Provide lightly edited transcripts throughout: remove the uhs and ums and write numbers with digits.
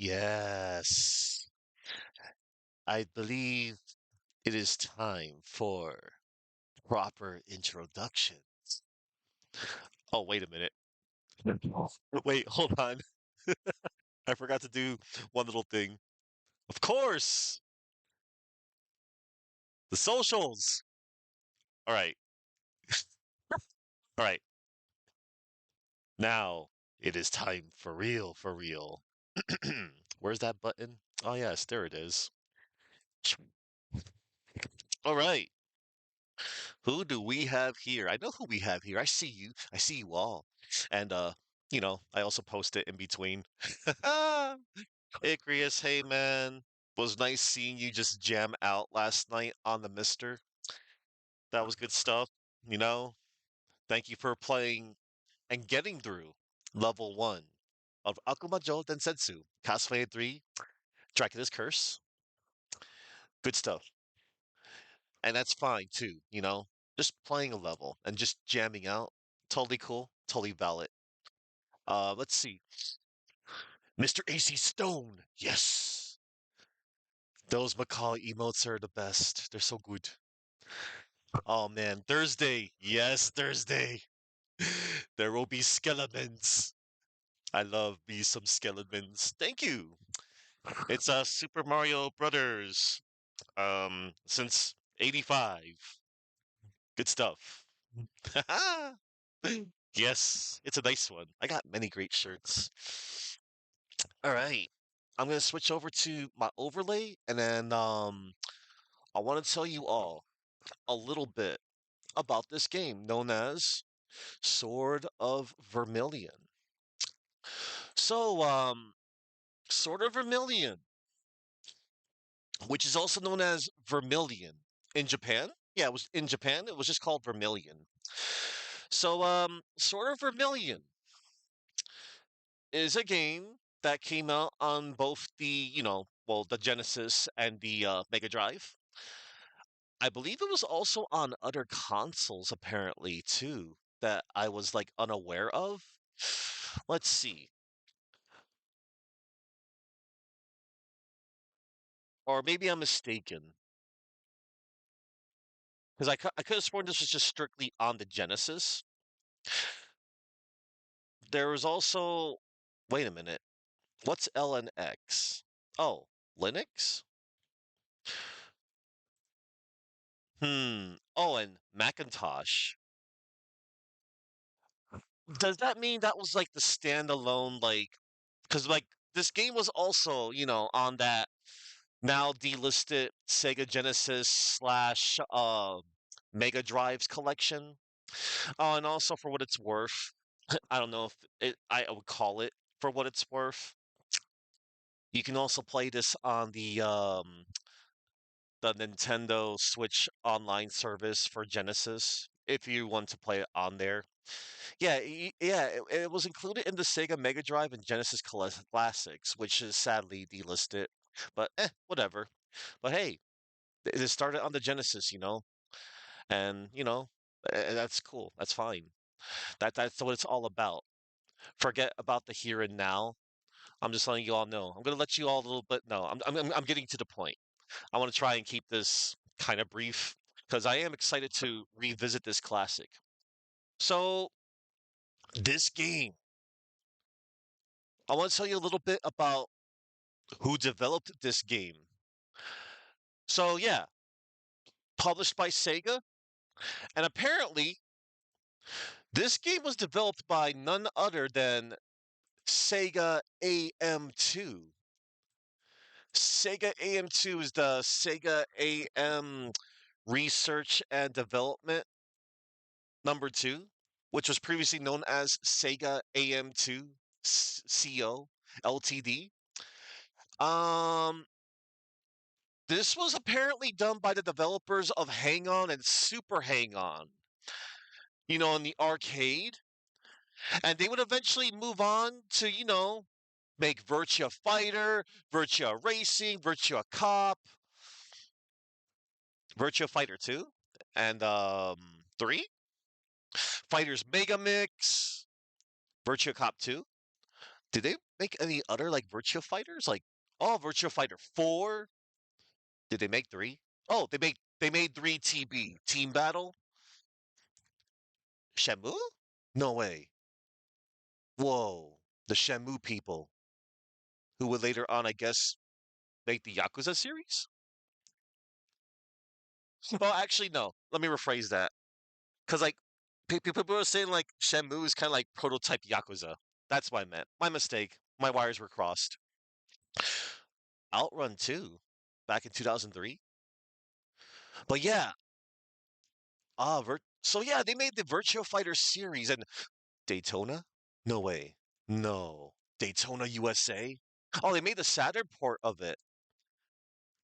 Yes. I believe it is time for proper introduction. Oh, wait a minute. Wait, hold on. I forgot to do one little thing. Of course, the socials. All right. All right. Now it is time for real, for real. Where's that button? Oh, yes, there it is. All right. Who do we have here? I know who we have here. I see you. I see you all. And I also post it in between. Icrius, hey man. Was nice seeing you just jam out last night on the Mister. That was good stuff. You know, thank you for playing and getting through level one of Akumajo Densetsu, Castlevania 3, Dracula's Curse. Good stuff. And that's fine too. Just playing a level and just jamming out. Totally cool, totally valid. Let's see. Mr. AC Stone. Yes. Those Macaulay emotes are the best. They're so good. Oh man, Thursday. Yes, Thursday. There will be skeletons. I love me some skeletons. Thank you. It's Super Mario Brothers. Since 85. Good stuff. Yes, it's a nice one. I got many great shirts. All right. I'm gonna switch over to my overlay and then I want to tell you all a little bit about this game known as Sword of Vermilion. So, Sword of Vermilion, which is also known as Vermilion in Japan. Yeah, it was in Japan. It was just called Vermilion. So, Sword of Vermilion is a game that came out on both the Genesis and the Mega Drive. I believe it was also on other consoles, apparently, too, that I was like unaware of. Let's see. Or maybe I'm mistaken. Because I could have sworn this was just strictly on the Genesis. There was also. Wait a minute. What's LNX? Oh, Linux? Hmm. Oh, and Macintosh. Does that mean that was like the standalone, like, because like this game was also, on that now delisted Sega Genesis slash Mega Drives collection. And also for what it's worth, I don't know if I would call it for what it's worth. You can also play this on the Nintendo Switch online service for Genesis if you want to play it on there. Yeah, yeah, it was included in the Sega Mega Drive and Genesis Classics, which is sadly delisted. But whatever. But hey, it started on the Genesis, and that's cool. That's fine. That's what it's all about. Forget about the here and now. I'm just letting you all know. I'm gonna let you all a little bit know. I'm getting to the point. I want to try and keep this kind of brief because I am excited to revisit this classic. So this game, I want to tell you a little bit about who developed this game. So yeah, published by Sega, and apparently this game was developed by none other than Sega AM2. Sega AM2 is the Sega AM Research and Development number 2, which was previously known as Sega AM2 CO Ltd. Um, this was apparently done by the developers of Hang On and Super Hang On, in the arcade. And they would eventually move on to, make Virtua Fighter, Virtua Racing, Virtua Cop, Virtua Fighter 2, and 3, Fighters Mega Mix, Virtua Cop 2. Did they make any other like Virtua Fighters? Like, oh, Virtua Fighter 4. Did they make three? Oh, they made three TB Team Battle. Shenmue? No way. Whoa, the Shenmue people who would later on, I guess, make the Yakuza series. Well, actually, no. Let me rephrase that. Because like people are saying like Shenmue is kind of like prototype Yakuza. That's what I meant. My mistake. My wires were crossed. Outrun 2 back in 2003. But yeah, so yeah, they made the Virtua Fighter series and Daytona? No way. No. Daytona USA? Oh, they made the Saturn port of it.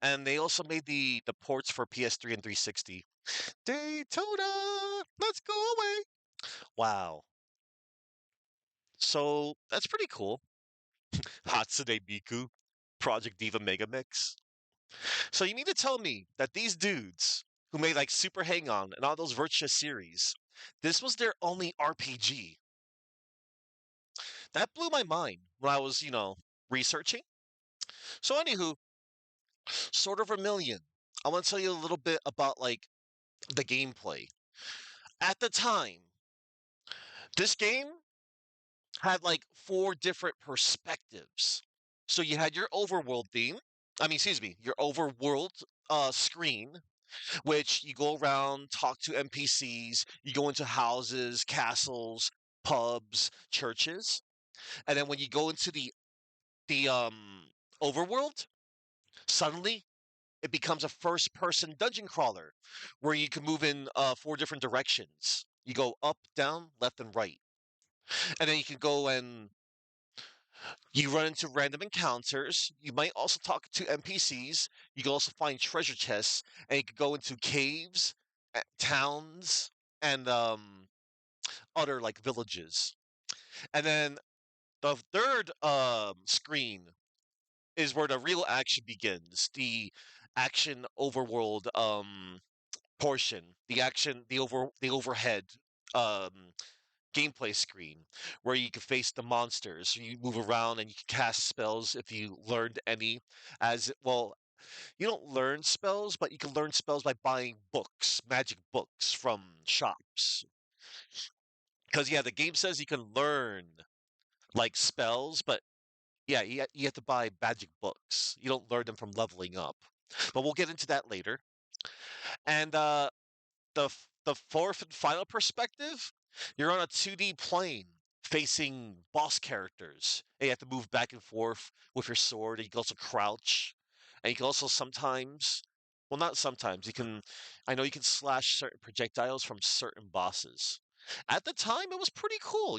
And they also made the ports for PS3 and 360. Daytona, let's go away. Wow. So that's pretty cool. Hatsune Miku, Project Diva Mega Mix. So you mean to tell me that these dudes who made like Super Hang On and all those Virtua series, this was their only RPG? That blew my mind when I was, researching. So anywho, sort of Vermilion. I want to tell you a little bit about like the gameplay. At the time, this game had like four different perspectives. So you had your overworld theme. I mean, excuse me, your overworld screen, which you go around, talk to NPCs, you go into houses, castles, pubs, churches, and then when you go into the overworld, suddenly it becomes a first person dungeon crawler where you can move in four different directions. You go up, down, left, and right. And then you can go and you run into random encounters. You might also talk to NPCs. You can also find treasure chests, and you can go into caves, towns, and other like villages. And then the third screen is where the real action begins. The action overworld portion, the overhead um gameplay screen where you can face the monsters. You move around and you can cast spells if you learned any. As well, you don't learn spells, but you can learn spells by buying books, magic books from shops. Because yeah, the game says you can learn like spells, but yeah, you have to buy magic books. You don't learn them from leveling up. But we'll get into that later. And the fourth and final perspective, you're on a 2D plane facing boss characters. And you have to move back and forth with your sword. And you can also crouch, and you can also sometimes, well, not sometimes. I know you can slash certain projectiles from certain bosses. At the time, it was pretty cool.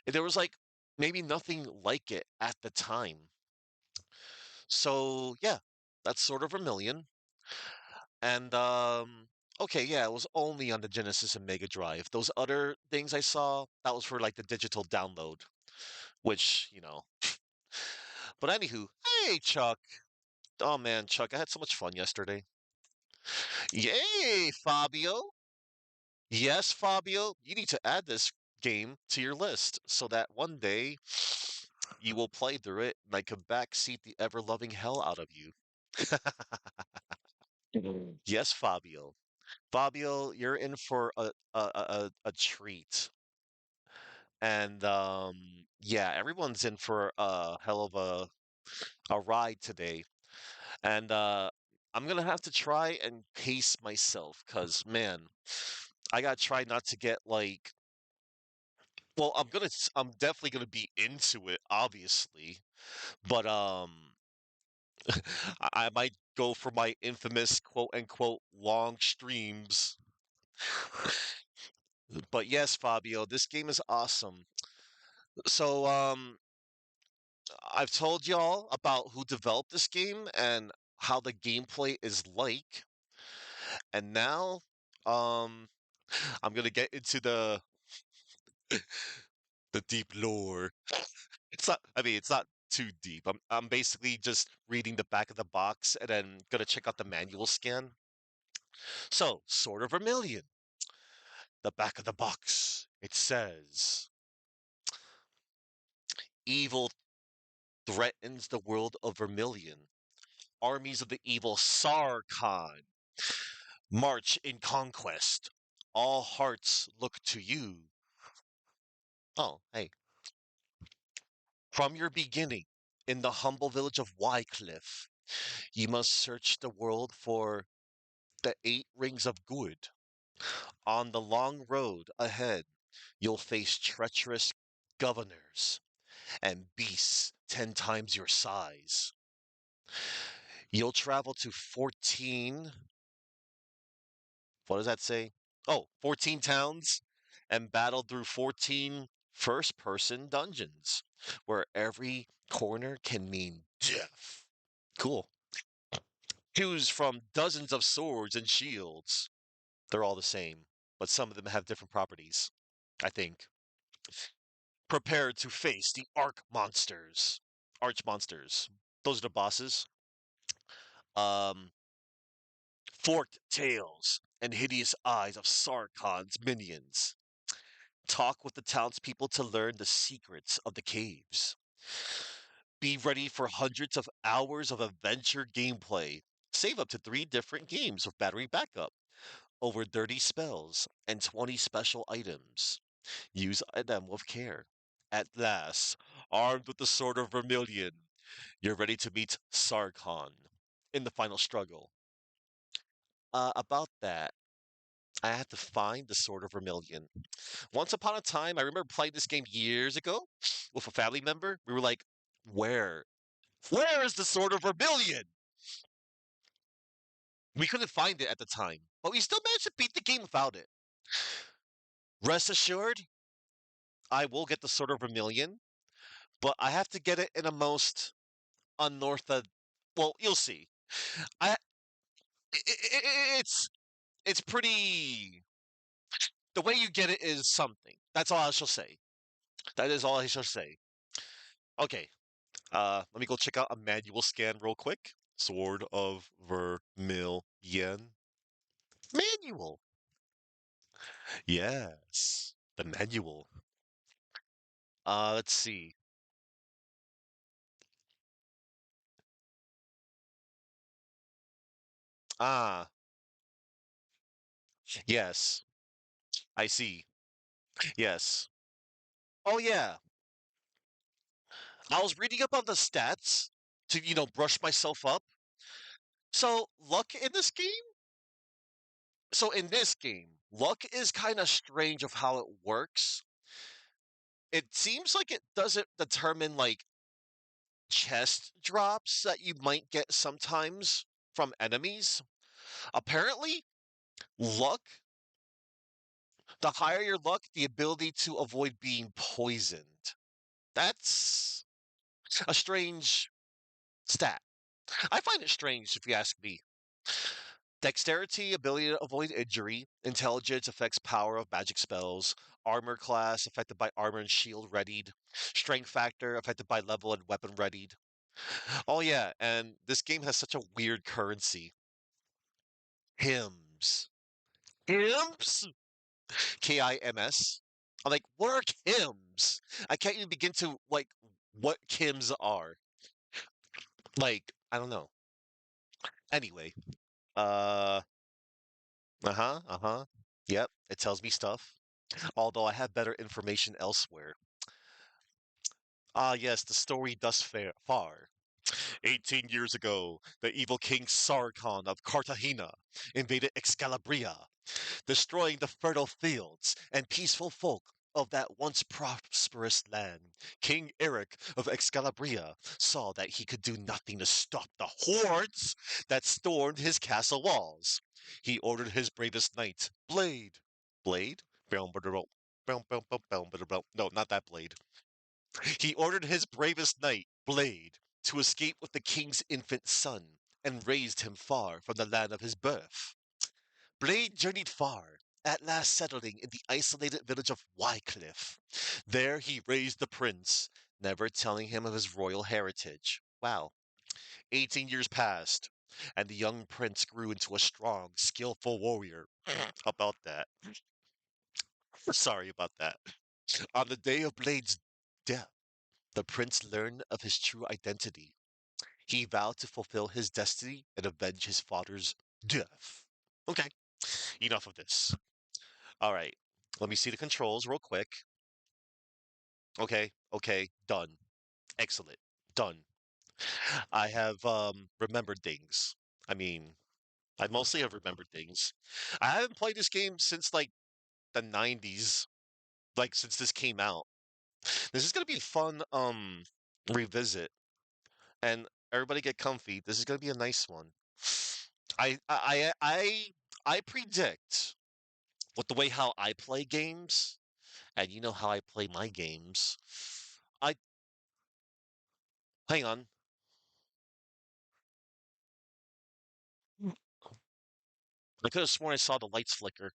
There was like maybe nothing like it at the time. So yeah, that's sort of Vermilion. And okay, yeah, it was only on the Genesis and Mega Drive. Those other things I saw, that was for like the digital download, which. But anywho, hey Chuck. Oh man, Chuck, I had so much fun yesterday. Yay, Fabio. Yes, Fabio, you need to add this game to your list so that one day you will play through it and I can backseat the ever-loving hell out of you. Yes, Fabio. Fabio, you're in for a treat. And yeah, everyone's in for a hell of a ride today. And I'm gonna have to try and pace myself because man, I gotta try not to get like well, I'm definitely gonna be into it, obviously, but I might go for my infamous quote unquote long streams. But yes, Fabio, this game is awesome. So I've told y'all about who developed this game and how the gameplay is like. And now um I'm gonna get into the deep lore. It's not too deep. I'm basically just reading the back of the box and then gonna check out the manual scan. So, Sword of Vermilion. The back of the box. It says Evil threatens the world of Vermilion. Armies of the evil Sarkhan march in conquest. All hearts look to you. Oh, hey. From your beginning, in the humble village of Wycliffe, you must search the world for the 8 rings of good. On the long road ahead, you'll face treacherous governors and beasts 10 times your size. You'll travel to 14, what does that say? Oh, 14 towns and battle through 14 first person dungeons where every corner can mean death. Cool. Choose from dozens of swords and shields. They're all the same, but some of them have different properties, I think. Prepare to face the arch monsters. Those are the bosses. Um, Forked tails and hideous eyes of Sarkon's minions. Talk with the townspeople to learn the secrets of the caves. Be ready for hundreds of hours of adventure gameplay. Save up to 3 different games with battery backup, over 30 spells, and 20 special items. Use them with care. At last, armed with the sword of Vermilion, you're ready to meet Sarkon in the final struggle. About that, I had to find the Sword of Vermilion. Once upon a time, I remember playing this game years ago with a family member. We were like, "Where? Where is the Sword of Vermilion?" We couldn't find it at the time, but we still managed to beat the game without it. Rest assured, I will get the Sword of Vermilion, but I have to get it in a most unorthodox. Well, you'll see. I I- it's pretty. The way you get it is something. That's all I shall say. That is all I shall say. Okay, let me go check out a manual scan real quick. Sword of Vermilion. Manual. Yes, the manual. Let's see. Ah, yes, I see. Yes. Oh yeah, I was reading up on the stats to, brush myself up. So luck in this game. So in this game, luck is kind of strange of how it works. It seems like it doesn't determine like chest drops that you might get sometimes from enemies. Apparently, luck, the higher your luck, the ability to avoid being poisoned. That's a strange stat. I find it strange if you ask me. Dexterity, ability to avoid injury. Intelligence affects power of magic spells. Armor class affected by armor and shield readied. Strength factor affected by level and weapon readied. Oh yeah, and this game has such a weird currency. Hymns. Hymns? Kims. I'm like, what are Kims? I can't even begin to like what Kims are. Like, I don't know. Anyway, uh, uh-huh. Yep, it tells me stuff. Although I have better information elsewhere. Ah, yes, the story thus far. 18 years ago, the evil king Sarkon of Cartagena invaded Excalibria, destroying the fertile fields and peaceful folk of that once prosperous land. King Eric of Excalibria saw that he could do nothing to stop the hordes that stormed his castle walls. He ordered his bravest knight, Blade. Blade? No, not that Blade. He ordered his bravest knight, Blade, to escape with the king's infant son and raised him far from the land of his birth. Blade journeyed far, at last settling in the isolated village of Wycliffe. There he raised the prince, never telling him of his royal heritage. Wow. 18 years passed, and the young prince grew into a strong, skillful warrior. About that. Sorry about that. On the day of Blade's death, The prince learned of his true identity. He vowed to fulfill his destiny and avenge his father's death. Okay, enough of this. All right, let me see the controls real quick. Okay, okay, done. Excellent, done. I have remembered things. I mean, I mostly have remembered things. I haven't played this game since like the 90s, like since this came out. This is gonna be a fun revisit, and everybody get comfy. This is gonna be a nice one. I I I I, I predict with the way how I play games, and you know how I play my games. I hang on. I could have sworn I saw the lights flicker.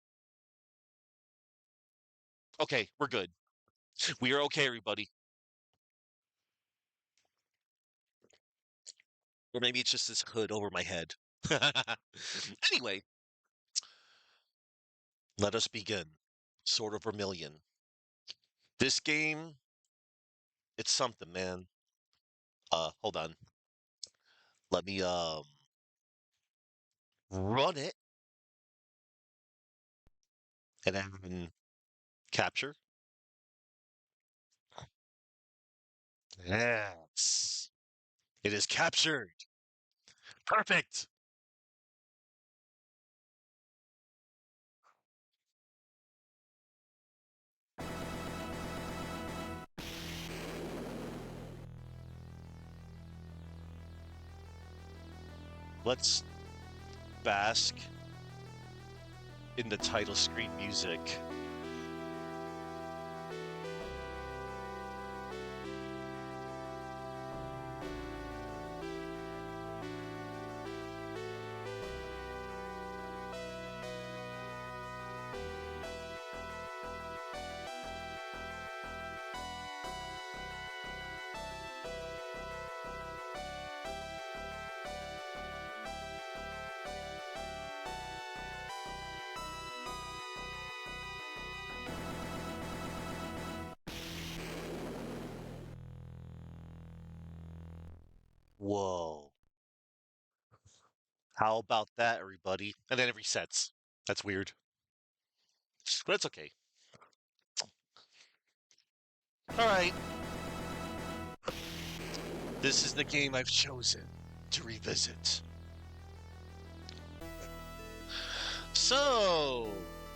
Okay, we're good. We are okay, everybody. Or maybe it's just this hood over my head. Anyway, let us begin. Sword of Vermilion. This game, it's something, man. Hold on. Let me run it and then capture. Yes. It is captured. Perfect. Let's bask in the title screen music. Whoa. How about that, everybody? And then it resets. That's weird. But it's okay. All right. This is the game I've chosen to revisit. So,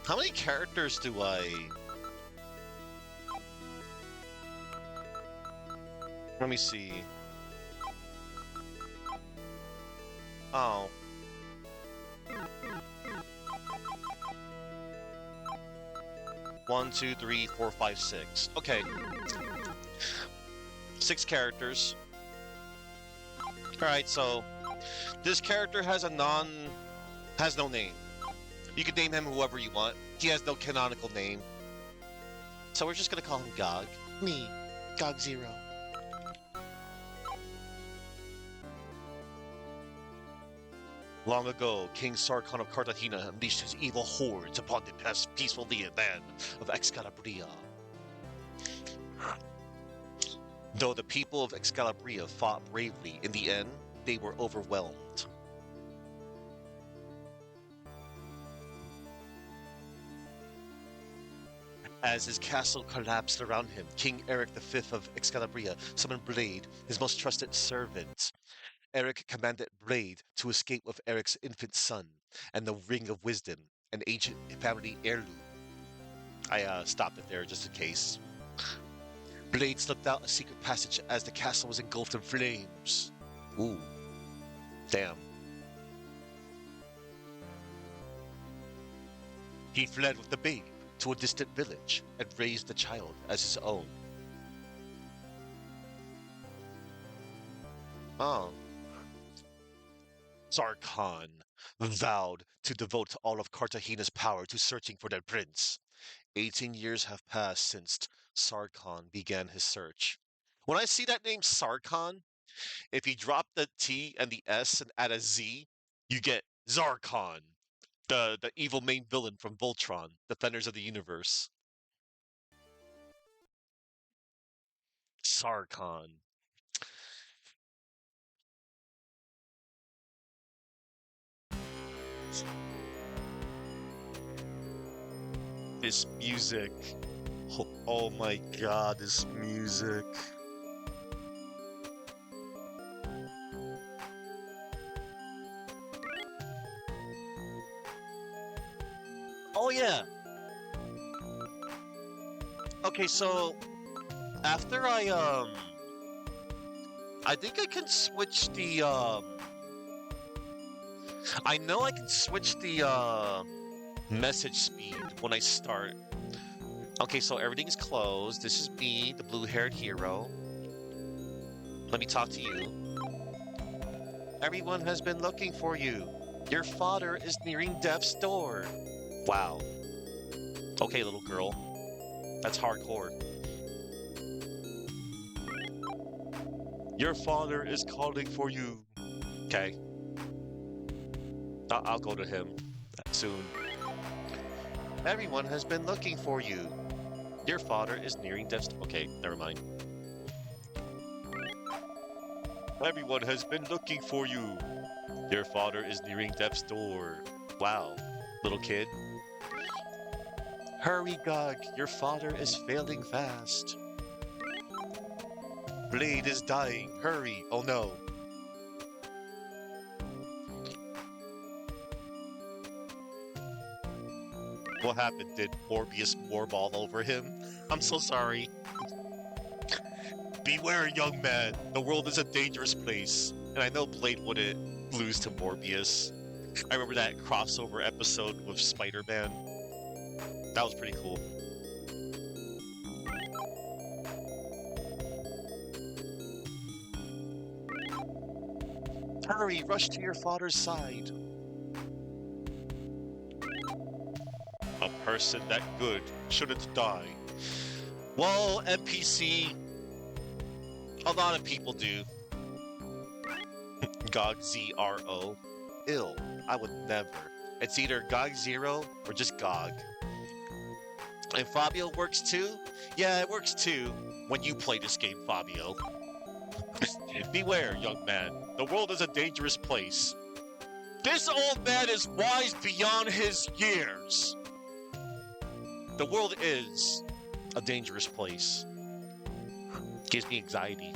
how many characters do I. Let me see. Oh. 1, 2, 3, 4, 5, 6. Okay. 6 characters. Alright, so this character has no name. You can name him whoever you want. He has no canonical name. So we're just gonna call him Gog. Me, Gog Zero. Long ago, King Sarkhan of Cartagena unleashed his evil hordes upon the peaceful land of Excalibria. Though the people of Excalibria fought bravely, in the end, they were overwhelmed. As his castle collapsed around him, King Eric V of Excalibria summoned Blade, his most trusted servant. Eric commanded Blade to escape with Eric's infant son and the Ring of Wisdom, an ancient family heirloom. I stopped it there just in case. Blade slipped out a secret passage as the castle was engulfed in flames. Ooh, damn. He fled with the babe to a distant village and raised the child as his own. Oh. Sarkhan vowed to devote all of Cartagena's power to searching for their prince. 18 years have passed since Sarkhan began his search. When I see that name Sarkhan, if you drop the T and the S and add a Z, you get Zarkon, the evil main villain from Voltron, Defenders of the Universe. Sarkon. This music. Oh my god, this music. Oh yeah. Okay, so after I think I can switch the I know I can switch the message speed when I start. Okay, so everything's closed. This is me, the blue-haired hero. Let me talk to you. Everyone has been looking for you. Your father is nearing death's door. Wow. Okay, little girl. That's hardcore. Your father is calling for you. Okay. I'll go to him soon. Everyone has been looking for you. Your father is nearing death's... Okay, never mind. Everyone has been looking for you. Your father is nearing death's door. Wow, little kid. Hurry, Gog. Your father is failing fast. Blade is dying. Hurry. Oh no. What happened? Did Morbius warball over him? I'm so sorry. Beware, young man. The world is a dangerous place. And I know Blade wouldn't lose to Morbius. I remember that crossover episode with Spider-Man. That was pretty cool. Hurry, rush to your father's side. A person that good shouldn't die. Well, NPC, a lot of people do. GOG ZRO. Ill. I would never. It's either GOG Zero or just GOG. And Fabio works too? Yeah, it works too when you play this game, Fabio. Beware, young man. The world is a dangerous place. This old man is wise beyond his years. The world is a dangerous place. Gives me anxiety.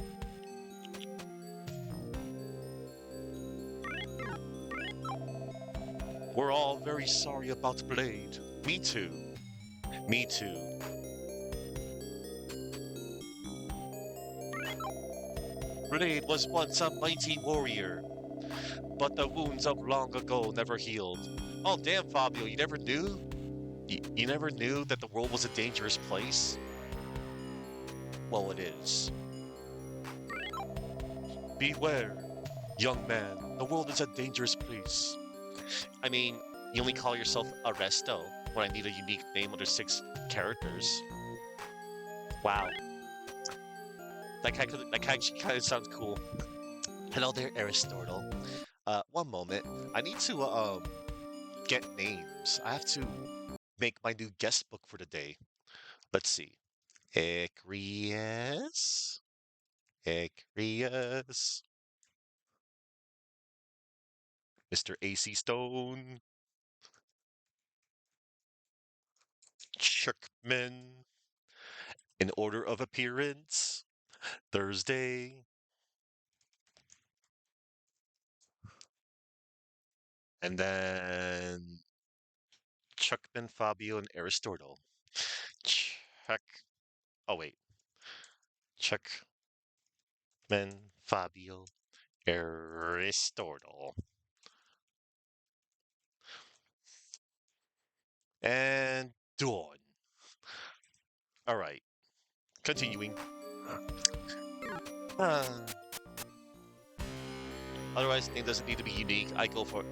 We're all very sorry about Blade. Me too. Me too. Blade was once a mighty warrior, but the wounds of long ago never healed. Oh damn, Fabio, you never knew? You never knew that the world was a dangerous place? Well, it is. Beware, young man. The world is a dangerous place. I mean, you only call yourself Arresto when I need a unique name under 6 characters. Wow. That actually kind of sounds cool. Hello there, Aristotle. One moment. I need to get names. I have to make my new guest book for the day. Let's see. Ecrius. Ecrius. Mr. AC Stone. Chuckman. In order of appearance. Thursday. And then Chuckman, Fabio, and Aristotle. Chuck. Oh, wait. Chuckman, Fabio, Aristotle. And Dawn. All right. Continuing. Uh, Otherwise, name doesn't need to be unique. I go for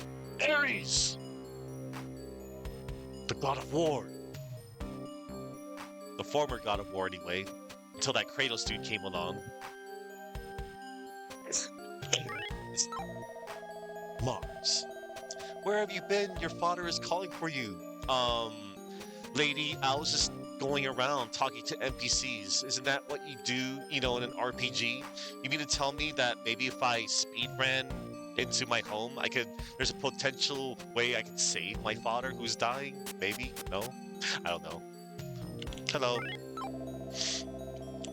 Ares, the god of war. The former god of war, anyway. Until that Kratos dude came along. Mars. Where have you been? Your father is calling for you. Lady, I was just going around talking to NPCs. Isn't that what you do, in an RPG? You mean to tell me that maybe if I speed ran into my home, there's a potential way I could save my father who's dying? Maybe? No? I don't know. Hello.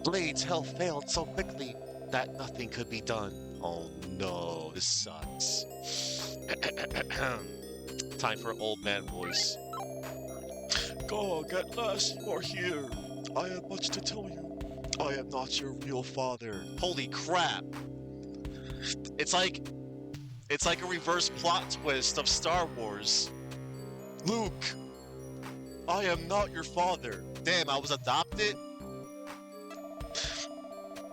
Blade's health failed so quickly that nothing could be done. Oh no, this sucks. Time for old man voice. Gog, at last you are here. I have much to tell you. I am not your real father. Holy crap. It's like a reverse plot twist of Star Wars. Luke, I am not your father. Damn, I was adopted?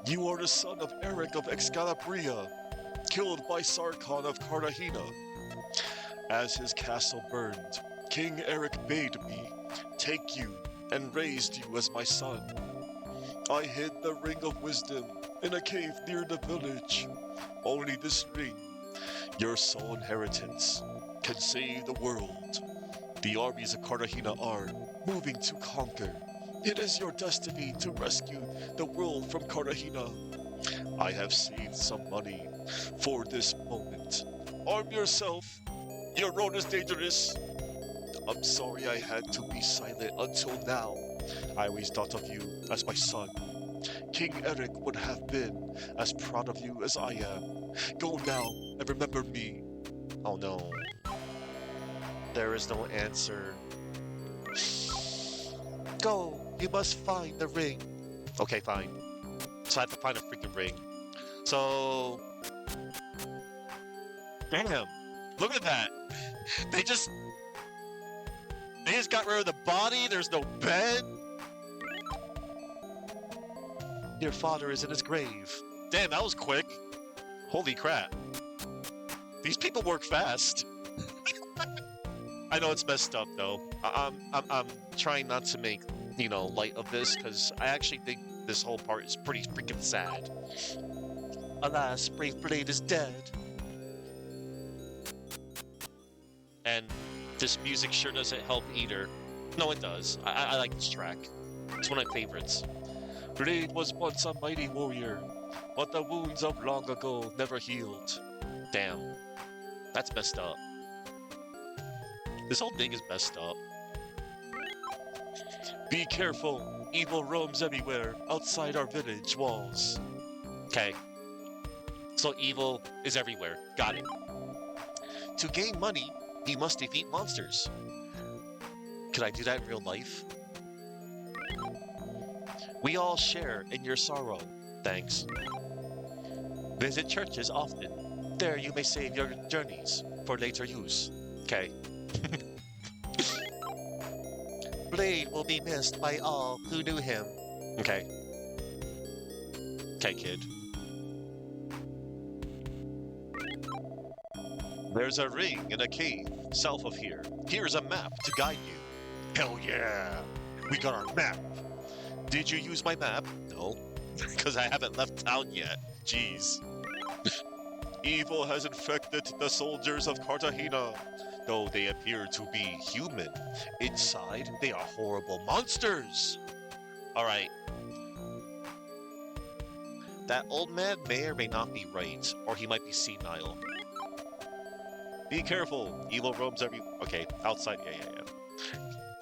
You are the son of Eric of Excalibria, killed by Sarkhan of Cartagena. As his castle burned, King Eric bade me take you and raised you as my son. I hid the Ring of Wisdom in a cave near the village. Only this ring, your sole inheritance, can save the world. The armies of Cartagena are moving to conquer. It is your destiny to rescue the world from Cartagena. I have saved some money for this moment. Arm yourself. Your road is dangerous. I'm sorry I had to be silent until now. I always thought of you as my son. King Eric would have been as proud of you as I am. Go now and remember me. Oh no. There is no answer. Go, you must find the ring. Okay, fine. So I have to find a freaking ring. So... Damn, look at that. They just got rid of the body, there's no bed. Your father is in his grave. Damn, that was quick. Holy crap. These people work fast. I know it's messed up though. I'm trying not to make, light of this because I actually think this whole part is pretty freaking sad. Alas, Brave Blade is dead. And this music sure doesn't help either. No, it does. I like this track. It's one of my favorites. Blade was once a mighty warrior, but the wounds of long ago never healed. Damn. That's messed up. This whole thing is messed up. Be careful. Evil roams everywhere outside our village walls. Okay. So evil is everywhere. Got it. To gain money, you must defeat monsters. Could I do that in real life? We all share in your sorrow. Thanks. Visit churches often. There you may save your journeys for later use. Okay. Blade will be missed by all who knew him. Okay. Okay, kid. There's a ring in a cave south of here. Here's a map to guide you. Hell yeah! We got our map! Did you use my map? No. Because I haven't left town yet. Jeez. Evil has infected the soldiers of Cartagena. Though they appear to be human, inside they are horrible monsters. Alright. That old man may or may not be right, or he might be senile. Be careful, evil roams every... Okay, outside, yeah.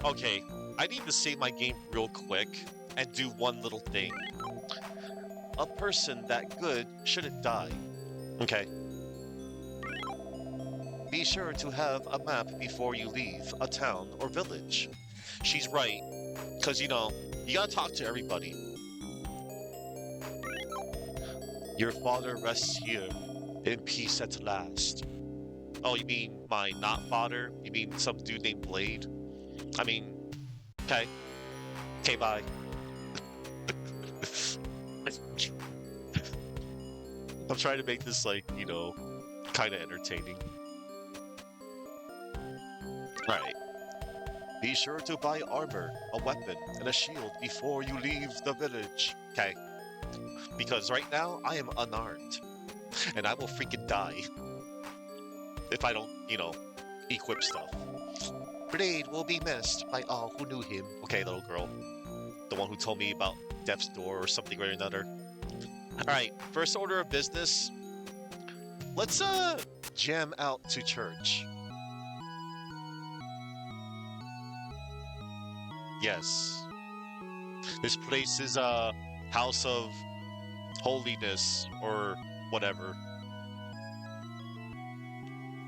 Okay, I need to save my game real quick and do one little thing. A person that good shouldn't die. Okay. Be sure to have a map before you leave a town or village. She's right, because, you gotta talk to everybody. Your father rests here, in peace at last. Oh, you mean my not father? You mean some dude named Blade? I mean, okay. Okay, bye. I'm trying to make this, kind of entertaining. Alright. Be sure to buy armor, a weapon, and a shield before you leave the village. Okay. Because right now, I am unarmed. And I will freaking die. If I don't, equip stuff. Blade will be missed by all who knew him. Okay, little girl. The one who told me about Death's Door or something or another. Alright, first order of business. Let's jam out to church. Yes. This place is a house of holiness or whatever.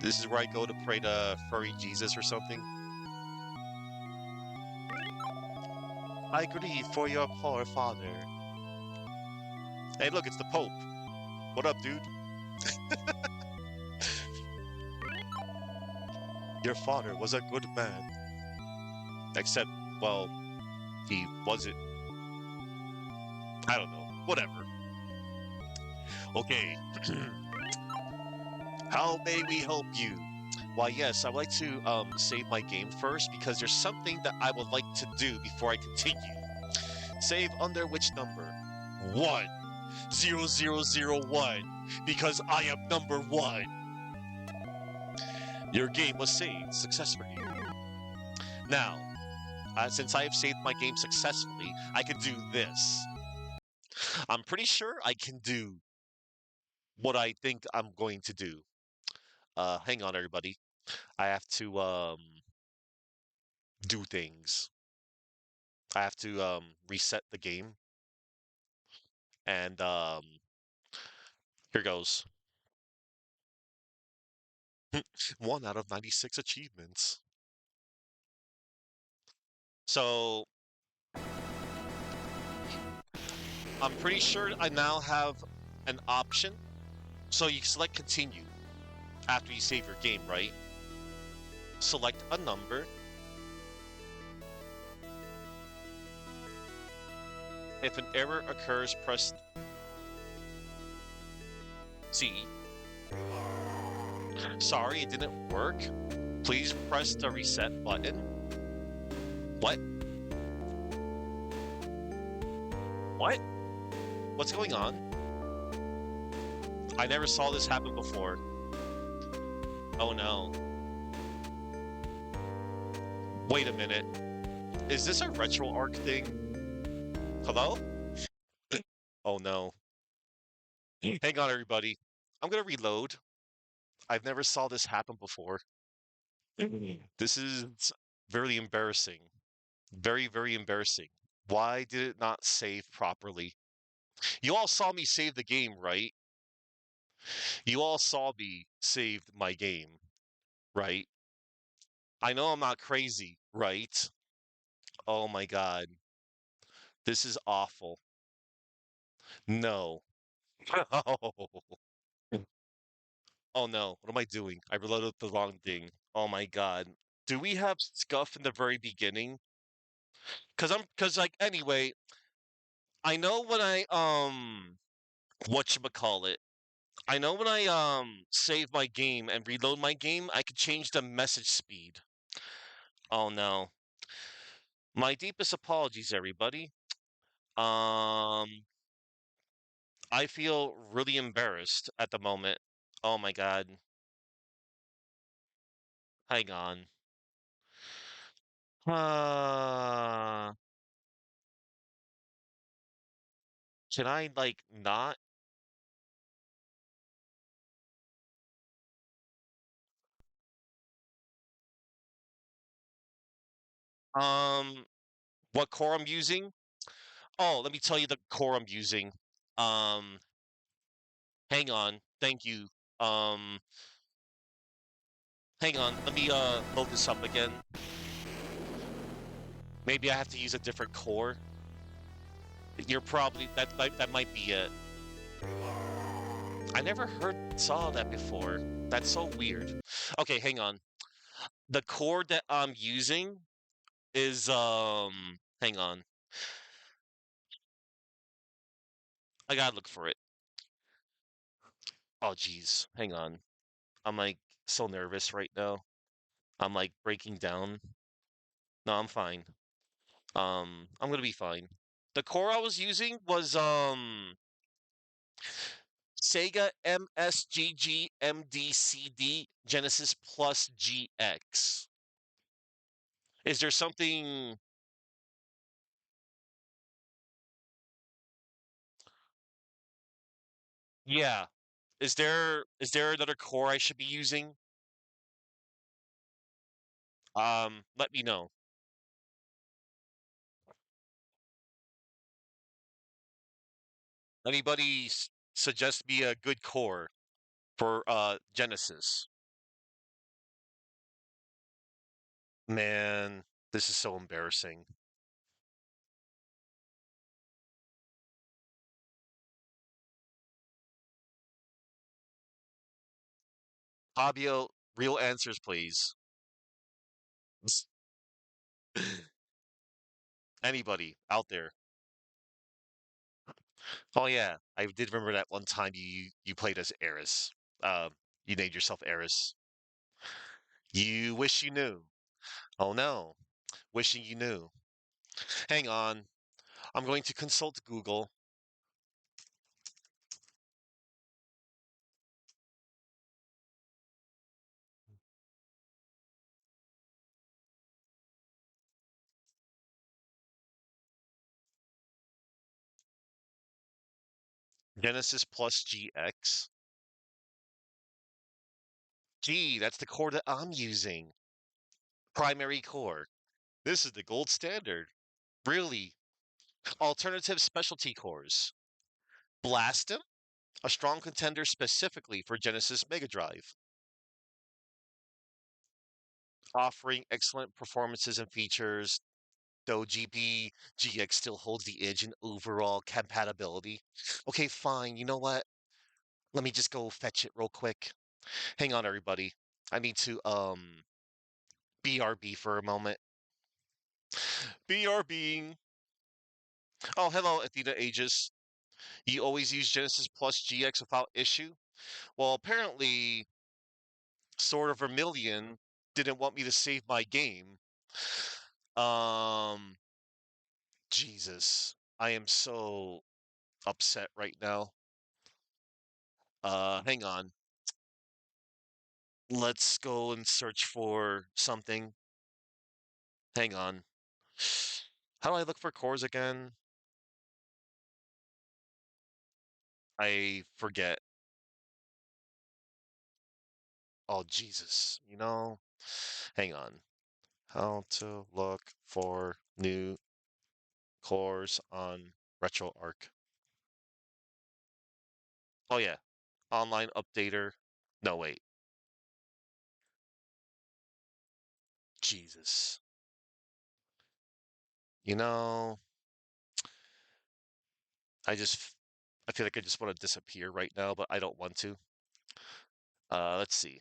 This is where I go to pray to furry Jesus or something. I grieve for your poor father. Hey, look, it's the Pope. What up, dude? Your father was a good man. Except, well, he wasn't. I don't know. Whatever. Okay. How may we help you? Why, yes, I would like to save my game first because there's something that I would like to do before I continue. Save under which number? 10001 because I am number 1. Your game was saved successfully. Now, since I have saved my game successfully, I can do this. I'm pretty sure I can do what I think I'm going to do. Hang on, everybody. I have to do things. I have to reset the game, and here goes. 1 out of 96 achievements. So I'm pretty sure I now have an option. So you select continue after you save your game, right? Select a number. If an error occurs, press C. Sorry, it didn't work. Please press the reset button. What? What? What's going on? I never saw this happen before. Oh no. Wait a minute. Is this a RetroArch thing? Hello? Oh no. Hang on, everybody. I'm gonna reload. I've never saw this happen before. This is very embarrassing. Very, very embarrassing. Why did it not save properly? You all saw me save the game, right? You all saw me save my game, right? I know I'm not crazy, right? Oh my god. This is awful. No. Oh no. What am I doing? I reloaded the wrong thing. Oh my god. Do we have scuff in the very beginning? Cause like anyway, I know when I whatchamacallit. I know when I save my game and reload my game, I can change the message speed. Oh no. My deepest apologies, everybody. Um I feel really embarrassed at the moment. Oh my god. Hang on. Uh can I like not? Um what core I'm using? Oh, let me tell you the core I'm using. Um hang on. Thank you. Um hang on. Let me load this up again. Maybe I have to use a different core. You're probably that might be it. I never saw that before. That's so weird. Okay, hang on. The core that I'm using is hang on. I gotta look for it. Oh geez, hang on. I'm like so nervous right now. I'm like breaking down. No, I'm fine. I'm gonna be fine. The core I was using was Sega MSGG MDCD Genesis Plus GX. Is there something? Yeah. Is there another core I should be using? Let me know. Anybody suggest me a good core for Genesis? Man, this is so embarrassing. Fabio, real answers, please. Anybody out there? Oh yeah, I did remember that one time you played as Eris. You named yourself Eris. You wish you knew. Oh no, wishing you knew. Hang on, I'm going to consult Google. Genesis plus GX. Gee, that's the core that I'm using. Primary core. This is the gold standard. Really. Alternative specialty cores. Blastem, a strong contender specifically for Genesis Mega Drive, offering excellent performances and features, though GX still holds the edge in overall compatibility. Okay, fine. You know what? Let me just go fetch it real quick. Hang on, everybody. I need to BRB for a moment. BRBing. Oh, hello, Athena Aegis. You always use Genesis plus GX without issue? Well, apparently, sort of Vermilion didn't want me to save my game. Um, Jesus, I am so upset right now. Hang on. Let's go and search for something. Hang on. How do I look for cores again? I forget. Oh, Jesus. Hang on. How to look for new cores on RetroArch. Oh, yeah. Online updater. No, wait. Jesus. You know, I just, I feel like I just want to disappear right now, but I don't want to. Let's see.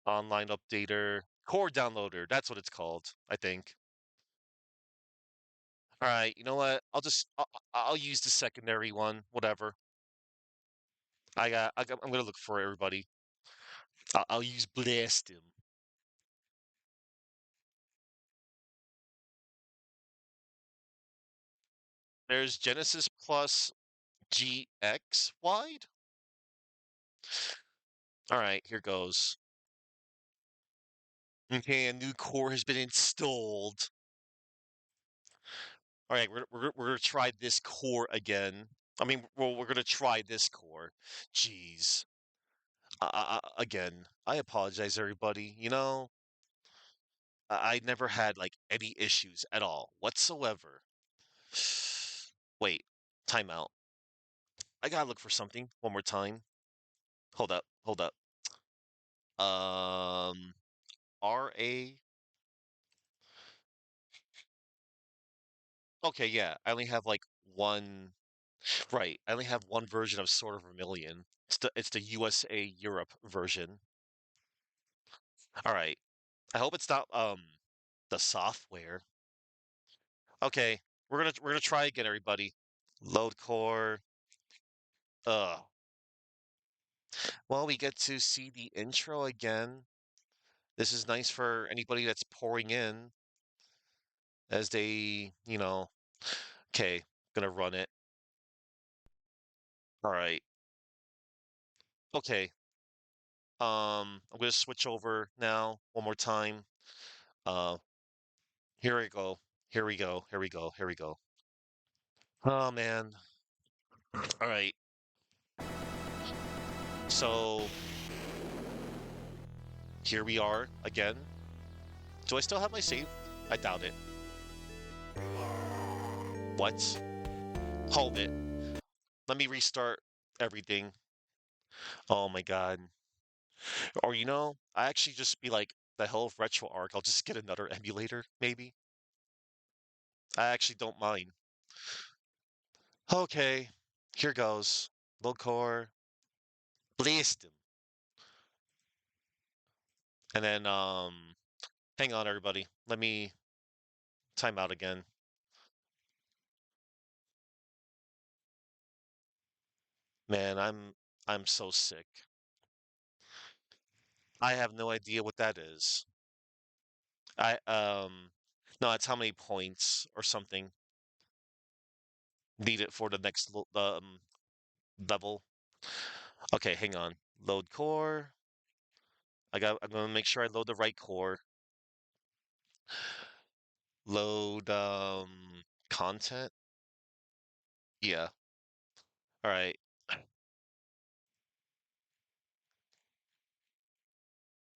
Online updater, core downloader. That's what it's called, I think. All right, you know what? I'll use the secondary one, whatever. I'm gonna look for everybody. I'll use Blast him. There's Genesis Plus GX wide. All right, here goes. Okay, a new core has been installed. All right, we're gonna try this core again. I mean, well, we're gonna try this core. Jeez. Again, I apologize, everybody. I never had like any issues at all whatsoever. Wait, timeout. I gotta look for something one more time. Hold up. Um, RA. Okay, yeah, I only have like one. Right, I only have one version of Sword of Vermilion. It's the USA Europe version. All right. I hope it's not the software. Okay, we're gonna try again, everybody. Load core. Ugh. Well, we get to see the intro again. This is nice for anybody that's pouring in as they. Okay, gonna run it. All right. Okay. I'm gonna switch over now one more time. Uh, here we go. Here we go. Here we go. Here we go. Oh man. All right. So here we are again. Do I still have my save? I doubt it. What? Hold it. Let me restart everything. Oh my God. Or I actually just be like, the hell of RetroArch. I'll just get another emulator, maybe. I actually don't mind. Okay, here goes. Low core, blast him. And then, hang on, everybody. Let me time out again. Man, I'm so sick. I have no idea what that is. No, it's how many points or something needed for the next level. Okay, hang on. Load core. I'm gonna make sure I load the right core. Load content. Yeah. All right.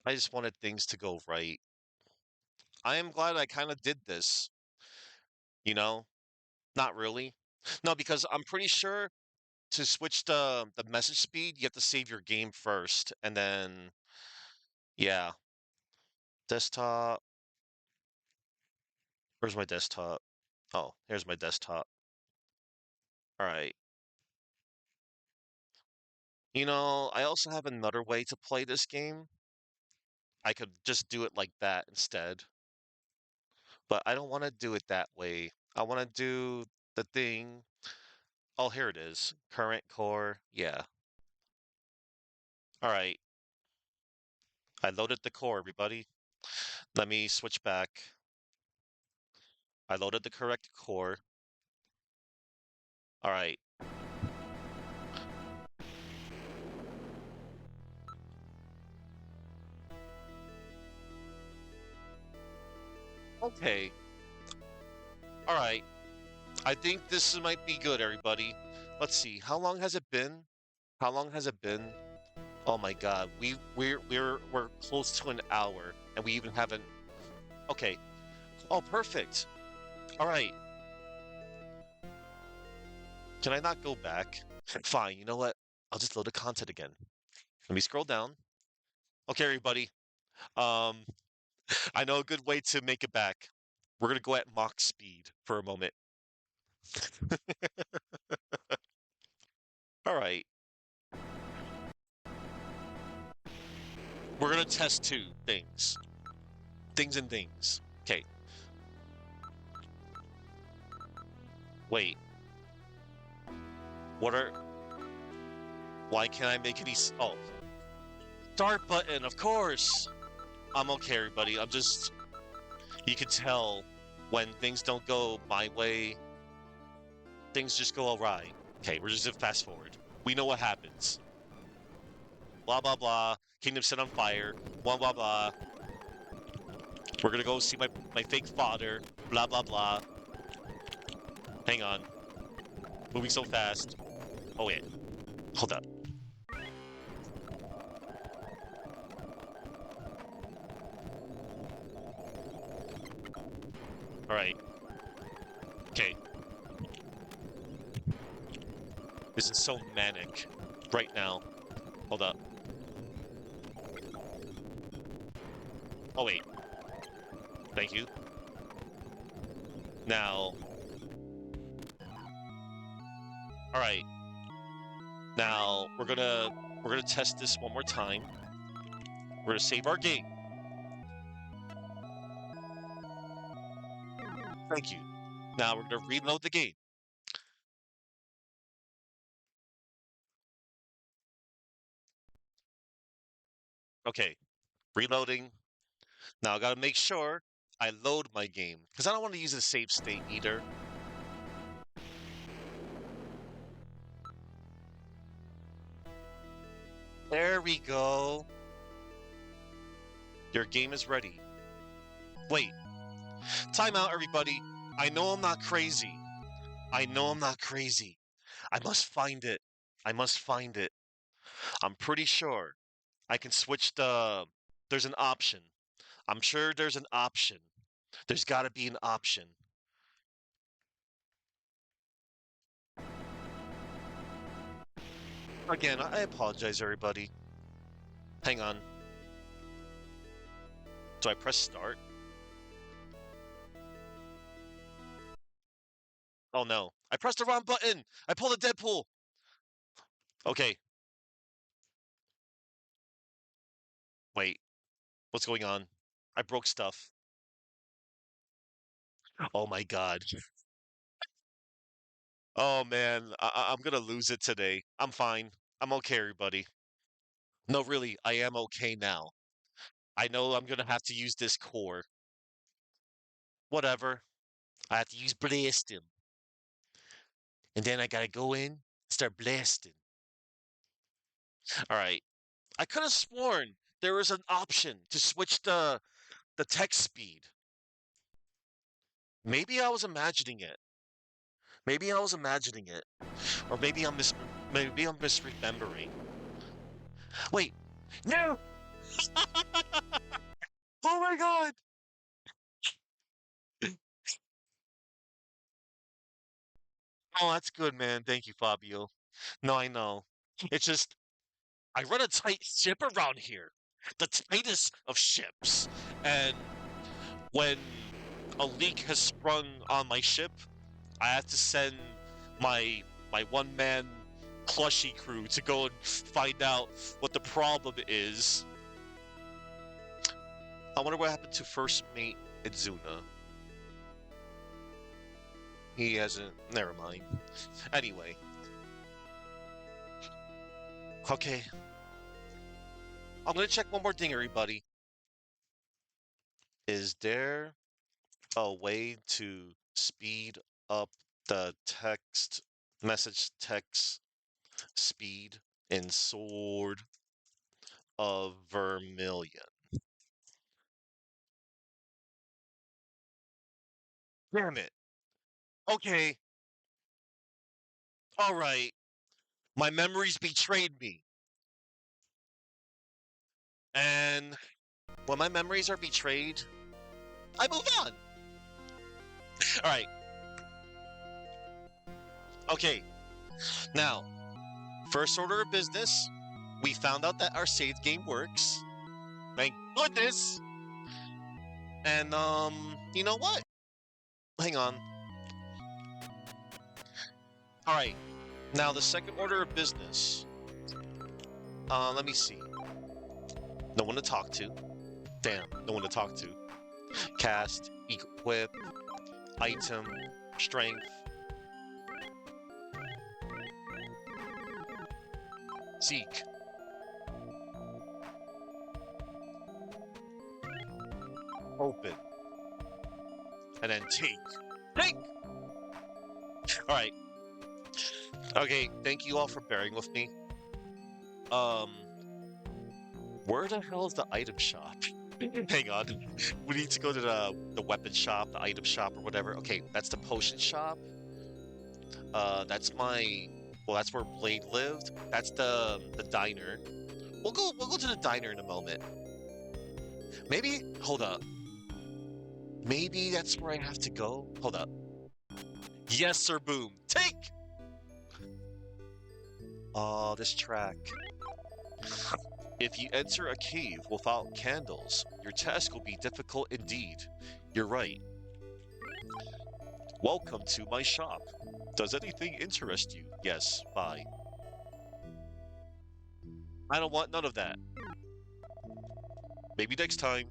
I just wanted things to go right. I am glad I kind of did this, you know? Not really. No, because I'm pretty sure to switch the message speed, you have to save your game first, and then yeah, desktop. Where's my desktop? Oh, here's my desktop. All right. I also have another way to play this game. I could just do it like that instead, but I don't want to do it that way. I want to do the thing. Oh, here it is. Current core. Yeah. All right. I loaded the core, everybody. Let me switch back. I loaded the correct core. All right. Okay. All right. I think might be good, everybody. Let's see. How long has it been? How long has it been? Oh my God. We're close to an hour and we even haven't. Okay. Oh, perfect. All right. Can I not go back? Fine. You know what? I'll just load the content again. Let me scroll down. Okay, everybody. Um, I know a good way to make it back. We're gonna go at Mach speed for a moment. All right. We're gonna test two things. Things and things. Okay. Wait. What are? Why can't I make any? Oh, start button. Of course. I'm okay, everybody. I'm just. You can tell when things don't go my way, things just go awry. Okay, we're just gonna fast forward. We know what happens. Blah blah blah. Kingdom set on fire. Blah blah blah. We're gonna go see my fake father. Blah blah blah. Hang on. Moving so fast. Oh wait. Hold up. All right. Okay. This is so manic right now. Hold up. Oh wait. Thank you. Now. All right. Now we're gonna test this one more time. We're gonna save our game. Thank you. Now we're gonna reload the game. Okay. Reloading. Now I gotta make sure I load my game because I don't want to use a save state either. There we go. Your game is ready. Wait, time out, everybody. I know I'm not crazy. I know I'm not crazy. I must find it. I must find it. I'm pretty sure I can switch the. There's an option. I'm sure there's an option. There's got to be an option. Again, I apologize, everybody. Hang on. Do I press start? Oh no. I pressed the wrong button. I pulled a Deadpool. Okay. Wait. What's going on? I broke stuff. Oh my god. Oh man, I'm gonna lose it today. I'm fine. I'm okay, everybody. No, really, I am okay now. I know I'm gonna have to use this core. Whatever. I have to use blasting. And then I gotta go in, start blasting. Alright. I could have sworn there was an option to switch the text speed. Maybe I was imagining it. Maybe I was imagining it. Or maybe I'm misremembering. Wait. No! Oh my god! Oh, that's good, man. Thank you, Fabio. No, I know. It's just I run a tight ship around here. The tightest of ships. And when a leak has sprung on my ship, I have to send my one man plushie crew to go and find out what the problem is. I wonder what happened to first mate Izuna. He hasn't. Never mind. Anyway. Okay. I'm gonna check one more thing, everybody. Is there a way to speed up the text speed in Sword of Vermilion? Damn it. Okay. All right. My memories betrayed me. And when my memories are betrayed, I move on. All right. Okay. Now, first order of business, we found out that our save game works. Thank goodness. And you know what? Hang on. All right. Now the second order of business. Let me see. No one to talk to. Damn, no one to talk to. Cast, equip, item, strength. Seek. Open. And then take. Take! Alright. Okay, thank you all for bearing with me. Where the hell is the item shop? Hang on. We need to go to the weapon shop, the item shop, or whatever. Okay, that's the potion shop. That's my. Well, that's where Blade lived. That's the diner. We'll go to the diner in a moment. Maybe hold up. Maybe that's where I have to go. Hold up. Yes, sir. Boom. Take. Oh, this track. If you enter a cave without candles, your task will be difficult indeed. You're right. Welcome to my shop. Does anything interest you? Yes, bye. I don't want none of that. Maybe next time.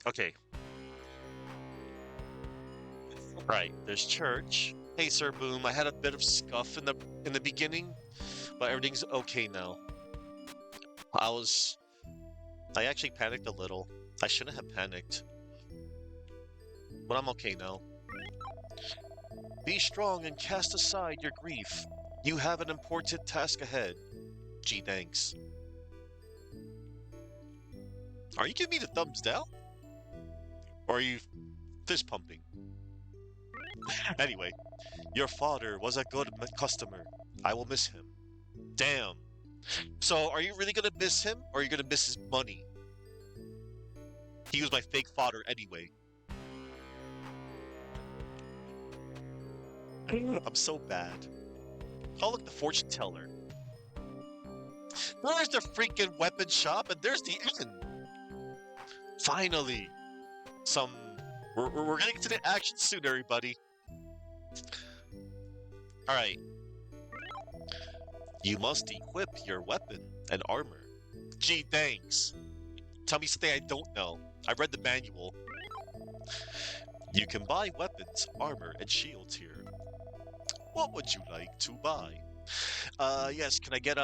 Okay. Right, there's church. Hey, Sir Boom, I had a bit of scuff in the beginning, but everything's okay now. I actually panicked a little. I shouldn't have panicked. But I'm okay now. Be strong and cast aside your grief. You have an important task ahead. Gee, thanks. Are you giving me the thumbs down? Or are you fist pumping? Anyway, your father was a good customer. I will miss him. Damn. So, are you really gonna miss him, or are you gonna miss his money? He was my fake father anyway. I'm so bad. Oh, look, the fortune teller. There's the freaking weapon shop, and there's the inn. Finally, some. We're getting to the action soon, everybody. All right. You must equip your weapon and armor. Gee, thanks. Tell me something I don't know. I read the manual. You can buy weapons, armor, and shields here. What would you like to buy? Yes, can I get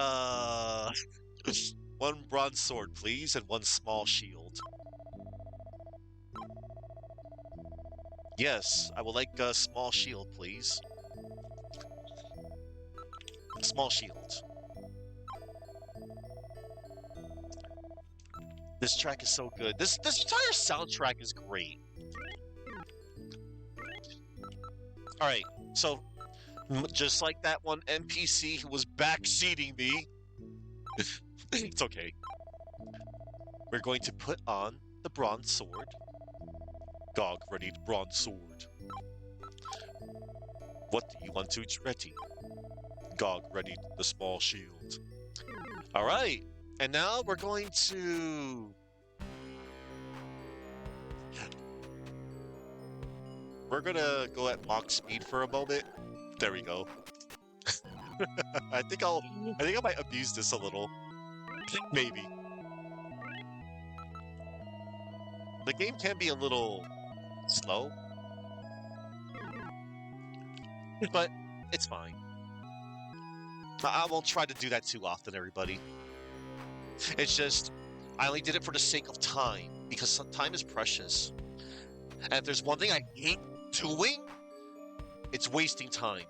one bronze sword, please, and one small shield? Yes, I would like a small shield, please. Small shield. This track is so good. This entire soundtrack is great. All right, so just like that one NPC who was backseating me, it's okay. We're going to put on the bronze sword. Gog, ready the bronze sword. What do you want to ready? Gog, ready the small shield. All right, and now we're going to. We're gonna go at Mach speed for a moment. There we go. I think I might abuse this a little. Maybe. The game can be a little slow, but it's fine. I won't try to do that too often, everybody. It's just, I only did it for the sake of time, because time is precious. And if there's one thing I hate doing, it's wasting time.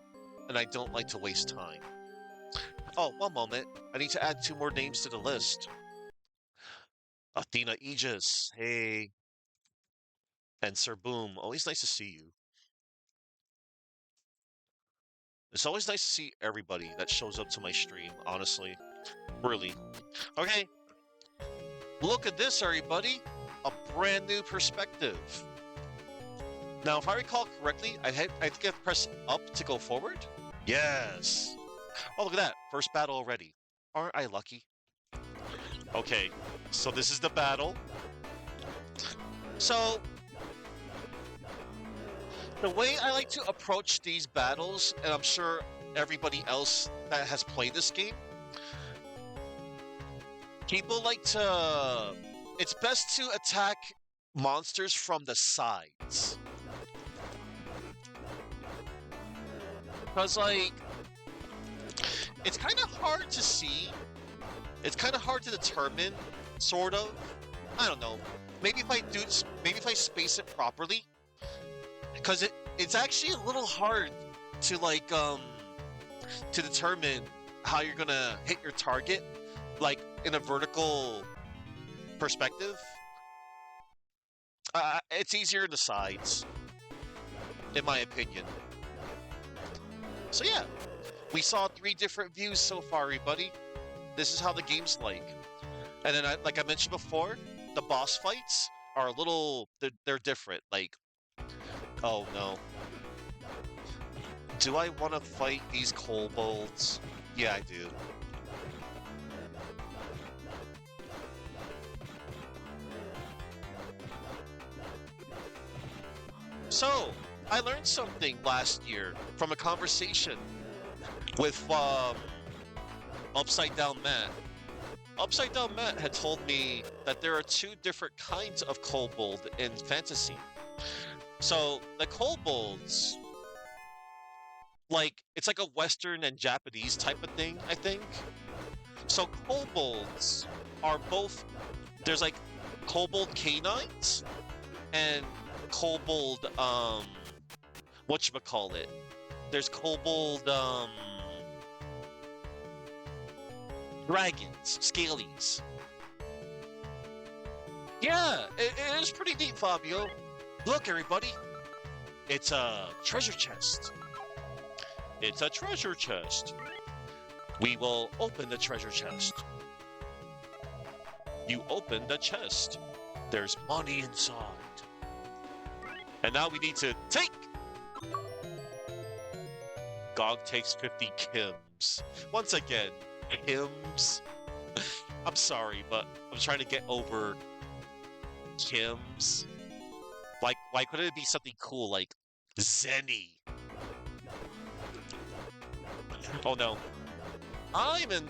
And I don't like to waste time. Oh, one moment. I need to add 2 more names to the list. Athena Aegis, hey. And Sir Boom, always nice to see you. It's always nice to see everybody that shows up to my stream, honestly. Really. Okay. Look at this, everybody. A brand new perspective. Now, if I recall correctly, I think I press up to go forward. Yes. Oh, look at that. First battle already. Aren't I lucky? Okay. So this is the battle. So, the way I like to approach these battles, and I'm sure everybody else that has played this game, people like to. It's best to attack monsters from the sides. Because, like, it's kind of hard to see. It's kind of hard to determine, sort of. I don't know. Maybe if I space it properly. Because it's actually a little hard to, like, to determine how you're gonna hit your target, like, in a vertical perspective. It's easier in the sides, in my opinion. So yeah, we saw 3 different views so far, everybody. This is how the game's like. And then, like I mentioned before, the boss fights are a little, they're different. Like, oh no. Do I want to fight these kobolds? Yeah, I do. So, I learned something last year from a conversation with Upside Down Matt. Upside Down Matt had told me that there are 2 different kinds of kobold in fantasy. So, the kobolds, like, it's like a Western and Japanese type of thing, I think. So, kobolds are both, there's like kobold canines and kobold, whatchamacallit. There's kobold, dragons, scalies. Yeah, it is pretty neat, Fabio. Look, everybody, it's a treasure chest. It's a treasure chest. We will open the treasure chest. You open the chest. There's money inside. And now we need to take. Gog takes 50 Kims. Once again, Kims. I'm sorry, but I'm trying to get over Kims. Like, why couldn't it be something cool like Zenny? Oh no. I'm in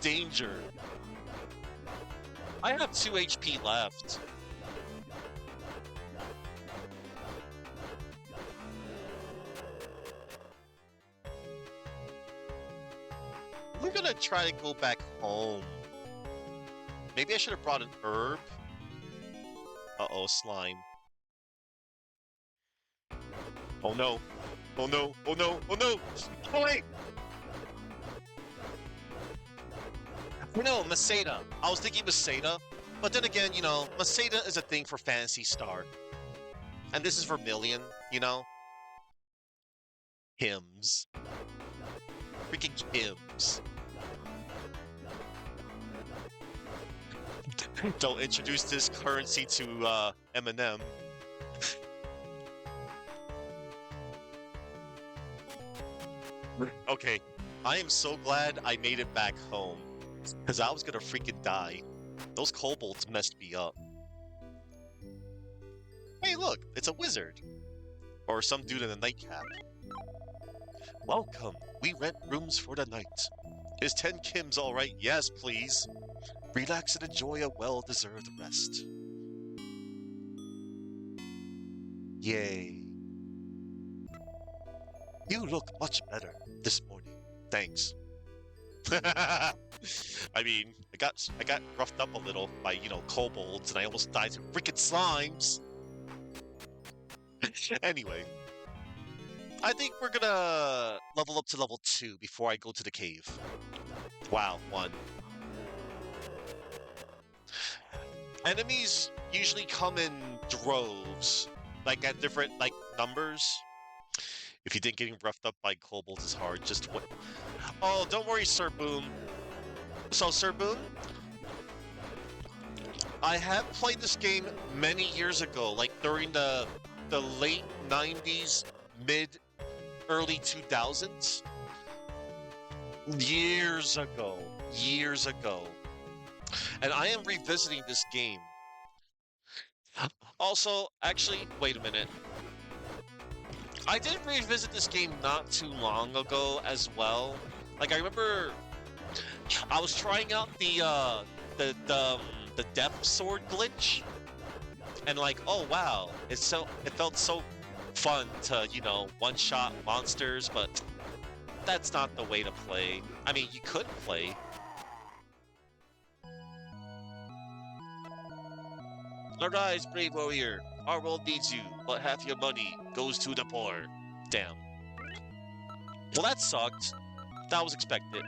danger. I have 2 HP left. We're gonna try to go back home. Maybe I should have brought an herb. Uh-oh, slime. Oh no. Oh no. Oh no. Oh no. Oh wait. No, Masada. I was thinking Masada. But then again, Masada is a thing for Phantasy Star. And this is Vermilion, you know? Hymns. Freaking hymns. Don't introduce this currency to Eminem. Okay, I am so glad I made it back home. Because I was gonna freaking die. Those kobolds messed me up. Hey look, it's a wizard. Or some dude in a nightcap. Welcome, we rent rooms for the night. Is 10 Kims alright? Yes, please. Relax and enjoy a well-deserved rest. Yay. You look much better this morning. Thanks. I mean, I got roughed up a little by, kobolds, and I almost died to freaking slimes. Anyway, I think we're gonna level up to level 2 before I go to the cave. Wow, 1. Enemies usually come in droves, like at different numbers. If you think getting roughed up by kobolds is hard, just what? Oh, don't worry, Sir Boom. So, Sir Boom, I have played this game many years ago, like during the late 90s, early 2000s. Years ago. Years ago. And I am revisiting this game. Also, actually, wait a minute. I did revisit this game not too long ago as well. Like, I remember I was trying out the depth sword glitch, and like, oh wow, it felt so fun to one-shot monsters, but that's not the way to play. I mean, you could play. Arise, brave warrior. Our world needs you, but half your money goes to the poor. Damn. Well, that sucked. That was expected.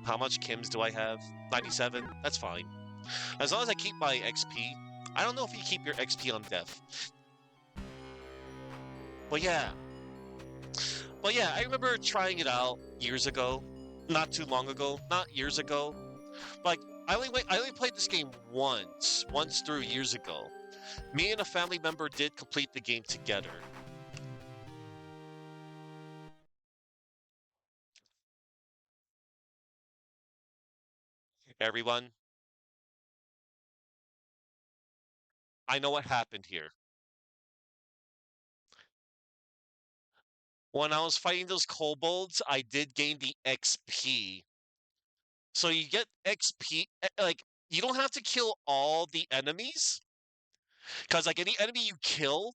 How much Kims do I have? 97? That's fine. As long as I keep my XP. I don't know if you keep your XP on death. But yeah. I remember trying it out years ago. Not too long ago. Not years ago. Like, I only played this game once through years ago. Me and a family member did complete the game together. Everyone, I know what happened here. When I was fighting those kobolds, I did gain the XP. So you get XP, like, you don't have to kill all the enemies. Because, like, any enemy you kill,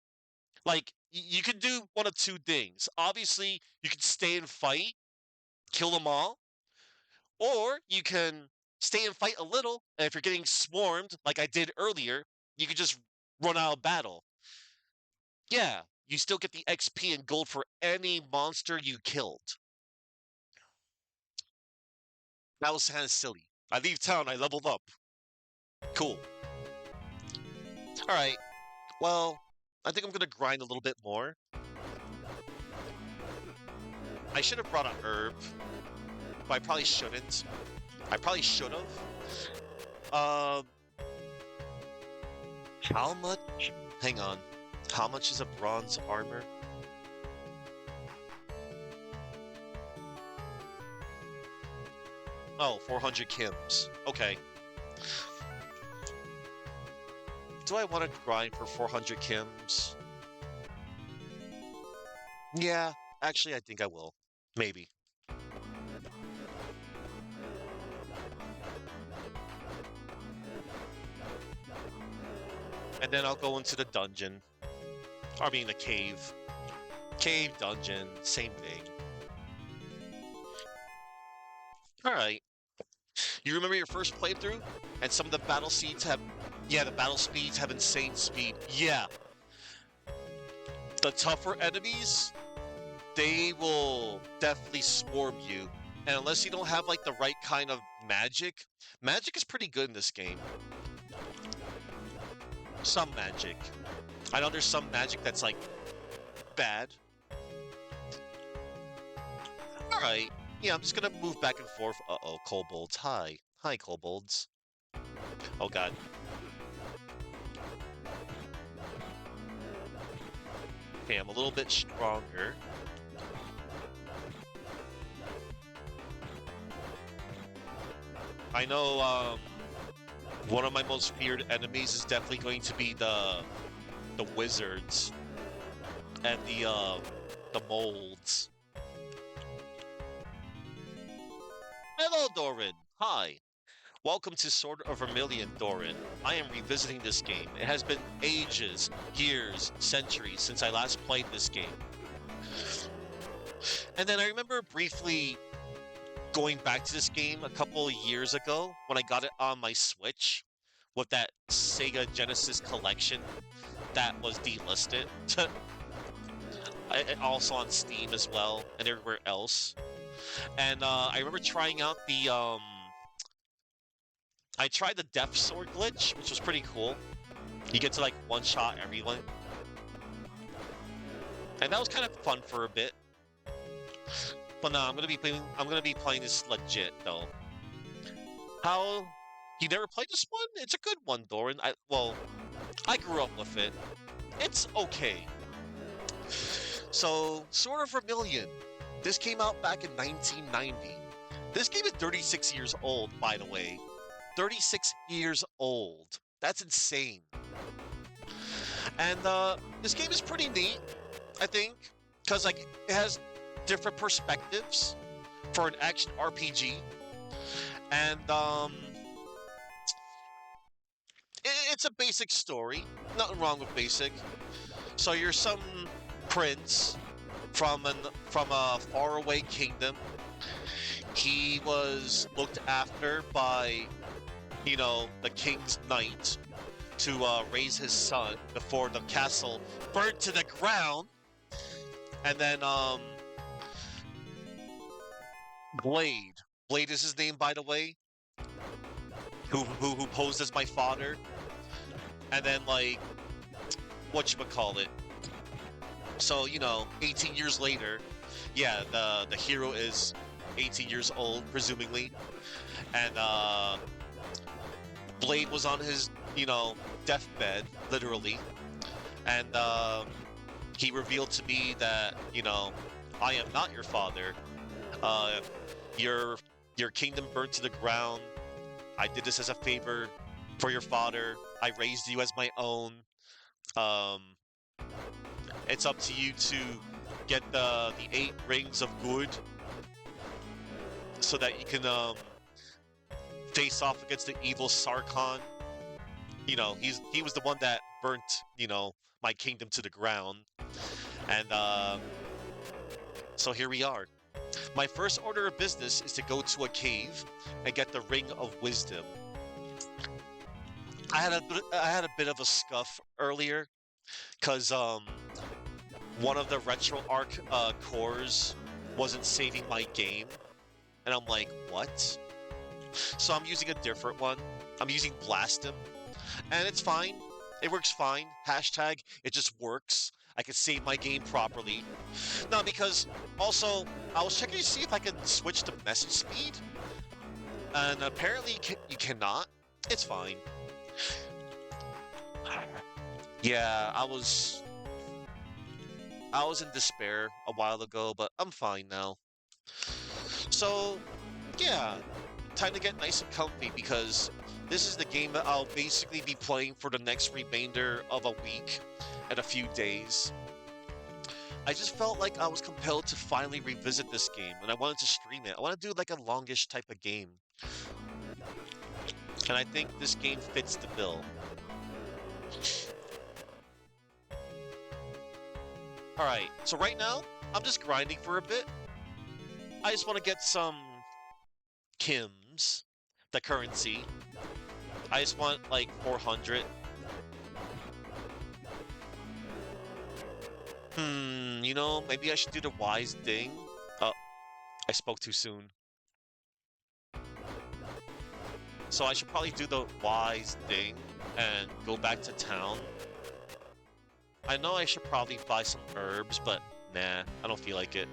like, you can do one of two things. Obviously, you can stay and fight, kill them all, or you can stay and fight a little, and if you're getting swarmed, like I did earlier, you can just run out of battle. Yeah, you still get the XP and gold for any monster you killed. That was kind of silly. I leave town, I leveled up. Cool. All right. Well, I think I'm gonna grind a little bit more. I should have brought a herb, but I probably shouldn't. I probably should have. Um, how much? Hang on. How much is a bronze armor? Oh, 400 Kims. Okay. Do I want to grind for 400 Kims? Yeah, actually, I think I will. Maybe. And then I'll go into the dungeon. I mean, the cave. Cave, dungeon, same thing. Alright. You remember your first playthrough? And some of the battle speeds have... Yeah, the battle speeds have insane speed. Yeah. The tougher enemies, they will definitely swarm you. And unless you don't have, like, the right kind of magic... Magic is pretty good in this game. Some magic. I know there's some magic that's, like, bad. Alright. Yeah, I'm just gonna move back and forth. Uh-oh, kobolds. Hi. Hi, kobolds. Oh, God. Okay, I'm a little bit stronger. I know, one of my most feared enemies is definitely going to be the wizards and the molds. Hello, Doran. Hi. Welcome to Sword of Vermilion, Doran. I am revisiting this game. It has been ages, years, centuries since I last played this game. And then I remember briefly going back to this game a couple of years ago when I got it on my Switch with that Sega Genesis collection that was delisted. Also on Steam as well and everywhere else. And I remember trying out the I tried the Death Sword glitch, which was pretty cool. You get to like one-shot everyone. And that was kind of fun for a bit. But no, I'm gonna be playing this legit though. How you never played this one? It's a good one, Doran. I grew up with it. It's okay. So, Sword of Vermilion. This came out back in 1990. This game is 36 years old, by the way. 36 years old. That's insane. And this game is pretty neat, I think, because like it has different perspectives for an action RPG, and it's a basic story. Nothing wrong with basic. So you're some prince from a faraway kingdom. He was looked after by, you know, the king's knight to raise his son before the castle burned to the ground. And then Blade. Blade is his name, by the way. Who posed as my father. And then like whatchamacallit. So, you know, 18 years later, yeah, the hero is 18 years old, presumably. And Blade was on his, you know, deathbed, literally. And he revealed to me that, you know, I am not your father. Your kingdom burned to the ground. I did this as a favor for your father. I raised you as my own. It's up to you to get the 8 rings of good so that you can face off against the evil Sarkhan. You know, he was the one that burnt, you know, my kingdom to the ground. And so here we are. My first order of business is to go to a cave and get the Ring of Wisdom. I had a bit of a scuff earlier because one of the retro arc cores wasn't saving my game, and I'm like, what? So I'm using a different one. I'm using Blast him, and it's fine. It works fine. Hashtag, it just works. I can save my game properly. No, because also, I was checking to see if I can switch to message speed, and apparently you cannot. It's fine. Yeah, I was in despair a while ago, but I'm fine now. So, yeah, time to get nice and comfy because this is the game that I'll basically be playing for the next remainder of a week and a few days. I just felt like I was compelled to finally revisit this game and I wanted to stream it. I want to do like a longish type of game. And I think this game fits the bill. Alright, so right now, I'm just grinding for a bit. I just want to get some Kims, the currency. I just want like 400. Maybe I should do the wise thing. Oh, I spoke too soon. So I should probably do the wise thing and go back to town. I know I should probably buy some herbs, but nah, I don't feel like it.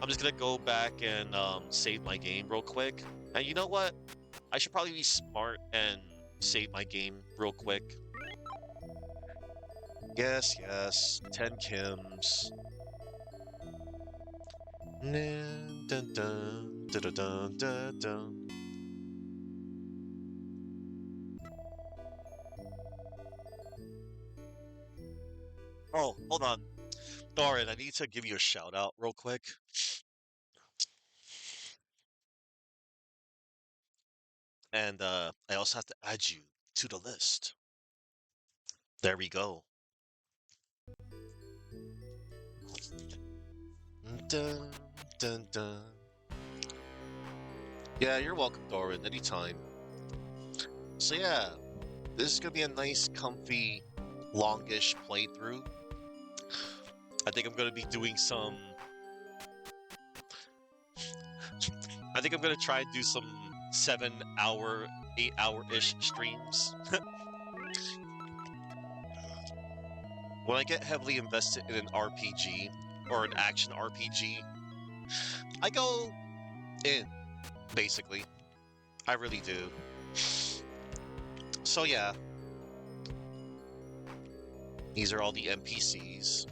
I'm just gonna go back and save my game real quick. And you know what? I should probably be smart and save my game real quick. Yes, yes. 10 Kims. Dun, dun, dun, dun, dun, dun, dun. Oh, hold on. Doran, I need to give you a shout out real quick. And I also have to add you to the list. There we go. Dun, dun, dun. Yeah, you're welcome, Doran, anytime. So yeah, this is gonna be a nice, comfy, longish playthrough. I think I'm gonna be doing some. I think I'm gonna try and do some 7 hour, 8 hour-ish streams. When I get heavily invested in an RPG or an action RPG, I go in, basically. I really do. So yeah, these are all the NPCs.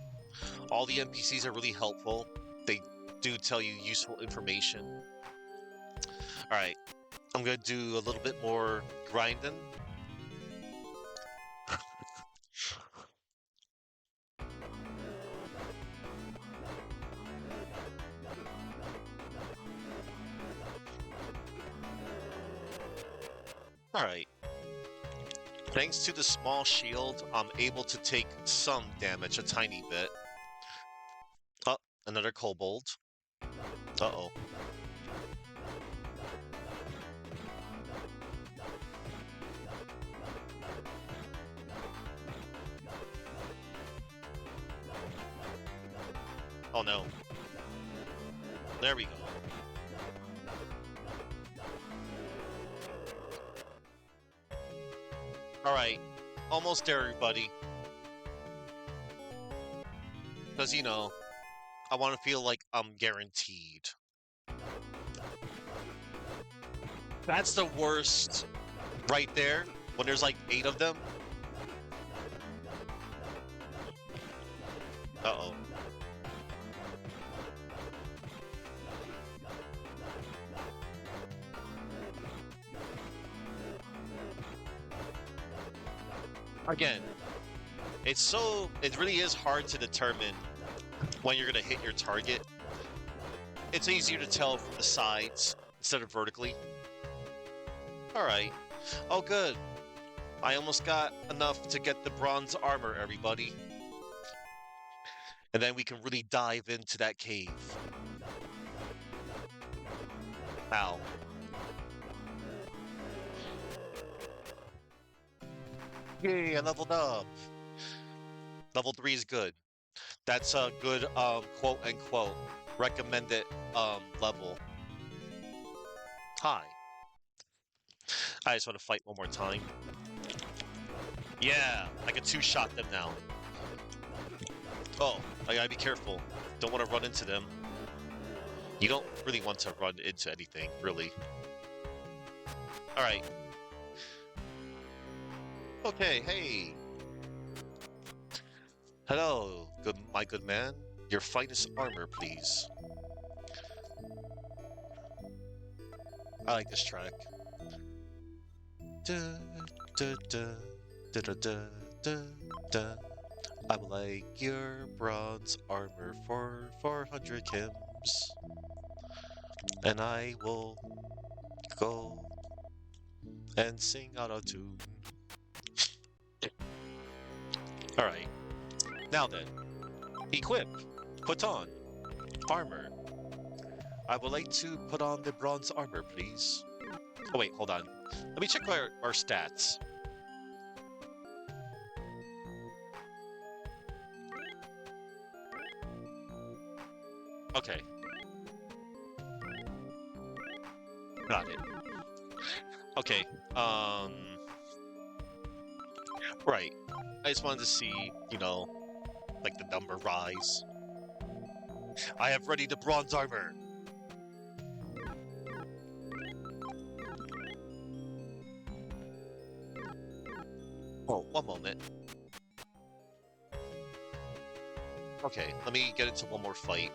All the NPCs are really helpful. They do tell you useful information. Alright, I'm gonna do a little bit more grinding. Alright. Thanks to the small shield, I'm able to take some damage, a tiny bit. Oh, another kobold. Uh-oh. Oh no. There we go. Alright. Almost there, everybody. Because, I want to feel like I'm guaranteed. That's the worst right there, when there's like 8 of them. Uh-oh. Again, it really is hard to determine when you're gonna hit your target. It's easier to tell from the sides instead of vertically. Alright. Oh good. I almost got enough to get the bronze armor, everybody. And then we can really dive into that cave. Ow. Yay, I leveled up. Level 3 is good. That's a good quote unquote recommended level. Hi. I just want to fight one more time. Yeah, I can two-shot them now. Oh, I gotta be careful. Don't want to run into them. You don't really want to run into anything, really. Alright. Okay, hey. Hello, my good man. Your finest armor, please. I like this track. Da, da, da, da, da, da, da, da. I would like your bronze armor for 400 Kims. And I will go and sing out of tune. Alright. Now then. Equip. Put on. Armor. I would like to put on the bronze armor, please. Oh wait, hold on. Let me check our stats. Okay. Got it. Okay, right. I just wanted to see, you know, like the number rise. I have ready the bronze armor. Oh, one moment. Okay, let me get into one more fight.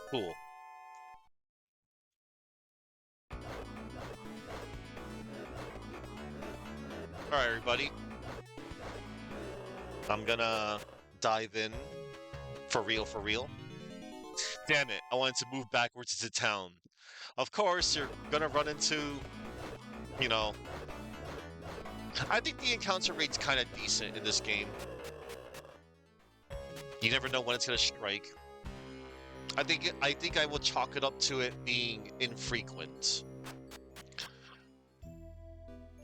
Cool. Alright, everybody. I'm gonna dive in. For real, for real. Damn it, I wanted to move backwards into town. Of course, you're gonna run into, you know... I think the encounter rate's kind of decent in this game. You never know when it's gonna strike. I think I will chalk it up to it being infrequent.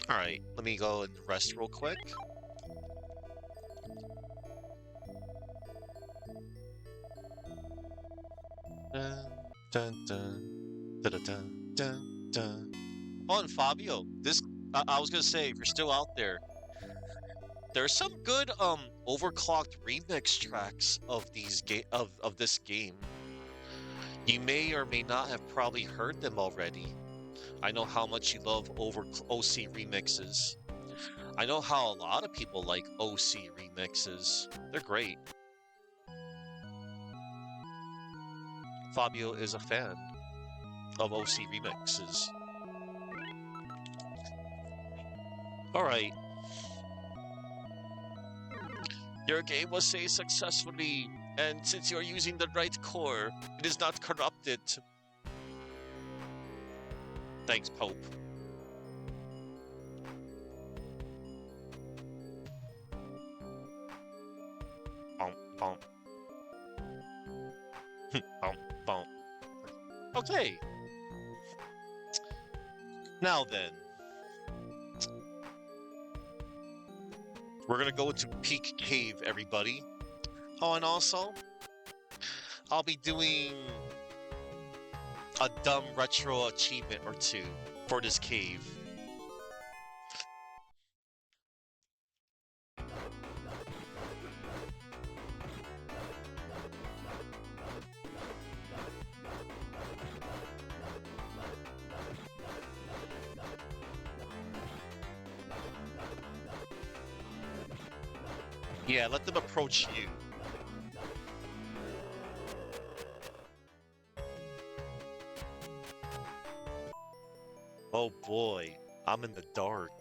Alright, let me go and rest real quick. Dun, dun, dun, dun, dun, dun, dun. Oh, and Fabio, this I was gonna say, if you're still out there, there's some good overclocked remix tracks of these of this game. You may or may not have probably heard them already. I know how much you love OC remixes. I know how a lot of people like OC remixes. They're great. Fabio is a fan of OC remixes. Alright. Your game was saved successfully, and since you're using the right core, it is not corrupted. Thanks, Pope. Bump, bump. Bump, bump. Okay. Now then. We're gonna go into Peak Cave, everybody. Oh, and also, I'll be doing a dumb retro achievement or two for this cave. Yeah, let them approach you. Oh boy, I'm in the dark.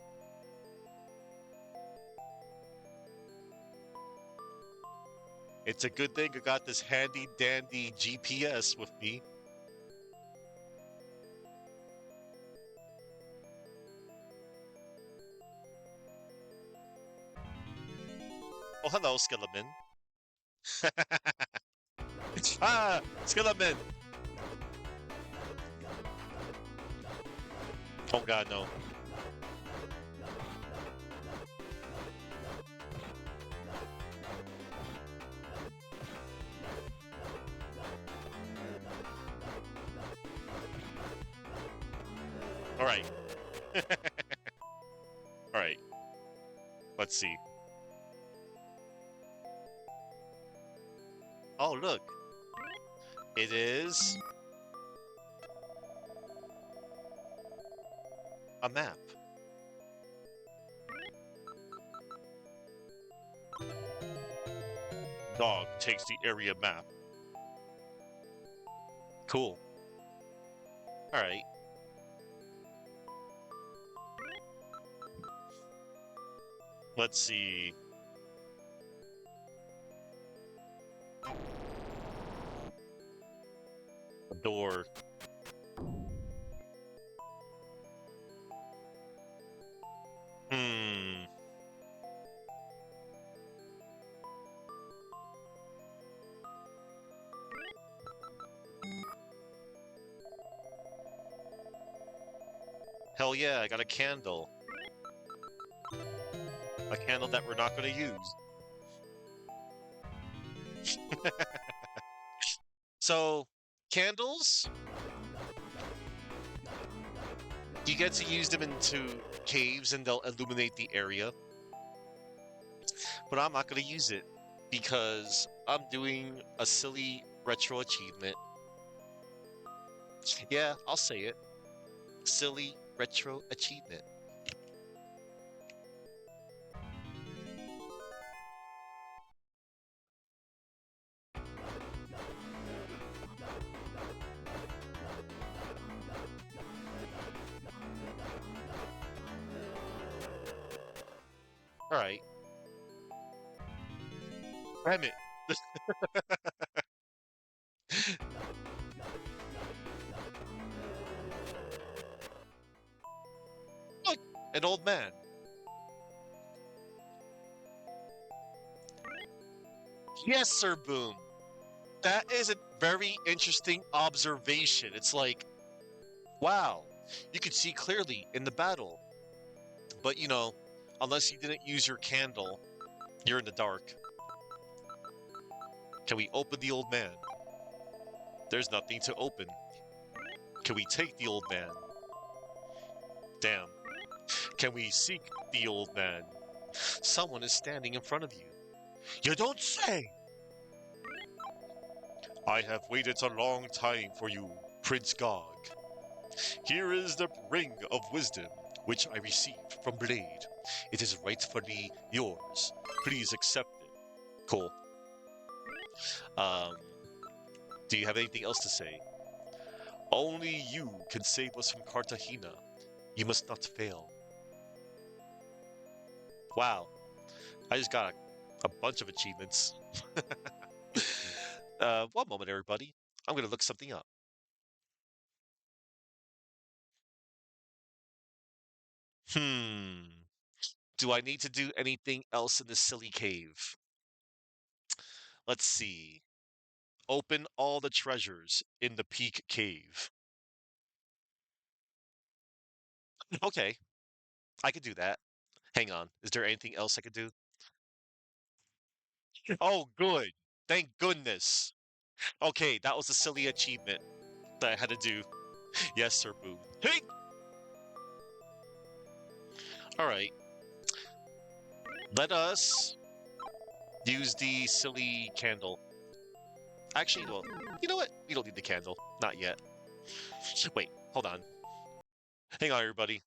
It's a good thing I got this handy dandy GPS with me. Oh, hello, Skeleton. Ah, Skeleton! Oh god, no. All right. All right. Let's see. Oh, look. It is a map. Dog takes the area map. Cool. All right. Let's see. A door. Hmm. Hell yeah, I got a candle. A candle that we're not going to use. So, candles, you get to use them into caves and they'll illuminate the area. But I'm not going to use it because I'm doing a silly retro achievement. Yeah, I'll say it. Silly retro achievement. All right. Damn it. Look, an old man. Yes, Sir Boom. That is a very interesting observation. It's like, wow, you could see clearly in the battle. But, unless you didn't use your candle, you're in the dark. Can we open the old man? There's nothing to open. Can we take the old man? Damn. Can we seek the old man? Someone is standing in front of you. You don't say! I have waited a long time for you, Prince Gog. Here is the ring of wisdom, which I received from Blade. It is rightfully yours. Please accept it. Cool. Um, do you have anything else to say? Only you can save us from Cartagena. You must not fail. Wow. I just got a bunch of achievements. One moment, everybody. I'm going to look something up. Hmm. Do I need to do anything else in this silly cave? Let's see. Open all the treasures in the Peak Cave. Okay, I could do that. Hang on. Is there anything else I could do? Oh, good. Thank goodness. Okay, that was a silly achievement that I had to do. Yes, Sir Boo. Hey! All right. Let us use the silly candle. Actually, well, you know what? We don't need the candle. Not yet. Wait, hold on. Hang on, everybody.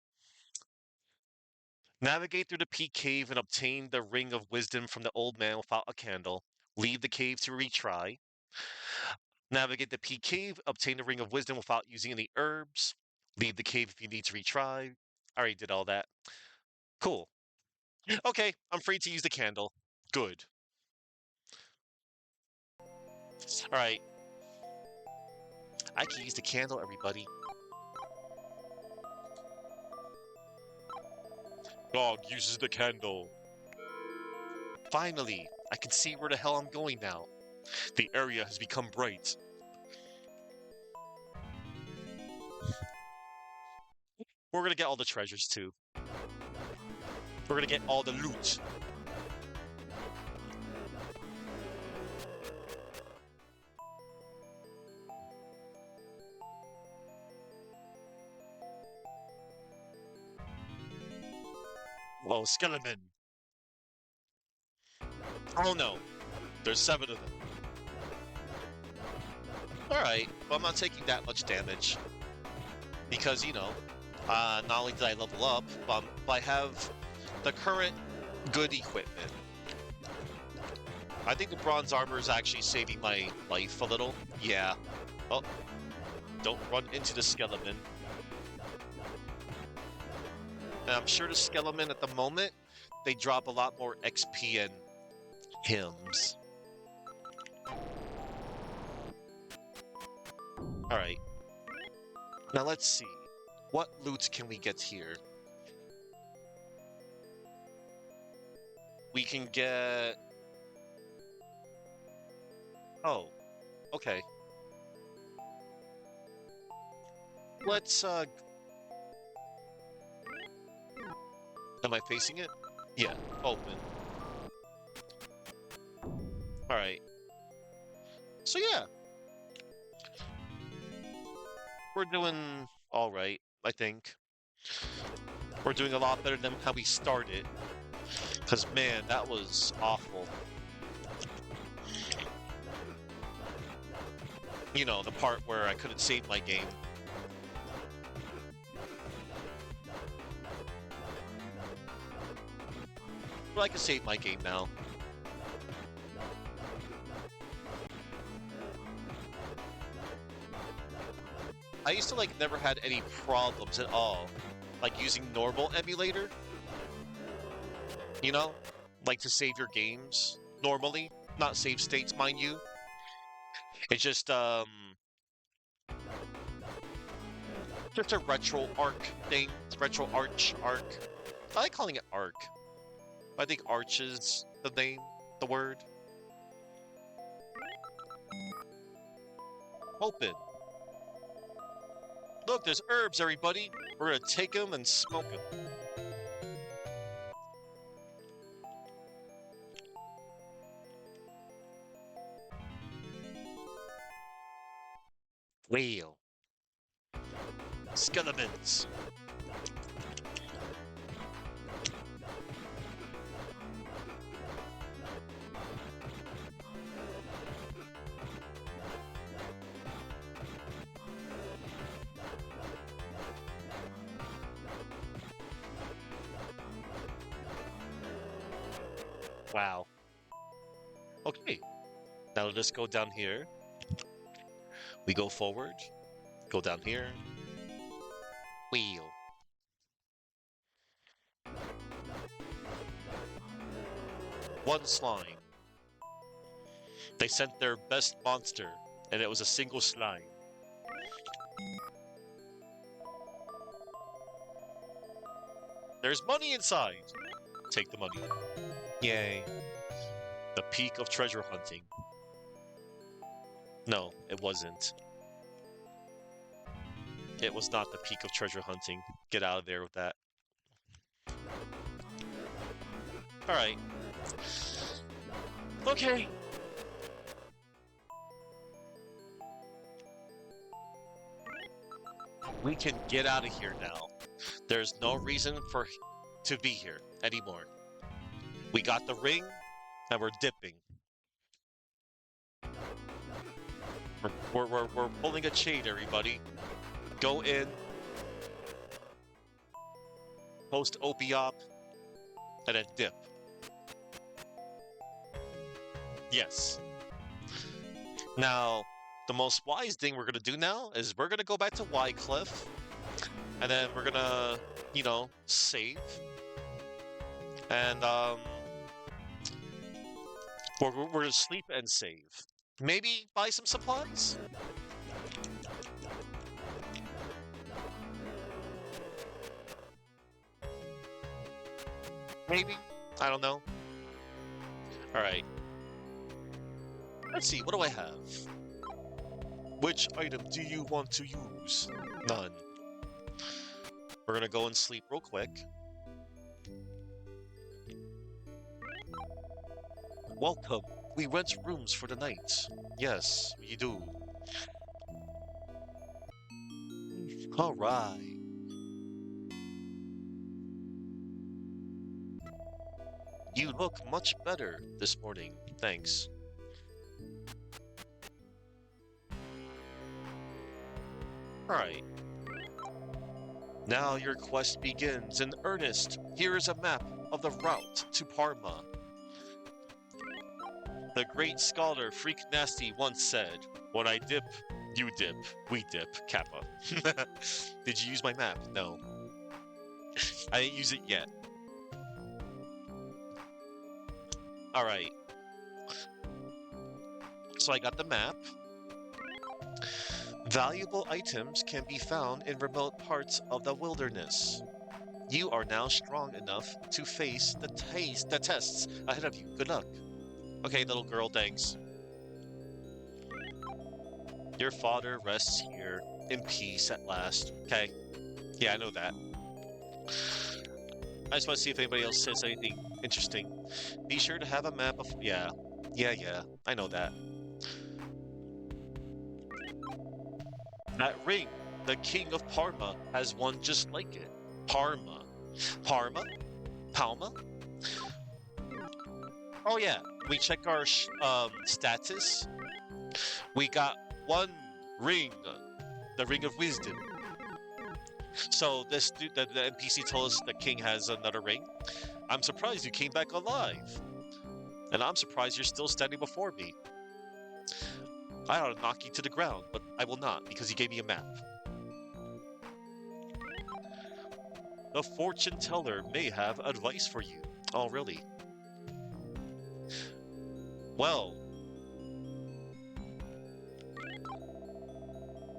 Navigate through the peak cave and obtain the ring of wisdom from the old man without a candle. Leave the cave to retry. Navigate the peak cave, obtain the ring of wisdom without using any herbs. Leave the cave if you need to retry. I already did all that. Cool. Okay, I'm free to use the candle. Good. All right. I can use the candle, everybody. Dog uses the candle. Finally, I can see where the hell I'm going now. The area has become bright. We're gonna get all the treasures too. We're gonna get all the loot. Whoa, skeleton. Oh no, there's 7 of them. Alright, well, I'm not taking that much damage. Because, not only did I level up, but I have the current good equipment. I think the bronze armor is actually saving my life a little. Yeah. Oh, don't run into the skeleton. And I'm sure the skeleton at the moment, they drop a lot more XP and hymns. Alright. Now let's see. What loot can we get here? We can get... Oh, okay. Let's, Am I facing it? Yeah, open. Alright. So yeah. We're doing alright, I think. We're doing a lot better than how we started. Because, man, that was awful. You know, the part where I couldn't save my game. But I can save my game now. I used to, never had any problems at all. Using normal emulator. You know? To save your games. Normally. Not save states, mind you. It's just a retro arc thing. Retro arc. I like calling it arc. I think arch is the name, the word. Open. Look, there's herbs, everybody. We're gonna take them and smoke them. Whale. Skeletons. Wow. Okay. Now let's go down here. We go forward. Go down here. Wheel. One slime. They sent their best monster, and it was a single slime. There's money inside. Take the money. Yay. The peak of treasure hunting. No, it wasn't. It was not the peak of treasure hunting. Get out of there with that. Alright. Okay. We can get out of here now. There's no reason to be here anymore. We got the ring, and we're dipping. We're pulling a chain, everybody. Go in. Post OP-op. And then dip. Yes. Now, the most wise thing we're going to do now is we're going to go back to Wycliffe. And then we're going to, save. And, we're going to sleep and save. Maybe buy some supplies? Maybe? I don't know. Alright. Let's see, what do I have? Which item do you want to use? None. We're gonna go and sleep real quick. Welcome. We rent rooms for the night. Yes, we do. Alright. You look much better this morning. Thanks. Alright, now your quest begins in earnest. Here is a map of the route to Parma. The great scholar Freak Nasty once said, when I dip, you dip, we dip, Kappa. Did you use my map? No. I didn't use it yet. Alright. So I got the map. Valuable items can be found in remote parts of the wilderness. You are now strong enough to face the tests ahead of you. Good luck. Okay, little girl, thanks. Your father rests here in peace at last. Okay. Yeah, I know that. I just want to see if anybody else says anything interesting. Be sure to have a map of... Yeah. Yeah. I know that. That ring, the king of Parma, has one just like it. Parma. Parma? Palma? Oh yeah, we check our status. We got one ring, the ring of wisdom. So the NPC told us the king has another ring. I'm surprised you came back alive. And I'm surprised you're still standing before me. I ought to knock you to the ground, but I will not, because you gave me a map. The fortune teller may have advice for you. Oh, really? Well,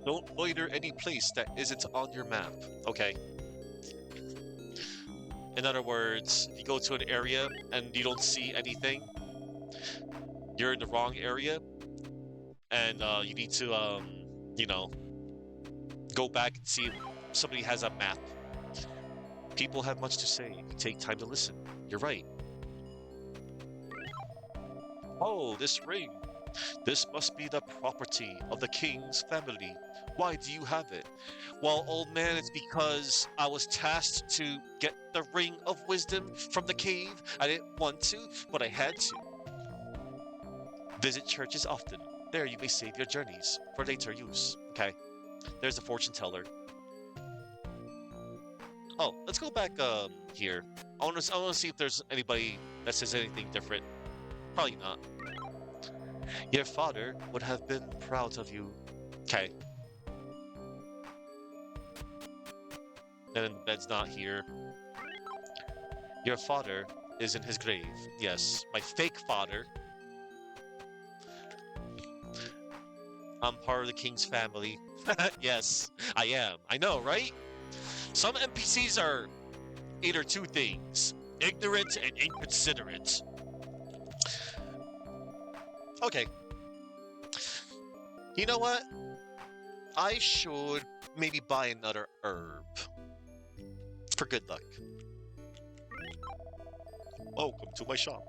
don't loiter any place that isn't on your map. Okay. In other words, if you go to an area and you don't see anything, you're in the wrong area, and you need to, you know, go back and see if somebody has a map. People have much to say. You take time to listen. You're right. Oh, this ring. This must be the property of the king's family. Why do you have it? Well, old man, it's because I was tasked to get the ring of wisdom from the cave. I didn't want to, but I had to. Visit churches often. There you may save your journeys for later use. Okay. There's the fortune teller. Oh, let's go back here. I want to see if there's anybody that says anything different. Probably not. Your father would have been proud of you. Okay. And then the bed's not here. Your father is in his grave. Yes, my fake father. I'm part of the king's family. Yes, I am. I know, right? Some NPCs are either two things. Ignorant and inconsiderate. Okay. You know what? I should maybe buy another herb. For good luck. Welcome to my shop.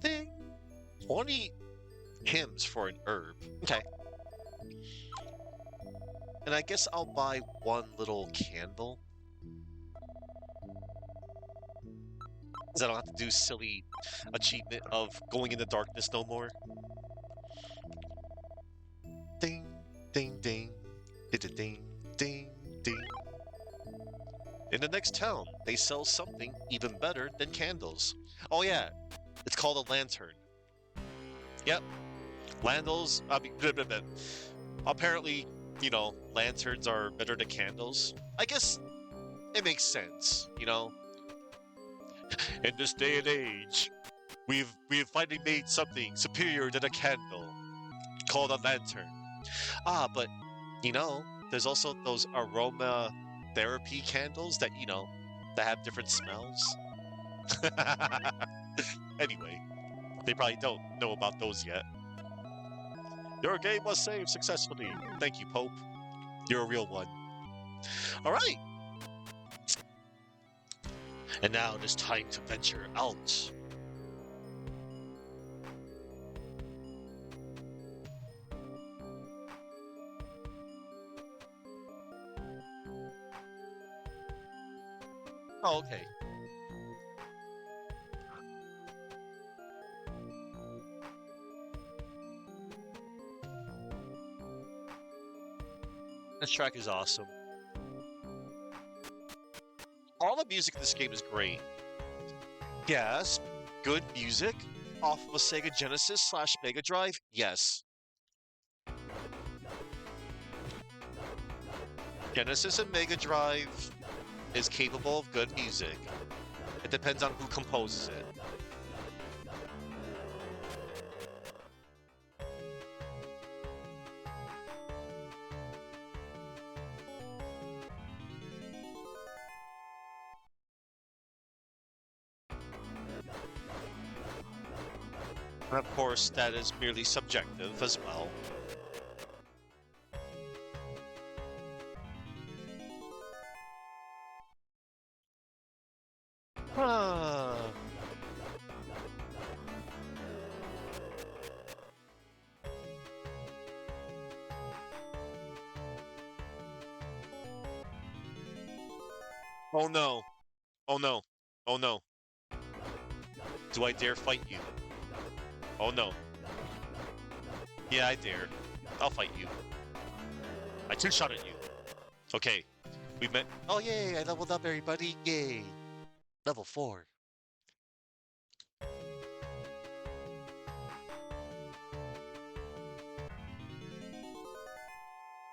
Ding. 20 hymns for an herb. Okay. And I guess I'll buy one little candle. Because I don't have to do silly achievement of going into darkness no more. Ding, ding, ding, ding, ding, ding, ding. In the next town, they sell something even better than candles. Oh yeah, it's called a lantern. Yep, Landals. I mean, blah, blah, blah. Apparently, you know, lanterns are better than candles. I guess it makes sense, you know. In this day and age, we've finally made something superior than a candle, called a lantern. Ah, but you know, there's also those aroma therapy candles that that have different smells. Anyway, they probably don't know about those yet. Your game was saved successfully. Thank you, Pope. You're a real one. All right. And now it is time to venture out. Oh, okay. This track is awesome. All the music in this game is great. Yes, good music off of a Sega Genesis slash Mega Drive. Yes, Genesis and Mega Drive is capable of good music. It depends on who composes it. And of course, that is merely subjective as well. Ah. Oh no. Oh no. Oh no. Do I dare fight you? Oh no. Yeah, I dare. I'll fight you. I two-shot at you. Okay. We met. Oh, yay. I leveled up, everybody. Yay. Level 4.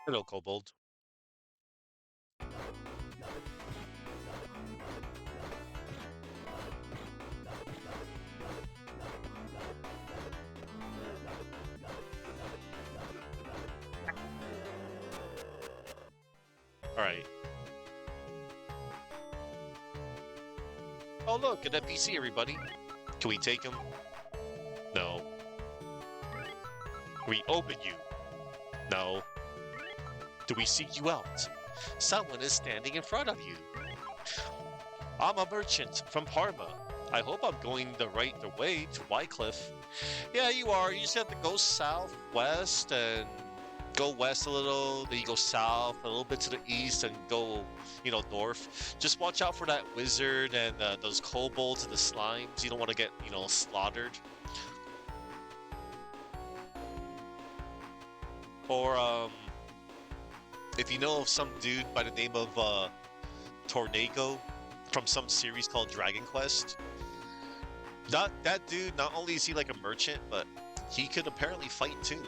Hello, Kobold. Alright. Oh, look, an NPC, everybody. Can we take him? No. Can we open you? No. Do we seek you out? Someone is standing in front of you. I'm a merchant from Parma. I hope I'm going the right way to Wycliffe. Yeah, you are. You just have to go southwest and go west a little, then you go south a little bit to the east and go, north. Just watch out for that wizard and those kobolds and the slimes. You don't want to get, slaughtered. Or, if you know of some dude by the name of Tornado from some series called Dragon Quest, that dude, not only is he like a merchant, but he could apparently fight too.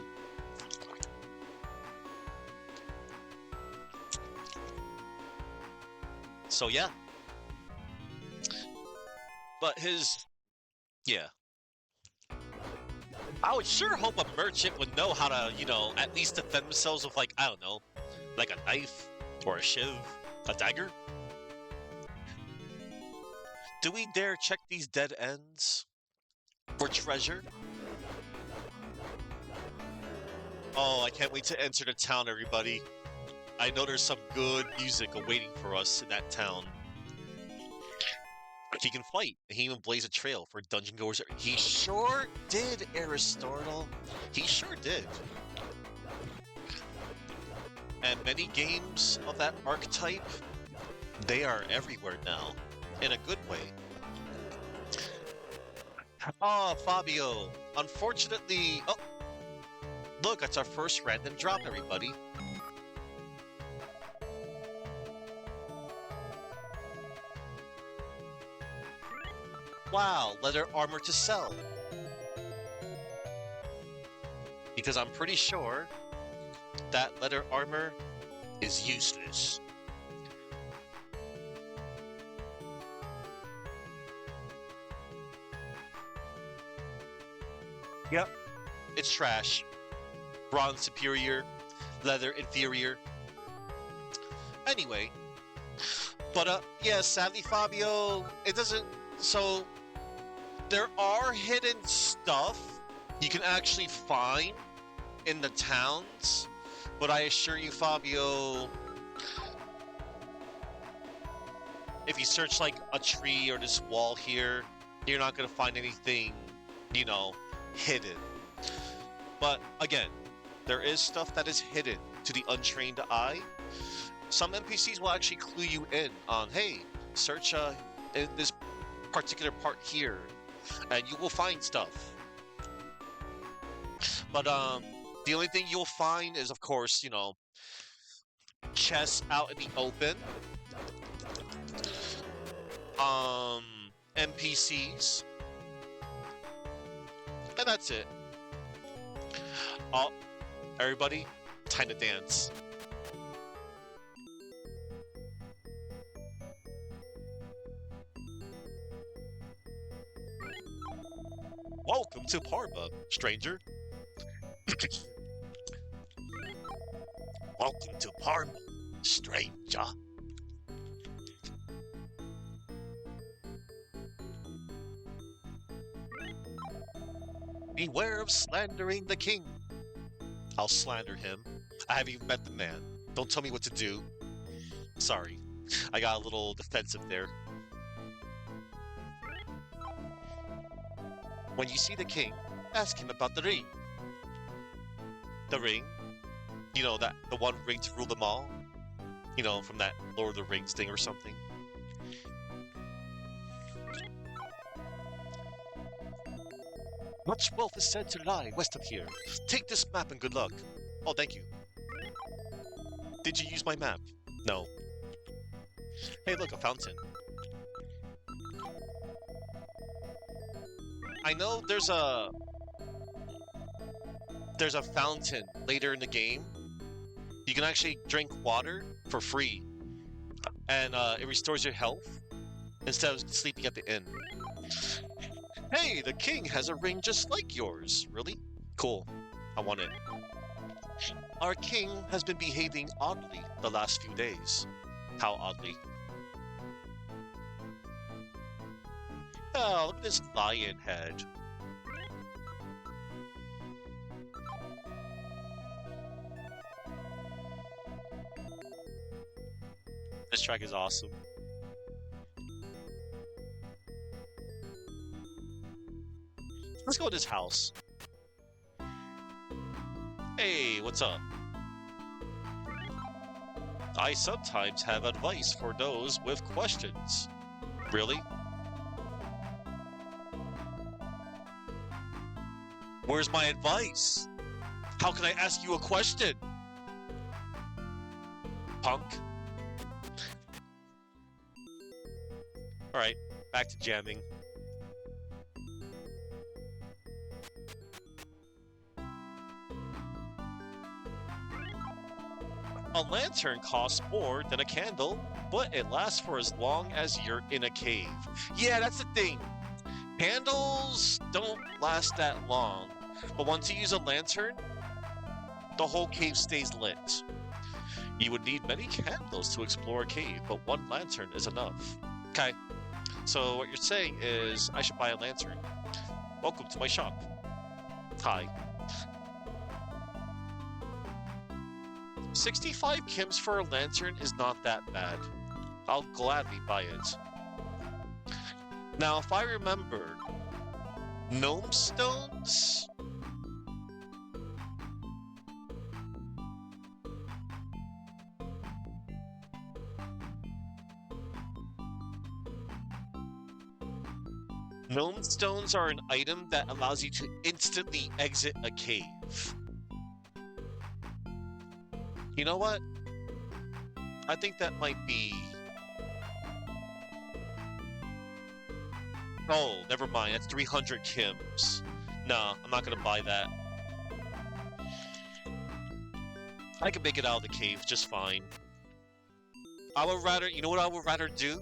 So yeah. But yeah. I would sure hope a merchant would know how to, at least defend themselves with, like, I don't know, like a knife or a shiv, a dagger. Do we dare check these dead ends for treasure? Oh, I can't wait to enter the town, everybody. I know there's some good music awaiting for us in that town. He can fight. He even blazed a trail for dungeon goers. He sure did, Aristotle. He sure did. And many games of that archetype, they are everywhere now, in a good way. Ah, Fabio. Unfortunately, oh, look, that's our first random drop, everybody. Wow, leather armor to sell. Because I'm pretty sure that leather armor is useless. Yep, it's trash. Bronze superior, leather inferior. Anyway, but yeah, sadly, Fabio, it doesn't. So there are hidden stuff you can actually find in the towns, but I assure you, Fabio, if you search like a tree or this wall here, you're not gonna find anything, hidden. But again, there is stuff that is hidden to the untrained eye. Some NPCs will actually clue you in on, hey, search in this particular part here, and you will find stuff. But the only thing you'll find is, of course, chests out in the open, um, NPCs, and that's it. Oh, everybody, time to dance. Welcome to Parma, stranger. Welcome to Parma, stranger. Beware of slandering the king. I'll slander him. I haven't even met the man. Don't tell me what to do. Sorry, I got a little defensive there. When you see the king, ask him about the ring. The ring? That the one ring to rule them all? From that Lord of the Rings thing or something. Much wealth is said to lie west of here. Take this map and good luck. Oh, thank you. Did you use my map? No. Hey, look, a fountain. I know there's a fountain later in the game. You can actually drink water for free, and it restores your health instead of sleeping at the inn. Hey, the king has a ring just like yours. Really? Cool. I want it. Our king has been behaving oddly the last few days. How oddly? Oh, look at this lion head. This track is awesome. Let's go to this house. Hey, what's up? I sometimes have advice for those with questions. Really? Where's my advice? How can I ask you a question? Punk? Alright, back to jamming. A lantern costs more than a candle, but it lasts for as long as you're in a cave. Yeah, that's the thing. Candles don't last that long, but once you use a lantern, the whole cave stays lit. You would need many candles to explore a cave, but one lantern is enough. Okay, so what you're saying is I should buy a lantern. Welcome to my shop. Hi. 65 Kims for a lantern is not that bad. I'll gladly buy it. Now, if I remember, gnome stones? Gnome stones are an item that allows you to instantly exit a cave. You know what? I think that might be... Oh, never mind. That's 300 Kims. Nah, I'm not gonna buy that. I can make it out of the cave just fine. I would rather... You know what I would rather do?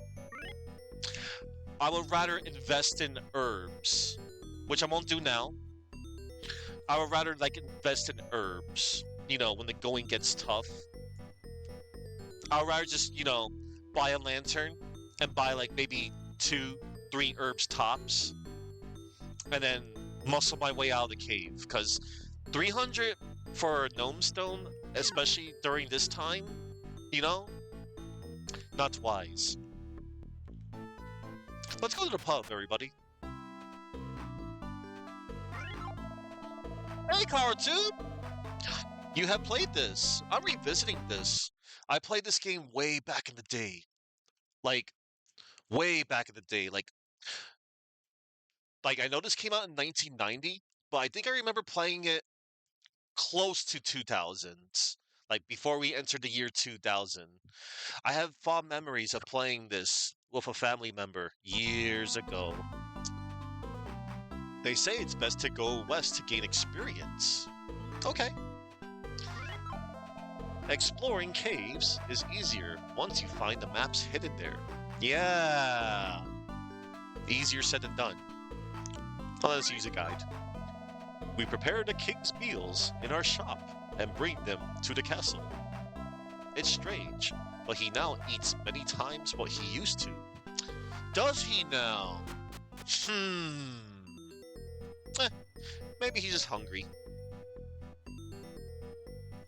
I would rather invest in herbs. Which I won't do now. I would rather, invest in herbs. When the going gets tough. I'd rather just, buy a lantern and buy, maybe 2, 3 herbs tops. And then muscle my way out of the cave. Because 300 for a gnome stone, especially during this time, not wise. Let's go to the pub, everybody. Hey, Cartoon! You have played this. I'm revisiting this. I played this game way back in the day. way back in the day. Like I know this came out in 1990, but I think I remember playing it close to 2000s, like before we entered the year 2000. I have fond memories of playing this with a family member years ago. They say it's best to go west to gain experience. Okay. Exploring caves is easier once you find the maps hidden there. Yeah. Easier said than done. Well, let's use a guide. We prepare the king's meals in our shop and bring them to the castle. It's strange, but he now eats many times what he used to. Does he now? Hmm. Eh, maybe he's just hungry.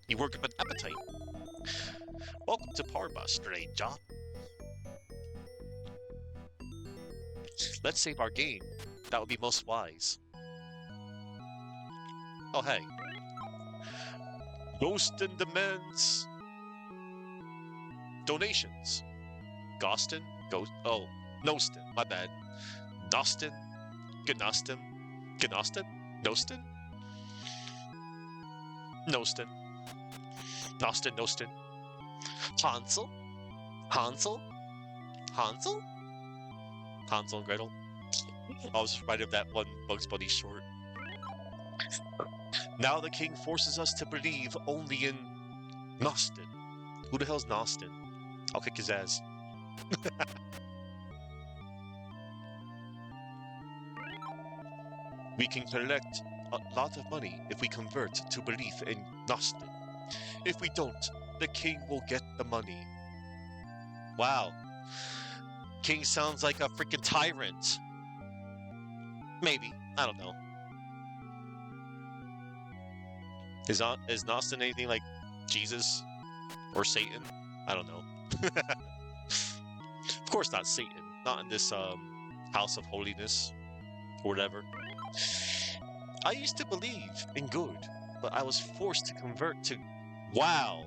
You work up an appetite. Welcome to Parma, stranger. Let's save our game. That would be most wise. Oh, hey. Gostin demands donations. Gostin? Oh, Nostin. My bad. Nostin? Gnostin? Gnostin? Nostin? Nostin. Nostin, Nostin. Hansel? Hansel? Hansel? Hansel and Gretel? I was reminded of that one Bugs Bunny short. Now the king forces us to believe only in Nostin. Who the hell's Nostin? I'll kick his ass. We can collect a lot of money if we convert to belief in Nostin. If we don't, the king will get the money. Wow. King sounds like a freaking tyrant. Maybe. I don't know. Is Nostin anything like Jesus or Satan? I don't know. Of course not Satan. Not in this house of holiness or whatever. I used to believe in good, but I was forced to convert to... Wow.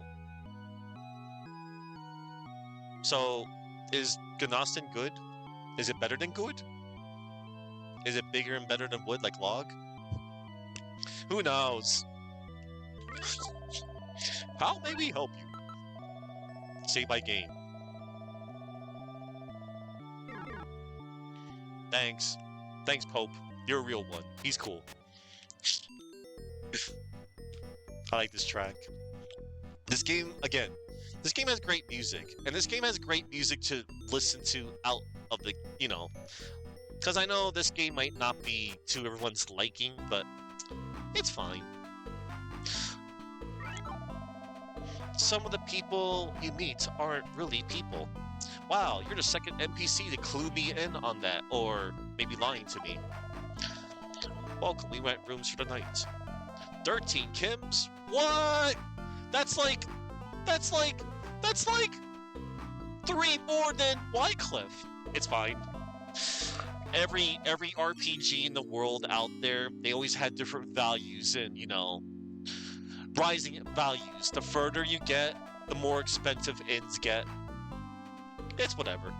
So, is Gnostin good? Is it better than good? Is it bigger and better than wood, like log? Who knows? How may we help you? Save my game. Thanks. Thanks, Pope. You're a real one. He's cool. I like this track. This game, again, this game has great music. And this game has great music to listen to out of the, you know... Because I know this game might not be to everyone's liking, but it's fine. Some of the people you meet aren't really people. Wow, you're the second NPC to clue me in on that, or maybe lying to me. Welcome, we rent rooms for the night. 13 Kims? What? That's like 3 more than Wycliffe. It's fine. Every RPG in the world out there, they always had different values and, you know, rising values. The further you get, the more expensive inns get. It's whatever.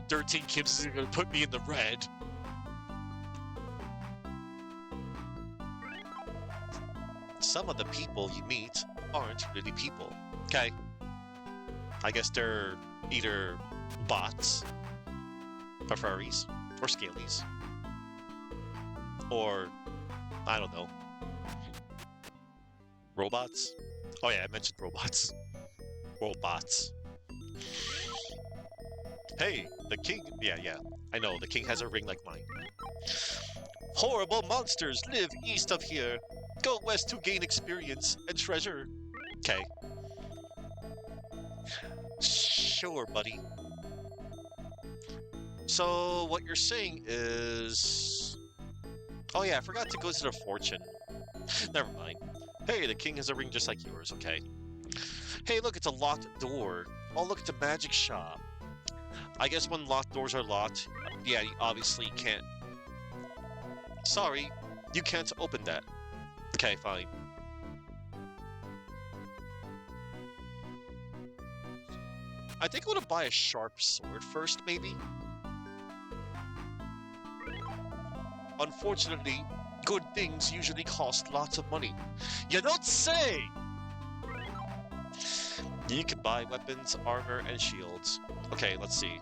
13 Kims is gonna put me in the red. Some of the people you meet aren't really people. Okay. I guess they're either bots, or furries, or scalies, or, I don't know, robots? Oh yeah, I mentioned robots. Robots. Hey, the king... Yeah, I know, the king has a ring like mine. Horrible monsters live east of here. Go west to gain experience and treasure. Okay. Sure, buddy. So, what you're saying is... Oh yeah, I forgot to go to the fortune. Never mind. Hey, the king has a ring just like yours, okay. Hey, look, it's a locked door. Oh, look, it's a magic shop. I guess when locked doors are locked, yeah, you obviously can't... Sorry, you can't open that. Okay, fine. I think I want to buy a sharp sword first, maybe. Unfortunately, good things usually cost lots of money. You don't say! You can buy weapons, armor, and shields. Okay, let's see.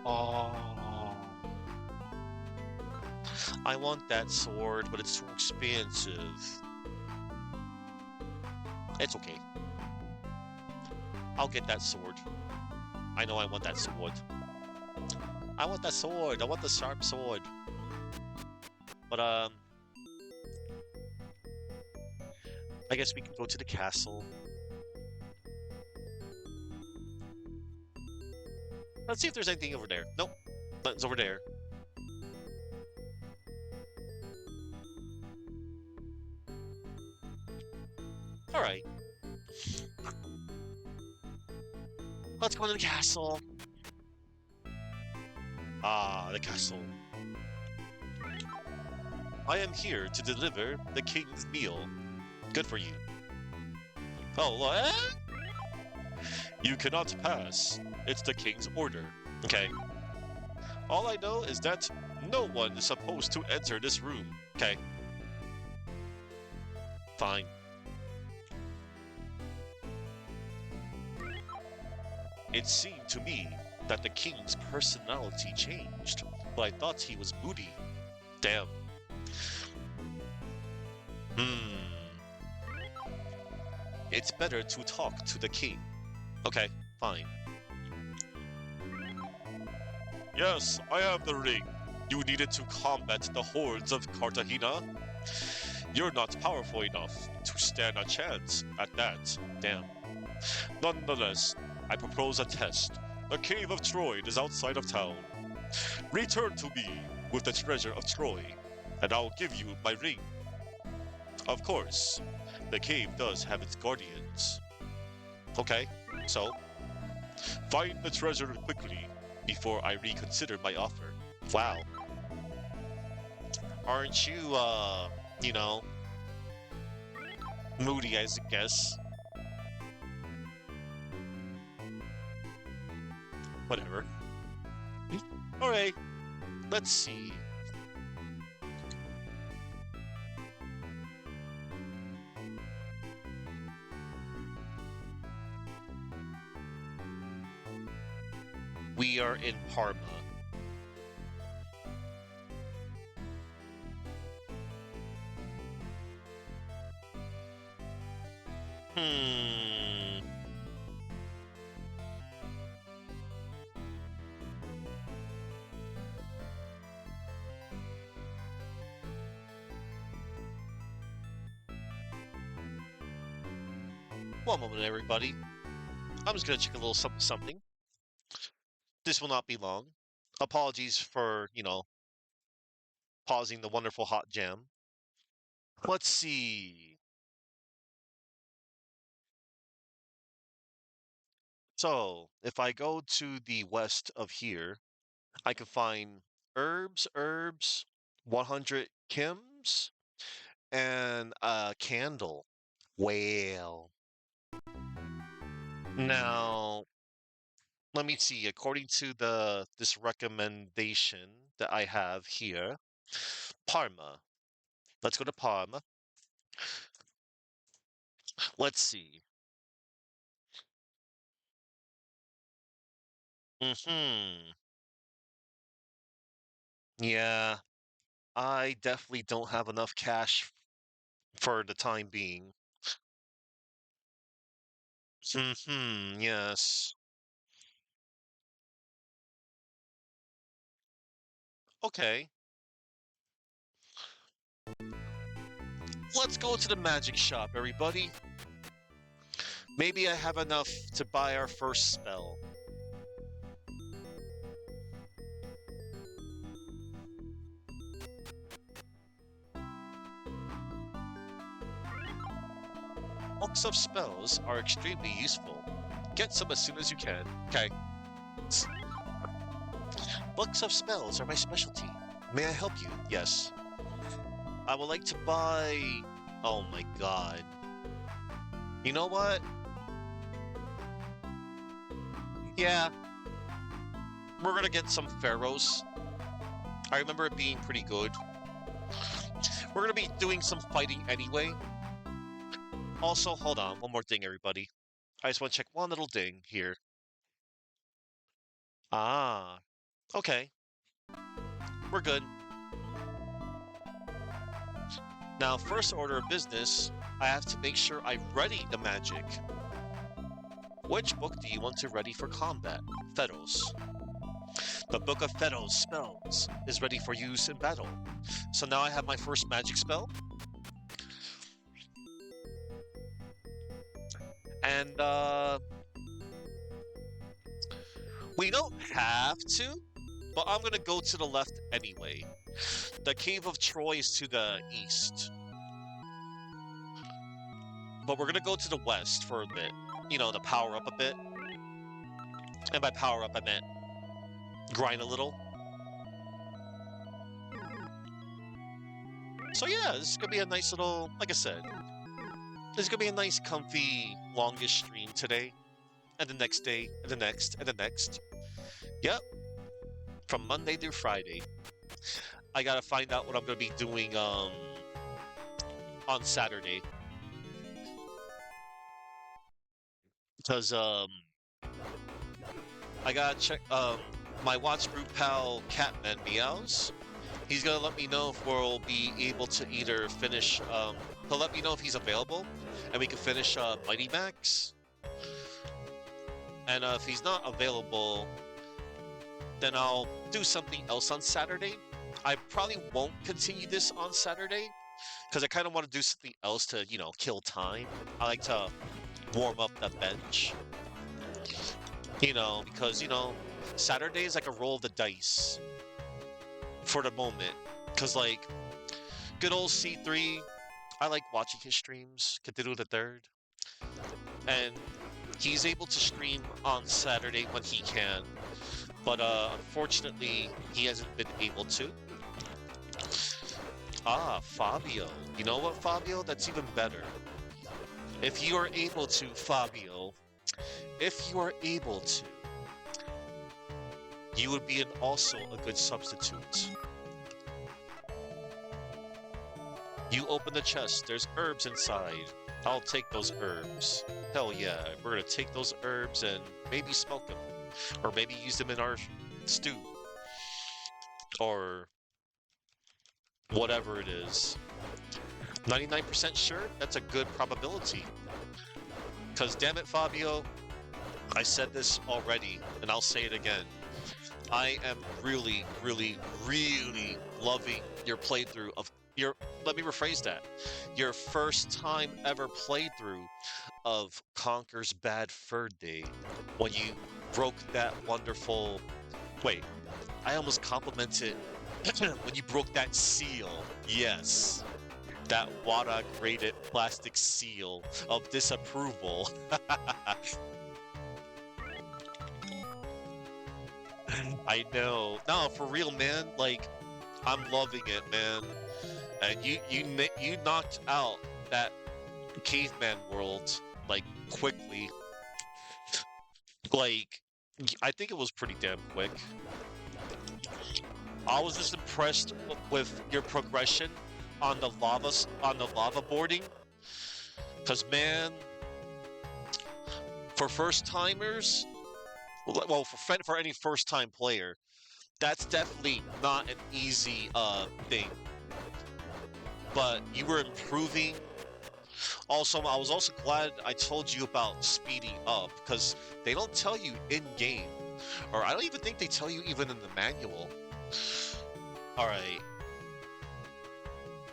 Oh, I want that sword, but it's too expensive. It's okay. I'll get that sword. I know I want that sword. I want that sword. I want the sharp sword. But I guess we can go to the castle. Let's see if there's anything over there. Nope, nothing's over there. All right, let's go to the castle. Ah, the castle. I am here to deliver the king's meal. Good for you. Oh, what? You cannot pass. It's the king's order. Okay. All I know is that no one is supposed to enter this room. Okay. Fine. It seemed to me that the king's personality changed, but I thought he was moody. Damn. It's better to talk to the king. Okay, fine. Yes, I have the ring. You needed to combat the hordes of Cartagena. You're not powerful enough to stand a chance at that. Damn. Nonetheless, I propose a test. The cave of Troy is outside of town. Return to me with the treasure of Troy, and I'll give you my ring. Of course, the cave does have its guardians. Okay, so find the treasure quickly before I reconsider my offer. Wow. Aren't you, you know, moody, I guess? Whatever. Alright, let's see. We are in Parma. Hmm. One moment, everybody. I'm just gonna check a little something. This will not be long. Apologies for, pausing the wonderful hot jam. Let's see. So, if I go to the west of here, I can find herbs, 100 chems, and a candle. Well, now let me see. According to this recommendation that I have here, Parma. Let's go to Parma. Let's see. Mm-hmm. Yeah, I definitely don't have enough cash for the time being. Mm-hmm. Yes. Okay. Let's go to the magic shop, everybody. Maybe I have enough to buy our first spell. Books of spells are extremely useful. Get some as soon as you can. Okay. Books of spells are my specialty. May I help you? Yes. I would like to buy. Oh my god. You know what? Yeah, we're gonna get some pharaohs. I remember it being pretty good. We're gonna be doing some fighting anyway. Also, hold on, one more thing, everybody. I just want to check one little thing here. Ah, okay, we're good. Now, first order of business, I have to make sure I ready the magic. Which book do you want to ready for combat? Fedos. The Book of Fedos spells is ready for use in battle. So now I have my first magic spell. And we don't have to, but I'm gonna go to the left anyway. The Cave of Troy is to the east. But we're gonna go to the west for a bit. You know, to power up a bit. And by power up, I meant grind a little. So yeah, this is gonna be a nice little, like I said, this is gonna be a nice, comfy, longish stream today. And the next day, and the next, and the next. Yep. From Monday through Friday. I gotta find out what I'm gonna be doing on Saturday. Because I gotta check my watch group pal Catman Meows. He's gonna let me know if we'll be able to either finish he'll let me know if he's available and we can finish Mighty Max. And if he's not available, then I'll do something else on Saturday. I probably won't continue this on Saturday because I kind of want to do something else to, you know, kill time. I like to warm up the bench. You know, because, you know, Saturday is like a roll of the dice for the moment. Because, like, good old C3, I like watching his streams, Cthulhu the Third. And he's able to stream on Saturday when he can. But unfortunately, he hasn't been able to. Ah, Fabio. You know what, Fabio? That's even better. If you are able to, Fabio, if you are able to, you would be also a good substitute. You open the chest, there's herbs inside. I'll take those herbs. Hell yeah, we're gonna take those herbs and maybe smoke them. Or maybe use them in our stew. Or whatever it is. 99% sure? That's a good probability. Because damn it, Fabio, I said this already, and I'll say it again. I am really, really, really loving your playthrough of your, let me rephrase that, your first time ever playthrough of Conker's Bad Fur Day, when you broke that wonderful, wait, I almost complimented when you broke that seal, yes, that WADA graded plastic seal of disapproval. I know. No, for real, man. Like, I'm loving it, man. And you knocked out that caveman world like quickly. Like, I think it was pretty damn quick. I was just impressed with your progression on the lava boarding. Cause man, for first timers, well, for any first time player, that's definitely not an easy thing. But you were improving. Also, I was also glad I told you about speeding up because they don't tell you in game, or I don't even think they tell you even in the manual. All right.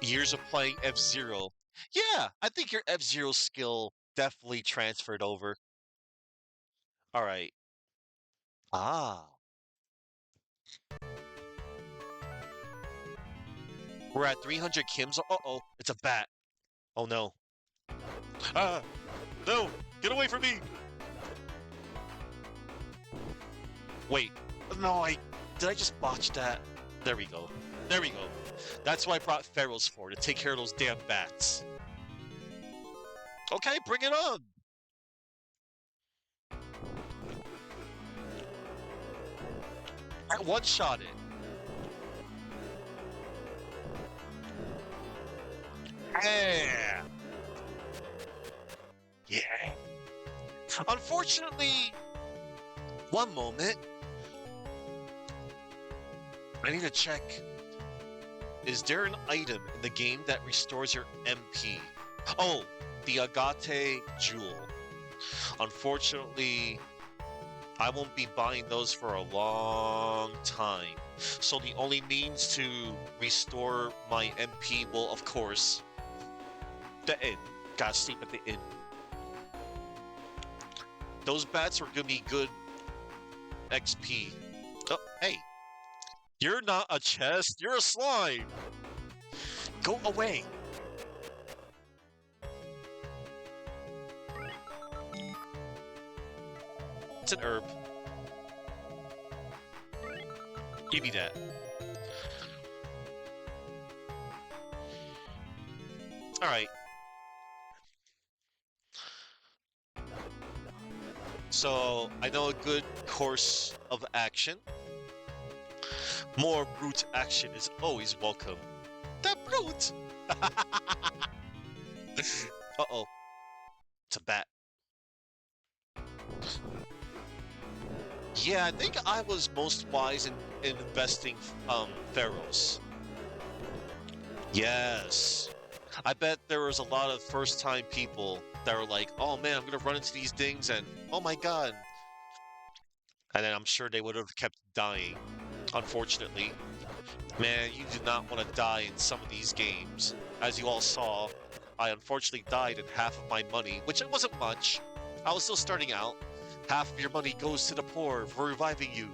Years of playing F-Zero. Yeah, I think your F-Zero skill definitely transferred over. All right. Ah. We're at 300 Kims. Uh-oh, it's a bat. Oh no. Ah, no, get away from me. Wait, no, did I just botch that? There we go. There we go. That's what I brought Pharaohs for, to take care of those damn bats. Okay, bring it on. One-shot it. Yeah. Yeah. Unfortunately, one moment. I need to check. Is there an item in the game that restores your MP? Oh, the Agate Jewel. Unfortunately, I won't be buying those for a long time. So the only means to restore my MP will, of course, the inn. Gotta sleep at the inn. Those bats are gonna be good XP. Oh, hey. You're not a chest, you're a slime! Go away! It's an herb. Give me that. Alright. So, I know a good course of action. More brute action is always welcome. The brute! Uh-oh. It's a bat. Yeah, I think I was most wise in investing Pharaohs. Yes. I bet there was a lot of first-time people that were like, oh man, I'm gonna run into these things and oh my god. And then I'm sure they would have kept dying. Unfortunately. Man, you do not want to die in some of these games. As you all saw, I unfortunately died in half of my money, which it wasn't much. I was still starting out. Half of your money goes to the poor for reviving you.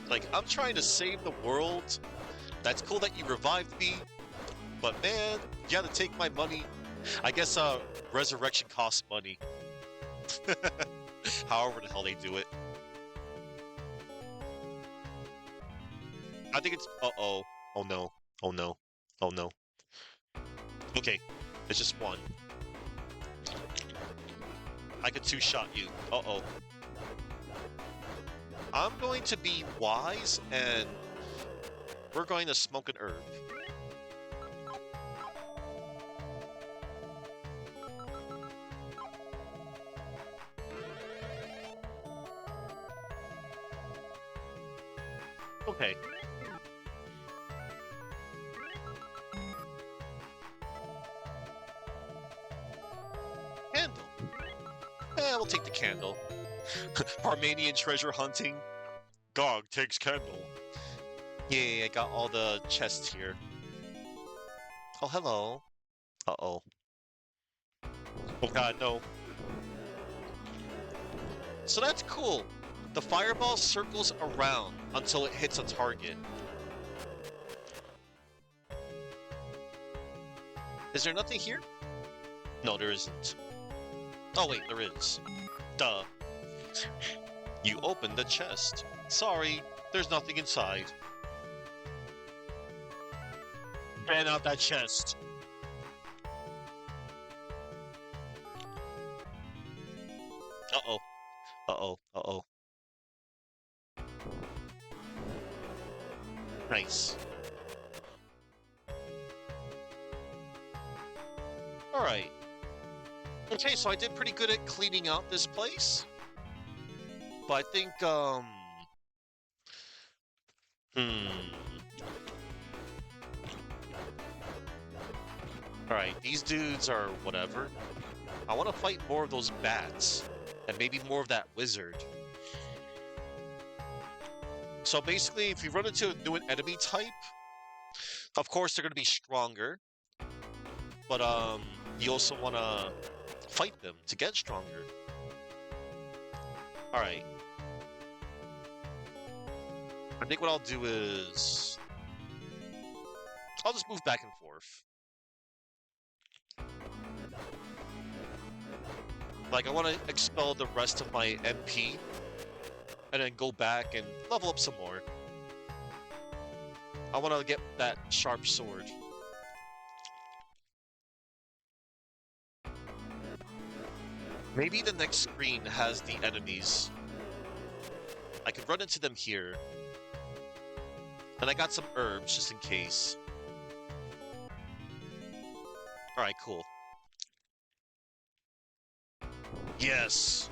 Like, I'm trying to save the world. That's cool that you revived me. But man, you gotta take my money. I guess resurrection costs money. However the hell they do it. I think it's... Uh-oh. Oh no. Oh no. Oh no. Okay. It's just one. I could two-shot you. Uh-oh. I'm going to be wise, and we're going to smoke an herb. Okay. Candle. We'll take the candle. Armenian treasure hunting. Gog takes candle. Yay, I got all the chests here. Oh, hello. Uh-oh. Oh god, no. So that's cool. The fireball circles around until it hits a target. Is there nothing here? No, there isn't. Oh wait, there is. Duh. You opened the chest. Sorry, there's nothing inside. Ban out that chest. Uh-oh. Uh-oh. Uh-oh. Nice. Alright. Okay, so I did pretty good at cleaning out this place. But I think, Alright, these dudes are whatever. I want to fight more of those bats. And maybe more of that wizard. So basically, if you run into a new enemy type, of course they're going to be stronger. But, you also want to fight them to get stronger. Alright. I think what I'll do is... I'll just move back and forth. Like, I want to expel the rest of my MP, and then go back and level up some more. I want to get that sharp sword. Maybe the next screen has the enemies. I could run into them here. And I got some herbs just in case. Alright, cool. Yes!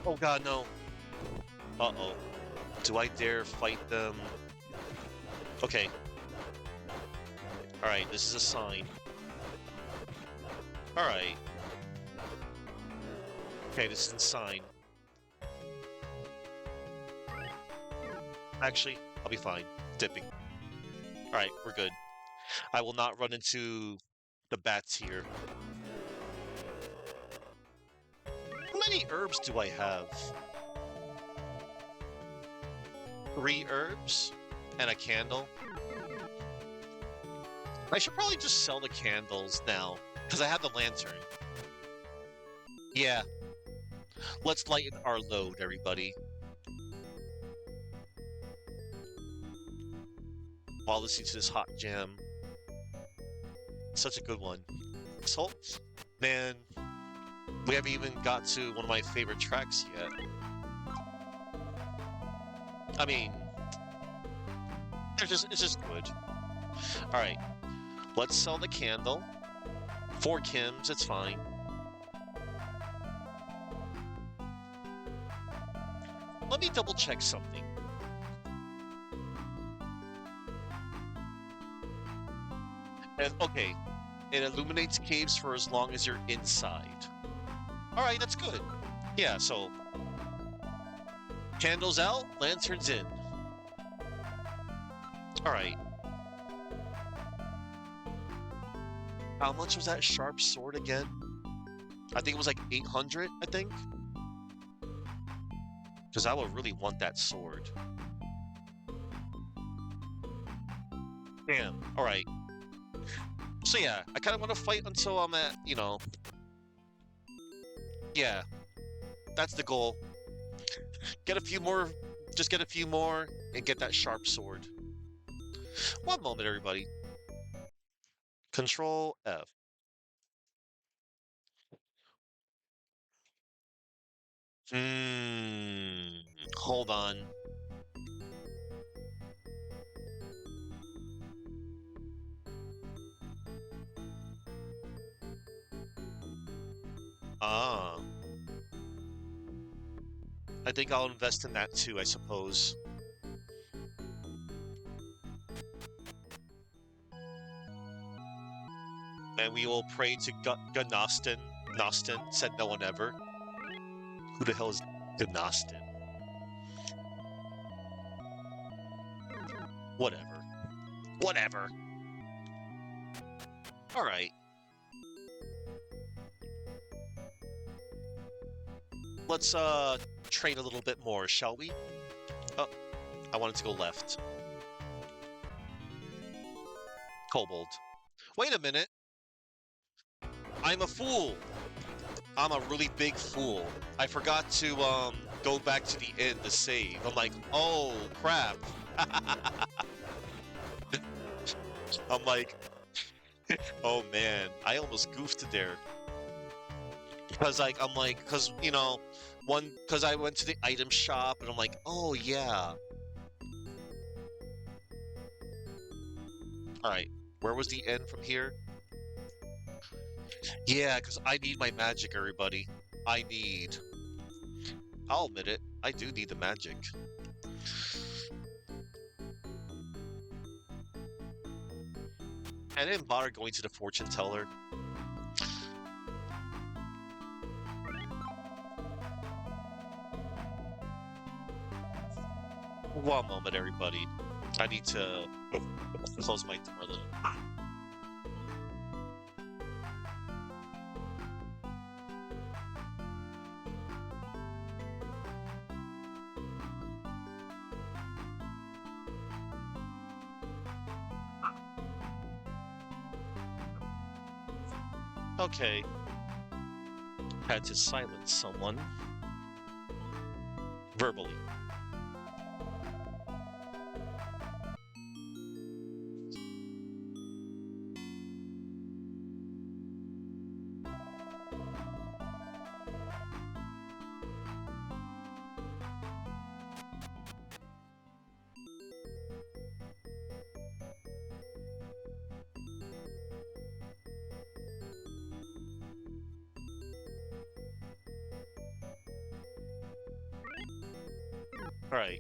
Oh god, no. Uh-oh. Do I dare fight them? Okay. Alright, this is a sign. Alright. Okay, this is a sign. Actually, I'll be fine. Dipping. Alright, we're good. I will not run into the bats here. How many herbs do I have? 3 herbs? And a candle? I should probably just sell the candles now, because I have the lantern. Yeah. Let's lighten our load, everybody. While listening to this hot jam. Such a good one. So, man, we haven't even got to one of my favorite tracks yet. I mean, it's just good. Alright, let's sell the candle. 4 Kims, it's fine. Let me double check something. And okay, it illuminates caves for as long as you're inside. Alright, that's good. Yeah, so candles out, lanterns in. Alright. How much was that sharp sword again? I think it was like 800, I think. Because I would really want that sword. Damn, alright. So yeah, I kind of want to fight until I'm at, you know... Yeah, that's the goal. Get a few more, just get a few more, and get that sharp sword. One moment, everybody. Control F. Hold on. Ah. I think I'll invest in that too, I suppose. And we will pray to Gnostin. Nostin said no one ever. Who the hell is Gnostin? Whatever. Whatever. Alright. Let's, train a little bit more, shall we? Oh, I wanted to go left. Kobold. Wait a minute! I'm a fool! I'm a really big fool. I forgot to, go back to the inn to save. I'm like, oh, crap. I'm like, oh man, I almost goofed there. Because, like, I'm like, because, you know, because I went to the item shop and I'm like, oh yeah. Alright, where was the end from here? Yeah, because I need my magic, everybody. I'll admit it, I do need the magic. I didn't bother going to the fortune teller. One moment, everybody. I need to close my door a little. Okay. Had to silence someone. Verbally. Alright.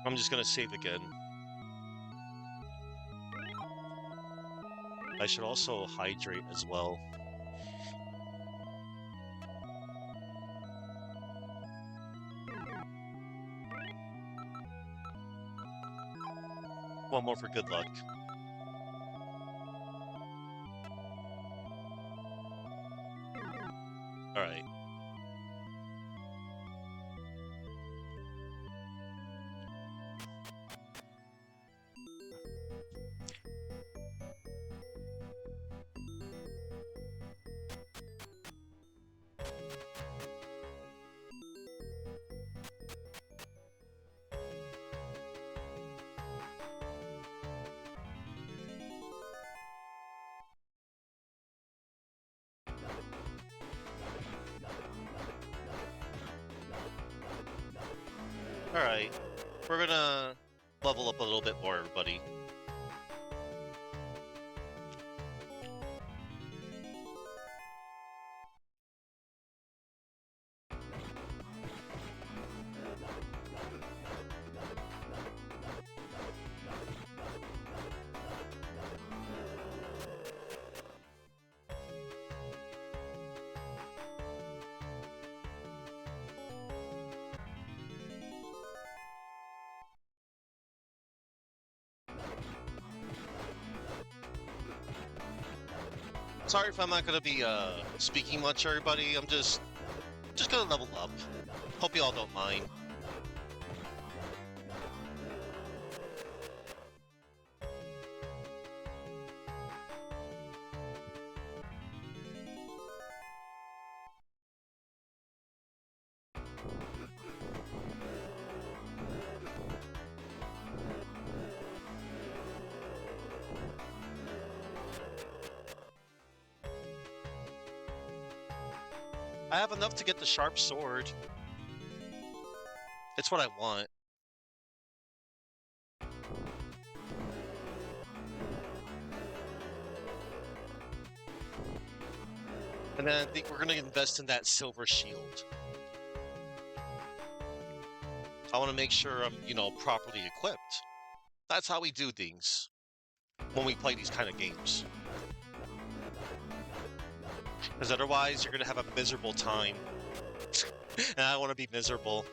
I'm just gonna save again. I should also hydrate as well. One more for good luck. Alright. Alright. We're gonna level up a little bit more, everybody. Sorry if I'm not gonna be speaking much, everybody. I'm just gonna level up. Hope you all don't mind. I have enough to get the sharp sword. It's what I want. And then I think we're gonna invest in that silver shield. I want to make sure I'm, properly equipped. That's how we do things when we play these kind of games. Because otherwise, you're gonna have a miserable time. And I want to be miserable.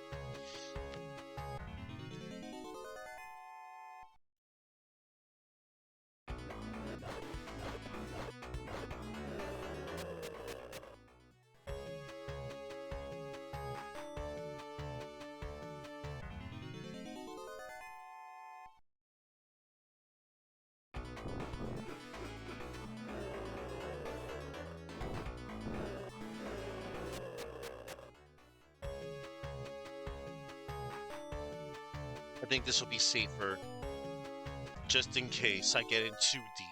I think this will be safer, just in case I get in too deep.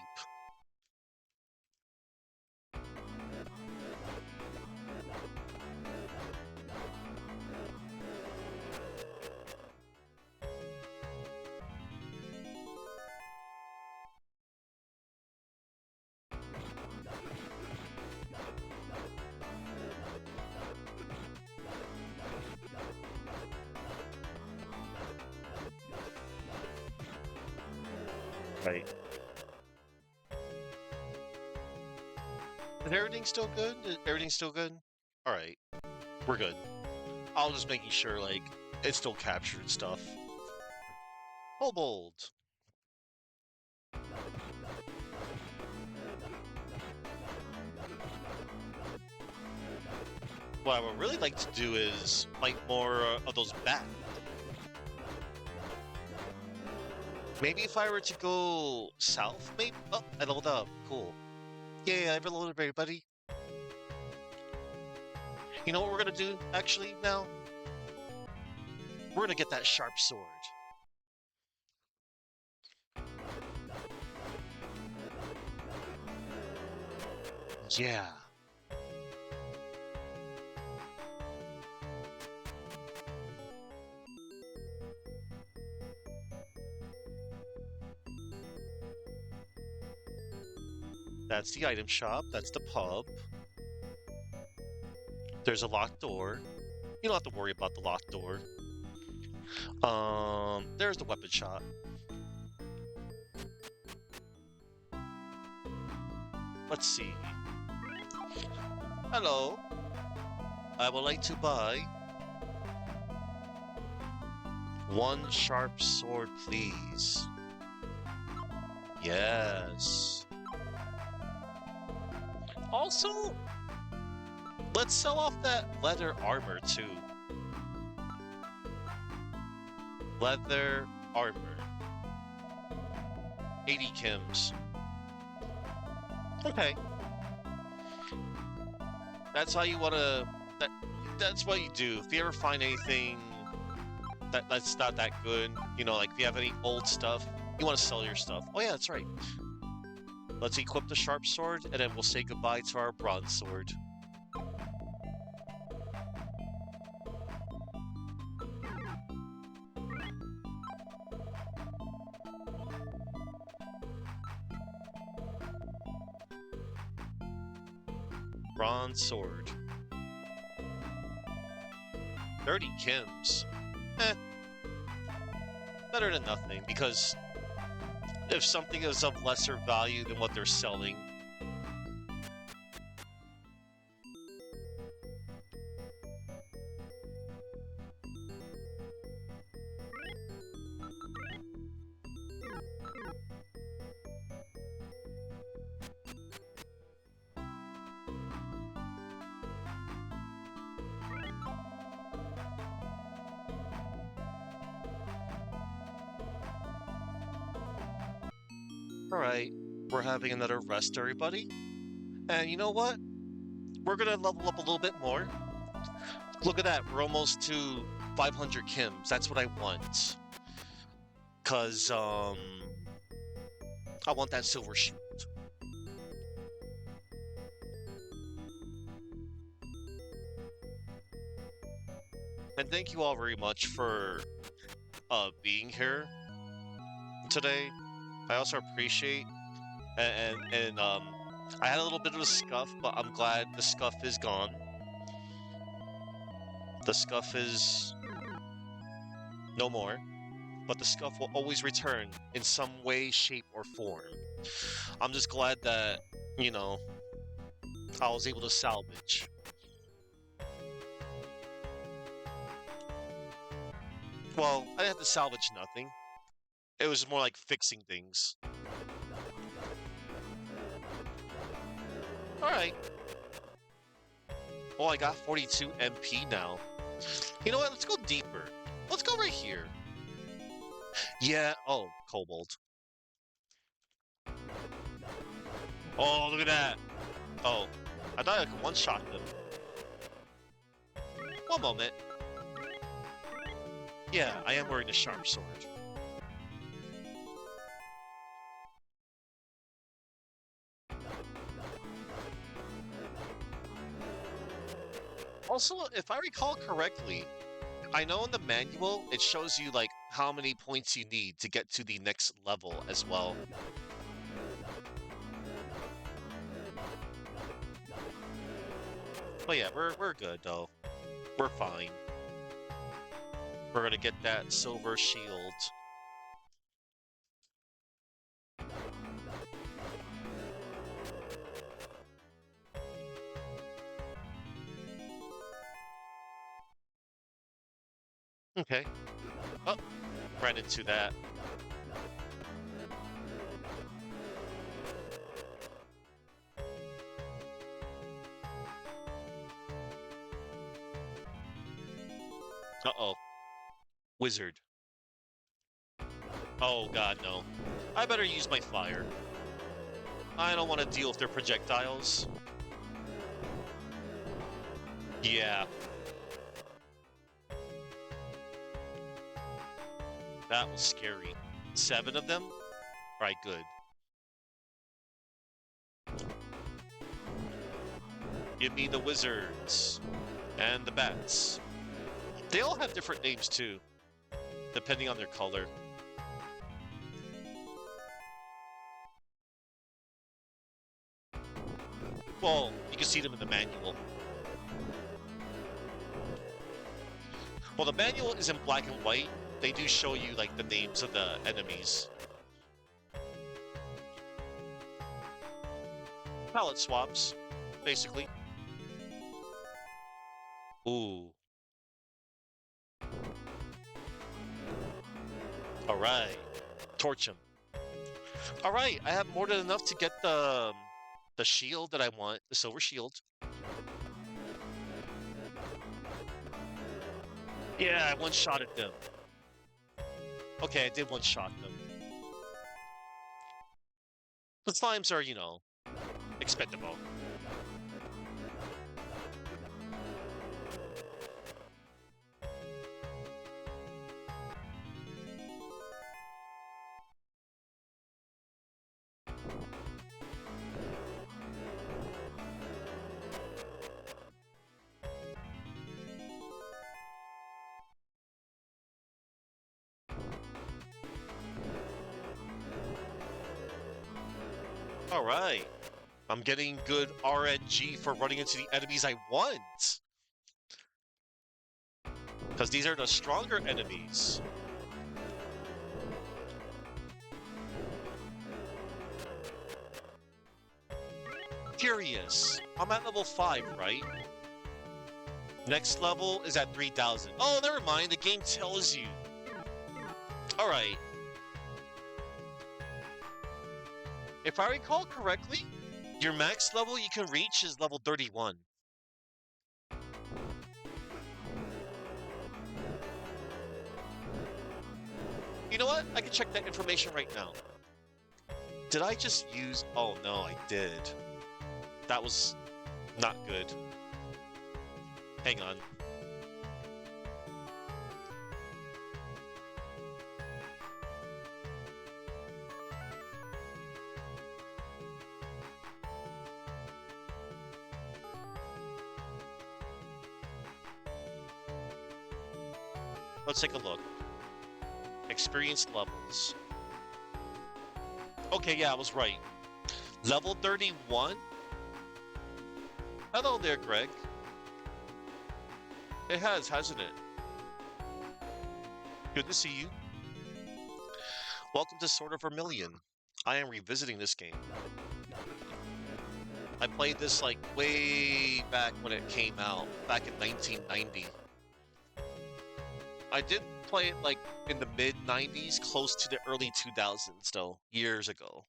Right. Is everything still good? Is everything still good? Alright. We're good. I was just making sure, like, it still captured stuff. Kobold! What I would really like to do is fight more of those bats. Maybe if I were to go south, maybe? Oh, I leveled up. Cool. Yeah, I leveled up, everybody. You know what we're gonna do, actually, now? We're gonna get that sharp sword. Yeah. That's the item shop. That's the pub. There's a locked door. You don't have to worry about the locked door. There's the weapon shop. Let's see. Hello. I would like to buy one sharp sword, please. Yes. Also, let's sell off that leather armor too. Leather armor. 80 Kims. Okay. That's how you wanna that's what you do. If you ever find anything that's not that good, you know, like if you have any old stuff, you want to sell your stuff. Oh yeah, that's right. Let's equip the sharp sword, and then we'll say goodbye to our bronze sword. Bronze sword. 30 Kims. Eh. Better than nothing, because if something is of lesser value than what they're selling, alright, we're having another rest, everybody. And you know what? We're gonna level up a little bit more. Look at that, we're almost to 500 Kims. That's what I want. Cause, I want that silver shield. And thank you all very much for being here today. I also appreciate and I had a little bit of a scuff, but I'm glad the scuff is gone. The scuff is no more, but the scuff will always return in some way, shape, or form. I'm just glad that, you know, I was able to salvage. Well, I didn't have to salvage nothing. It was more like fixing things. Alright. Well, I got 42 MP now. You know what? Let's go deeper. Let's go right here. Yeah. Oh, Kobold. Oh, look at that. Oh, I thought I could one-shot them. One moment. Yeah, I am wearing a sharp sword. Also, if I recall correctly, I know in the manual it shows you like how many points you need to get to the next level as well. But yeah, we're good though. We're fine. We're gonna get that silver shield. Okay. Oh, ran into that. Uh-oh. Wizard. Oh god, no. I better use my fire. I don't want to deal with their projectiles. Yeah. That was scary. 7 of them? Alright, good. Give me the wizards. And the bats. They all have different names too, depending on their color. Well, you can see them in the manual. Well, the manual is in black and white. They do show you like the names of the enemies. Palette swaps, basically. Ooh. All right. Torch him. All right. I have more than enough to get the shield that I want, the silver shield. Yeah, I one-shotted them. Okay, I did one-shot them. The slimes are, you know, expendable. All right. I'm getting good RNG for running into the enemies I want. Because these are the stronger enemies. Curious. I'm at level 5, right? Next level is at 3,000. Oh, never mind. The game tells you. Alright. If I recall correctly, your max level you can reach is level 31. You know what? I can check that information right now. Did I just use... Oh, no, I did. That was not good. Hang on. Let's take a look. Experience levels. Okay, yeah, I was right. Level 31? Hello there, Greg. It has, hasn't it? Good to see you. Welcome to Sword of Vermilion. I am revisiting this game. I played this like way back when it came out, back in 1990. I did play it like in the mid-90s, close to the early 2000s though, years ago.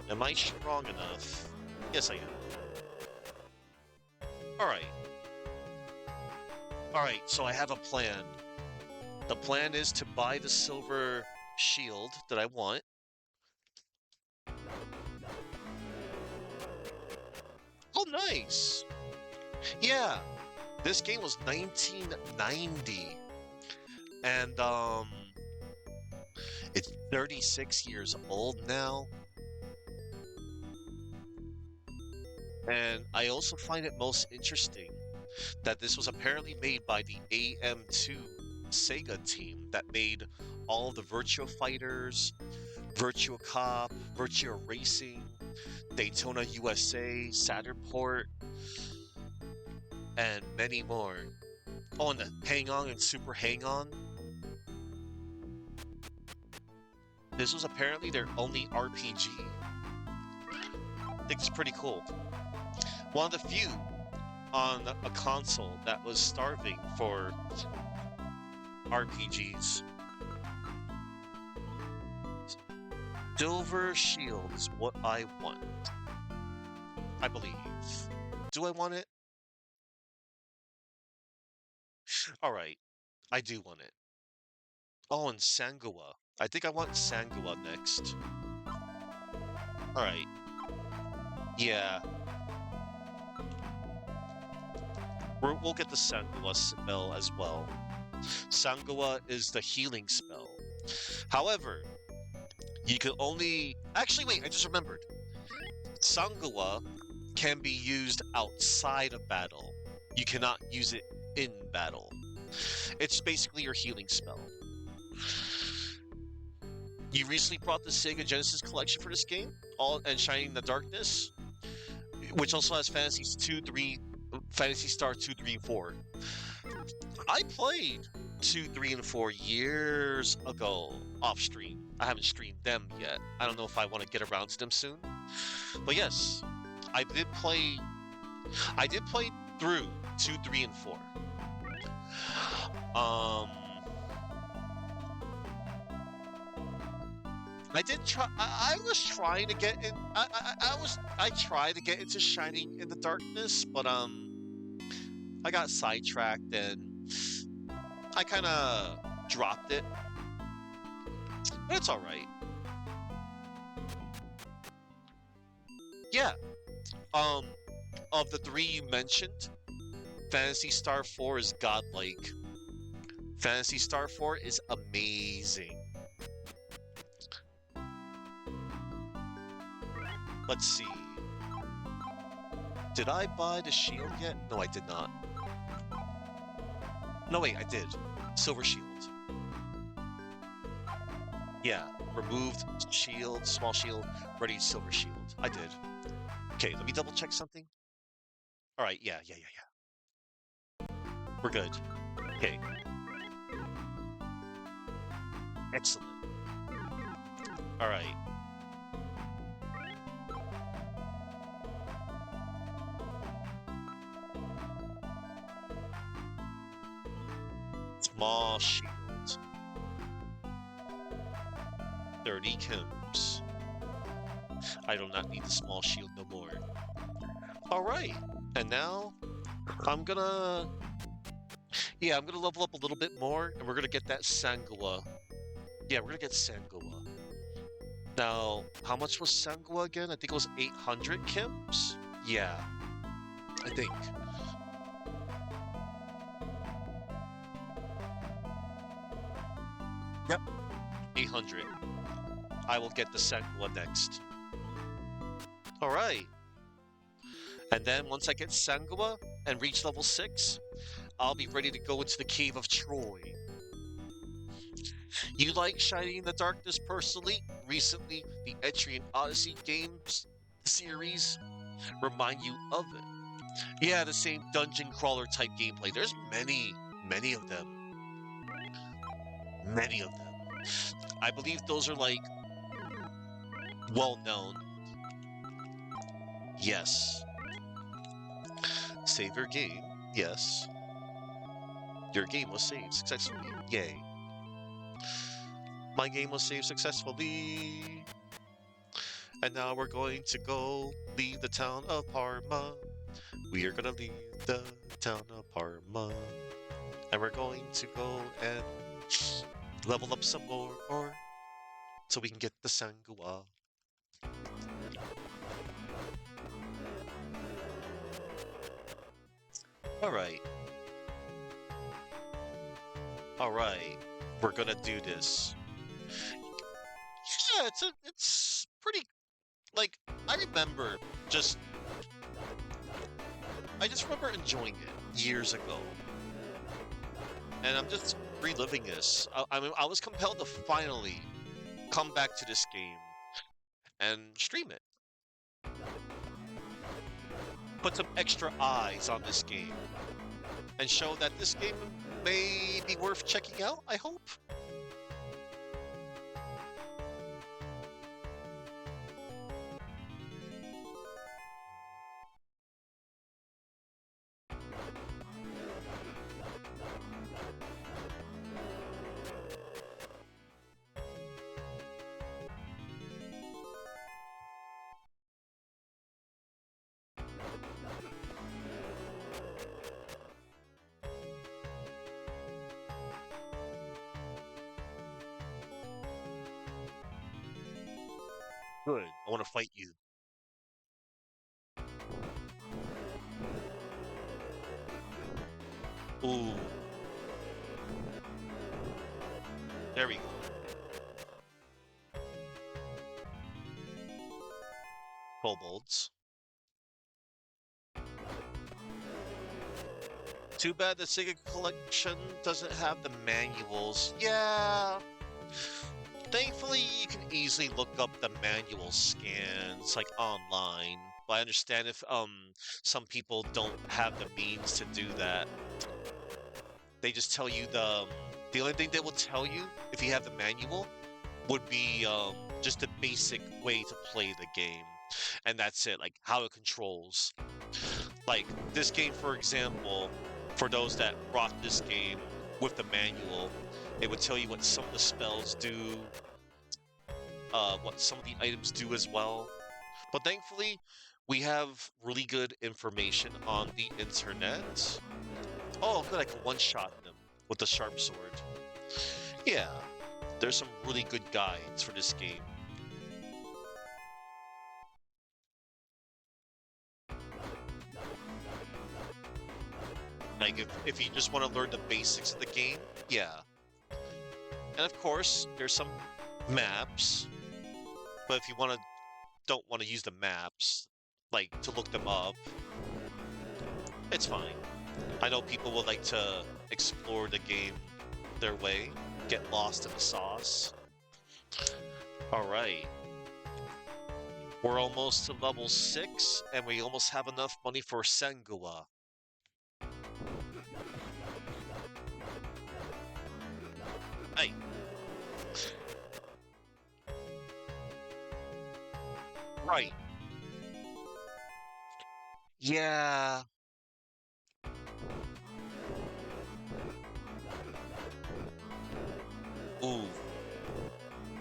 Am I strong enough? Yes, I am. Alright. Alright, so I have a plan. The plan is to buy the silver shield that I want. Oh, nice! Yeah, this game was 1990. And, it's 36 years old now. And I also find it most interesting that this was apparently made by the AM2 Sega team that made all the Virtua Fighters, Virtua Cop, Virtua Racing, Daytona USA, Saturn Port, and many more. Oh, and the Hang On and Super Hang On. This was apparently their only RPG. I think it's pretty cool. One of the few on a console that was starving for RPGs. Silver Shield is what I want. I believe. Do I want it? Alright. I do want it. Oh, and Sangua. I think I want Sangua next. Alright. Yeah. We'll get the Sangua spell as well. Sangua is the healing spell. However, you can only... Actually, wait, I just remembered. Sangua can be used outside of battle. You cannot use it in battle. It's basically your healing spell. You recently brought the Sega Genesis collection for this game, All and Shining in the Darkness. which also has Fantasy Star 2, 3, and 4. I played 2, 3, and 4 years ago off stream. I haven't streamed them yet. I don't know if I want to get around to them soon. But yes, I did play I did play through 2, 3, and 4. Um I did try. I was trying to get in. I tried to get into Shining in the Darkness, but I got sidetracked and I kind of dropped it. But it's all right. Yeah. Um, of the three you mentioned, Fantasy Star 4 is godlike. Fantasy Star 4 is amazing. Let's see. Did I buy the shield yet? No, I did not. No, wait, I did. Silver shield. Yeah, removed shield, small shield, ready silver shield. I did. Okay, let me double check something. All right, yeah. We're good. Okay. Excellent. All right. Small shield. 30 chems. I do not need the small shield no more. Alright, and now I'm gonna level up a little bit more and we're gonna get that Sangua. Yeah, we're gonna get Sangua. Now, how much was Sangua again? I think it was 800 chems? Yeah, I think. Yep, 800. I will get the Sangua next. Alright. And then once I get Sangua and reach level 6, I'll be ready to go into the Cave of Troy. You like Shining in the Darkness personally? Recently, the Etrian Odyssey games series remind you of it. Yeah, the same dungeon crawler type gameplay. There's many of them. Many of them. I believe those are like well known. Yes. Save your game. Yes. Your game was saved successfully. Yay. My game was saved successfully. And now we're going to go leave the town of Parma. We are going to leave the town of Parma. And we're going to go and level up some more so we can get the Sangua. Alright. Alright. We're gonna do this. Yeah, it's pretty, like, I just remember enjoying it years ago. And I'm just reliving this. I mean, I was compelled to finally come back to this game and stream it. Put some extra eyes on this game and show that this game may be worth checking out, I hope. Good. I want to fight you. Ooh. There we go. Kobolds. Too bad the Sega collection doesn't have the manuals. Yeah. Thankfully, you can easily look up the manual scans, like, online. But I understand if some people don't have the means to do that. They just tell you the only thing they will tell you if you have the manual would be just the basic way to play the game, and that's it. Like how it controls. Like this game, for example, for those that brought this game with the manual, it would tell you what some of the spells do, what some of the items do as well. But thankfully, we have really good information on the internet. Oh, good, I can one-shot them with the sharp sword. Yeah, there's some really good guides for this game. Like if you just want to learn the basics of the game, yeah. And of course, there's some maps, but if you don't want to use the maps, like to look them up, it's fine. I know people would like to explore the game their way, get lost in the sauce. All right. We're almost to level 6, and we almost have enough money for Sengua. Hey. Right. Yeah. Ooh.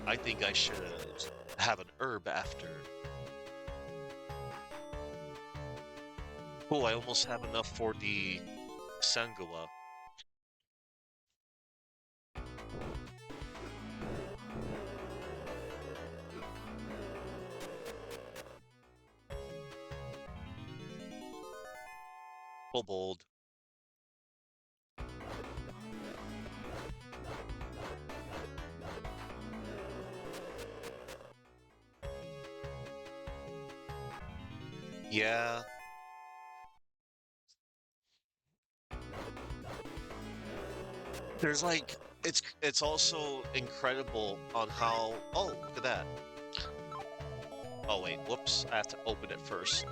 I think I should have an herb after. Oh, I almost have enough for the Sangua. Bold. Yeah. There's like it's also incredible on how oh look at that. Oh wait, whoops, I have to open it first.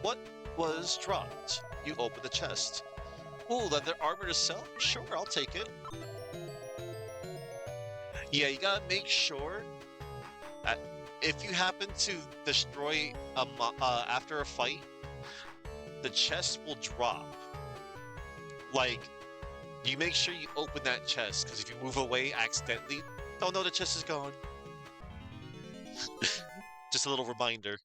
What was dropped? You open the chest. Ooh, leather armor to sell? Sure, I'll take it. Yeah, you gotta make sure that if you happen to destroy after a fight, the chest will drop. Like, you make sure you open that chest, because if you move away accidentally, oh no, the chest is gone. Just a little reminder.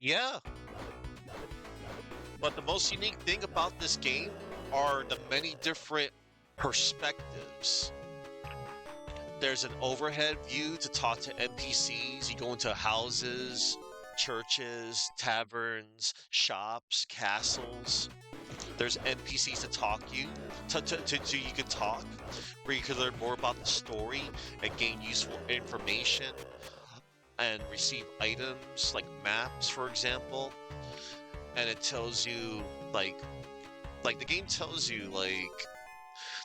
Yeah, but the most unique thing about this game are the many different perspectives. There's an overhead view to talk to NPCs. You go into houses, churches, taverns, shops, castles. There's NPCs to talk you to you can talk, where you can learn more about the story and gain useful information and receive items like maps, for example. And it tells you like the game tells you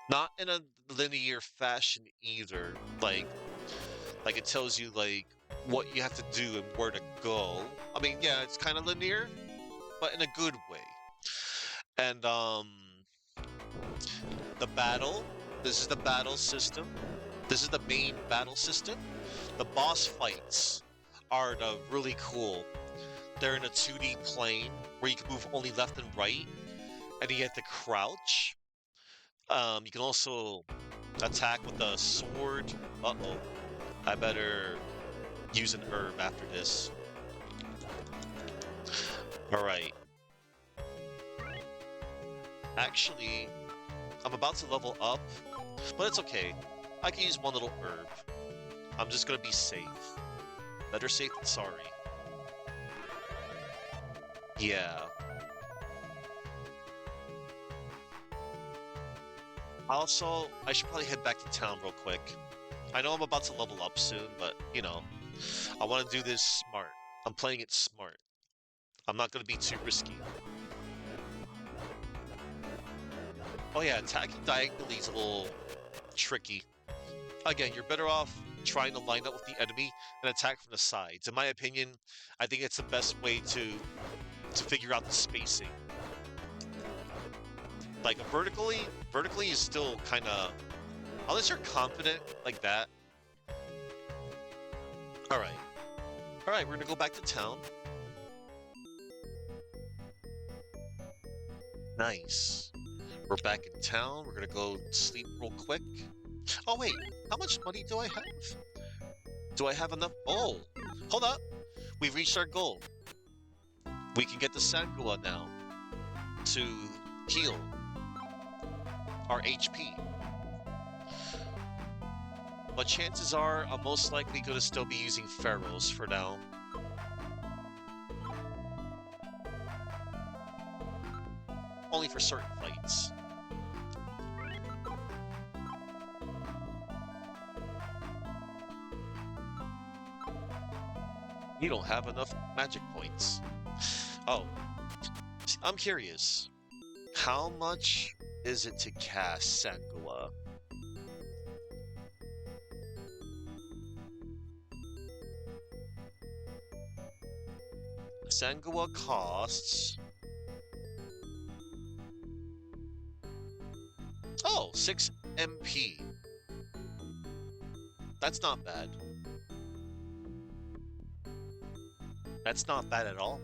not in a linear fashion either. Like it tells you like what you have to do and where to go. I mean, yeah, it's kind of linear, but in a good way. And the battle, this is the battle system. This is the main battle system. The boss fights are really cool. They're in a 2D plane where you can move only left and right, and you have to crouch. You can also attack with a sword. Uh-oh. I better use an herb after this. Alright. Actually, I'm about to level up, but it's okay. I can use one little herb. I'm just gonna be safe. Better safe than sorry. Yeah. Also, I should probably head back to town real quick. I know I'm about to level up soon, but, you know, I want to do this smart. I'm playing it smart. I'm not going to be too risky. Oh yeah, attacking diagonally is a little tricky. Again, you're better off trying to line up with the enemy and attack from the sides. In my opinion, I think it's the best way to figure out the spacing. Like vertically is still kind of, unless you're confident like that. All right, we're gonna go back to town. Nice. We're back in town. We're gonna go sleep real quick. Oh wait, how much money do I have? Do I have enough? Oh, hold up. We've reached our goal. We can get the Sangua now to heal our HP. But chances are I'm most likely going to still be using Pharaohs for now. Only for certain fights. You don't have enough magic points. Oh, I'm curious. How much is it to cast Sangua? Sangua costs... Oh, 6 MP. That's not bad. That's not bad at all.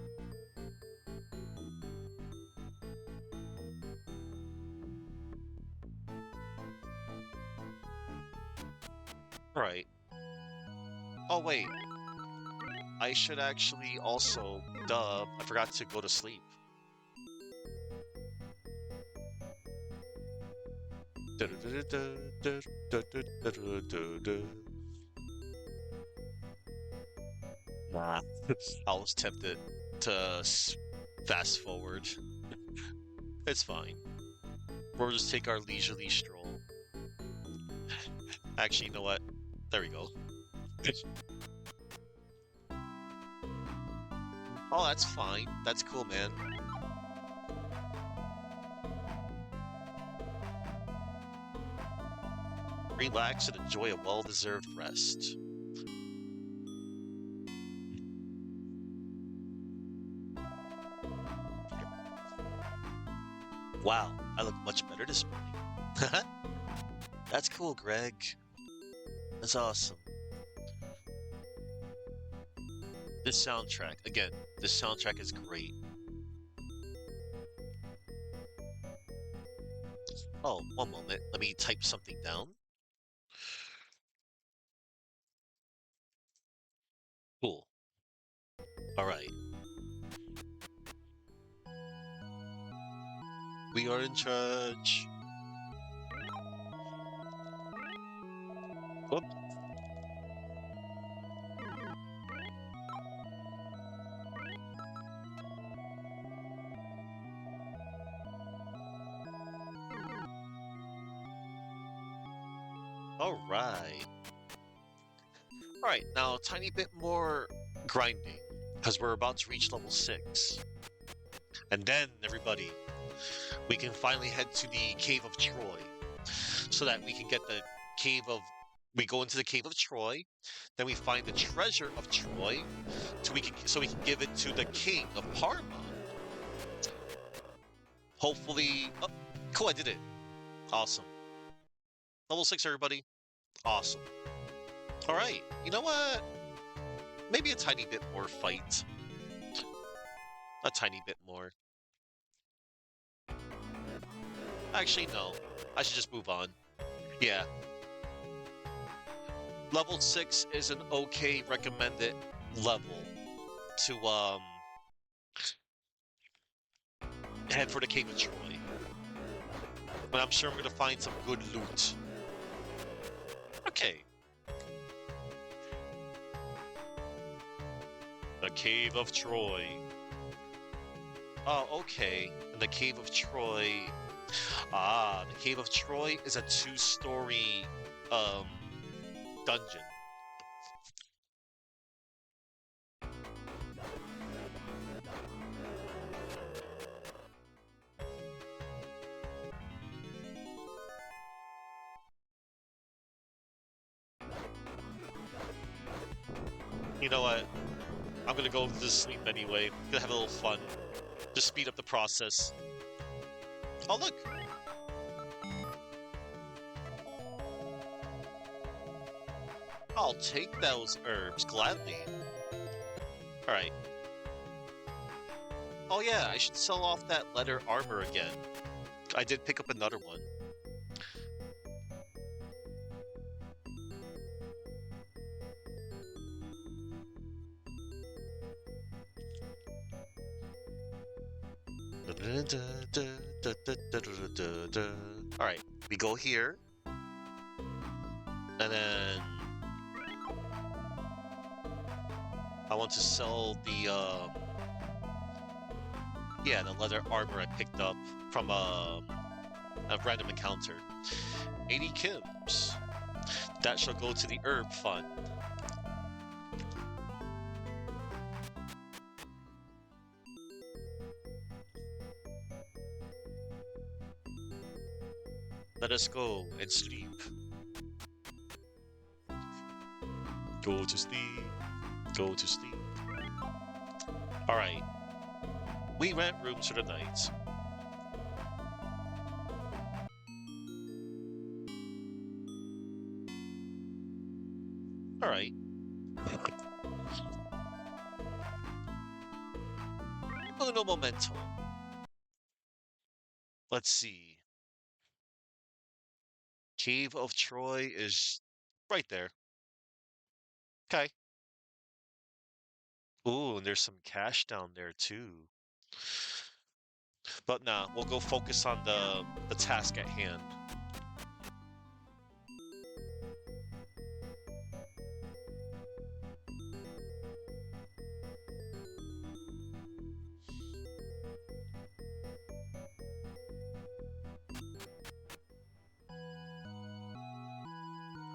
Right. Oh, wait. I should actually also... Duh, I forgot to go to sleep. Nah. I was tempted to fast forward. It's fine. We'll just take our leisurely stroll. Actually, you know what? There we go. Oh, that's fine. That's cool, man. Relax and enjoy a well-deserved rest. Wow, I look much better this morning. That's cool, Greg. That's awesome. This soundtrack, again, this soundtrack is great. Oh, one moment. Let me type something down. Cool. All right. We are in charge. Whoop. All right. All right, now a tiny bit more grinding, because we're about to reach level 6. And then, everybody, we can finally head to the Cave of Troy, so that we can get the Cave of... We go into the Cave of Troy, then we find the Treasure of Troy, so we can give it to the King of Parma. Hopefully... Oh, cool, I did it. Awesome. Level 6, everybody. Awesome. Alright, you know what? Maybe a tiny bit more fight. A tiny bit more. Actually, no. I should just move on. Yeah. Level 6 is an okay recommended level to, head for the Cave of Troy. But I'm sure I'm gonna find some good loot. Okay. The Cave of Troy. Oh, okay. The Cave of Troy. Ah, the Cave of Troy is a 2-story, dungeon. You know what? I'm gonna go to sleep anyway. Gonna have a little fun. Just speed up the process. Oh, look! I'll take those herbs gladly. Alright. Oh yeah, I should sell off that leather armor again. I did pick up another one. Alright, we go here. And then I want to sell the yeah, the leather armor I picked up from a random encounter. 80 Kims. That shall go to the herb fund. Let us go and sleep. Go to sleep. Go to sleep. Alright. We rent rooms for the night. Alright. Uno momento. Let's see. Cave of Troy is right there. Okay. Ooh, and there's some cash down there too. But nah, we'll go focus on the task at hand.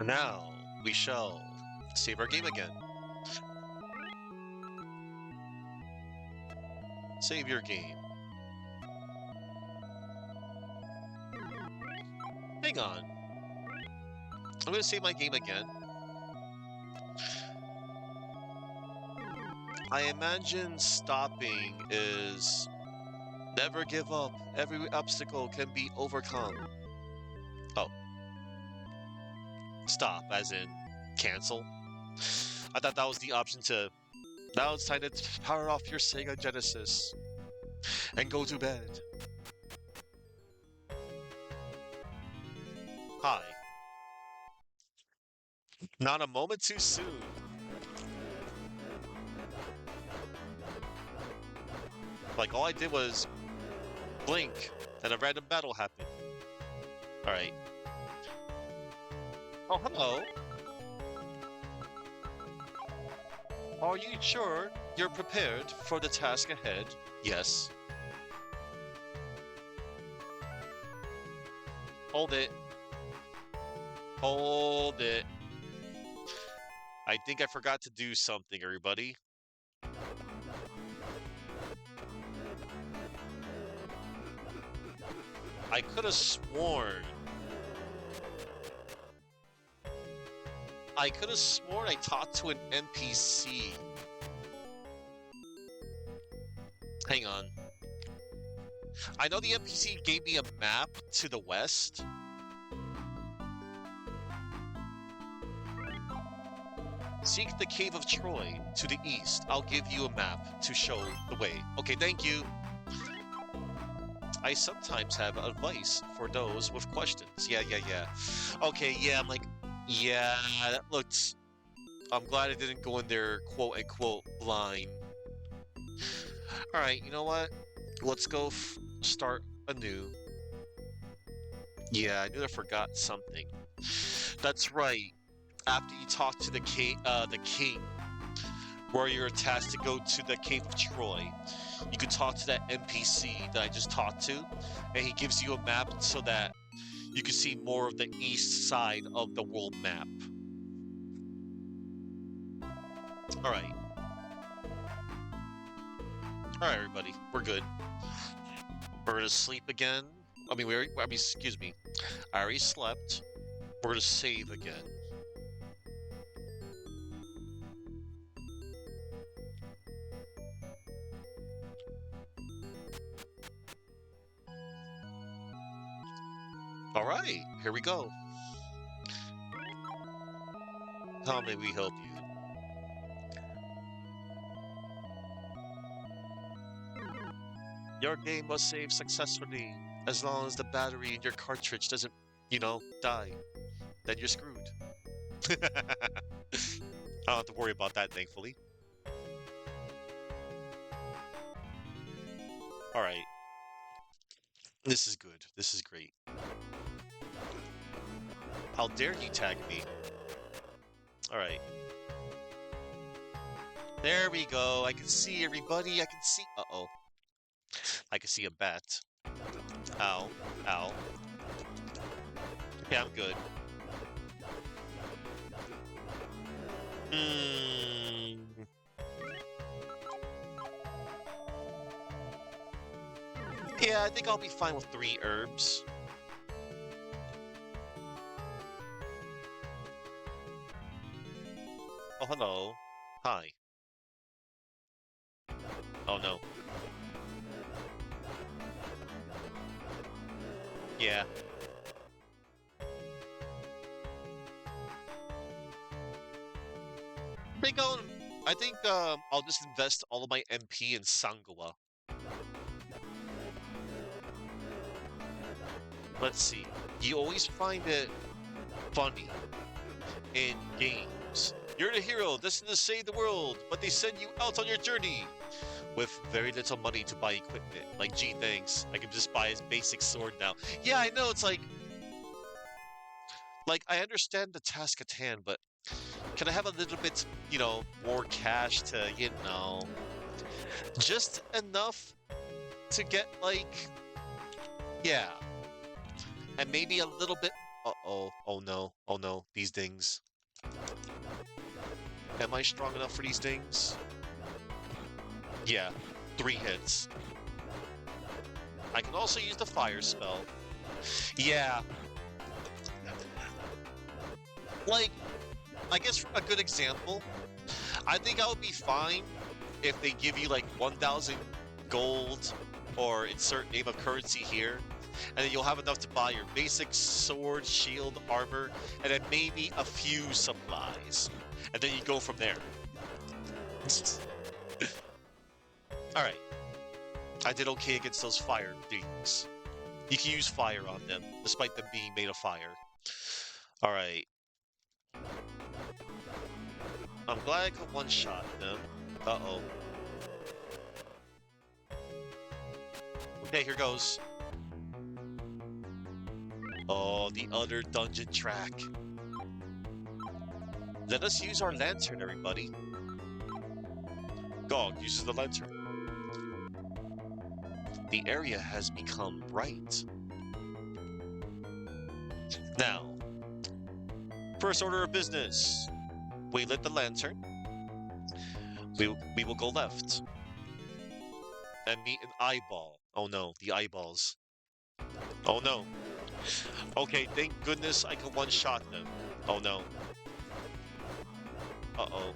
Now we shall save our game again. Save your game. Hang on. I'm gonna save my game again. I imagine stopping is never give up. Every obstacle can be overcome. Oh. Stop, as in cancel. I thought that was the option to... Now it's time to power off your Sega Genesis and go to bed. Hi. Not a moment too soon. Like, all I did was blink, and a random battle happened. Alright. Oh, hello. Are you sure you're prepared for the task ahead? Yes. Hold it. Hold it. I think I forgot to do something, everybody. I could have sworn. I talked to an NPC. Hang on. I know the NPC gave me a map to the west. Seek the Cave of Troy to the east. I'll give you a map to show the way. Okay, thank you. I sometimes have advice for those with questions. Yeah. Okay, yeah, I'm like, yeah, that looks... I'm glad I didn't go in there, quote-unquote, blind. Alright, you know what? Let's go start anew. Yeah, I knew I forgot something. That's right. After you talk to the king, where you're tasked to go to the Cave of Troy, you can talk to that NPC that I just talked to, and he gives you a map so that you can see more of the east side of the world map. Alright. Alright, everybody. We're good. We're gonna sleep again. Excuse me. I already slept. We're gonna save again. All right, here we go. How may we help you? Your game must save successfully as long as the battery in your cartridge doesn't, die. Then you're screwed. I don't have to worry about that, thankfully. All right, this is good. This is great. How dare you tag me? All right. There we go. I can see everybody. I can see. Uh-oh. I can see a bat. Ow. Ow. Okay, I'm good. Hmm. Yeah, I think I'll be fine with 3 herbs. Oh, hello. Hi. Oh, no. Yeah. I think I'll just invest all of my MP in Sangua. Let's see. You always find it funny in games. You're the hero, destined to save the world, but they send you out on your journey with very little money to buy equipment. Like, gee, thanks. I can just buy his basic sword now. Yeah, I know, it's like, I understand the task at hand, but can I have a little bit, more cash to, just enough to get, like, yeah. And maybe a little bit. Uh-oh. Oh no. Oh no. These things. Am I strong enough for these things? Yeah. 3 hits. I can also use the fire spell. Yeah. Like, I guess for a good example, I think I would be fine if they give you like 1,000 gold or insert name of currency here, and then you'll have enough to buy your basic sword, shield, armor, and then maybe a few supplies. And then you go from there. Alright. I did okay against those fire things. You can use fire on them, despite them being made of fire. Alright. I'm glad I could one-shot them. Uh-oh. Okay, here goes. Oh, the other dungeon track. Let us use our lantern, everybody. Gog uses the lantern. The area has become bright. Now, first order of business. We lit the lantern. We will go left. And meet an eyeball. Oh no, the eyeballs. Oh no. Okay, thank goodness I can one-shot them. Oh no. Uh-oh.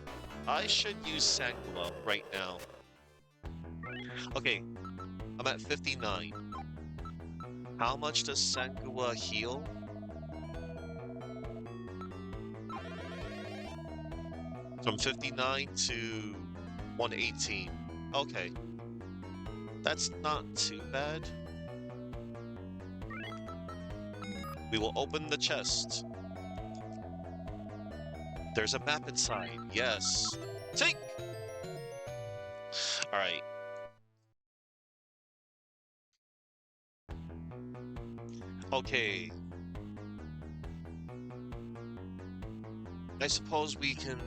I should use Sangula right now. Okay, I'm at 59. How much does Sangua heal? From 59 to 118. Okay. That's not too bad. We will open the chest. There's a map inside. Yes. Take! Alright. Okay. I suppose we can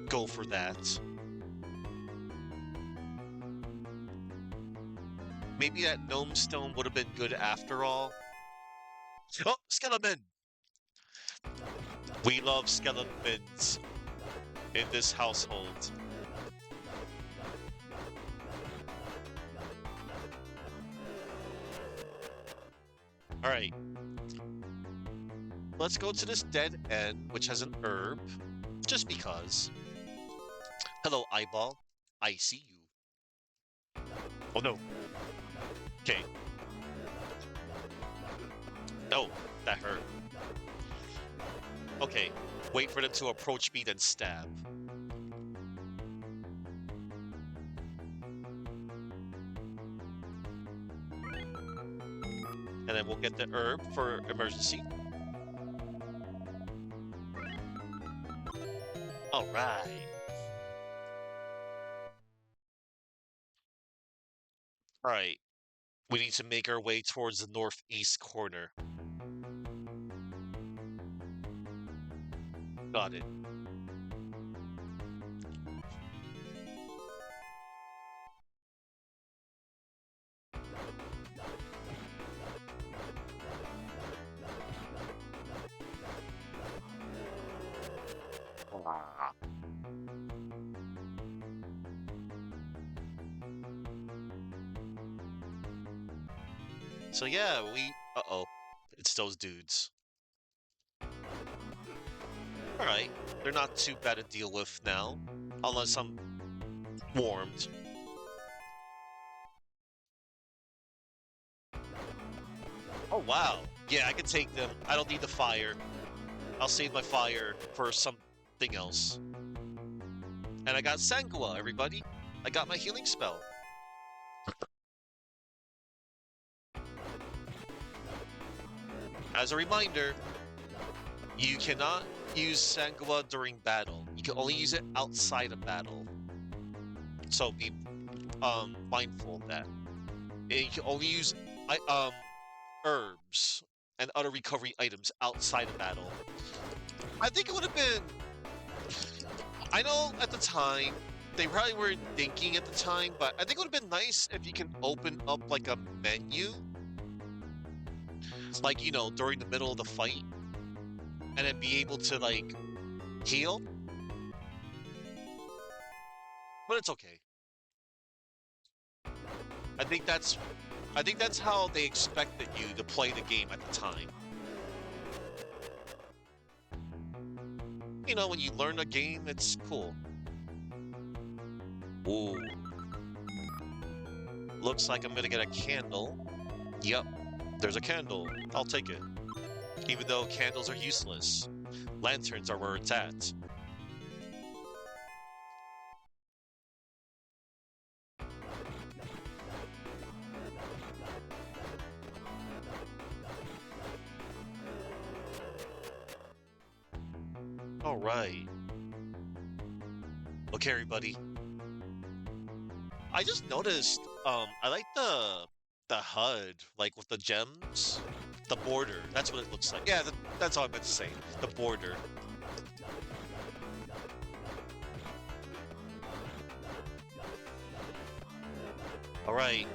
go for that. Maybe that gnome stone would have been good after all. Oh, skeleton! We love skeletons in this household. Alright. Let's go to this dead end, which has an herb. Just because. Hello, eyeball. I see you. Oh no. Okay. Oh, that hurt. Okay, wait for them to approach me, then stab. And then we'll get the herb for emergency. All right. All right. We need to make our way towards the northeast corner. Got it. Ah. So yeah, uh-oh. It's those dudes. Alright. They're not too bad to deal with now. Unless I'm warmed. Oh wow. Yeah, I can take them. I don't need the fire. I'll save my fire for something else. And I got Sangua, everybody. I got my healing spell. As a reminder, you cannot use Sangua during battle. You can only use it outside of battle. So be mindful of that. And you can only use herbs and other recovery items outside of battle. I think it would have been. I know at the time they probably weren't thinking at the time, but I think it would have been nice if you can open up like a menu, like during the middle of the fight, and then be able to like heal. But it's okay. I think that's I think that's how they expected you to play the game at the time. When you learn a game, it's cool. Ooh. Looks like I'm gonna get a candle. Yep, there's a candle. I'll take it. Even though candles are useless. Lanterns are where it's at. Alright. Okay, everybody. I just noticed, I like the HUD, like with the gems. The border. That's what it looks like. Yeah, that's all I meant to say. The border. Alright.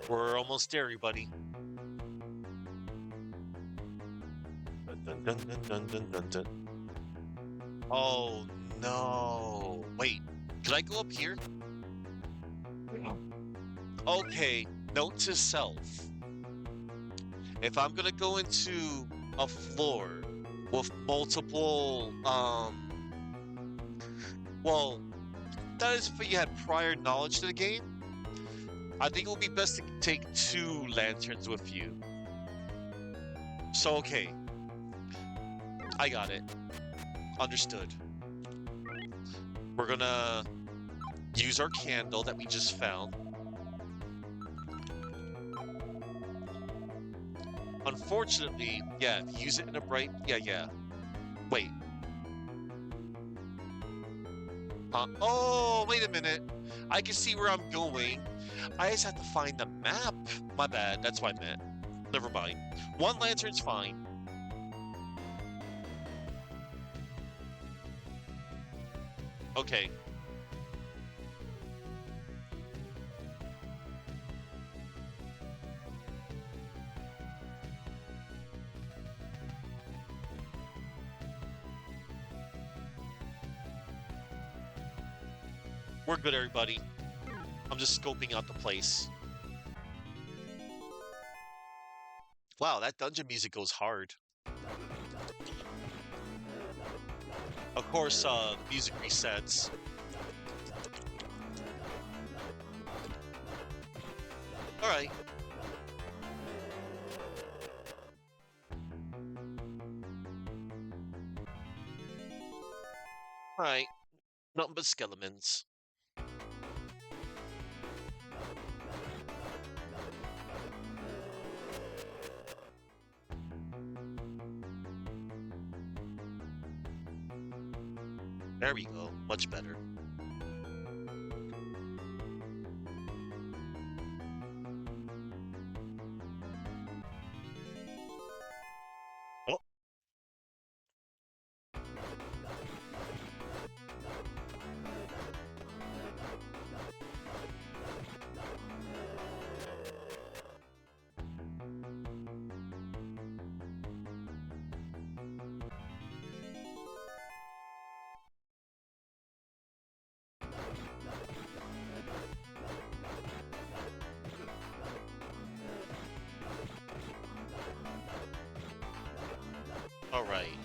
We're almost there, everybody. Dun, dun, dun, dun, dun, dun, dun. Oh no. Wait, can I go up here? Okay, note to self. If I'm gonna go into a floor with multiple, well, that is if you had prior knowledge to the game. I think it would be best to take 2 lanterns with you. So, okay. I got it. Understood. We're gonna use our candle that we just found. Unfortunately, yeah, use it in a bright... Yeah. Wait. Oh, wait a minute. I can see where I'm going. I just have to find the map. My bad, that's what I meant. Never mind. 1 lantern's fine. Okay. We're good, everybody. I'm just scoping out the place. Wow, that dungeon music goes hard. Of course, the music resets. Alright. Alright, nothing but skeletons. There we go, much better. Oh, alright.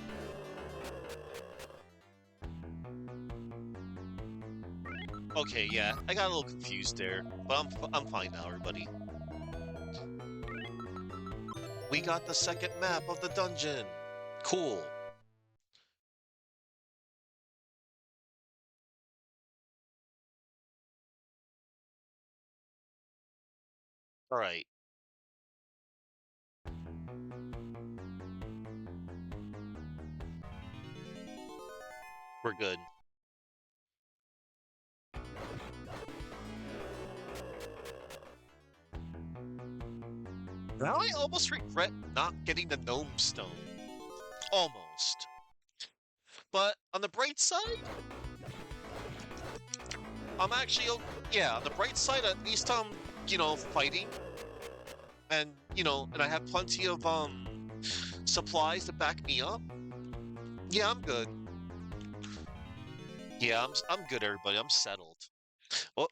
Okay, yeah, I got a little confused there, but I'm fine now, everybody. We got the second map of the dungeon. Cool. Alright. We're good. Now I almost regret not getting the gnome stone. Almost. But on the bright side, I'm actually, yeah, on the bright side, at least I'm, fighting. And, and I have plenty of, supplies to back me up. Yeah, I'm good. Yeah, I'm good, everybody. I'm settled. Oh,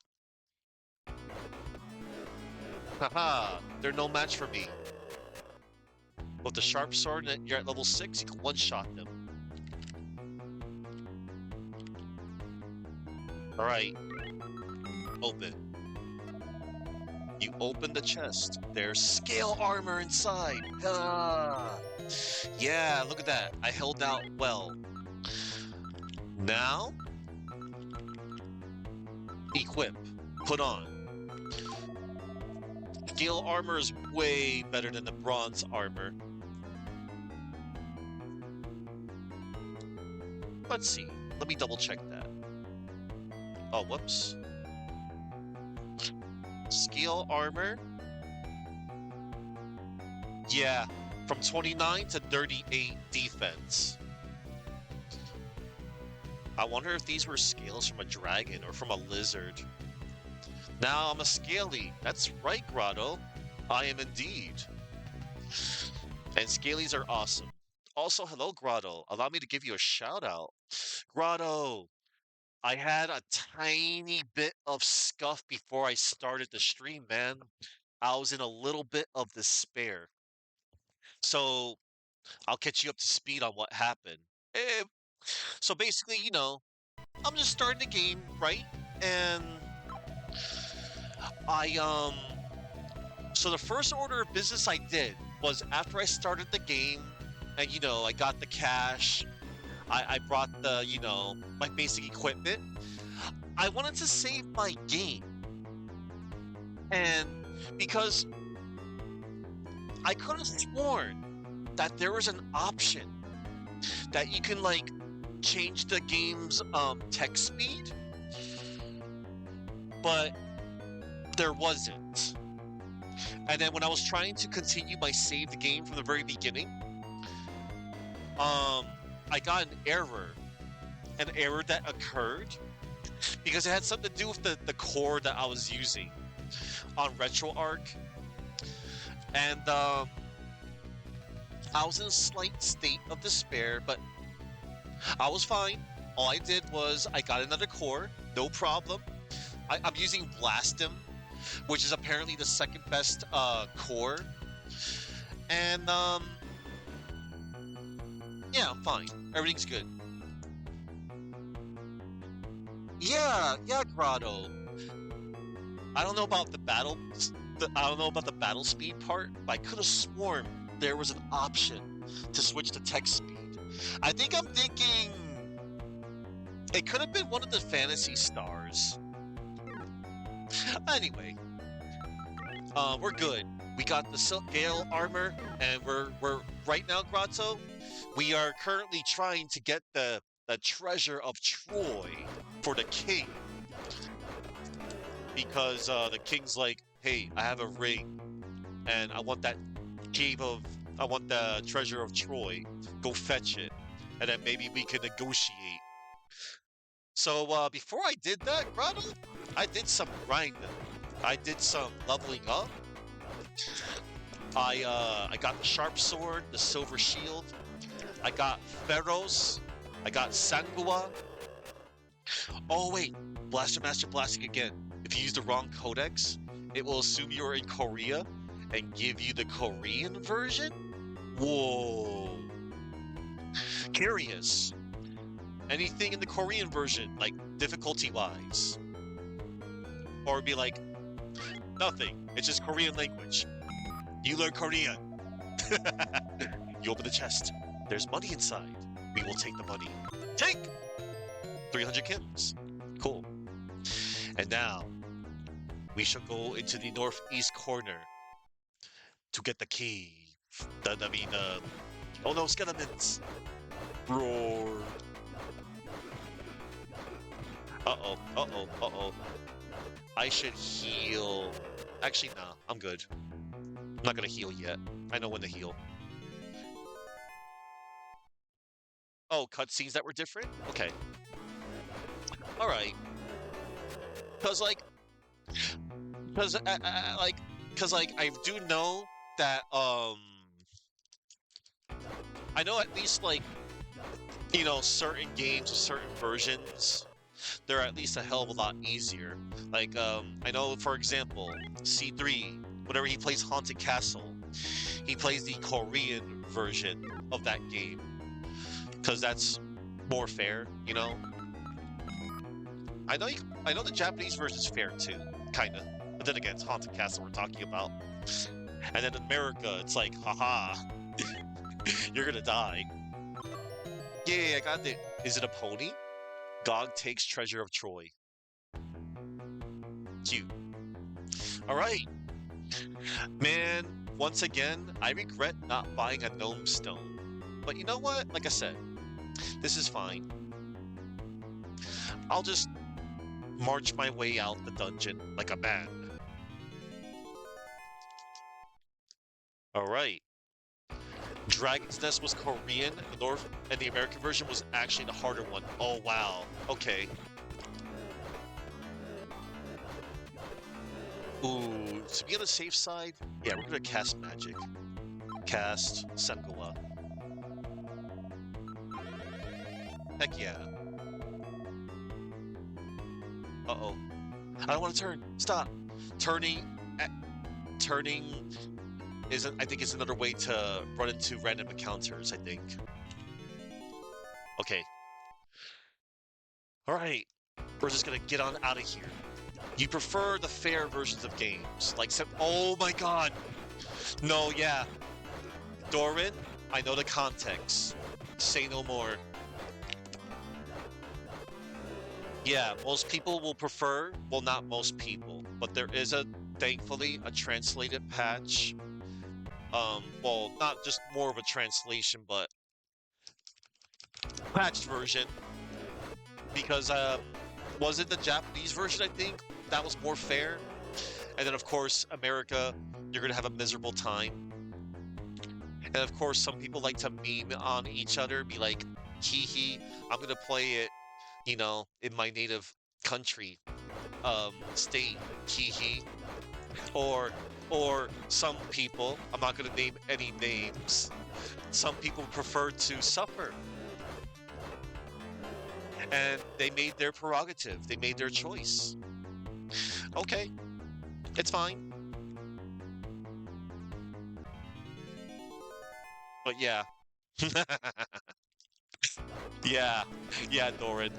haha, they're no match for me. With the sharp sword, and you're at level 6, you can one-shot them. Alright. Open. You open the chest. There's scale armor inside. Ah. Yeah, look at that. I held out well. Now, equip. Put on. Scale armor is way better than the bronze armor. Let's see. Let me double check that. Oh, whoops. Scale armor. Yeah, from 29 to 38 defense. I wonder if these were scales from a dragon or from a lizard. Now I'm a scaly. That's right, Grotto. I am indeed. And scalies are awesome. Also, hello, Grotto. Allow me to give you a shout out. Grotto, I had a tiny bit of scuff before I started the stream, man. I was in a little bit of despair. So I'll catch you up to speed on what happened. Eh, so basically, I'm just starting the game, right? And I so the first order of business I did was after I started the game and I got the cash, I brought the, my basic equipment. I wanted to save my game. And because I could have sworn that there was an option that you can like change the game's text speed, but there wasn't. And then when I was trying to continue my saved game from the very beginning, I got an error that occurred because it had something to do with the core that I was using on RetroArch. And I was in a slight state of despair, but I was fine. All I did was I got another core, no problem. I'm using Blastem, which is apparently the second best core. And yeah, I'm fine. Everything's good. Yeah, Grotto. I don't know about the battle. I don't know about the battle speed part, but I could have sworn there was an option to switch to text speed. I think I'm thinking It could have been one of the fantasy stars. Anyway, we're good. We got the Silk Gale armor, and we're right now, Grotto. We are currently trying to get the treasure of Troy for the king, because the king's like, hey, I have a ring, and I want that I want the treasure of Troy. Go fetch it, and then maybe we can negotiate. So before I did that, Grotto, I did some grinding. I did some leveling up. I got the sharp sword, the silver shield. I got Pharaohs. I got Sangua. Oh wait, Blaster Master blasting again. If you use the wrong codex, it will assume you're in Korea and give you the Korean version? Whoa. Curious. Anything in the Korean version, like difficulty-wise? Or be like, nothing. It's just Korean language. You learn Korean. You open the chest. There's money inside. We will take the money. Take! 300 Kims. Cool. And now, we shall go into the northeast corner to get the key. Oh no, skeletons! Roar! Uh-oh, uh-oh, uh-oh. I should heal. Actually, nah, I'm good. I'm not gonna heal yet. I know when to heal. Oh, cutscenes that were different? Okay. Alright. Cause like, I do know that, I know at least like, you know, certain games or certain versions, they're at least a hell of a lot easier. Like, I know, for example, C3, whenever he plays Haunted Castle, he plays the Korean version of that game. Because that's more fair, you know? I know the Japanese version's fair too, kinda. But then again, it's Haunted Castle we're talking about. And then in America, it's like, haha, you're gonna die. Yeah, I got it. Is it a pony? Gog takes treasure of Troy. Cute. Alright. Man, once again, I regret not buying a gnome stone. But you know what? Like I said, this is fine. I'll just march my way out the dungeon like a man. Alright. Dragon's Nest was Korean, and the American version was actually the harder one. Oh wow. Okay. Ooh, to be on the safe side, yeah, we're gonna cast magic. Cast Sengoa. Heck yeah. Uh-oh. I don't want to turn. Stop. Turning isn't, I think, is another way to run into random encounters, I think. Okay. Alright. We're just gonna get on out of here. You prefer the fair versions of games. Like, oh my god! No, yeah. Doran, I know the context. Say no more. Yeah, most people will prefer, well, not most people, but there is thankfully, a translated patch. Well, not just more of a translation, but patched version. Because, was it the Japanese version, I think? That was more fair. And then, of course, America, you're gonna have a miserable time. And of course, some people like to meme on each other, be like, hee hee, I'm gonna play it, you know, in my native country, state, hee hee. Or some people, I'm not gonna name any names, some people prefer to suffer. And they made their prerogative, they made their choice. Okay, it's fine. But yeah. Yeah, Doran.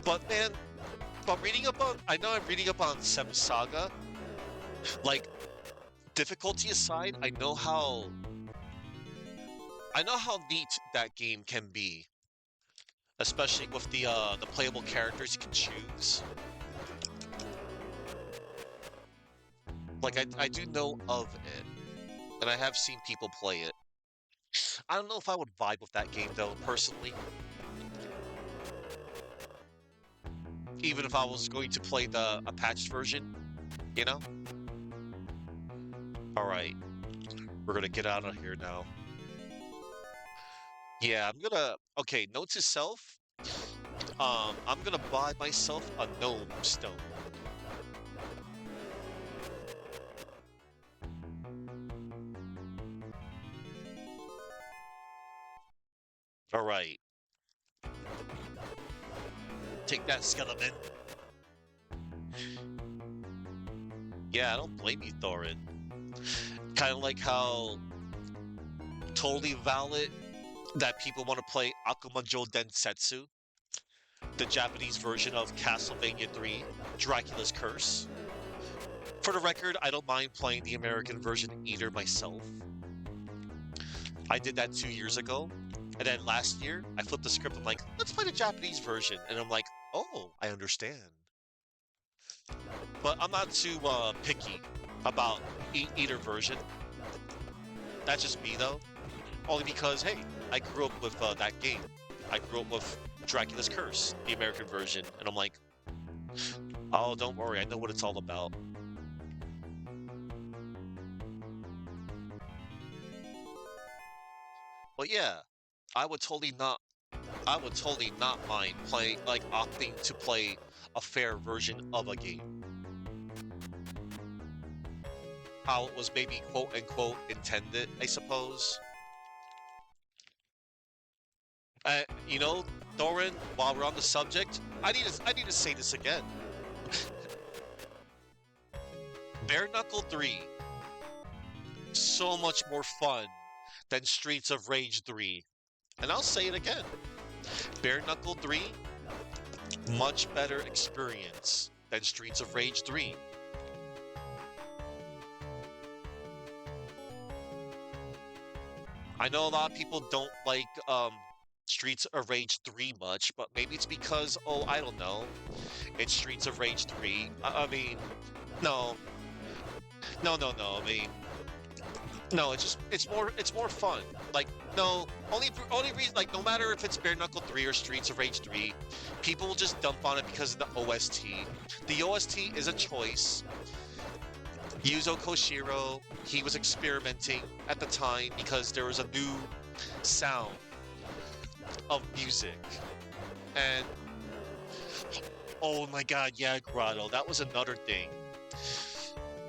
But man, I know I'm reading up on Sem Saga. Like, difficulty aside, I know how neat that game can be. especially with the playable characters you can choose. Like I do know of it, and I have seen people play it. I don't know if I would vibe with that game though, personally. Even if I was going to play the a patched version, you know? All right, we're gonna get out of here now. Yeah, I'm gonna. Okay, note to self. I'm gonna buy myself a gnome stone. All right, take that, skeleton. Yeah, I don't blame you, Thorin. Kind of like how totally valid that people want to play Akumajo Densetsu, the Japanese version of Castlevania 3, Dracula's Curse. For the record, I don't mind playing the American version either myself. I did that 2 years ago. And then last year, I flipped the script. I'm like, let's play the Japanese version. And I'm like, oh, I understand. But I'm not too picky about either version. That's just me, though. Only because, hey, I grew up with that game. I grew up with Dracula's Curse, the American version. And I'm like, oh, don't worry. I know what it's all about. But yeah, I would totally not I would totally not mind playing, like, opting to play a fair version of a game. How it was maybe quote unquote intended, I suppose. You know, Thorin, while we're on the subject, I need to say this again. Bare Knuckle 3, so much more fun than Streets of Rage 3. And I'll say it again. Bare Knuckle 3, much better experience than Streets of Rage 3. I know a lot of people don't like Streets of Rage 3 much, but maybe it's because, oh, I don't know, it's Streets of Rage 3. I mean, no, no. I mean, no, it's more fun. Like, no, only reason, like, no matter if it's Bare Knuckle 3 or Streets of Rage 3, people will just dump on it because of the OST. The OST is a choice. Yuzo Koshiro, he was experimenting at the time because there was a new sound of music. And oh my god, yeah, Grotto, that was another thing.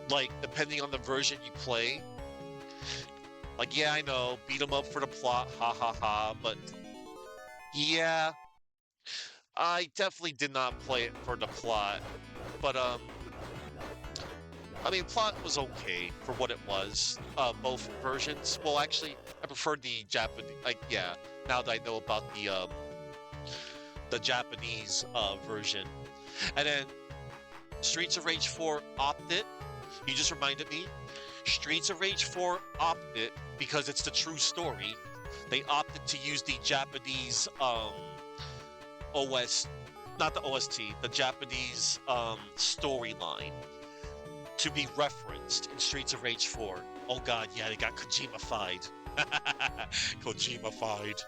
Like, depending on the version you play, like, yeah, I know, beat 'em up for the plot, ha ha ha, but yeah, I definitely did not play it for the plot. But I mean, plot was okay for what it was. Both versions. Well, actually, I preferred the Japanese. Like, yeah. Now that I know about the Japanese version, and then Streets of Rage 4 opted. You just reminded me. Streets of Rage 4 opted because it's the true story. They opted to use the Japanese OS, not the OST, the Japanese storyline to be referenced in Streets of Rage 4. Oh god, yeah, they got Kojima-fied. Kojima-fied.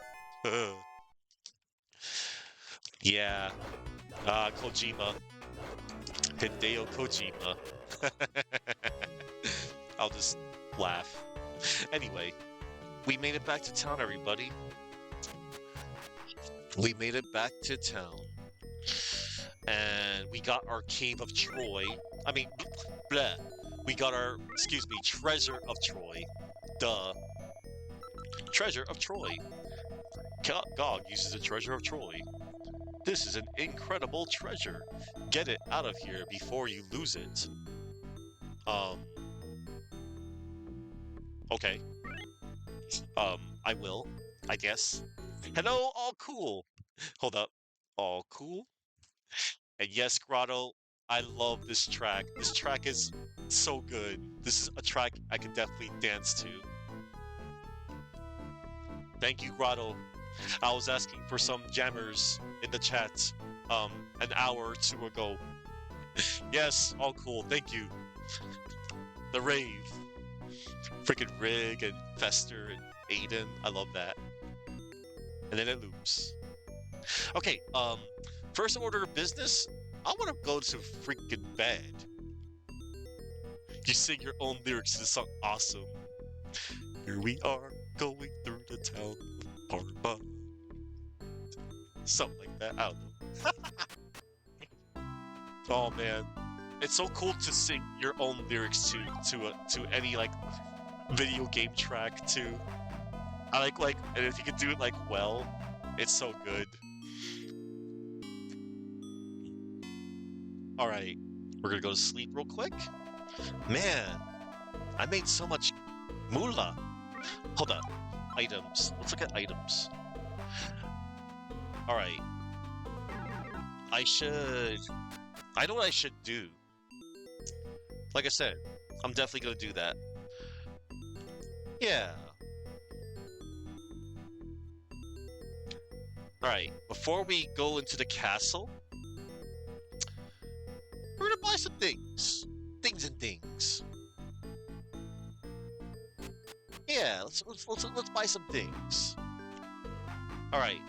Yeah, Kojima. Hideo Kojima. I'll just laugh. Anyway, we made it back to town, everybody. We made it back to town. And we got our Cave of Troy. I mean, bleh. We got our, excuse me, Treasure of Troy. Duh. Treasure of Troy. Gog uses the Treasure of Troy. This is an incredible treasure. Get it out of here before you lose it. Okay. I will, I guess. Hello, all cool. Hold up. All cool? And yes, Grotto, I love this track. This track is so good. This is a track I can definitely dance to. Thank you, Grotto. I was asking for some jammers in the chat an hour or two ago. Yes, all cool. Thank you. The rave. Freaking Rig and Fester and Aiden. I love that. And then it loops. Okay, first order of business, I want to go to freaking bed. You sing your own lyrics to the song. Awesome. Here we are going through the town of Parma. Something like that. I don't know. Oh man, it's so cool to sing your own lyrics to any like video game track too. I like, and if you can do it like well, it's so good. All right, we're gonna go to sleep real quick. Man, I made so much moolah. Hold on, items. Let's look at items. All right, I know what I should do. Like I said, I'm definitely gonna do that. Yeah. Alright, before we go into the castle, we're gonna buy some things. Things and things. Yeah, let's buy some things. Alright.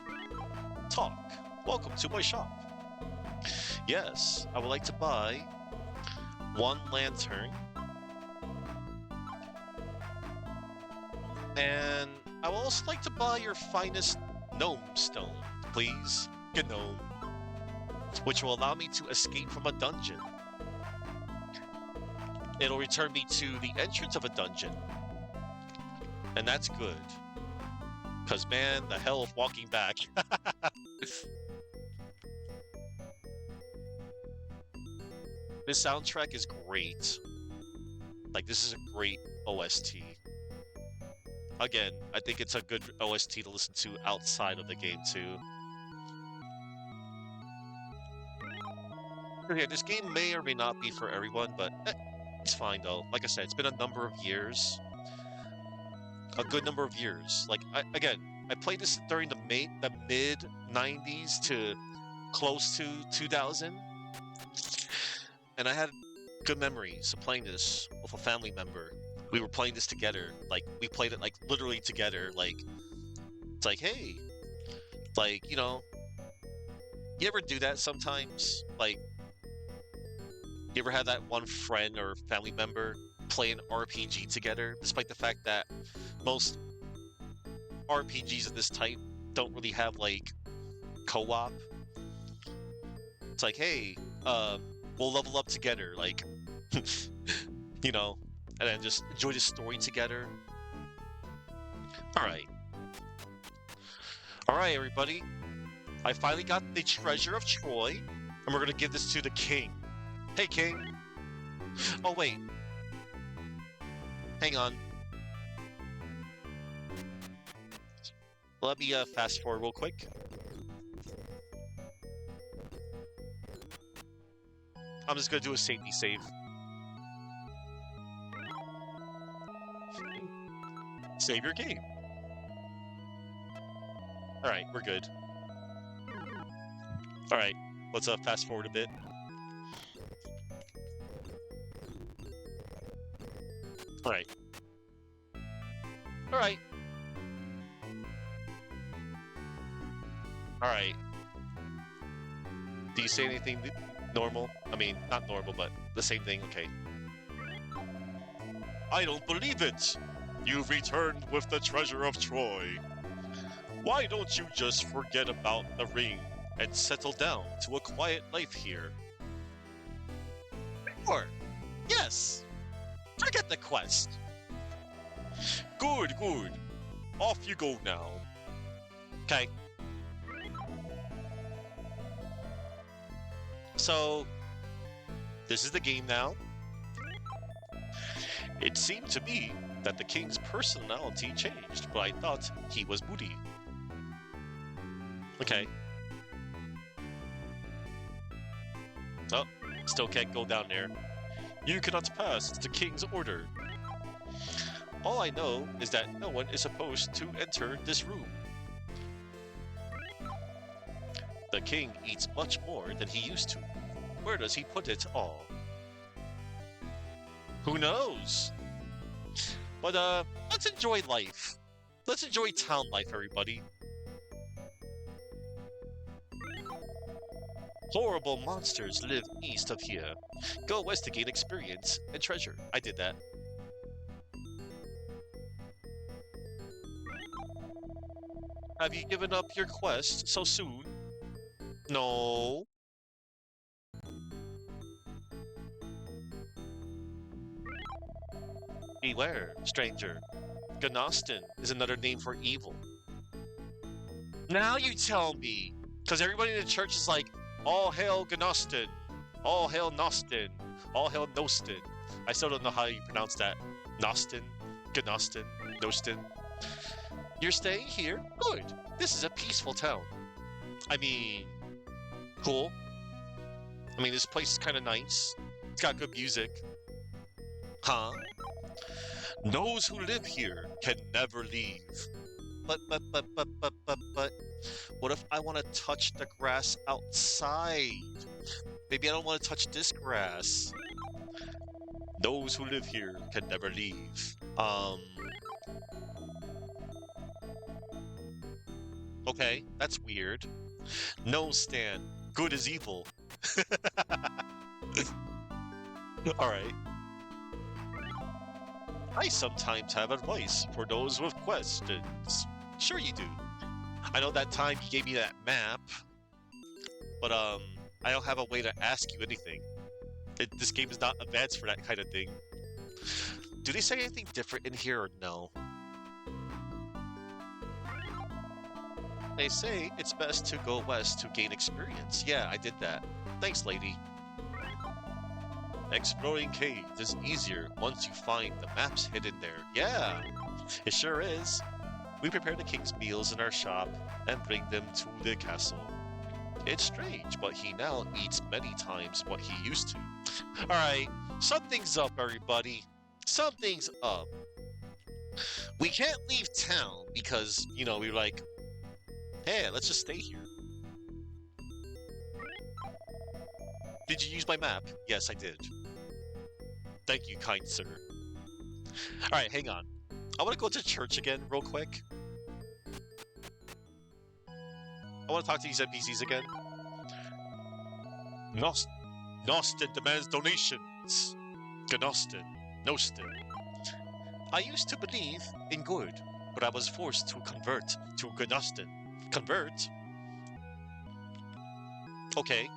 Talk. Welcome to my shop. Yes, I would like to buy one lantern. And I would also like to buy your finest gnome stone, please. Gnome. Which will allow me to escape from a dungeon. It'll return me to the entrance of a dungeon. And that's good. Because, man, the hell of walking back. This soundtrack is great. Like, this is a great OST. Again, I think it's a good OST to listen to outside of the game, too. Okay, this game may or may not be for everyone, but it's fine, though. Like I said, it's been a number of years. A good number of years. Like, again, I played this during the mid-90s to close to 2000. And I had good memories of playing this with a family member. We were playing this together. Like, we played it, like, literally together. Like, it's like, hey, like, you know, you ever do that sometimes? Like, you ever have that one friend or family member play an RPG together, despite the fact that most RPGs of this type don't really have, like, co-op? It's like, hey, we'll level up together, like, you know, and then just enjoy the story together. Alright. Alright, everybody. I finally got the treasure of Troy, and we're gonna give this to the king. Hey, king. Oh, wait. Hang on. Let me fast forward real quick. I'm just gonna do a safety save. Save your game. Alright, we're good. Alright, let's fast forward a bit. Alright. Alright. Alright. Do you say anything normal? I mean, not normal, but the same thing, okay. I don't believe it! You've returned with the treasure of Troy. Why don't you just forget about the ring and settle down to a quiet life here? Sure. Yes. Forget the quest. Good, good. Off you go now. Okay. So, this is the game now. It seemed to me that the king's personality changed, but I thought he was moody. Okay. Oh, still can't go down there. You cannot pass, it's the king's order. All I know is that no one is supposed to enter this room. The king eats much more than he used to. Where does he put it all? Who knows? But let's enjoy life. Let's enjoy town life, everybody. Horrible monsters live east of here. Go west to gain experience and treasure. I did that. Have you given up your quest so soon? No. Beware, stranger. Gnostin is another name for evil. Now you tell me! Because everybody in the church is like, all hail Gnostin, all hail Nostin, all hail Nostin. I still don't know how you pronounce that. Nostin, Gnostin, Nostin. You're staying here? Good. This is a peaceful town. I mean, cool. I mean, this place is kind of nice. It's got good music. Huh? Those who live here can never leave. But, what if I want to touch the grass outside? Maybe I don't want to touch this grass. Those who live here can never leave. Okay, that's weird. No, Stan. Good is evil. Alright. I sometimes have advice for those with questions. Sure you do. I know that time you gave me that map, but I don't have a way to ask you anything. This game is not advanced for that kind of thing. Do they say anything different in here or no? They say it's best to go west to gain experience. Yeah, I did that. Thanks, lady. Exploring caves is easier once you find the maps hidden there. Yeah, it sure is. We prepare the king's meals in our shop and bring them to the castle. It's strange, but he now eats many times what he used to. Alright, something's up, everybody. Something's up. We can't leave town because, you know, we're like, hey, let's just stay here. Did you use my map? Yes, I did. Thank you, kind sir. Alright, hang on. I want to go to church again real quick. I want to talk to these NPCs again. Nostin demands donations. Gnostin. Nostin. I used to believe in good, but I was forced to convert to Gnostin. Convert? Okay.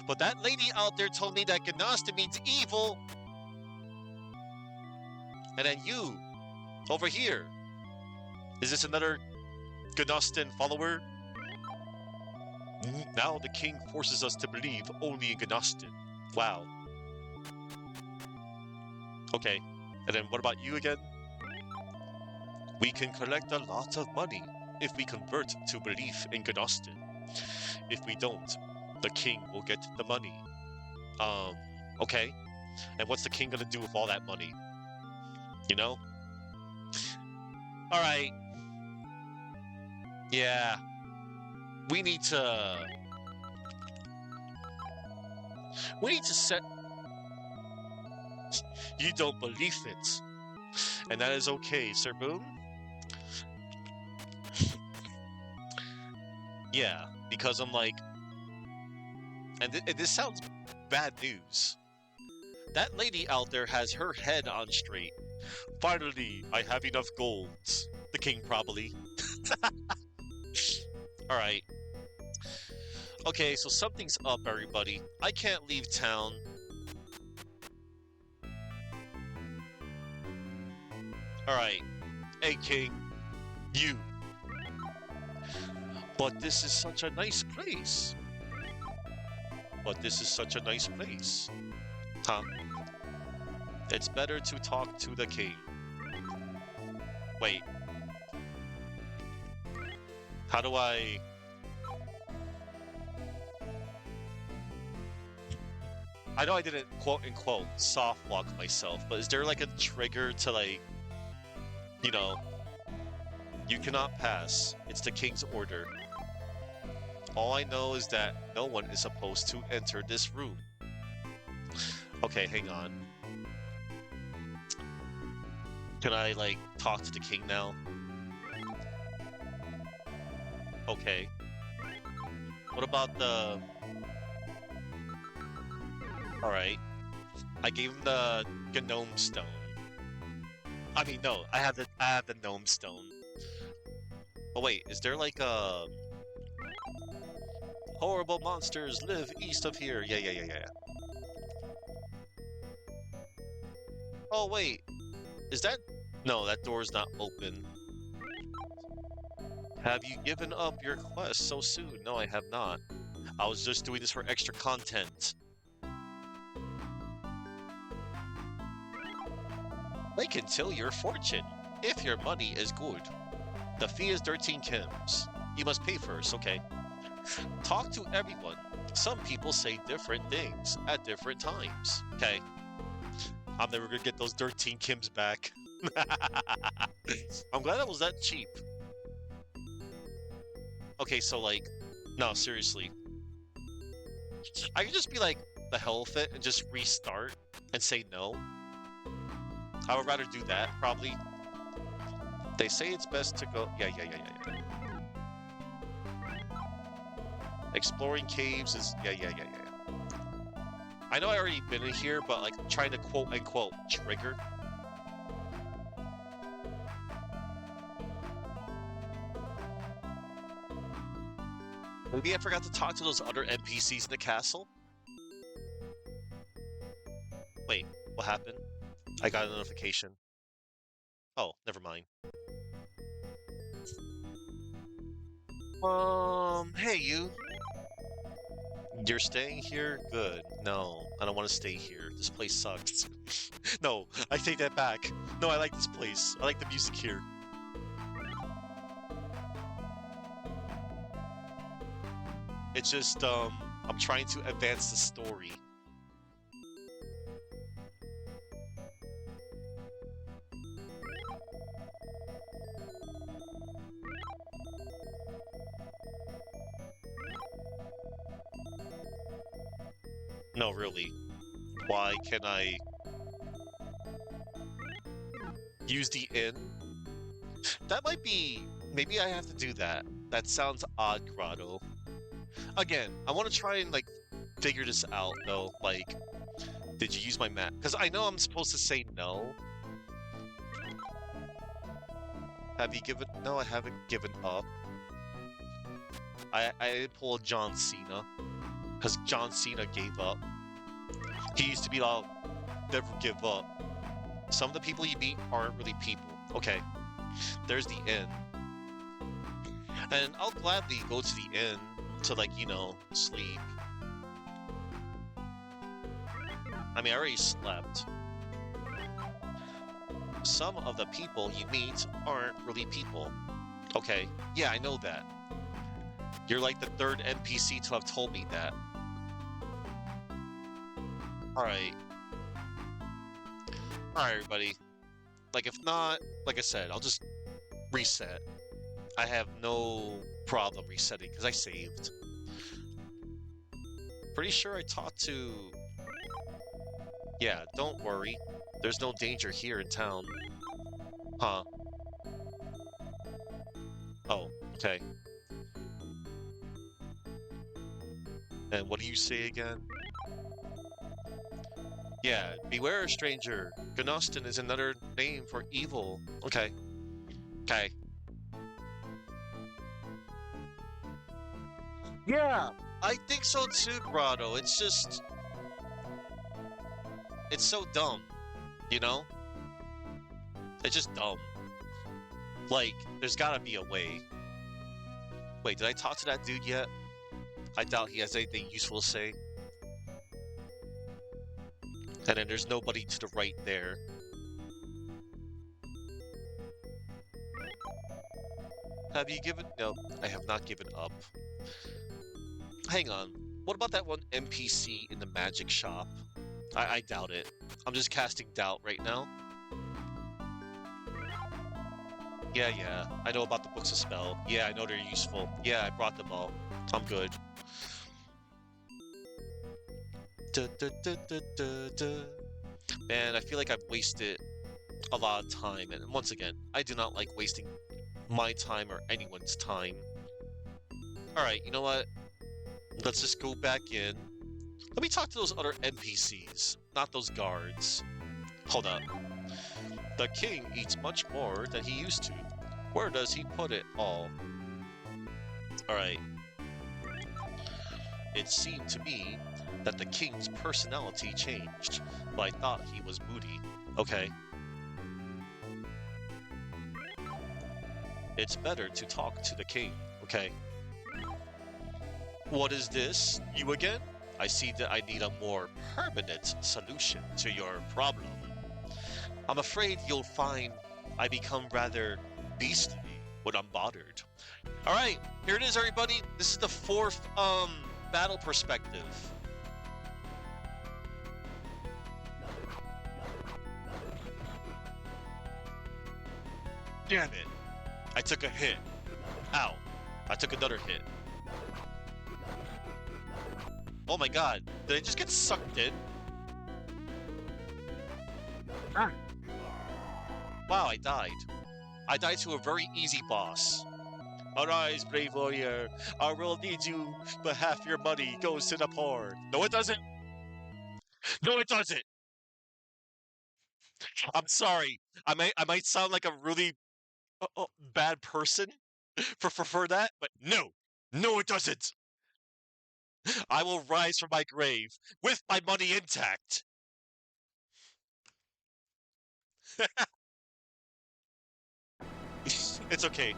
But that lady out there told me that Gnostin means evil. And then you, over here. Is this another Gnostin follower? Now the king forces us to believe only in Gnostin. Wow. Okay. And then what about you again? We can collect a lot of money if we convert to belief in Gnostin. If we don't, the king will get the money. Okay. And what's the king gonna do with all that money? You know? Alright. Yeah. We need to set... You don't believe it. And that is okay, Sir Boom. Yeah, because I'm like... And this sounds bad news. That lady out there has her head on straight. Finally, I have enough golds. The king probably. Alright. Okay, so something's up, everybody. I can't leave town. Alright. Hey, king. You. But this is such a nice place. But this is such a nice place. Huh? It's better to talk to the king. Wait. How do I... I know I didn't quote-unquote soft walk myself, but is there like a trigger to like... You know... You cannot pass. It's the king's order. All I know is that no one is supposed to enter this room. Okay, hang on. Can I, like, talk to the king now? Okay. What about the... Alright. I gave him the gnome stone. I mean, no, I have the gnome stone. Oh wait, is there like a horrible monsters live east of here? Yeah. Oh wait, is that... No, that door's not open. Have you given up your quest so soon? No, I have not. I was just doing this for extra content. They can tell your fortune, if your money is good. The fee is 13 kims. You must pay first, okay? Talk to everyone. Some people say different things at different times. Okay. I'm never gonna get those 13 kims back. I'm glad that was that cheap. Okay, so like, no, seriously. I could just be like, the hell with it, and just restart and say no. I would rather do that, probably. They say it's best to go... Yeah. Exploring caves is... Yeah. I know I already been in here, but like, trying to quote-unquote trigger. Maybe I forgot to talk to those other NPCs in the castle? Wait, what happened? I got a notification. Oh, never mind. Hey you. You're staying here? Good. No, I don't want to stay here. This place sucks. No, I take that back. No, I like this place. I like the music here. It's just, I'm trying to advance the story. No, really. Why can I use the inn? That might be... Maybe I have to do that. That sounds odd, Grotto. Again, I want to try and, like, figure this out, though. Like, did you use my map? Because I know I'm supposed to say no. Have you given... No, I haven't given up. I didn't pull a John Cena. Because John Cena gave up. He used to be like, never give up. Some of the people you meet aren't really people. Okay, there's the inn. And I'll gladly go to the inn to, like, you know, sleep. I mean, I already slept. Some of the people you meet aren't really people. Okay, yeah, I know that. You're like the third NPC to have told me that. Alright. Alright, everybody. Like, if not, like I said, I'll just reset. I have no problem resetting, because I saved. Pretty sure I talked to... Yeah, don't worry. There's no danger here in town. Huh. Oh, okay. And what do you say again? Yeah, beware, stranger. Gnostin is another name for evil. Okay. Okay. Yeah, I think so too, Grotto. It's just... It's so dumb, you know? It's just dumb. Like, there's gotta be a way. Wait, did I talk to that dude yet? I doubt he has anything useful to say. And then there's nobody to the right there. Have you given... No, I have not given up. Hang on. What about that one NPC in the magic shop? I doubt it. I'm just casting doubt right now. Yeah, yeah. I know about the books of spell. Yeah, I know they're useful. Yeah, I brought them all. I'm good. Duh, duh, duh, duh, duh, duh. Man, I feel like I've wasted a lot of time, and once again, I do not like wasting my time or anyone's time. Alright, you know what? Let's just go back in. Let me talk to those other NPCs, not those guards. Hold up. The king eats much more than he used to. Where does he put it all? Alright. It seemed to me that the king's personality changed, but I thought he was moody. Okay. It's better to talk to the king, okay? What is this? You again? I see that I need a more permanent solution to your problem. I'm afraid you'll find I become rather beastly when I'm bothered. Alright, here it is, everybody. This is the fourth battle perspective. Damn it. I took a hit. Ow. I took another hit. Oh my god. Did I just get sucked in? Ah. Wow, I died. I died to a very easy boss. Arise, brave warrior. Our world needs you, but half your money goes to the poor. No, it doesn't. No, it doesn't. I'm sorry. I might sound like a really bad person for that, but no. No, it doesn't. I will rise from my grave with my money intact. It's okay.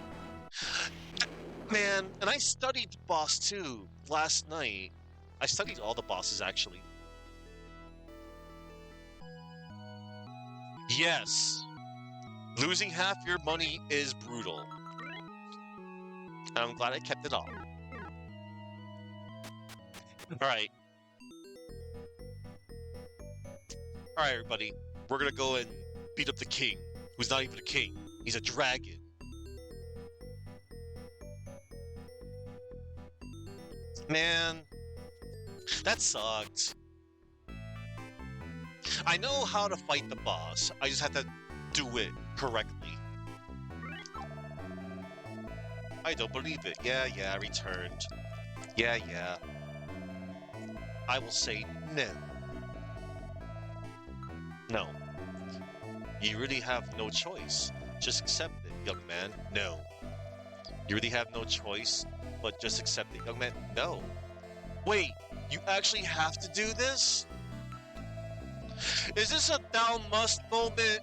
Man, and I studied boss 2 last night. I studied all the bosses actually. Yes. Losing half your money is brutal. And I'm glad I kept it all. Alright. Alright, everybody. We're gonna go and beat up the king, who's not even a king. He's a dragon. Man, that sucked. I know how to fight the boss. I just have to do it correctly. I don't believe it. Yeah, yeah, returned. Yeah, yeah. I will say no. No. You really have no choice. Just accept it, young man. No. You really have no choice, but just accept it, young man. No. Wait, you actually have to do this? Is this a thou must moment?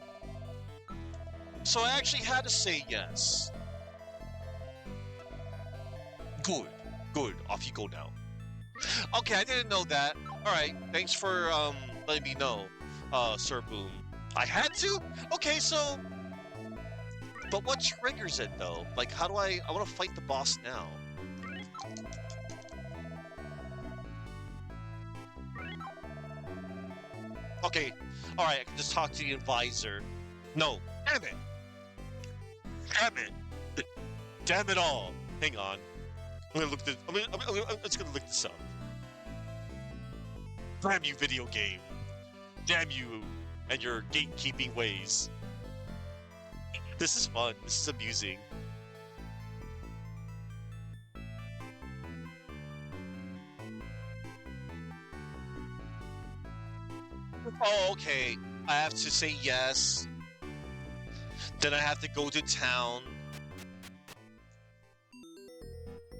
So I actually had to say yes. Good. Good. Off you go now. Okay, I didn't know that. Alright, thanks for letting me know, Sir Boom. I had to? Okay, so... But what triggers it, though? Like, how do I want to fight the boss now. Okay, alright, I can just talk to the advisor. No, damn it! Damn it! Damn it all! Hang on. I'm gonna look this. I'm just gonna look this up. Damn you, video game! Damn you and your gatekeeping ways. This is fun. This is amusing. Oh, okay. I have to say yes. Then I have to go to town.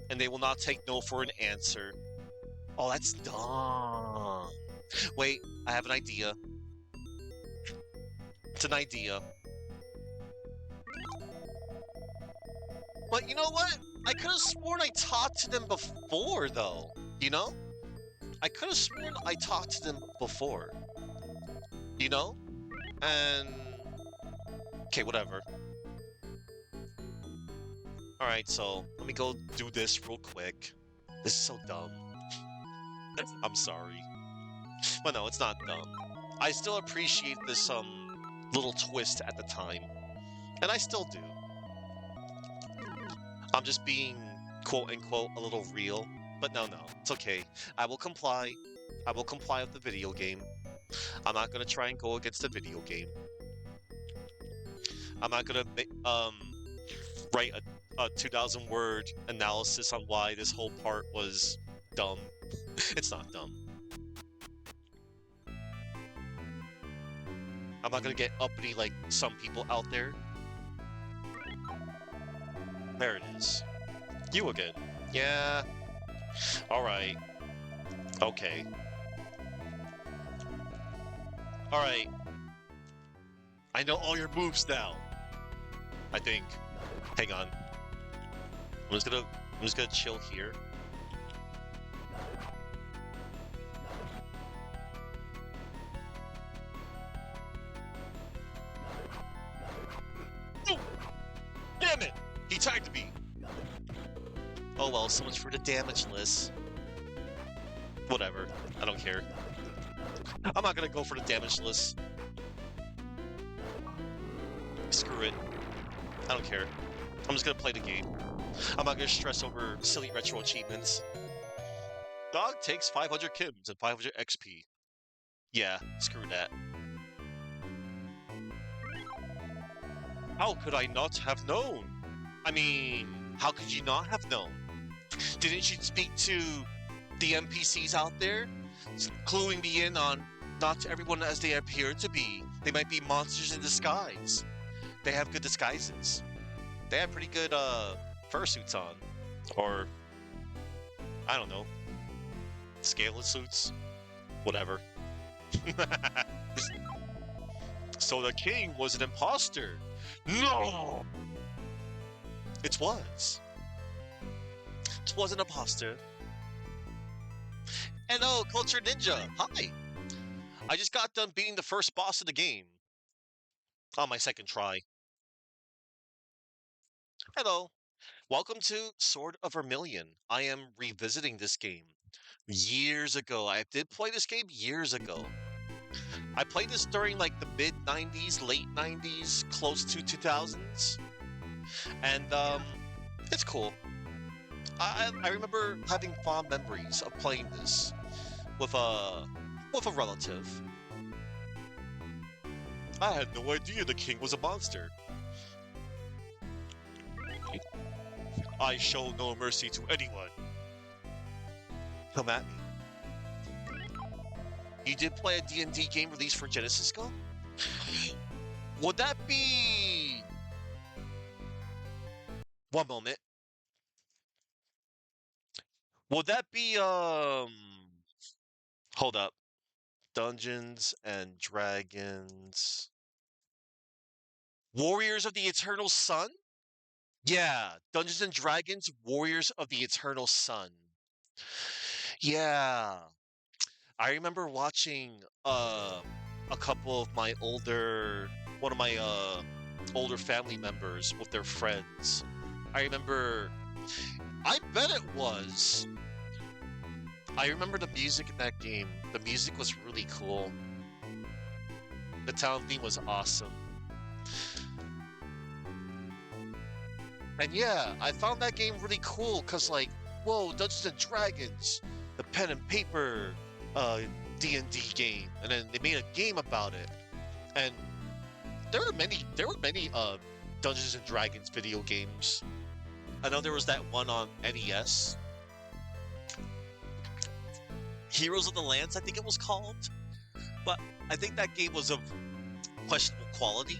And they will not take no for an answer. Oh, that's dumb. Wait, I have an idea. It's an idea. But you know what? I could have sworn I talked to them before, though. You know? I could have sworn I talked to them before. You know? And... Okay, whatever. Alright, so let me go do this real quick. This is so dumb. I'm sorry. Well, no, it's not dumb. I still appreciate this, little twist at the time. And I still do. I'm just being quote unquote a little real, but no, it's okay. I will comply. I will comply with the video game. I'm not gonna try and go against the video game. I'm not gonna write a 2,000 word analysis on why this whole part was dumb. It's not dumb. I'm not gonna get uppity like some people out there. There it is. You again. Yeah. Alright. Okay. Alright. I know all your moves now. I think. Hang on. I'm just gonna chill here. Oh! Damn it! He tagged me! Oh well, so much for the damage list. Whatever. I don't care. I'm not gonna go for the damage list. Screw it. I don't care. I'm just gonna play the game. I'm not gonna stress over silly retro achievements. Dog takes 500 Kims and 500 XP. Yeah, screw that. How could I not have known? I mean, how could you not have known? Didn't you speak to the NPCs out there? Cluing me in on not everyone as they appear to be. They might be monsters in disguise. They have good disguises. They have pretty good fursuits on. Or, I don't know, scaleless suits? Whatever. So the king was an imposter. No! It was. It was an imposter. Hello, Culture Ninja. Hi. I just got done beating the first boss of the game. On my second try. Hello. Welcome to Sword of Vermilion. I am revisiting this game. Years ago. I did play this game years ago. I played this during like the mid 90s, late 90s, close to 2000s. And it's cool. I remember having fond memories of playing this with a relative. I had no idea the king was a monster. I show no mercy to anyone. Come at me. You did play a D&D game released for Genesis Go? Would that be... One moment. Would that be, Hold up. Dungeons and Dragons... Warriors of the Eternal Sun? Yeah, Dungeons and Dragons, Warriors of the Eternal Sun. Yeah. I remember watching a couple of my one of my older family members with their friends. I bet it was. I remember the music in that game. The music was really cool. The town theme was awesome. And yeah, I found that game really cool because, like, whoa, Dungeons and Dragons, the pen and paper D&D game, and then they made a game about it. And there were many Dungeons and Dragons video games. I know there was that one on NES, Heroes of the Lands, I think it was called. But I think that game was of questionable quality.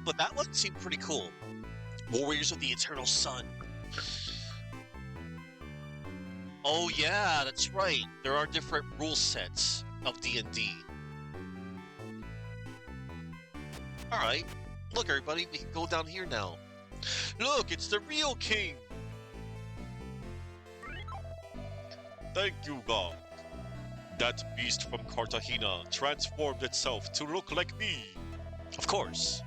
But that one seemed pretty cool. Warriors of the Eternal Sun. Oh yeah, that's right. There are different rule sets of D&D. Alright. Look everybody, we can go down here now. Look, it's the real king! Thank you, God. That beast from Cartagena transformed itself to look like me. Of course.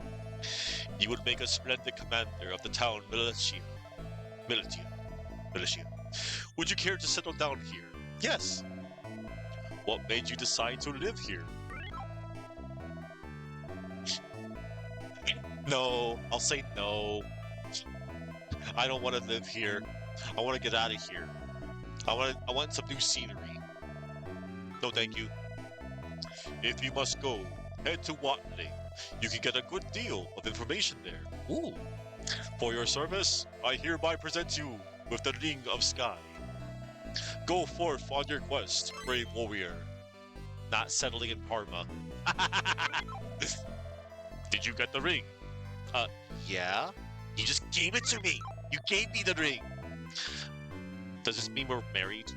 You would make a splendid commander of the town Militia. Would you care to settle down here? Yes. What made you decide to live here? No, I'll say no. I don't want to live here. I want to get out of here. I want some new scenery. No, thank you. If you must go, head to Watley. You can get a good deal of information there. Ooh. For your service, I hereby present you with the Ring of Sky. Go forth on your quest, brave warrior. Not settling in Parma. Did you get the ring? Uh, yeah. You just gave it to me. You gave me the ring. Does this mean we're married?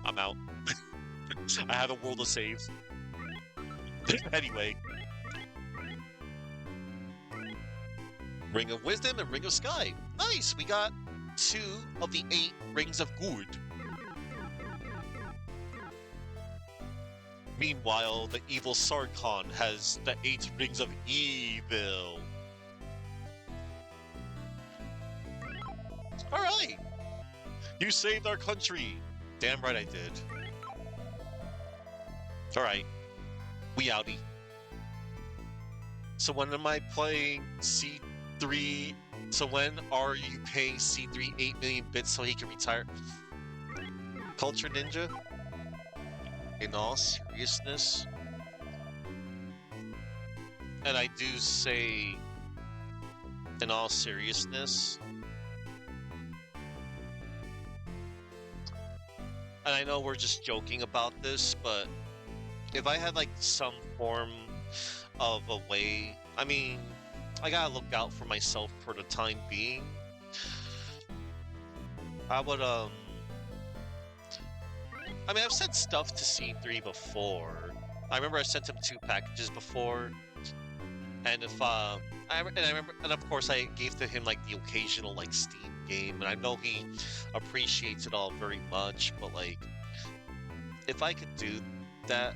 I'm out. I have a world to save. Anyway. Ring of Wisdom and Ring of Sky. Nice! We got 2 of the 8 Rings of Good. Meanwhile, the evil Sarkon has the 8 Rings of Evil. Alright! You saved our country! Damn right I did. Alright. We outie. So when am I playing C3? So when are you paying C3 8 million bits so he can retire? Culture Ninja? In all seriousness? And I do say, in all seriousness, and I know we're just joking about this, but if I had like some form of a way, I mean, I gotta look out for myself for the time being. I would, I mean, I've sent stuff to C3 before. I remember I sent him 2 packages before. And if, I remember, and of course I gave to him like the occasional like Steam game, and I know he appreciates it all very much, but like, if I could do that,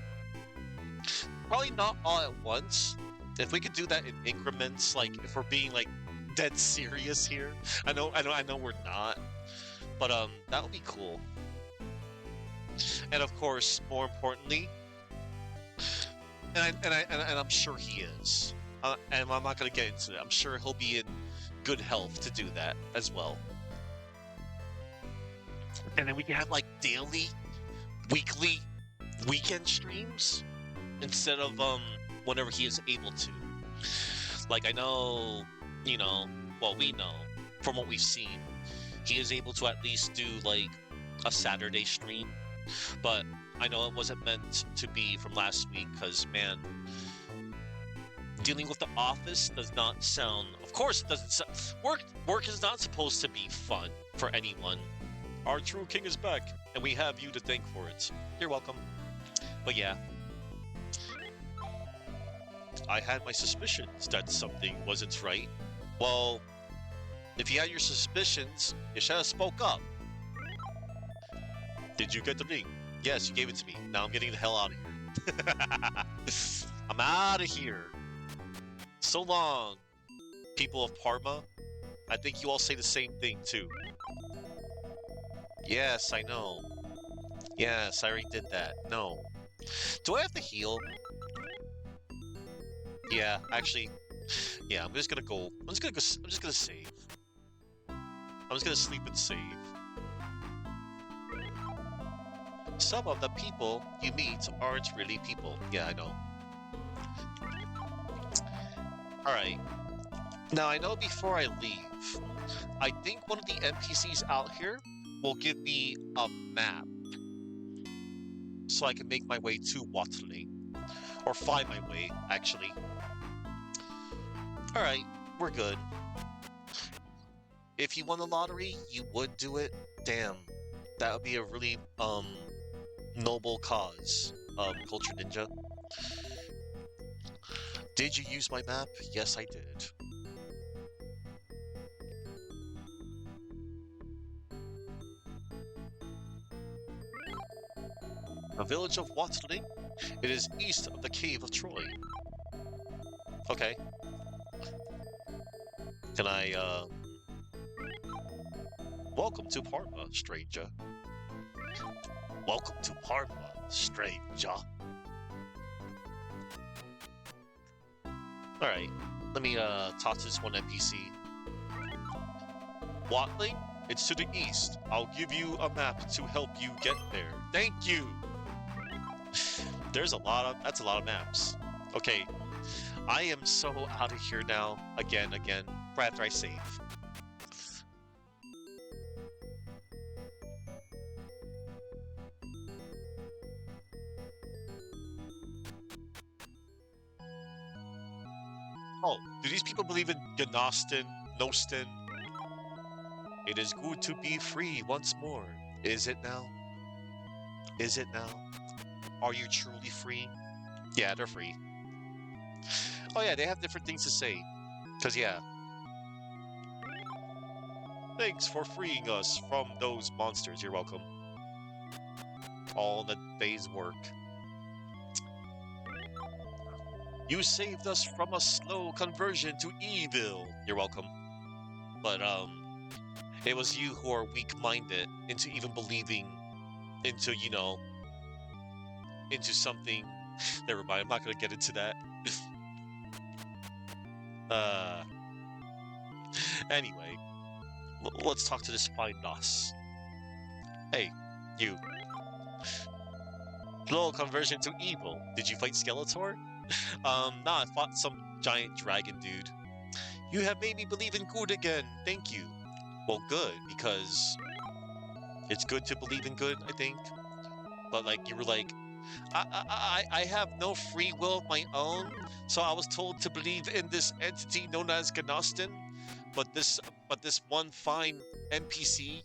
probably not all at once. If we could do that in increments, like if we're being like dead serious here, I know we're not, but that would be cool. And of course, more importantly, and I'm sure he is, and I'm not gonna get into it. I'm sure he'll be in good health to do that as well. And then we can have like daily, weekly, weekend streams instead of whenever he is able to. Like I know, you know, well we know from what we've seen, he is able to at least do like a Saturday stream. But I know it wasn't meant to be from last week because, man, dealing with the office does not sound. Of course, it doesn't sound. Work is not supposed to be fun for anyone. Our true king is back, and we have you to thank for it. You're welcome. But yeah, I had my suspicions that something wasn't right. Well, if you had your suspicions, you should have spoke up. Did you get the ring? Yes, you gave it to me. Now I'm getting the hell out of here. I'm out of here. So long, people of Parma. I think you all say the same thing, too. Yes, I know. Yes, I already did that. No. Do I have to heal? Yeah, actually, yeah, I'm just gonna go. I'm just gonna save. I'm just gonna sleep and save. Some of the people you meet aren't really people. Yeah, I know. Alright. Now, I know before I leave, I think one of the NPCs out here will give me a map. So I can make my way to Watley. Or find my way, actually. Alright, we're good. If you won the lottery, you would do it? Damn. That would be a really, noble cause, Culture Ninja. Did you use my map? Yes, I did. The village of Watley. It is east of the Cave of Troy. Okay. Can I, Welcome to Parma, stranger. Welcome to Parma, stranger. All right. Let me talk to this one NPC. Watling, it's to the east. I'll give you a map to help you get there. Thank you. That's a lot of maps. Okay, I am so out of here now. Again. Right after I save. Oh, do these people believe in Gnostin, Nostin? It is good to be free once more. Is it now? Is it now? Are you truly free? Yeah, they're free. Oh yeah, they have different things to say. Cause yeah. Thanks for freeing us from those monsters. You're welcome. All the day's work. You saved us from a slow conversion to evil. You're welcome. But it was you who are weak-minded into even believing into, into something. Never mind, I'm not gonna get into that. Anyway, let's talk to this fine boss. Hey, you. Slow conversion to evil. Did you fight Skeletor? Nah, I fought some giant dragon dude. You have made me believe in good again. Thank you. Well, good, because it's good to believe in good, I think. But like, you were like, I have no free will of my own, so I was told to believe in this entity known as Gnostin. But this one fine NPC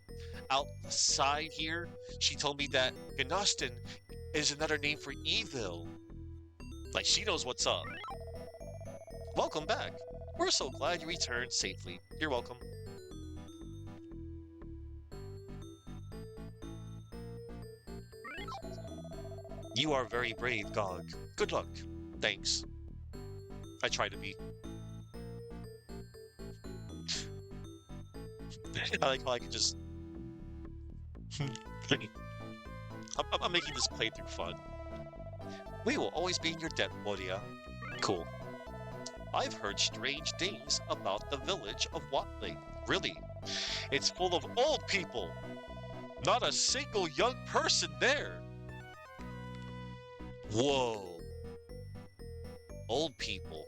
outside here, she told me that Gnostin is another name for evil. Like, she knows what's up. Welcome back. We're so glad you returned safely. You're welcome. You are very brave, Gog. Good luck. Thanks. I try to be. I like how I can just... I'm making this playthrough fun. We will always be in your debt, Moria. Cool. I've heard strange things about the village of Watling. Really? It's full of old people. Not a single young person there. Whoa. Old people.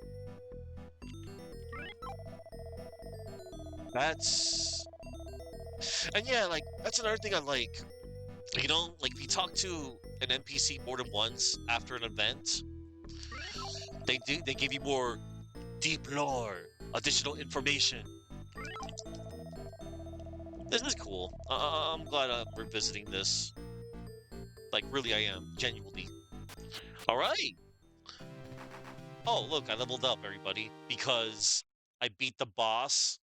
That's... And yeah, like, that's another thing I like. Like, if you talk to an NPC more than once after an event, they give you more deep lore, additional information. This is cool. I'm glad I'm revisiting this. Like, really, I am. Genuinely. Alright! Oh, look, I leveled up, everybody. Because I beat the boss.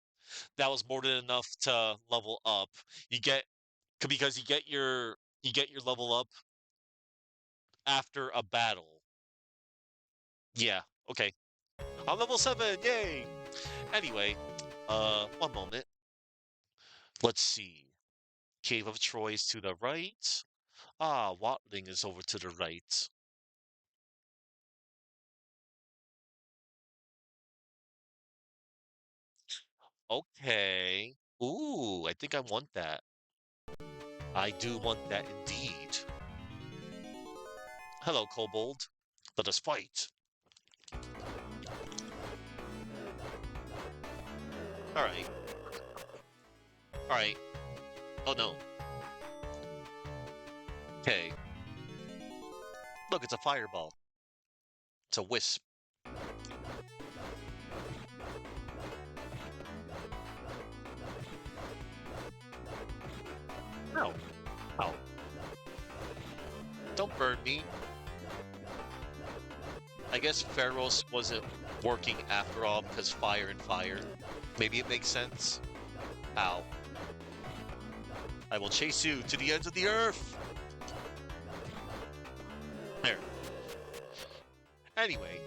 That was more than enough to level up. Because you get your level up after a battle. Yeah, okay. I'm level 7, yay! Anyway, one moment. Let's see. Cave of Troy is to the right. Ah, Watling is over to the right. Okay. Ooh, I think I want that. I do want that indeed. Hello, Kobold. Let us fight. Alright. Alright. Oh no. Okay. Look, it's a fireball. It's a wisp. Ow. Ow. Don't burn me. I guess Pharaoh's wasn't working after all because fire and fire. Maybe it makes sense. Ow. I will chase you to the ends of the earth! There. Anyway,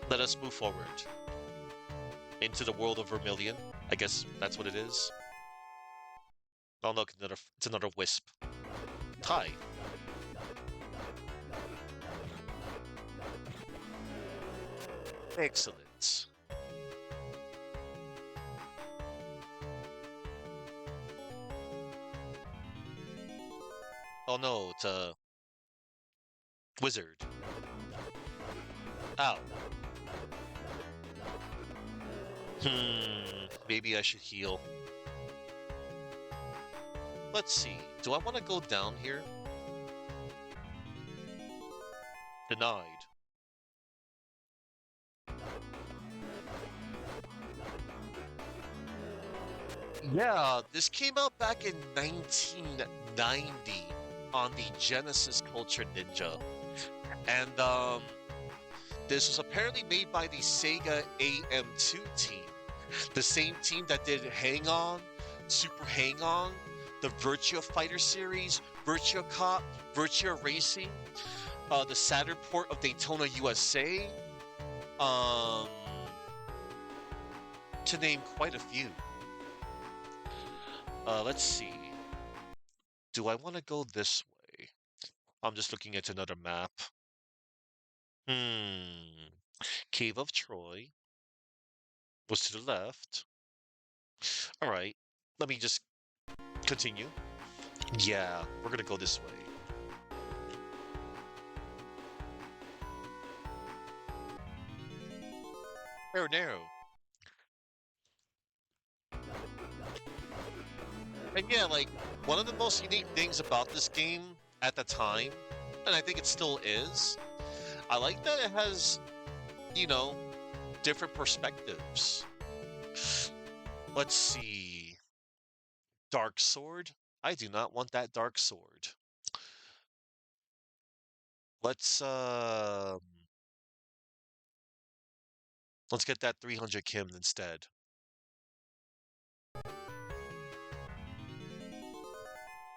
let us move forward. Into the world of Vermilion. I guess that's what it is. Oh look, it's another wisp. Hi. Excellent. it. Oh no, it's a wizard. Ow. Maybe I should heal. Let's see. Do I want to go down here? Denied. Yeah, this came out back in 1990 on the Genesis Culture Ninja. And this was apparently made by the Sega AM2 team. The same team that did Hang On, Super Hang On, the Virtua Fighter series, Virtua Cop, Virtua Racing, the Saturn port of Daytona USA, um, to name quite a few. Let's see. Do I want to go this way? I'm just looking at another map. Hmm. Cave of Troy was to the left. All right. Let me just continue. Yeah, we're gonna go this way. Narrow, narrow. And yeah, like, one of the most unique things about this game at the time, and I think it still is, I like that it has, you know, different perspectives. Let's see. Dark sword? I do not want that dark sword. Let's let's get that 300 Kim instead.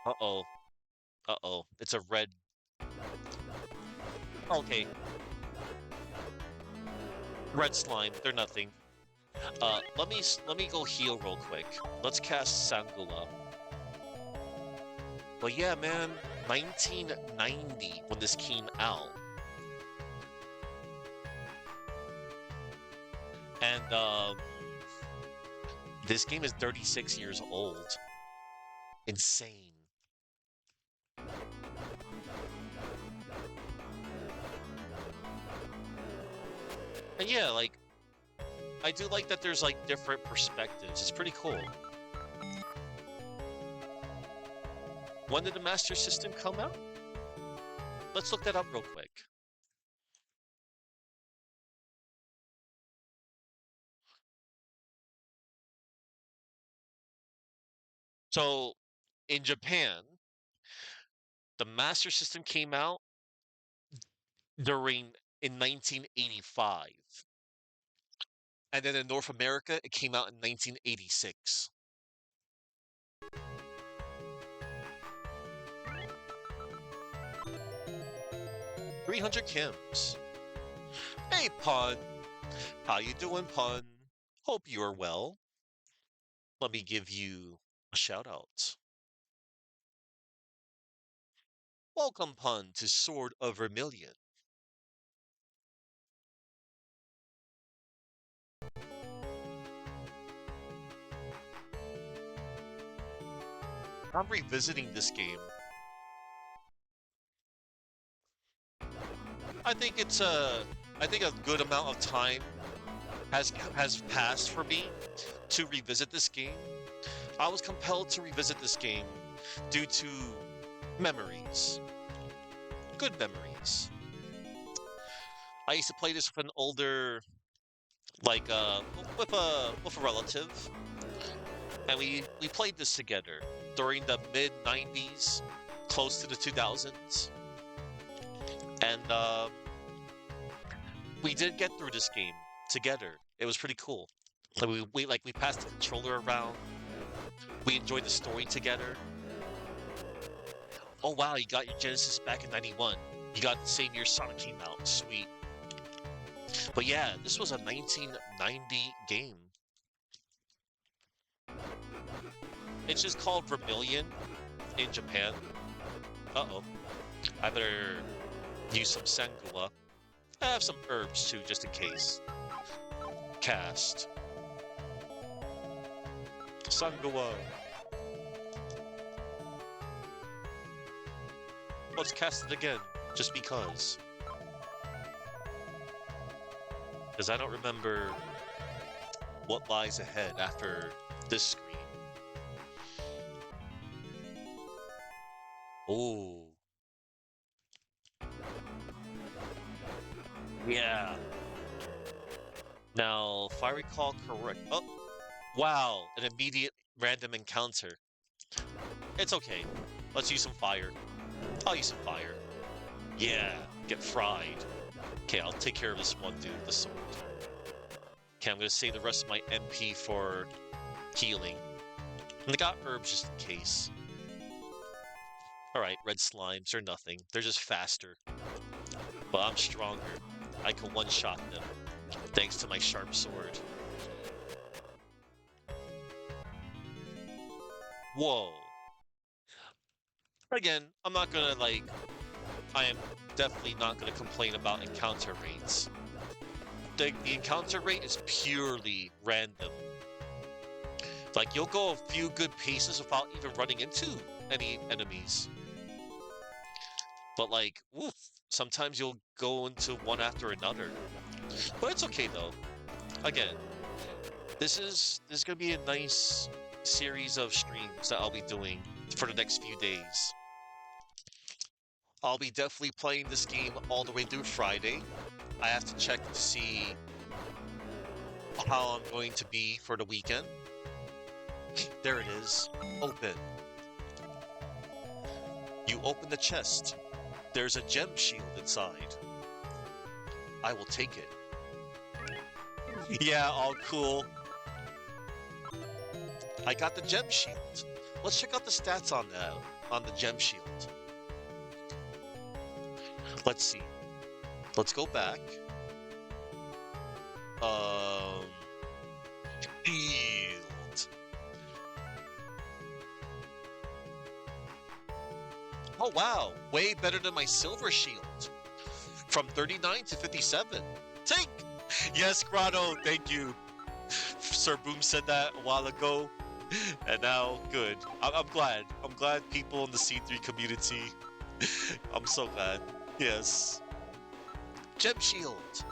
Uh-oh. Uh-oh. It's a red. Okay. Red slime. They're nothing. Let me go heal real quick. Let's cast Sangula. But yeah, man, 1990 when this came out. And this game is 36 years old. Insane. And yeah, like, I do like that there's like different perspectives. It's pretty cool. When did the Master System come out? Let's look that up real quick. So, in Japan, the Master System came out during in 1985. And then in North America, it came out in 1986. 300 Kims. Hey, Pun. How you doing, Pun? Hope you're well. Let me give you a shout out. Welcome, Pun, to Sword of Vermilion. I'm revisiting this game. I think I think a good amount of time has passed for me to revisit this game. I was compelled to revisit this game due to memories. Good memories. I used to play this with an older, like, with a relative, and we played this together during the mid '90s, close to the 2000s, and we did get through this game together. It was pretty cool. Like we passed the controller around. We enjoyed the story together. Oh wow, you got your Genesis back in '91. You got the same year Sonic came out. Sweet. But yeah, this was a 1990 game. It's just called Vermilion in Japan. Uh-oh. I better use some Sangula. I have some herbs too, just in case. Cast. Sangawa. Let's cast it again, just because. Because I don't remember what lies ahead after this screen. Oh. Yeah. Now, if I recall correct... Oh, wow. An immediate random encounter. It's okay. Let's use some fire. I'll use some fire. Yeah, get fried. Okay, I'll take care of this one dude, the sword. Okay, I'm gonna save the rest of my MP for healing. And I got herbs just in case. Alright, red slimes are nothing. They're just faster. But I'm stronger. I can one-shot them. Thanks to my sharp sword. Whoa. Again, I'm not gonna, like... I am definitely not gonna complain about encounter rates. The encounter rate is purely random. Like, you'll go a few good paces without even running into any enemies. But, like, oof, sometimes you'll go into one after another. But it's okay, though. Again, this is gonna be a nice series of streams that I'll be doing for the next few days. I'll be definitely playing this game all the way through Friday. I have to check to see how I'm going to be for the weekend. There it is. Open. You open the chest. There's a gem shield inside. I will take it. Yeah, all cool. I got the gem shield. Let's check out the stats on the gem shield. Let's see. Let's go back. Shield. Oh wow, way better than my silver shield. From 39 to 57. Take! Yes, Grotto, thank you. Sir Boom said that a while ago. And now, good. I'm glad. I'm glad people in the C3 community. I'm so glad. Yes. Gem shield.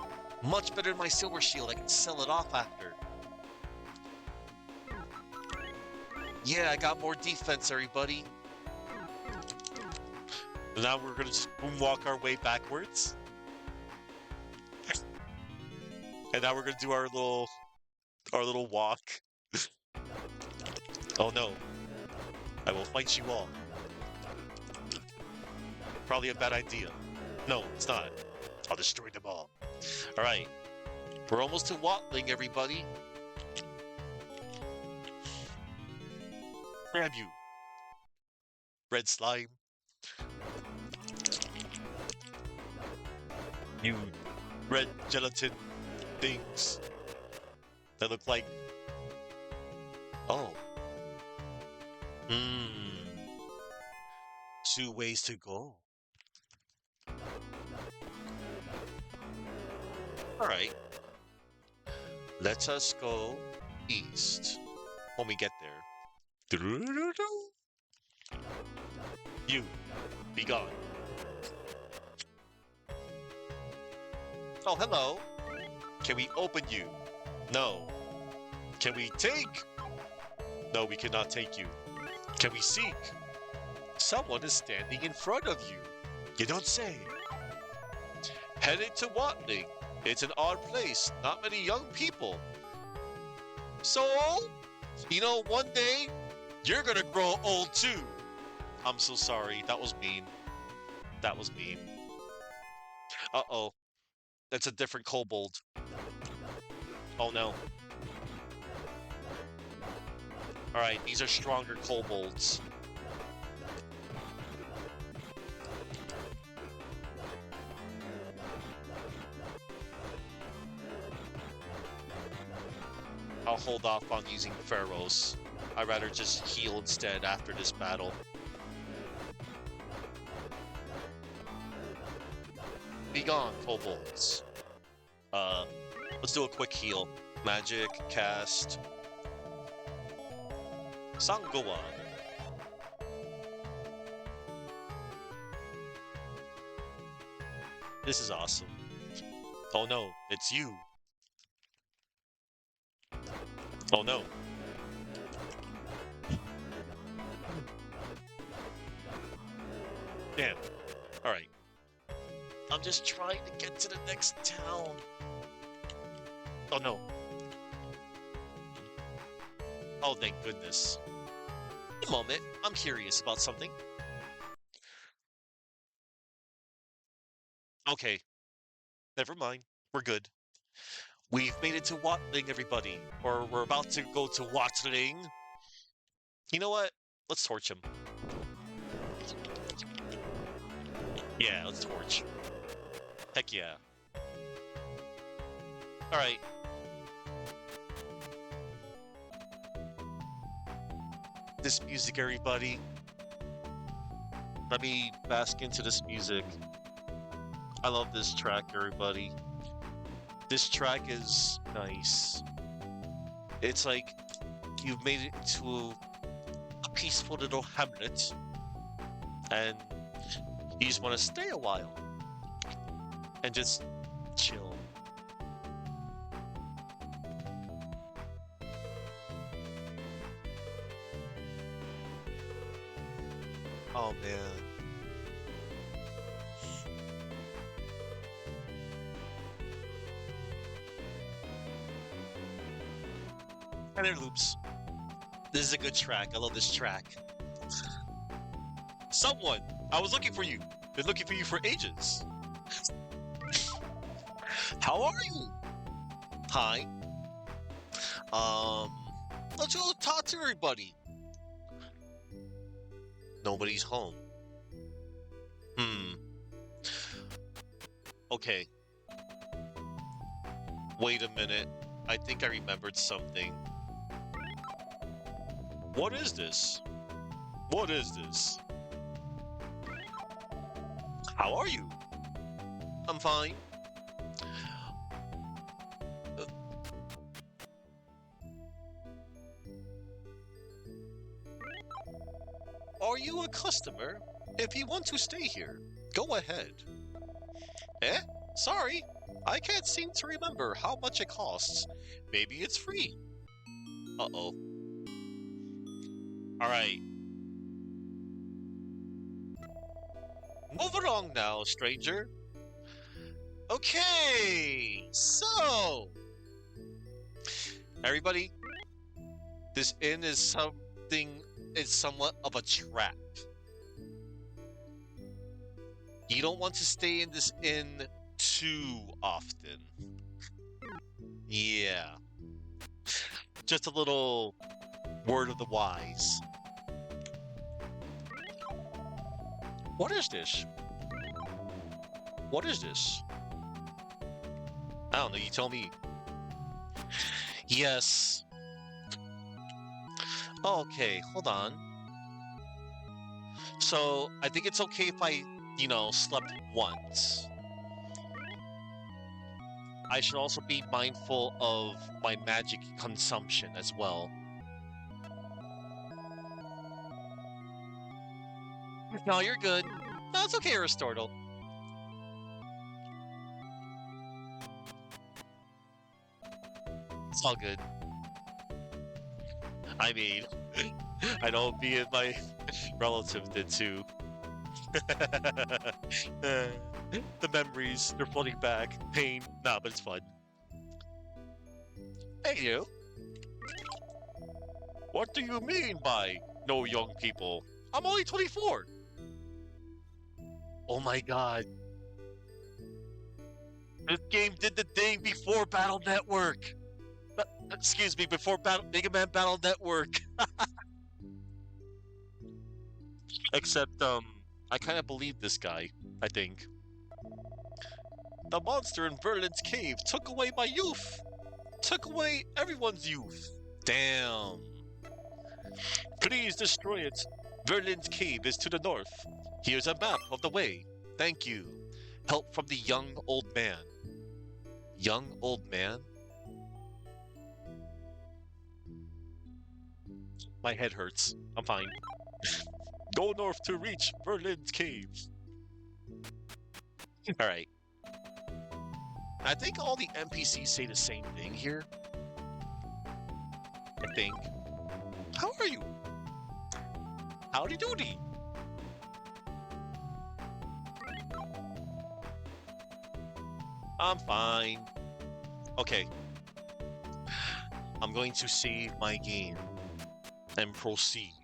Much better than my silver shield. I can sell it off after. Yeah, I got more defense, everybody. And now we're gonna just boomwalk our way backwards. And now we're gonna do our little walk. Oh no. I will fight you all. Probably a bad idea. No, it's not. I'll destroy them all. Alright. We're almost to Watling, everybody. Grab you. Red slime. You red gelatin things that look like... Oh. Two ways to go. Alright. Let us go east when we get there. You, be gone. Oh, hello. Can we open you? No. Can we take? No, we cannot take you. Can we seek? Someone is standing in front of you. You don't say. Headed to Watling. It's an odd place. Not many young people. So, you know, one day, you're gonna grow old too. I'm so sorry. That was mean. That was mean. Uh-oh. That's a different kobold. Oh no. Alright, these are stronger kobolds. I'll hold off on using pharaohs. I'd rather just heal instead after this battle. Be gone, kobolds. Let's do a quick heal. Magic, cast, Sangoa. This is awesome. Oh no, it's you. Oh no. Damn. Alright. I'm just trying to get to the next town. Oh no. Oh, thank goodness. A moment. I'm curious about something. Okay. Never mind. We're good. We've made it to Watling, everybody. Or we're about to go to Watling. You know what? Let's torch him. Yeah, let's torch. Heck yeah. Alright. This music, everybody. Let me bask into this music. I love this track, everybody. This track is nice. It's like you've made it into a peaceful little hamlet, and you just want to stay a while and just chill. Oh man. And it loops. This is a good track. I love this track. Someone! I was looking for you. Been looking for you for ages. How are you? Hi. Let's go talk to everybody. Nobody's home. Okay. Wait a minute. I think I remembered something. What is this? What is this? How are you? I'm fine. Are you a customer? If you want to stay here, go ahead. Eh? Sorry, I can't seem to remember how much it costs. Maybe it's free. Uh-oh. Alright. Move along now, stranger. Okay, so... Everybody, this inn is somewhat of a trap. You don't want to stay in this inn too often. Yeah. Just a little word of the wise. What is this? What is this? I don't know, you tell me. Yes. Okay, hold on. So, I think it's okay if I, slept once. I should also be mindful of my magic consumption as well. No, you're good. No, it's okay, Aristortle. It's all good. I mean, I know me and my relative did too. The memories, they're flooding back. Pain. Nah, but it's fun. Hey, you. What do you mean by no young people? I'm only 24. Oh my god. This game did the thing before Battle Network. Excuse me, before Mega Man Battle Network. Except, I kind of believe this guy, I think. The monster in Verlin's cave took away my youth. Took away everyone's youth. Damn. Please destroy it. Verlin's cave is to the north. Here's a map of the way. Thank you. Help from the young old man. Young old man? My head hurts. I'm fine. Go north to reach Berlin's cave. All right. I think all the NPCs say the same thing here. I think. How are you? Howdy doody. I'm fine. Okay. I'm going to save my game and proceed.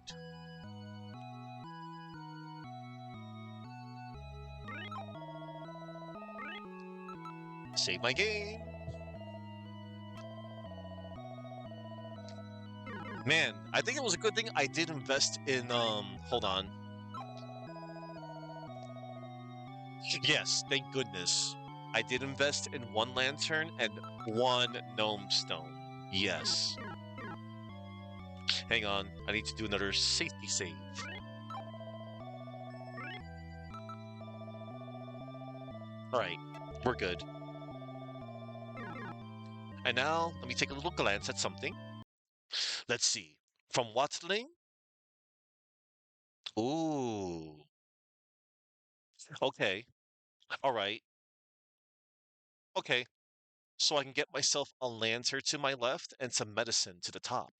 Save my game. Man, I think it was a good thing I did invest in hold on. Yes, thank goodness. I did invest in one lantern and one gnome stone. Yes. Hang on, I need to do another safety save. Alright, we're good. And now, let me take a little glance at something. Let's see. From Watling? Ooh. Okay. Alright. Okay. So I can get myself a lantern to my left and some medicine to the top.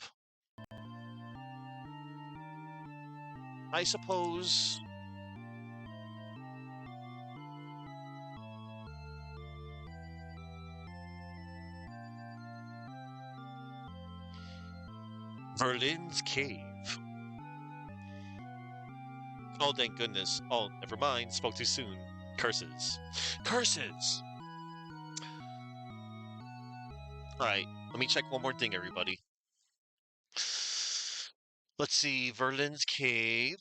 I suppose. Berlin's cave. Oh, thank goodness. Oh, never mind. Spoke too soon. Curses. Curses! Alright, let me check one more thing, everybody. Let's see. Verlin's cave.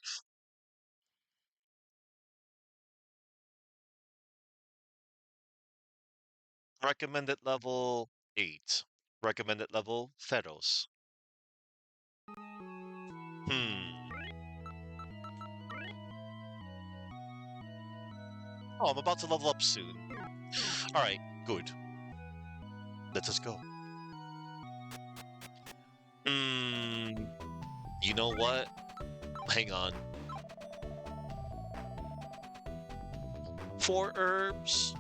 Recommended level 8. Recommended level Feros. Hmm. Oh, I'm about to level up soon. Alright, good. Let us go. Hmm. You know what? Hang on. 4 herbs.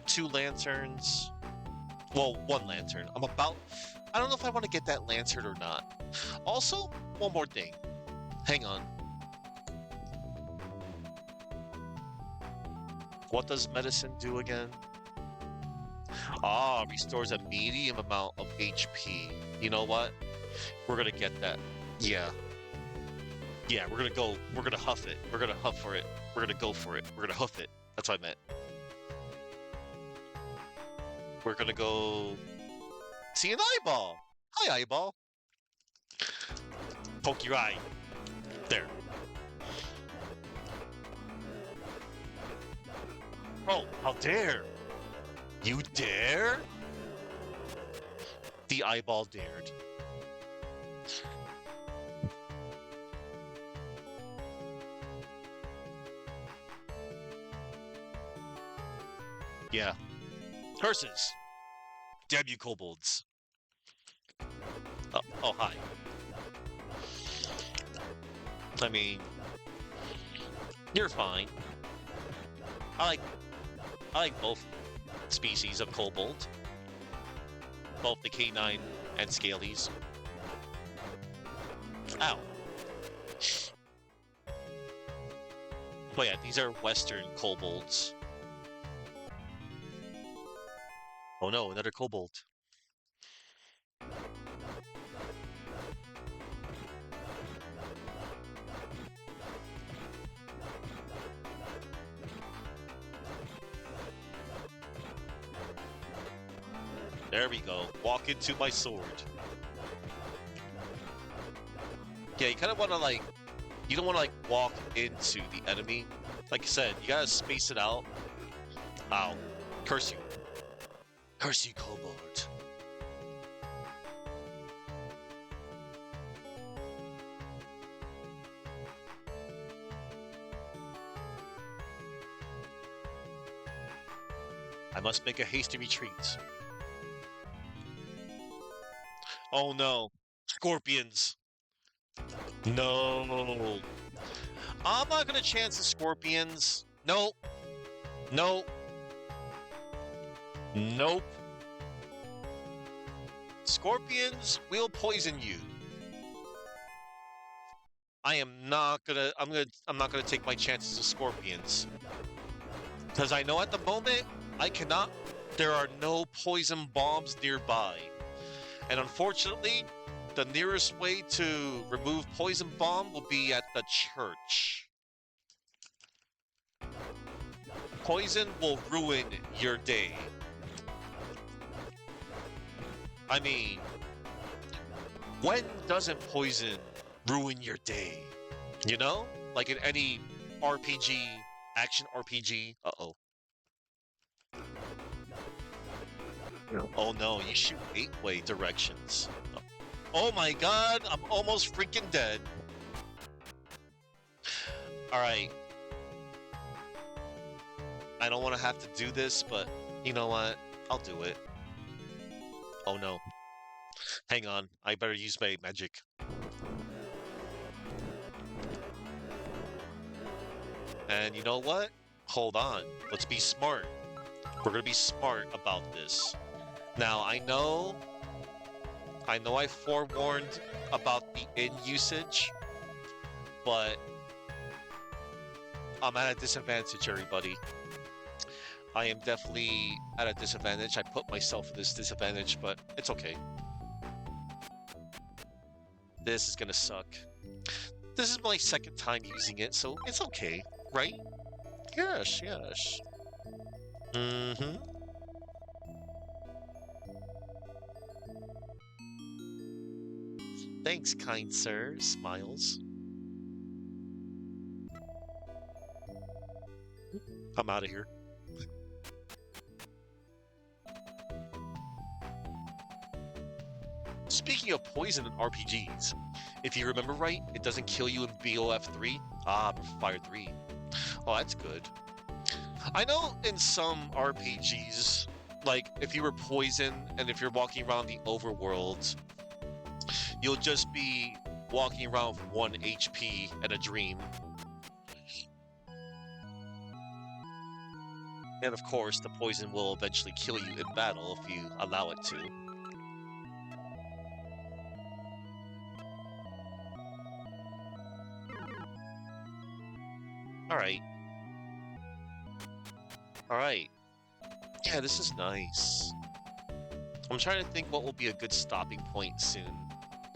2 lanterns. Well, 1 lantern. I don't know if I want to get that lantern or not. Also, one more thing. Hang on. What does medicine do again? Ah, restores a medium amount of HP. You know what? We're gonna get that. Yeah. Yeah, we're gonna huff it. We're gonna huff for it. We're gonna go for it. We're gonna huff it. That's what I meant. We're gonna go see an eyeball. Hi, eyeball. Poke your eye. There. Oh, how dare! You dare? The eyeball dared. Yeah. Curses! Damn you, kobolds. Oh, hi. I mean, you're fine. I like I like both species of kobold. Both the canine and scalies. Ow. Oh yeah, these are western kobolds. Oh no, another kobold. There we go. Walk into my sword. Yeah, you kind of want to like, you don't want to like walk into the enemy. Like I said, you gotta space it out. Ow. Curse you. Curse you, kobold. I must make a hasty retreat. Oh no. Scorpions. No. I'm not gonna chance the scorpions. Nope. Nope. Nope. Scorpions will poison you. I'm not gonna take my chances with scorpions. Because I know at the moment I cannot there are no poison bombs nearby. And unfortunately, the nearest way to remove poison bomb will be at the church. Poison will ruin your day. I mean, when doesn't poison ruin your day? You know? Like in any RPG, action RPG. Uh-oh. Oh no, you shoot 8-way directions. Oh my god, I'm almost freaking dead. Alright. I don't want to have to do this, but you know what? I'll do it. Oh no. Hang on, I better use my magic. And you know what? Hold on. Let's be smart. We're gonna be smart about this. Now, I know I forewarned about the in usage, but I'm at a disadvantage, everybody. I am definitely at a disadvantage. I put myself in this disadvantage, but it's okay. This is gonna suck. This is my second time using it, so it's okay, right? Yes, yes. Mm-hmm. Thanks, kind sir. Smiles. I'm out of here. Speaking of poison in RPGs, if you remember right, it doesn't kill you in BOF3. Ah, Fire 3. Oh, that's good. I know in some RPGs, like if you were poisoned and if you're walking around the overworld, you'll just be walking around with 1 HP and a dream. And of course, the poison will eventually kill you in battle if you allow it to. Alright. Alright. Yeah, this is nice. I'm trying to think what will be a good stopping point soon.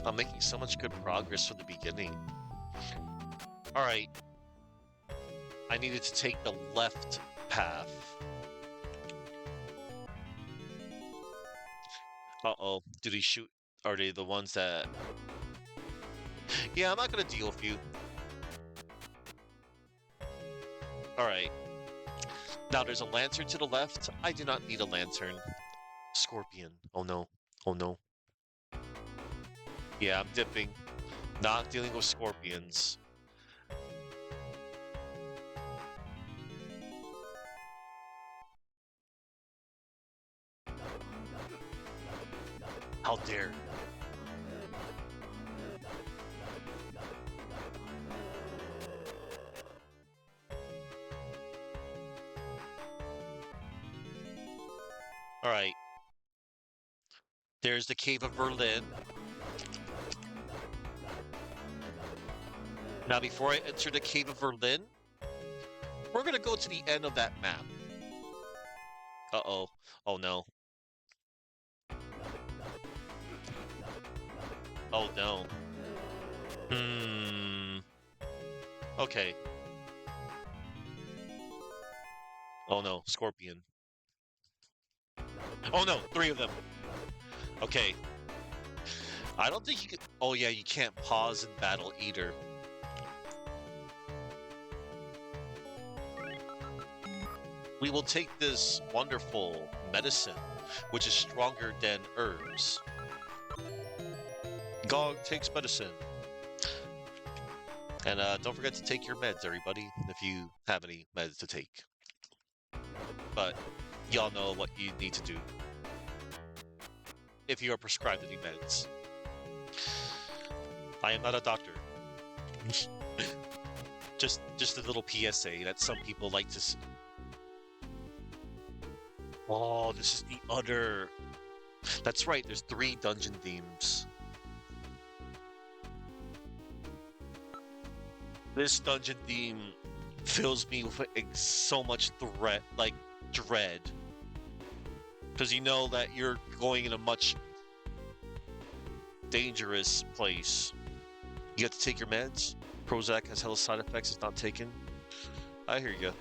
I'm making so much good progress from the beginning. Alright. I needed to take the left path. Uh-oh. Do they shoot? Are they the ones that... Yeah, I'm not gonna deal with you. Alright. Now there's a lantern to the left. I do not need a lantern. Scorpion. Oh no. Oh no. Yeah, I'm dipping. Not dealing with scorpions. How dare. Alright. There's the Cave of Berlin. Now, before I enter the Cave of Berlin, we're gonna go to the end of that map. Uh-oh. Oh no. Oh no. Okay. Oh no, Scorpion. Oh no, 3 of them. Okay. I don't think you can... Oh yeah, you can't pause in battle either. We will take this wonderful medicine, which is stronger than herbs. Gog takes medicine. And don't forget to take your meds, everybody, if you have any meds to take. But y'all know what you need to do if you are prescribed any meds. I am not a doctor. Just a little PSA that some people like to. Oh, this is the other. That's right. There's three dungeon themes. This dungeon theme fills me with so much threat, like dread, because you know that you're going in a much dangerous place. You have to take your meds. Prozac has hella side effects. It's not taken. I hear you.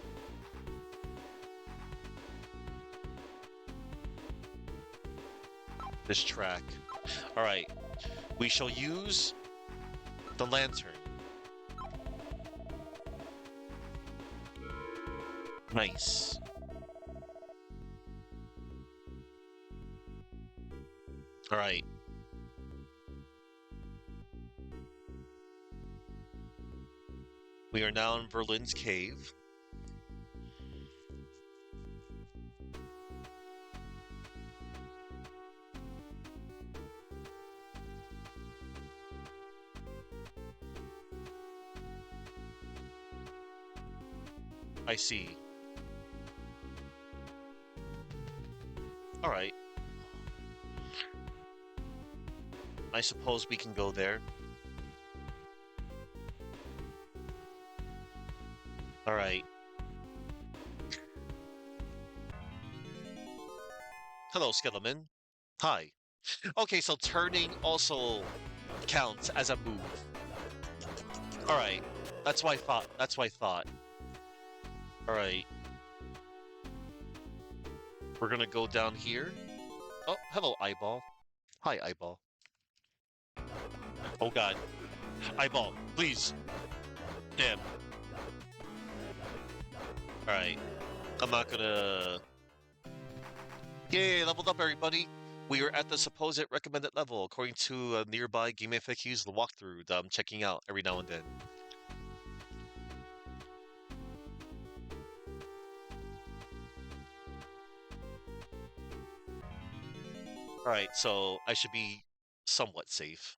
This track. All right. We shall use the lantern. Nice. All right. We are now in Berlin's cave. I see. All right. I suppose we can go there. All right. Hello, Skeleton. Hi. Okay, so turning also counts as a move. All right. That's why I thought. That's why I thought. All right. We're gonna go down here. Oh, hello, Eyeball. Hi, Eyeball. Oh God, Eyeball, please. Damn. All right. I'm not gonna. Yay, leveled up, everybody. We are at the supposed recommended level, according to a nearby game FAQs, the walkthrough that I'm checking out every now and then. All right, so I should be somewhat safe.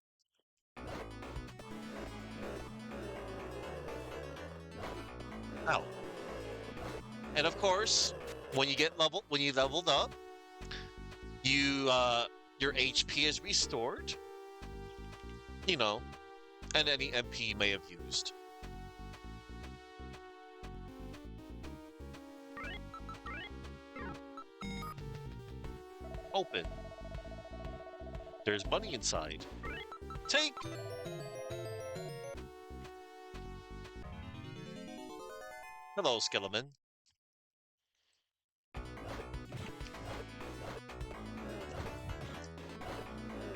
Ow. And of course, when you leveled up, your HP is restored. You know, and any MP you may have used. Open. There's money inside. Take! Hello, Skeleton.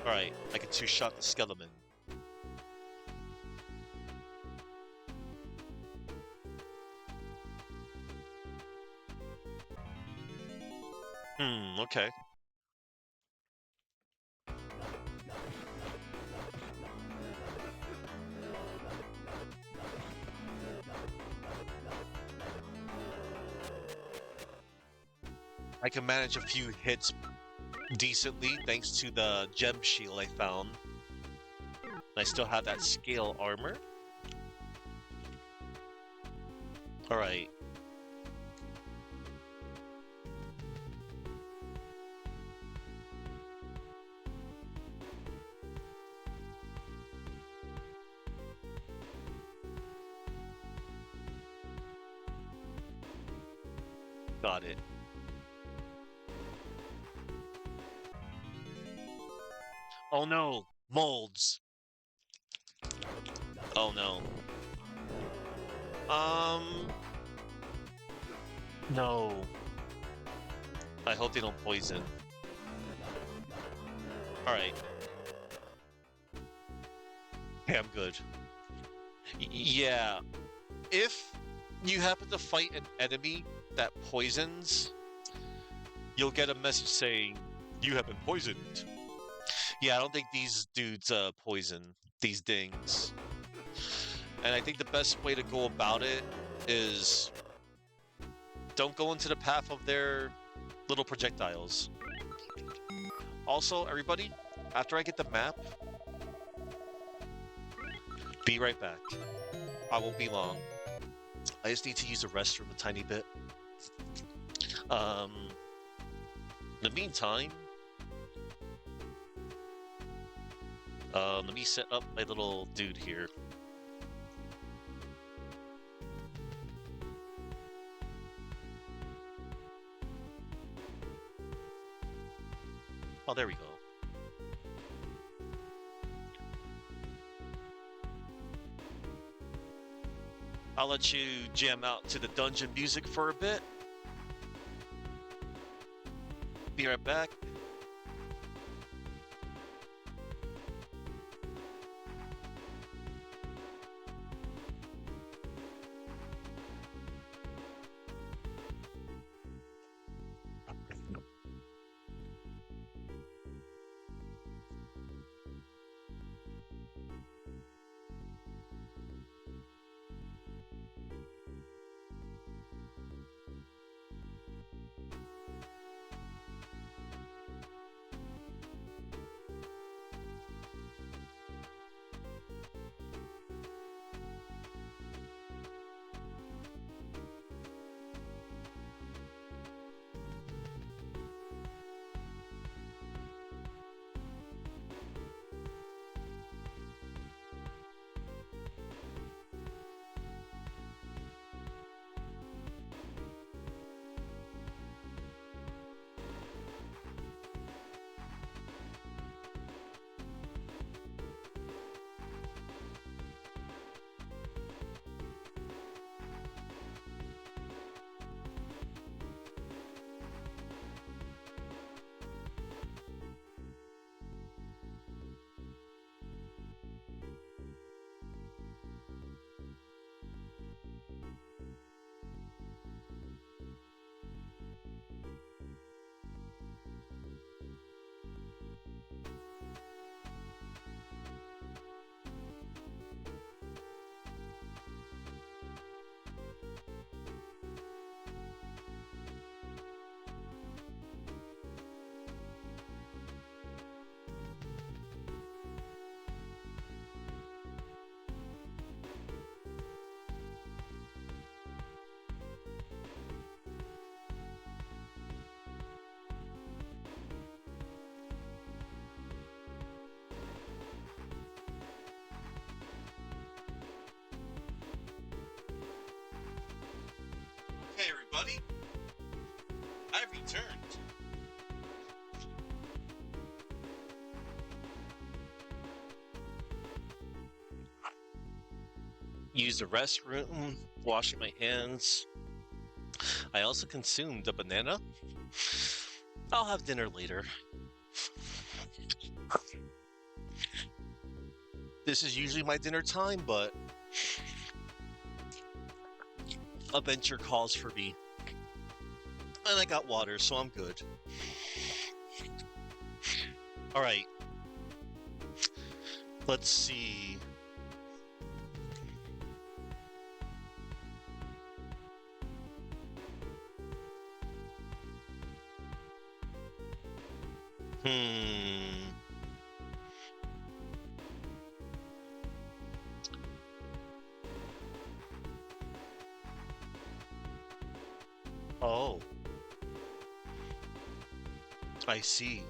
Alright, I can two-shot the Skeleton. Okay. I can manage a few hits decently thanks to the gem shield I found. I still have that scale armor. Alright. Got it. Oh no, molds. Oh no. No. I hope they don't poison. Alright. Okay, I'm good. Yeah. If you happen to fight an enemy that poisons, you'll get a message saying, you have been poisoned. Yeah, I don't think these dudes poison these dings. And I think the best way to go about it is don't go into the path of their little projectiles. Also, everybody, after I get the map, Be right back. I won't be long. I just need to use the restroom a tiny bit. In the meantime, let me set up my little dude here. Oh, there we go. I'll let you jam out to the dungeon music for a bit. Be right back. Hey everybody, I've returned. Used the restroom, washing my hands. I also consumed a banana. I'll have dinner later. This is usually my dinner time, but a venture calls for me. And I got water, so I'm good. Alright. Let's see. Oh. I see.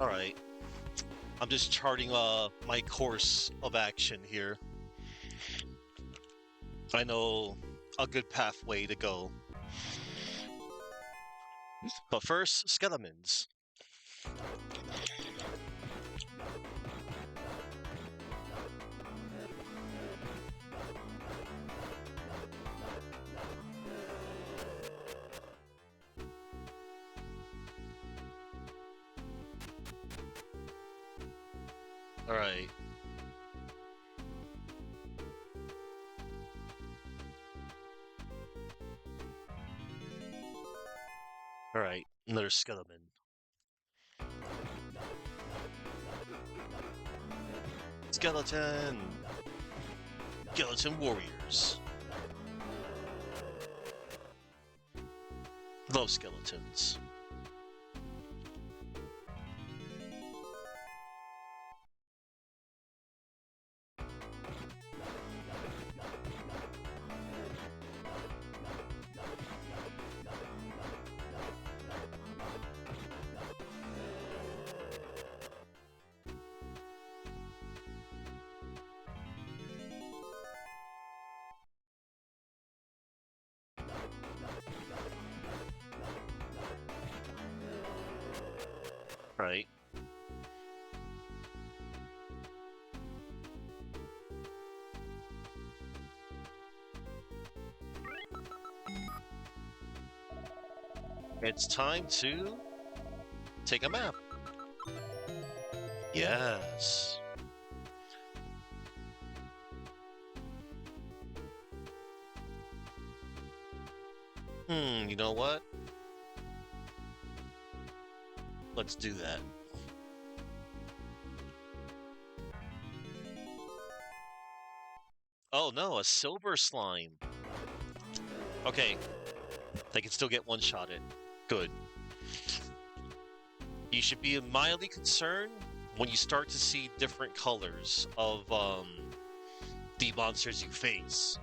Alright. I'm just charting my course of action here. I know a good pathway to go. But first, skeletons. Alright. Alright, another skeleton. Skeleton! Skeleton warriors. Love skeletons. Right. It's time to take a map. Yes. You know what? Let's do that. Oh no, a silver slime. Okay, they can still get one-shotted. Good. You should be mildly concerned when you start to see different colors of the monsters you face.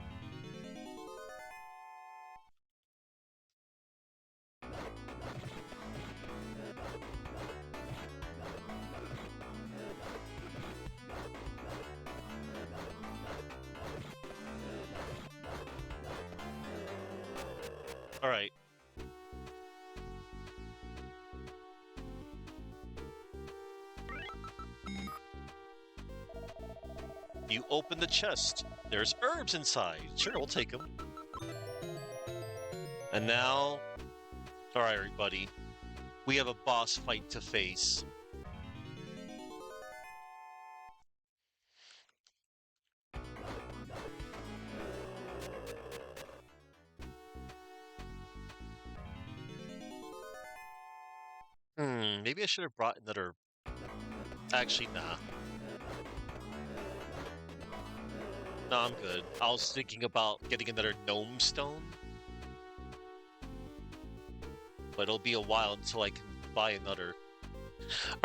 All right. You open the chest. There's herbs inside. Sure, we'll take them. And now, all right, everybody. We have a boss fight to face. Maybe I should have brought another. Actually, nah. No, I'm good. I was thinking about getting another gnome stone, but it'll be a while until I can buy another.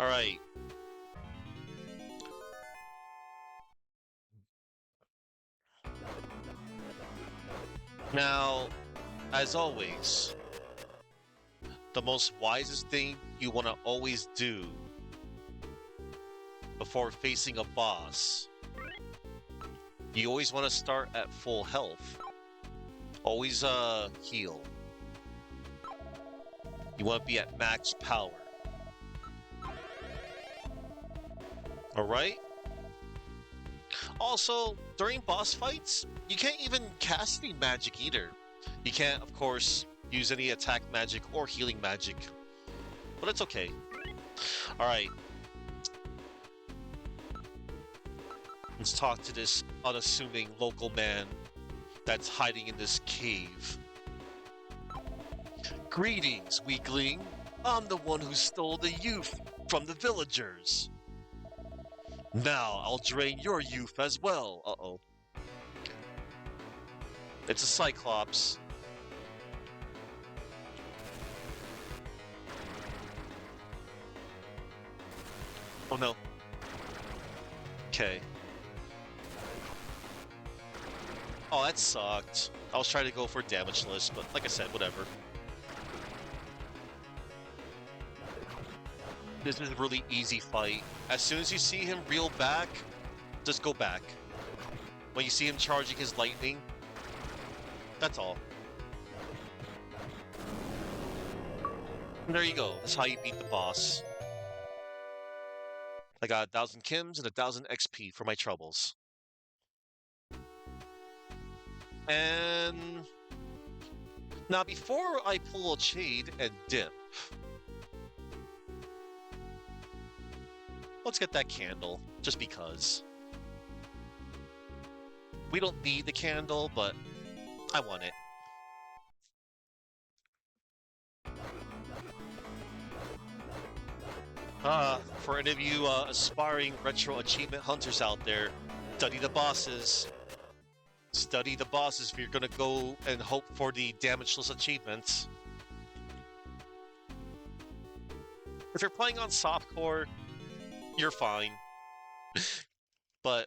All right. Now, as always, the most wisest thing you want to always do before facing a boss, you always want to start at full health. Always heal. You want to be at max power. All right? Also, during boss fights, you can't even cast any magic either. You can't, of course, use any attack magic or healing magic. But it's okay. Alright. Let's talk to this unassuming local man that's hiding in this cave. Greetings, weakling. I'm the one who stole the youth from the villagers. Now I'll drain your youth as well. Uh-oh. It's a Cyclops. Oh no. Okay. Oh, that sucked. I was trying to go for damageless, but like I said, whatever. This is a really easy fight. As soon as you see him reel back, just go back. When you see him charging his lightning, that's all. And there you go. That's how you beat the boss. I got 1,000 Kims and 1,000 XP for my troubles. And now before I pull a shade and dip, let's get that candle, just because. We don't need the candle, but I want it. For any of you aspiring retro achievement hunters out there, study the bosses. Study the bosses if you're gonna go and hope for the damageless achievements. If you're playing on softcore, you're fine. But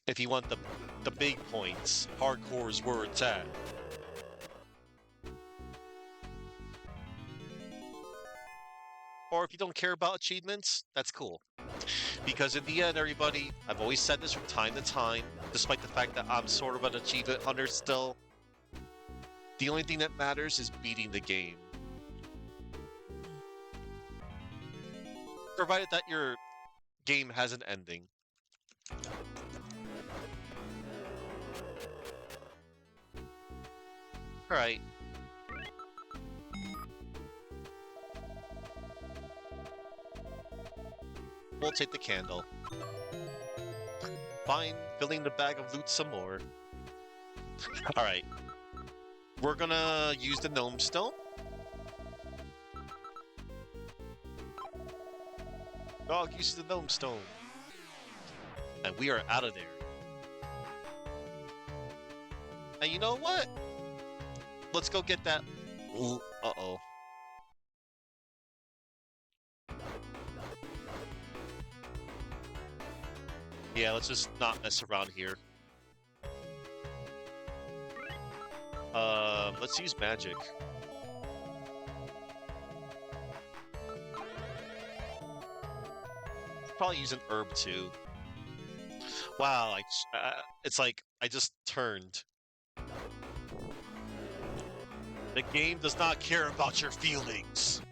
if you want the big points, hardcore is where it's at. Or if you don't care about achievements, that's cool. Because in the end, everybody, I've always said this from time to time, despite the fact that I'm sort of an achievement hunter still, the only thing that matters is beating the game. provided that your game has an ending. All right. We'll take the candle. Fine, filling the bag of loot some more. All right. We're gonna use the gnome stone. Dog uses the gnome stone. And we are out of there. And you know what? Let's go get that. Uh-oh. Yeah, let's just not mess around here. Let's use magic. Probably use an herb too. Wow, it's like I just turned. The game does not care about your feelings.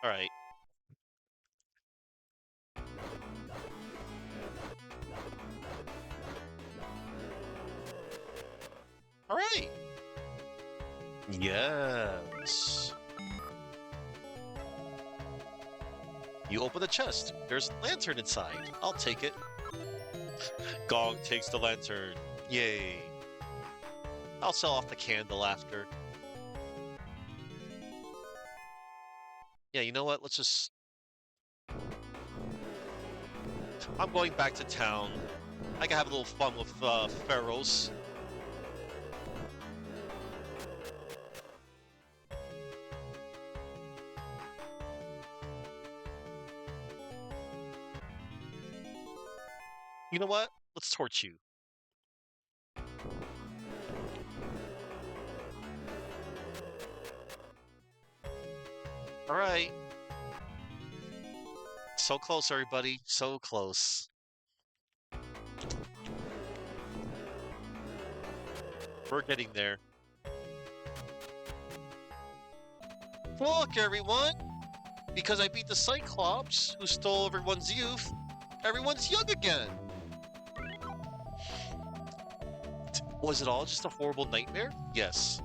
All right. All right. Yes. You open the chest. There's a lantern inside. I'll take it. Gong takes the lantern. Yay. I'll sell off the candle after. Yeah, you know what? Let's just... I'm going back to town. I can have a little fun with pharaohs. You know what? Let's torch you. All right. So close, everybody. So close. We're getting there. Look, everyone! Because I beat the Cyclops, who stole everyone's youth, everyone's young again! Was it all just a horrible nightmare? Yes.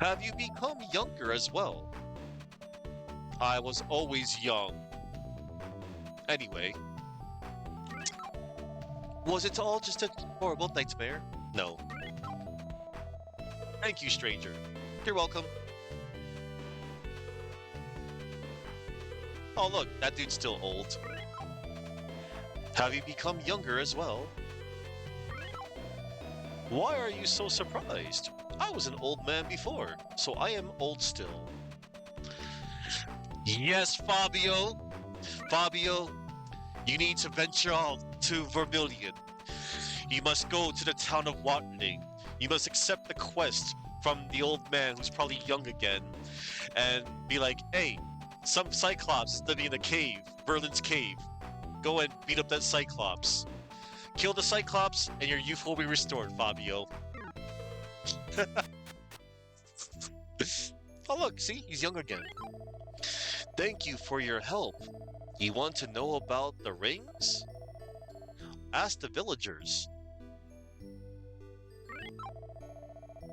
Have you become younger as well? I was always young. Anyway. Was it all just a horrible nightmare? No. Thank you, stranger. You're welcome. Oh, look, that dude's still old. Have you become younger as well? Why are you so surprised? I was an old man before, so I am old still. Yes, Fabio! Fabio, you need to venture out to Vermilion. You must go to the town of Watling. You must accept the quest from the old man who's probably young again, and be like, hey, some Cyclops living in a cave, Berlin's cave. Go and beat up that Cyclops. Kill the Cyclops, and your youth will be restored, Fabio. Oh look, see? He's young again. Thank you for your help. You want to know about the rings? Ask the villagers.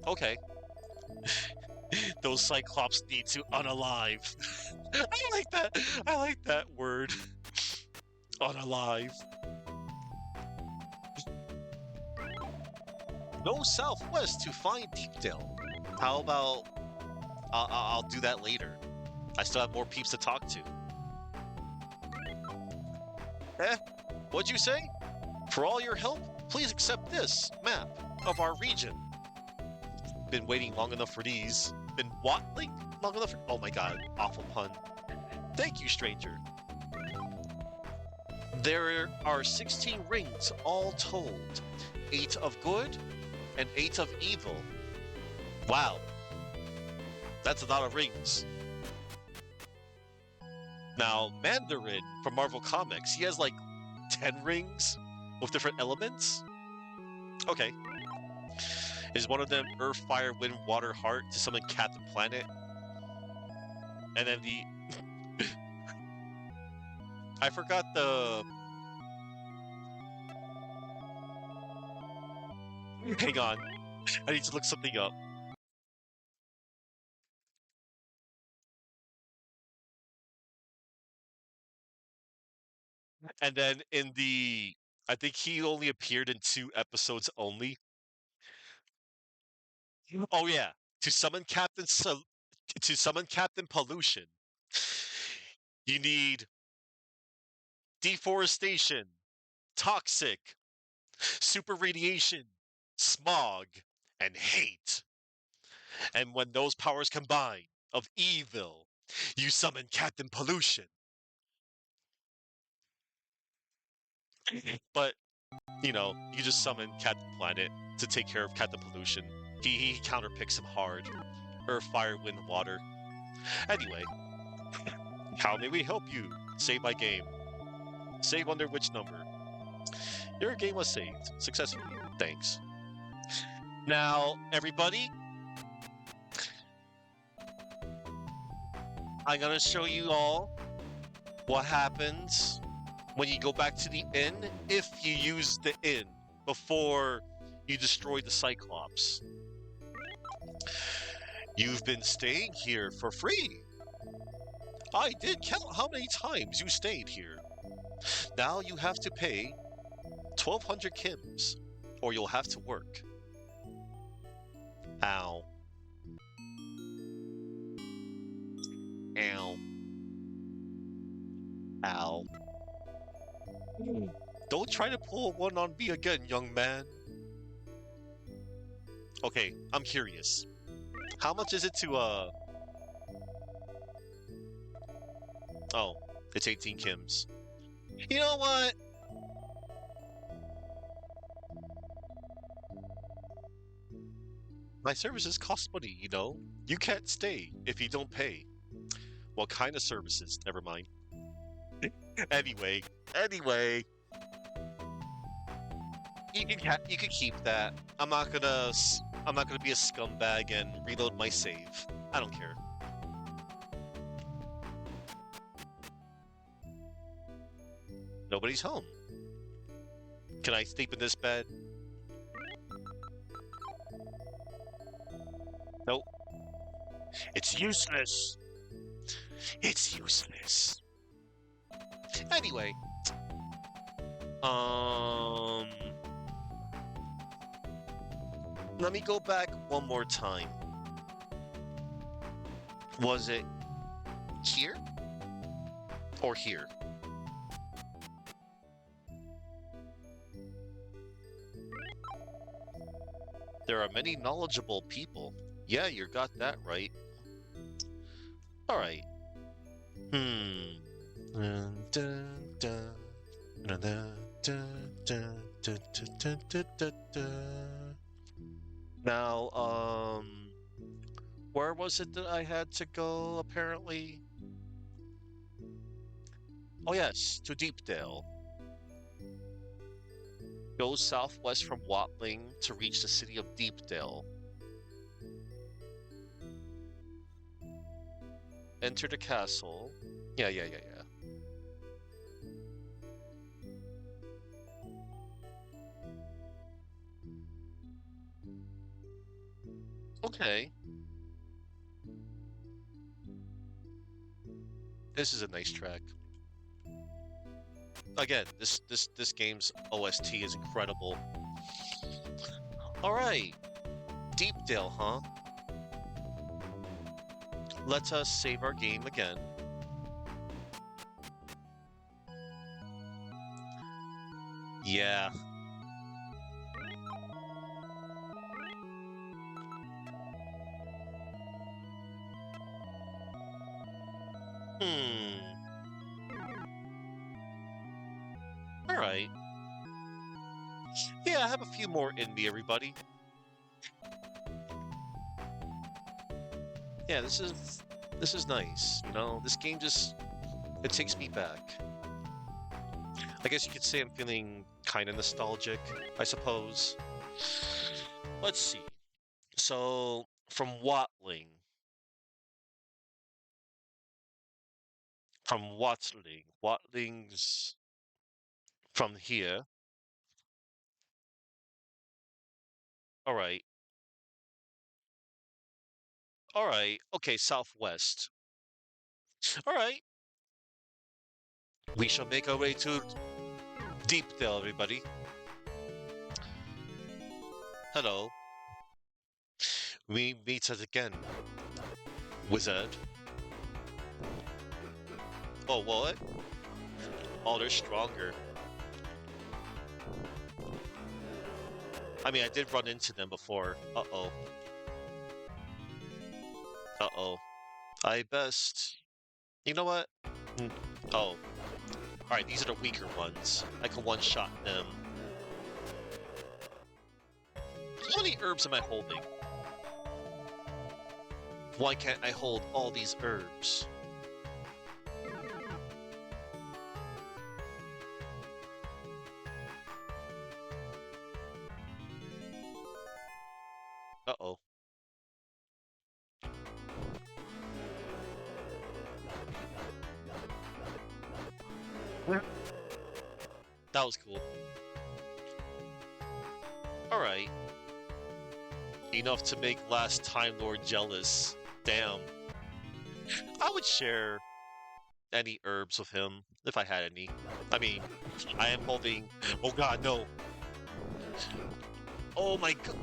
Okay. Those Cyclops need to unalive. I like that. I like that word. Unalive. Go southwest to find Deepdale. How about I'll do that later. I still have more peeps to talk to. Eh? What'd you say? For all your help, please accept this map of our region. Been waiting long enough for these. Been wattling long enough for... Oh my god, awful pun. Thank you, stranger. There are 16 rings all told. 8 of good and 8 of evil. Wow. That's a lot of rings. Now, Mandarin from Marvel Comics, he has like 10 rings with different elements? Okay. Is one of them Earth, Fire, Wind, Water, Heart to summon Captain Planet? And then the... I forgot the... Hang on. I need to look something up. And then in the... I think he only appeared in 2 episodes only. Oh yeah. To summon to summon Captain Pollution, you need deforestation, toxic, super radiation, smog, and hate. And when those powers combine of evil, you summon Captain Pollution. But, you just summon Captain Planet to take care of Captain Pollution. He counterpicks him hard. Earth, fire, wind, water. Anyway, how may we help you? Save my game. Save under which number? Your game was saved successfully. Thanks. Now, everybody, I'm gonna show you all what happens when you go back to the inn if you use the inn before you destroy the Cyclops. You've been staying here for free. I did count how many times you stayed here. Now you have to pay 1,200 Kims, or you'll have to work. Ow. Ow. Ow. Don't try to pull one on me again, young man. Okay, I'm curious. How much is it to, Oh, it's 18 Kims. You know what? My services cost money, you know? You can't stay if you don't pay. What kind of services? Never mind. Anyway, you can keep that. I'm not gonna be a scumbag and reload my save. I don't care. Nobody's home. Can I sleep in this bed? Nope. It's useless. It's useless. Anyway. Let me go back one more time. Was it here? Or here? There are many knowledgeable people. Yeah, you got that right. Alright. Now, where was it that I had to go, apparently? Oh yes, to Deepdale. Go southwest from Watling to reach the city of Deepdale. Enter the castle. Yeah. Okay. This is a nice track. Again, this game's OST is incredible. Alright. Deepdale, huh? Let us save our game again. Yeah. Alright. Yeah, I have a few more in me, everybody. Yeah, this is nice. You know, this game just, it takes me back. I guess you could say I'm feeling kind of nostalgic, I suppose. Let's see. So, from Watling's from here. All right, all right, okay, southwest. All right, we shall make our way to Deepdale, everybody. Hello, we meet us again, wizard. Oh, what? Oh, they're stronger. I mean, I did run into them before. Uh-oh. Uh-oh. I best... You know what? Mm, oh. Alright, these are the weaker ones. I can one-shot them. How many herbs am I holding? Why can't I hold all these herbs? Uh-oh. That was cool. Alright. Enough to make last Time Lord jealous. Damn. I would share any herbs with him, if I had any. I mean, I am holding... Oh god, no. Oh my god.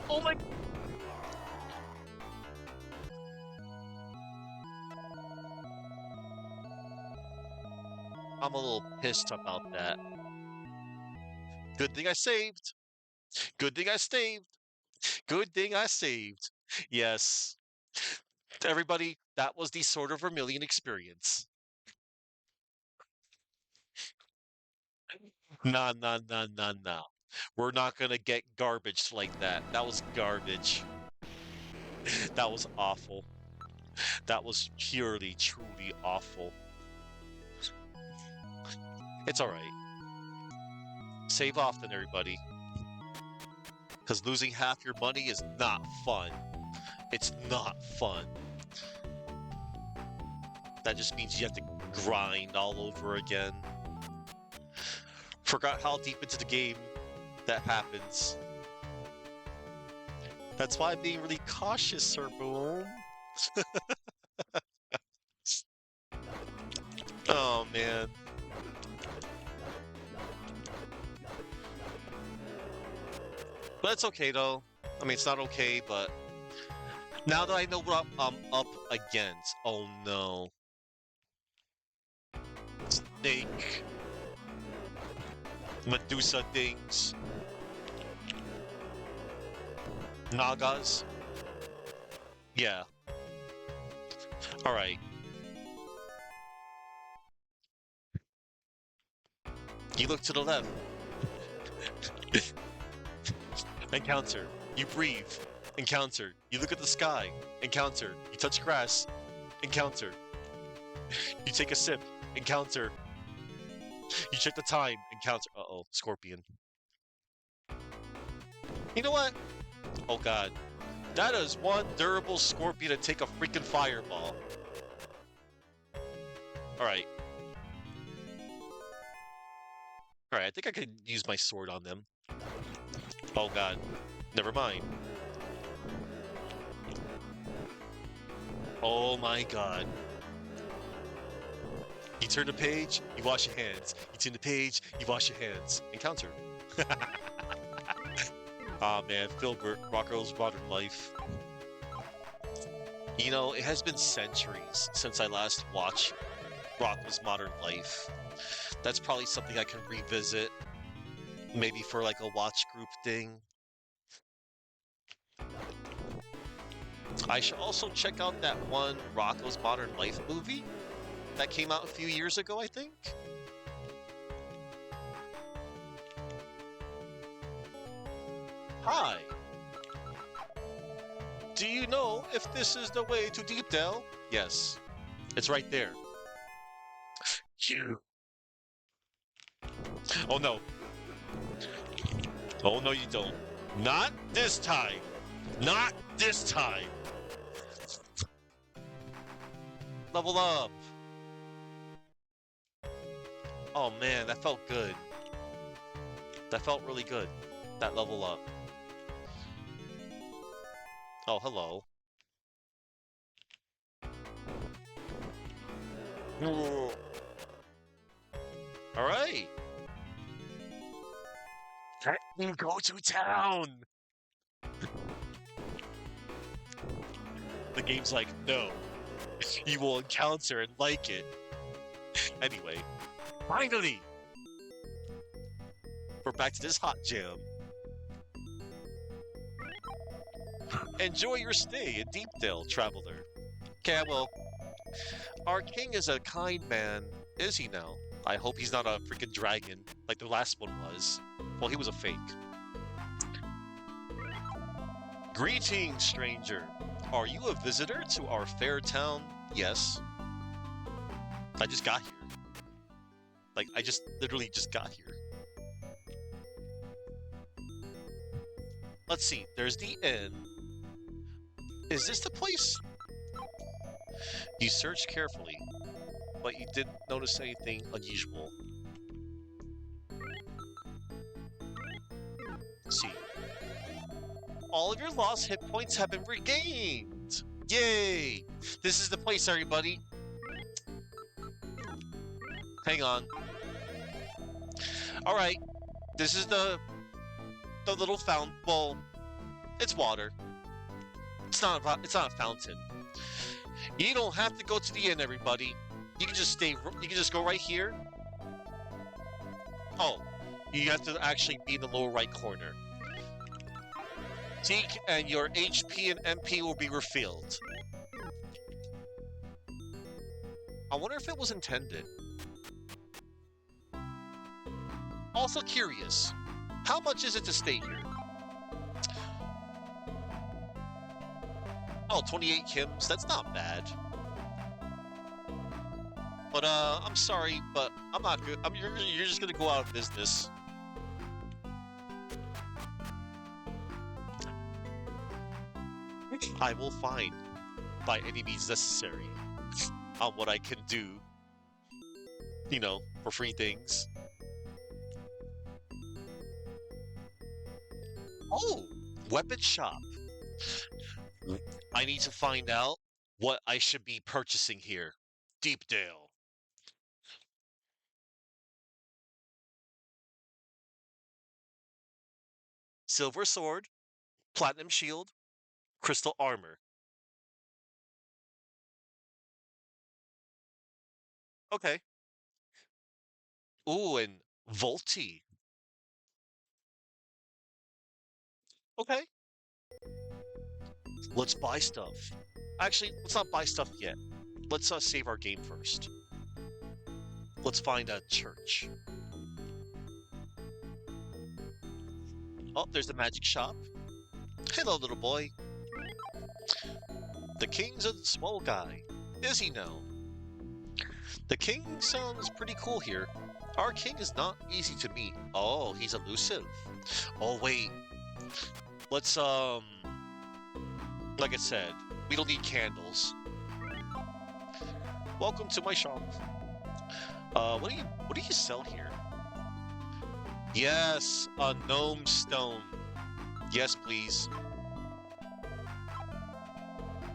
Oh my... I'm a little pissed about that. Good thing I saved. Good thing I saved. Good thing I saved. Yes. Everybody, that was the sort of Vermilion experience. Nah, nah, nah, nah, nah. We're not gonna get garbage like that. That was garbage. That was awful. That was purely, truly awful. It's alright. Save often, everybody. Because losing half your money is not fun. It's not fun. That just means you have to grind all over again. Forgot how deep into the game that happens. That's why I'm being really cautious, Sir Boom. Oh man. But it's okay though. I mean, it's not okay, but now that I know what I'm up against. Oh no. Snake. Medusa things. Nagas. Yeah. Alright. You look to the left. Encounter. You breathe. Encounter. You look at the sky. Encounter. You touch grass. Encounter. You take a sip. Encounter. You check the time. Encounter. Uh-oh. Scorpion. You know what? Oh god. That is one durable scorpion to take a freaking fireball. Alright. Alright, I think I could use my sword on them. Oh god. Never mind. Oh my god. You turn the page, you wash your hands. You turn the page, you wash your hands. Encounter. Aw man, Filbert, Rocco's Modern Life. You know, it has been centuries since I last watched Rocco's Modern Life. That's probably something I can revisit. Maybe for like a watch group thing. I should also check out that one Rocco's Modern Life movie that came out a few years ago, I think. Hi. Do you know if this is the way to Deepdale? Yes. It's right there. You. Oh no. Oh no, you don't. Not this time. Not this time. Level up. Oh man, that felt good. That felt really good. That level up. Oh, hello. All right. Let me go to town. The game's like, no, you will encounter and like it. Anyway, finally, we're back to this hot jam. Enjoy your stay in Deepdale, traveler. Okay, well, our king is a kind man, is he now? I hope he's not a freaking dragon like the last one was. Well, he was a fake. Greetings, stranger. Are you a visitor to our fair town? Yes. I just got here. Like, I just literally just got here. Let's see, there's the inn. Is this the place? You searched carefully, but you didn't notice anything unusual. Let's see. All of your lost hit points have been regained! Yay! This is the place, everybody. Hang on. Alright. This is the little fountain. Well, it's water. It's not a fountain. You don't have to go to the inn, everybody. You can just stay. You can just go right here. Oh, you have to actually be in the lower right corner. Seek, and your HP and MP will be refilled. I wonder if it was intended. Also curious, how much is it to stay here? Oh, 28 Kims, that's not bad. But, I'm sorry, but I'm not good. You're just gonna go out of business. I will find, by any means necessary, on what I can do, you know, for free things. Oh, weapon shop. I need to find out what I should be purchasing here. Deepdale. Silver sword, platinum shield, crystal armor. Okay. Ooh, and Volti. Okay. Let's buy stuff. Actually, let's not buy stuff yet. Let's save our game first. Let's find a church. Oh, there's the magic shop. Hello, little boy. The king's a small guy. Is he now? The king sounds pretty cool here. Our king is not easy to meet. Oh, he's elusive. Oh, wait. Let's, like I said, we don't need candles. Welcome to my shop. What do you sell here? Yes, a gnome stone. Yes, please.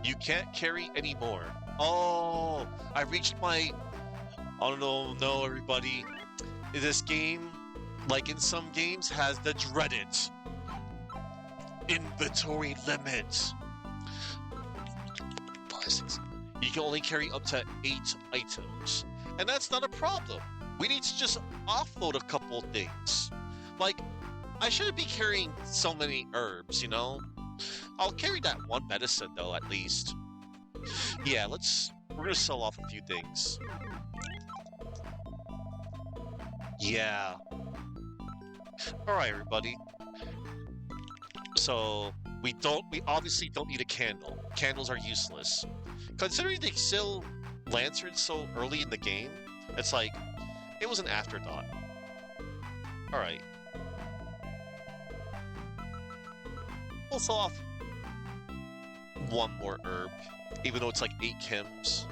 You can't carry any more. Oh, I reached my... Oh no, everybody. This game, like in some games, has the dreaded inventory limit. You can only carry up to 8 items. And that's not a problem. We need to just offload a couple things. Like, I shouldn't be carrying so many herbs, you know? I'll carry that one medicine, though, at least. Yeah, we're gonna sell off a few things. Yeah. Alright, everybody. So, we obviously don't need a candle. Candles are useless. Considering they sell lanterns so early in the game, it's like, it was an afterthought. All right, we'll fill off one more herb, even though it's like 8 chems.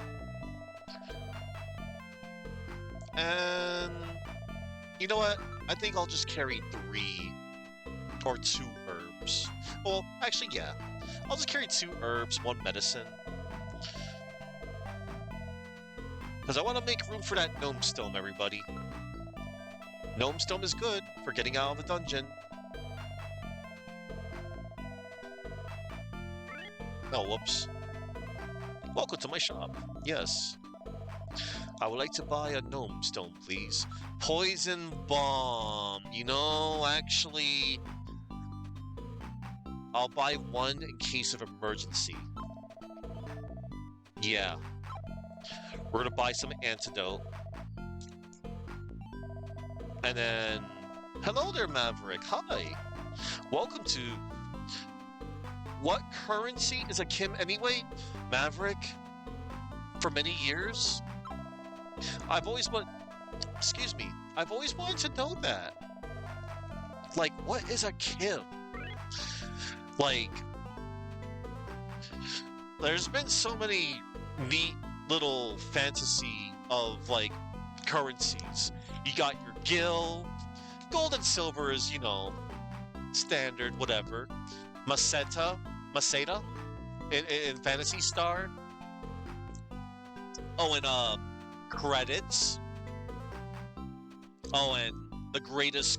And you know what? I think I'll just carry 3 or 2 herbs. Well, actually, yeah. I'll just carry 2 herbs, 1 medicine. Because I want to make room for that gnome stone, everybody. Gnome stone is good for getting out of the dungeon. Oh, whoops. Welcome to my shop. Yes. I would like to buy a gnome stone, please. Poison bomb. You know, actually, I'll buy one in case of emergency. Yeah. We're gonna buy some antidote. And then... Hello there, Maverick. Hi. Welcome to... What currency is a Kim anyway? Maverick? For many years? I've always wanted... Excuse me. I've always wanted to know that. Like, what is a Kim? Like... There's been so many neat little fantasy of, like, currencies. You got your gil. Gold and silver is, you know, standard, whatever. Maseta in Fantasy Star. Oh, and credits. Oh, and the greatest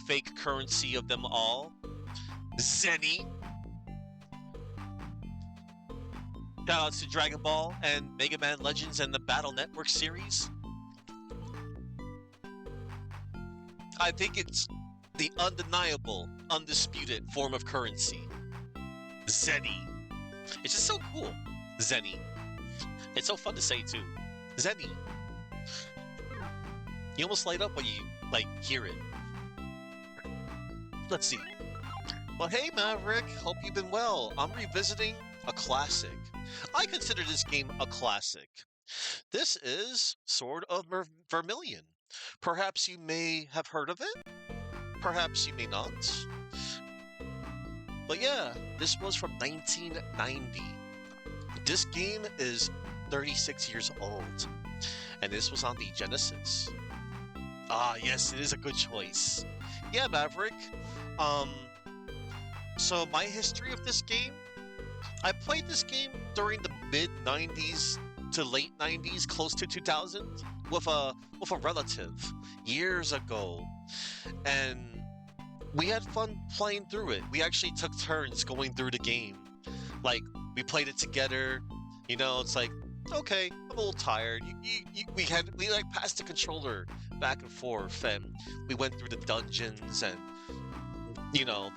fake currency of them all, Zenny. Shoutouts to Dragon Ball and Mega Man Legends and the Battle Network series. I think it's the undeniable, undisputed form of currency. Zenny. It's just so cool. Zenny. It's so fun to say too. Zenny. You almost light up when you, like, hear it. Let's see. Well, hey Maverick, hope you've been well. I'm revisiting a classic. I consider this game a classic. This is Sword of Vermilion. Perhaps you may have heard of it. Perhaps you may not. But yeah, this was from 1990. This game is 36 years old. And this was on the Genesis. Ah, yes, it is a good choice. Yeah, Maverick. So my history of this game, I played this game during the mid 90s to late 90s, close to 2000, with a relative years ago, and we had fun playing through it. We actually took turns going through the game. Like, we played it together. You know, it's like, okay, I'm a little tired. We like passed the controller back and forth, and we went through the dungeons, and you know,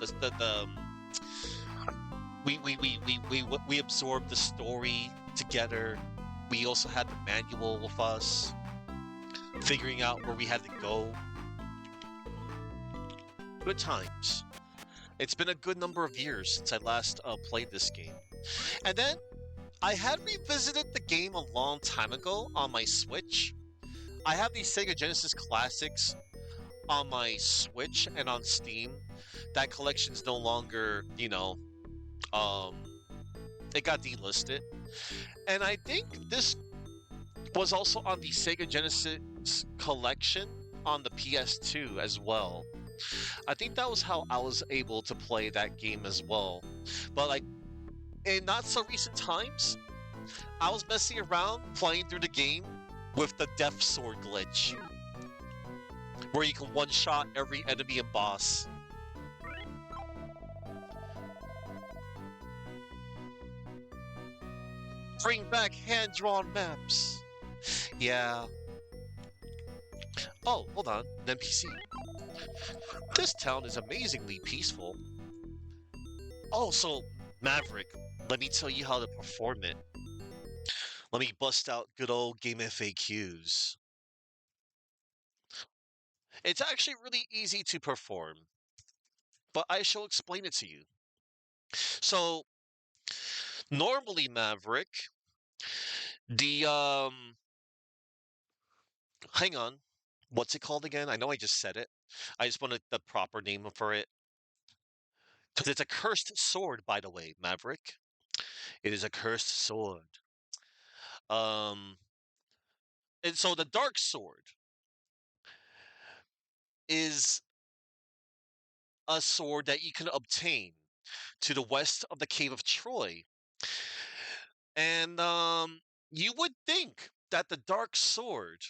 we absorbed the story together. We also had the manual with us, figuring out where we had to go. Good times. It's been a good number of years since I last played this game. And then, I had revisited the game a long time ago on my Switch. I have these Sega Genesis Classics on my Switch and on Steam. That collection's no longer, you know, it got delisted. And I think this was also on the Sega Genesis collection on the PS2 as well. I think that was how I was able to play that game as well. But like, in not so recent times, I was messing around playing through the game with the Death Sword glitch, where you can one-shot every enemy and boss. Bring back hand-drawn maps. Yeah. Oh, hold on, an NPC. This town is amazingly peaceful. Oh, so, Maverick, let me tell you how to perform it. Let me bust out good old game FAQs. It's actually really easy to perform, but I shall explain it to you. So, normally, Maverick, the, hang on. What's it called again? I know I just said it. I just wanted the proper name for it. Because it's a cursed sword, by the way, Maverick. It is a cursed sword. Um, and so the dark sword is a sword that you can obtain to the west of the cave of Troy. And you would think that the dark sword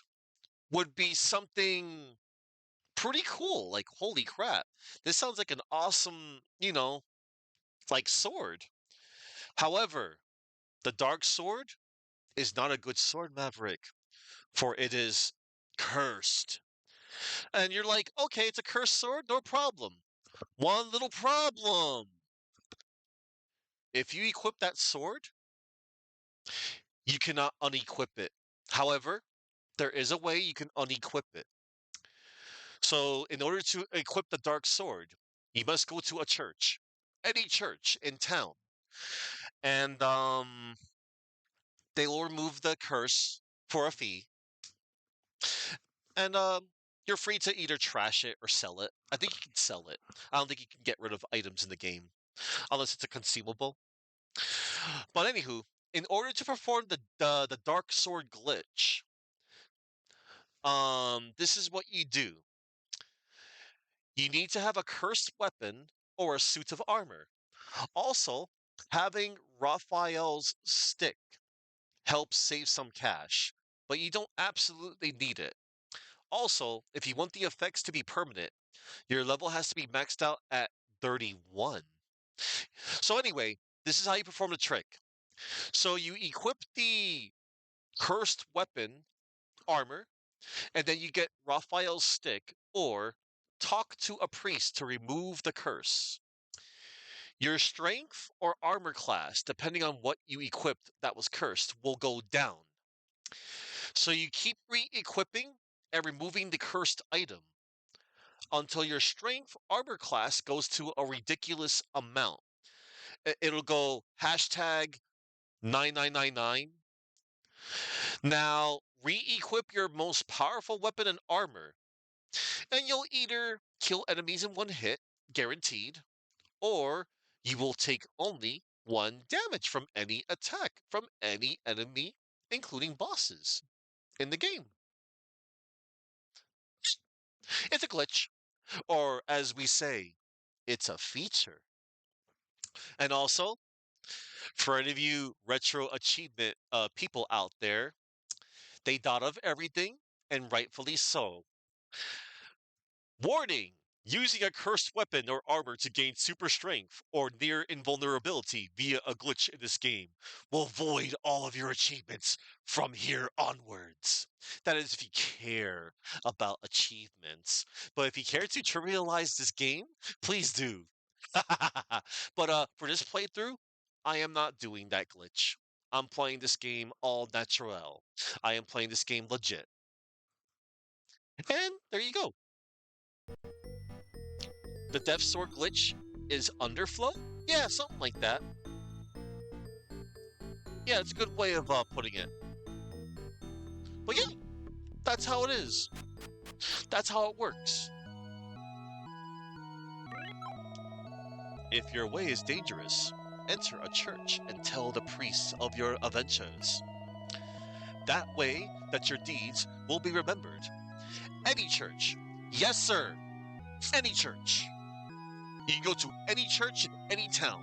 would be something pretty cool. Like, holy crap. This sounds like an awesome, like sword. However, the dark sword is not a good sword, Maverick, for it is cursed. And you're like, okay, it's a cursed sword, no problem. One little problem. If you equip that sword, you cannot unequip it. However, there is a way you can unequip it. So, in order to equip the dark sword, you must go to a church, any church in town, and they will remove the curse for a fee, and you're free to either trash it or sell it. I think you can sell it. I don't think you can get rid of items in the game unless it's a consumable. But anywho, in order to perform the dark sword glitch, this is what you do. You need to have a cursed weapon or a suit of armor. Also, having Raphael's stick helps save some cash, but you don't absolutely need it. Also, if you want the effects to be permanent, your level has to be maxed out at 31. So anyway, this is how you perform the trick. So you equip the cursed weapon armor, and then you get Raphael's stick or talk to a priest to remove the curse. Your strength or armor class, depending on what you equipped that was cursed, will go down. So you keep re equipping and removing the cursed item until your strength armor class goes to a ridiculous amount. It'll go hashtag 9999. Now, re equip your most powerful weapon and armor, and you'll either kill enemies in one hit, guaranteed, or you will take only one damage from any attack from any enemy, including bosses in the game. It's a glitch, or as we say, it's a feature. And also, for any of you retro achievement people out there, they thought of everything, and rightfully so. Warning! Using a cursed weapon or armor to gain super strength or near invulnerability via a glitch in this game will void all of your achievements from here onwards. That is if you care about achievements. But if you care to trivialize this game, please do. But for this playthrough, I am not doing that glitch. I'm playing this game all natural. I am playing this game legit. And there you go. The Death Sword glitch is underflow? Yeah, something like that. Yeah, it's a good way of putting it. But yeah, that's how it is. That's how it works. If your way is dangerous, enter a church and tell the priests of your adventures. That way that your deeds will be remembered. Any church. Yes, sir. Any church. You can go to any church in any town.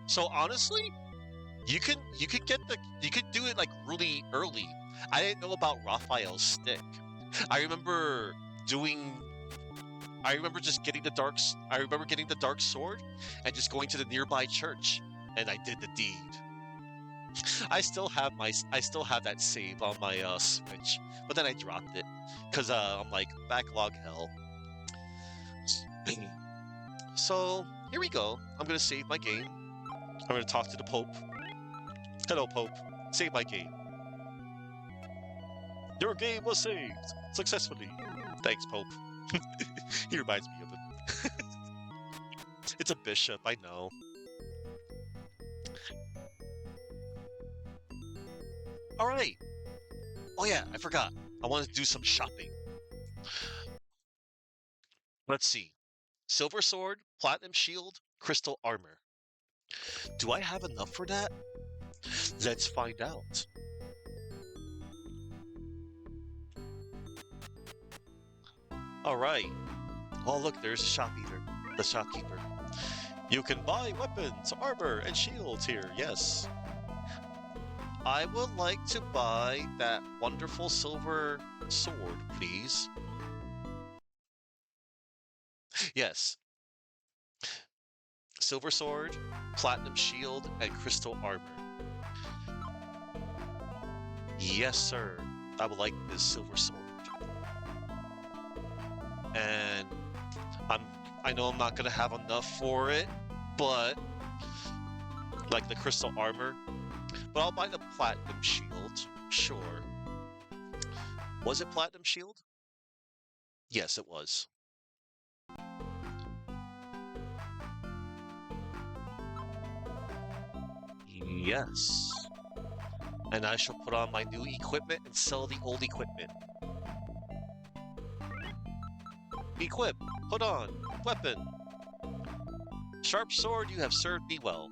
So honestly, you could get the you could do it like really early. I didn't know about Raphael's stick. I remember doing I remember just getting I remember getting the dark sword and just going to the nearby church and I did the deed. I still have that save on my Switch, but then I dropped it cuz I'm like backlog hell. So, here we go. I'm going to save my game. I'm going to talk to the Pope. Hello Pope. Save my game. Your game was saved successfully. Thanks, Pope. He reminds me of it. It's a bishop, I know. All right. Oh yeah, I forgot. I wanted to do some shopping. Let's see. Silver sword, platinum shield, crystal armor. Do I have enough for that? Let's find out. All right. Oh look, there's a shopkeeper. The shopkeeper. You can buy weapons, armor, and shields here. Yes. I would like to buy that wonderful silver sword, please. Yes. Silver sword, platinum shield, and crystal armor. Yes, sir. I would like this silver sword. And I'm I know I'm not gonna have enough for it, but like the crystal armor. But I'll buy the platinum shield. Sure. Was it platinum shield? Yes, it was. Yes. And I shall put on my new equipment and sell the old equipment. Equip, put on, weapon. Sharp sword, you have served me well.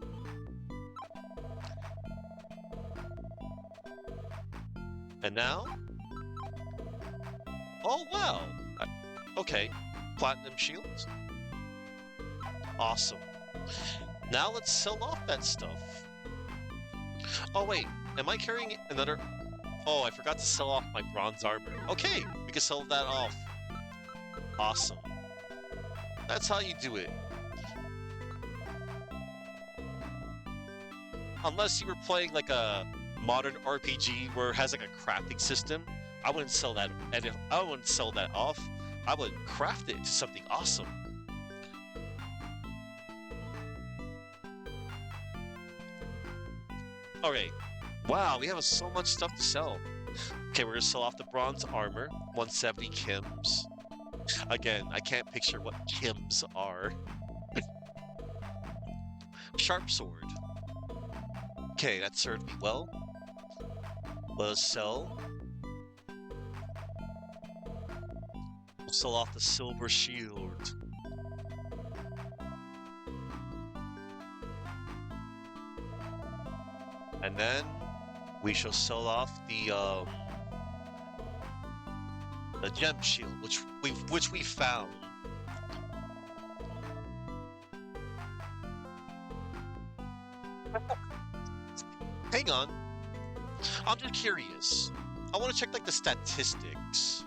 And now? Oh, wow. Okay, platinum shields. Awesome. Now let's sell off that stuff. Oh, wait, am I carrying another? Oh, I forgot to sell off my bronze armor. Okay, we can sell that off. Awesome. That's how you do it. Unless you were playing like a modern RPG where it has like a crafting system, I wouldn't sell that. And if I wouldn't sell that off, I would craft it into something awesome. Alright. Wow, we have so much stuff to sell. Okay, we're gonna sell off the bronze armor, 170 Kims. Again, I can't picture what Kims are. Sharp sword. Okay, that served me well. Let us sell. We'll sell off the silver shield. And then we shall sell off the gem shield, which we found. Hang on, I'm just curious. I want to check like the statistics.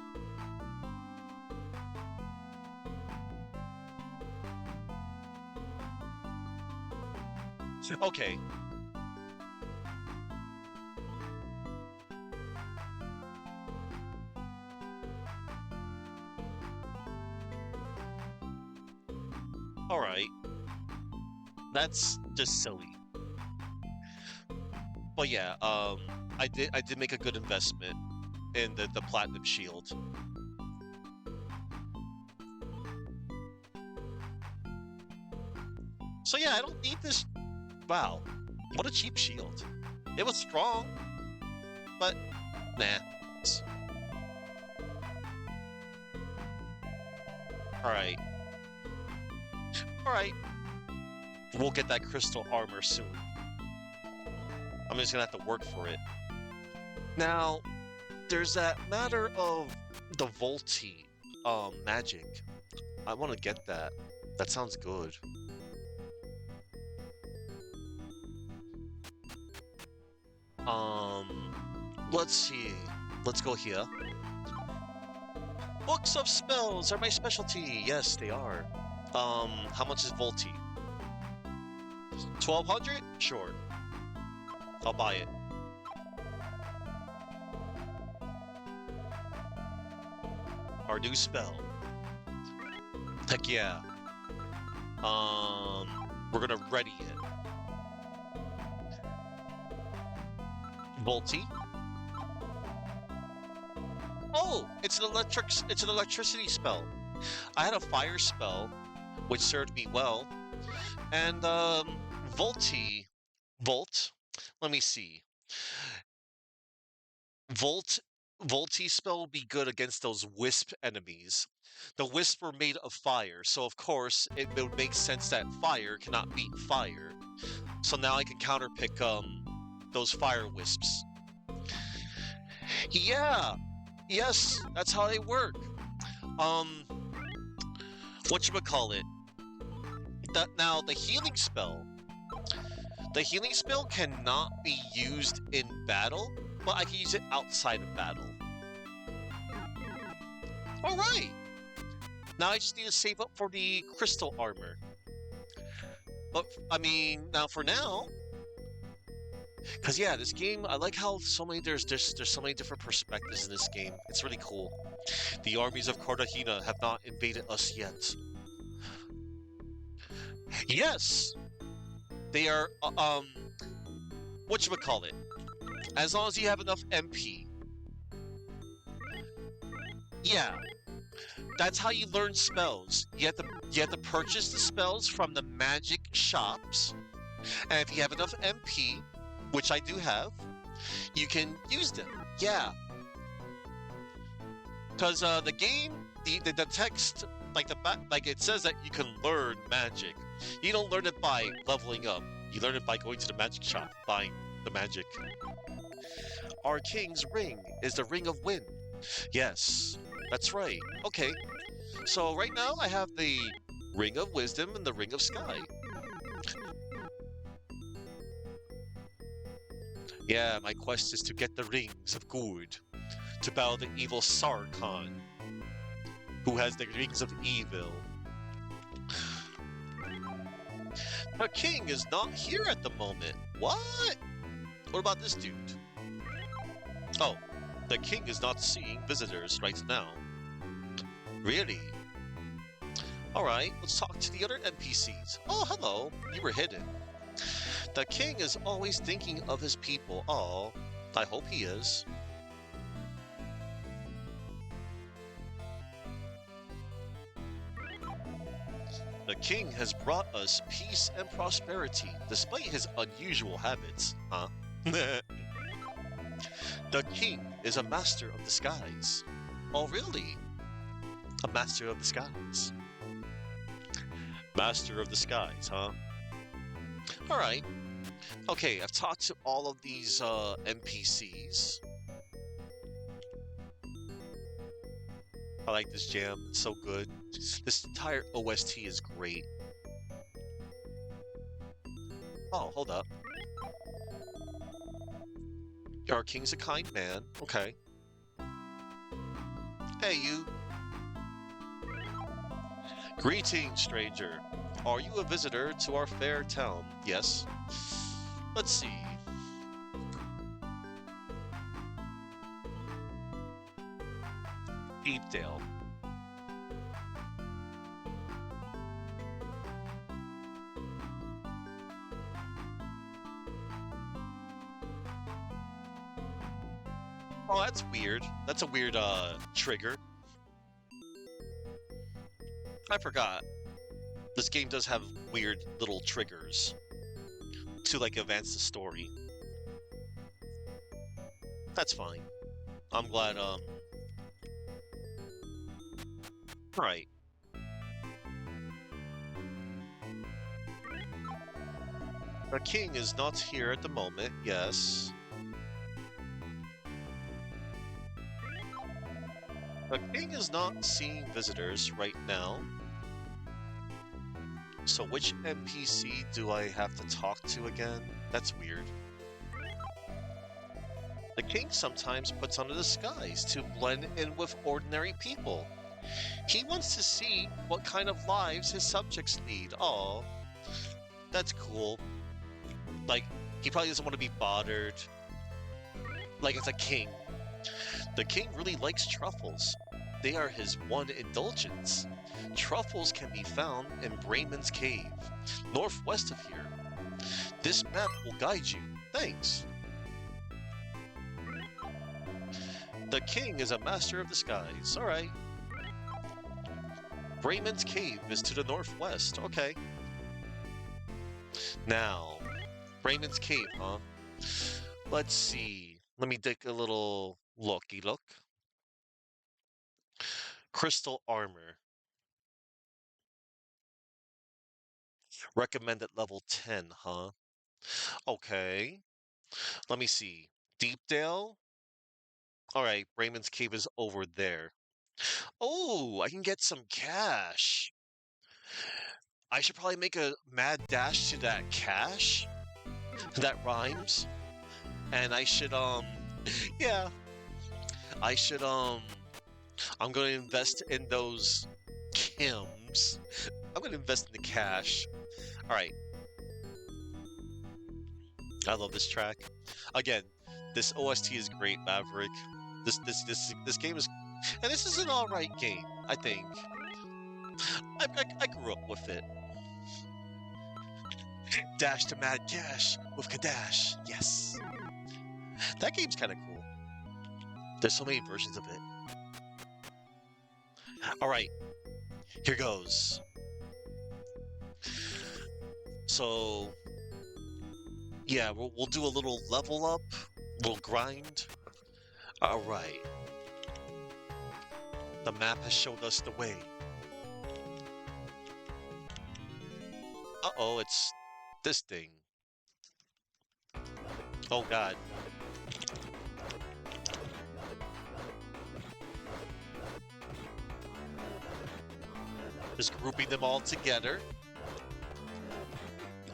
Okay. All right. That's just silly. But yeah, I did make a good investment in the platinum shield. So yeah, I don't need this. Wow, what a cheap shield. It was strong, but nah. All right, all right. We'll get that crystal armor soon. I'm just gonna have to work for it. Now, there's that matter of the Volti magic. I want to get that. That sounds good. Um, let's see. Let's go here. Books of spells are my specialty. Yes, they are. How much is Volti? 1200? Sure. I'll buy it. Our new spell. Heck yeah. We're gonna ready it. Volti. Oh, it's an electricity spell. I had a fire spell, which served me well. And Volti Volt. Let me see. Volt Volti spell will be good against those wisp enemies. The wisps were made of fire, so of course it would make sense that fire cannot beat fire. So now I can counterpick those fire wisps. Yeah, yes, that's how they work. Um, whatchamacallit? Now the healing spell. The healing spell cannot be used in battle, but I can use it outside of battle. Alright! Now I just need to save up for the crystal armor. But, I mean, now for now... Because, yeah, this game, I like how there's so many different perspectives in this game. It's really cool. The armies of Cartagena have not invaded us yet. Yes! They are, whatchamacallit? As long as you have enough MP. Yeah, that's how you learn spells. You have to purchase the spells from the magic shops, and if you have enough MP, which I do have, you can use them. Yeah, because the game, the text, like it says that you can learn magic. You don't learn it by leveling up. You learn it by going to the magic shop, buying the magic. Our king's ring is the ring of wind. Yes, that's right. Okay, so right now I have the ring of wisdom and the ring of sky. Yeah, my quest is to get the rings of good, to battle the evil Sarkhan, who has the rings of evil. The king is not here at the moment. What? What about this dude? Oh, the king is not seeing visitors right now. Really? Alright, let's talk to the other NPCs. Oh, hello. You were hidden. The king is always thinking of his people. Oh, I hope he is. The king has brought us peace and prosperity, despite his unusual habits, huh? The king is a master of the skies. Oh, really? A master of the skies. Master of the skies, huh? Alright. Okay, I've talked to all of these NPCs. I like this jam, it's so good. This entire OST is great. Oh, hold up. Our king's a kind man. Okay. Hey, you. Greetings, stranger. Are you a visitor to our fair town? Yes. Let's see. Deepdale. Oh, that's weird. That's a weird, trigger. I forgot. This game does have weird little triggers to, like, advance the story. That's fine. I'm glad, Right. The king is not here at the moment, yes. The king is not seeing visitors right now. So which NPC do I have to talk to again? That's weird. The king sometimes puts on a disguise to blend in with ordinary people. He wants to see what kind of lives his subjects lead. Aw, that's cool. Like, he probably doesn't want to be bothered. Like, it's a king. The king really likes truffles. They are his one indulgence. Truffles can be found in Brayman's Cave, northwest of here. This map will guide you. Thanks. The king is a master of the skies. Alright. Brayman's Cave is to the northwest. Okay. Now, Brayman's Cave, huh? Let's see. Let me dig a little Looky look. Crystal armor. Recommended level 10, huh? Okay. Let me see. Deepdale? Alright, Raymond's Cave is over there. Oh, I can get some cash. I should probably make a mad dash to that cash. That rhymes. And I should, yeah, I should, I'm gonna invest in those Kims. I'm gonna invest in the cash. Alright, I love this track. Again, this OST is great, Maverick. This game is, and this is an alright game, I think. I grew up with it. Dash to Mad Cash with Kadash. Yes. That game's kind of cool. There's so many versions of it. Alright, here goes. So, yeah, we'll do a little level up. We'll grind. Alright. The map has showed us the way. Uh-oh, it's this thing. Oh god. Just grouping them all together.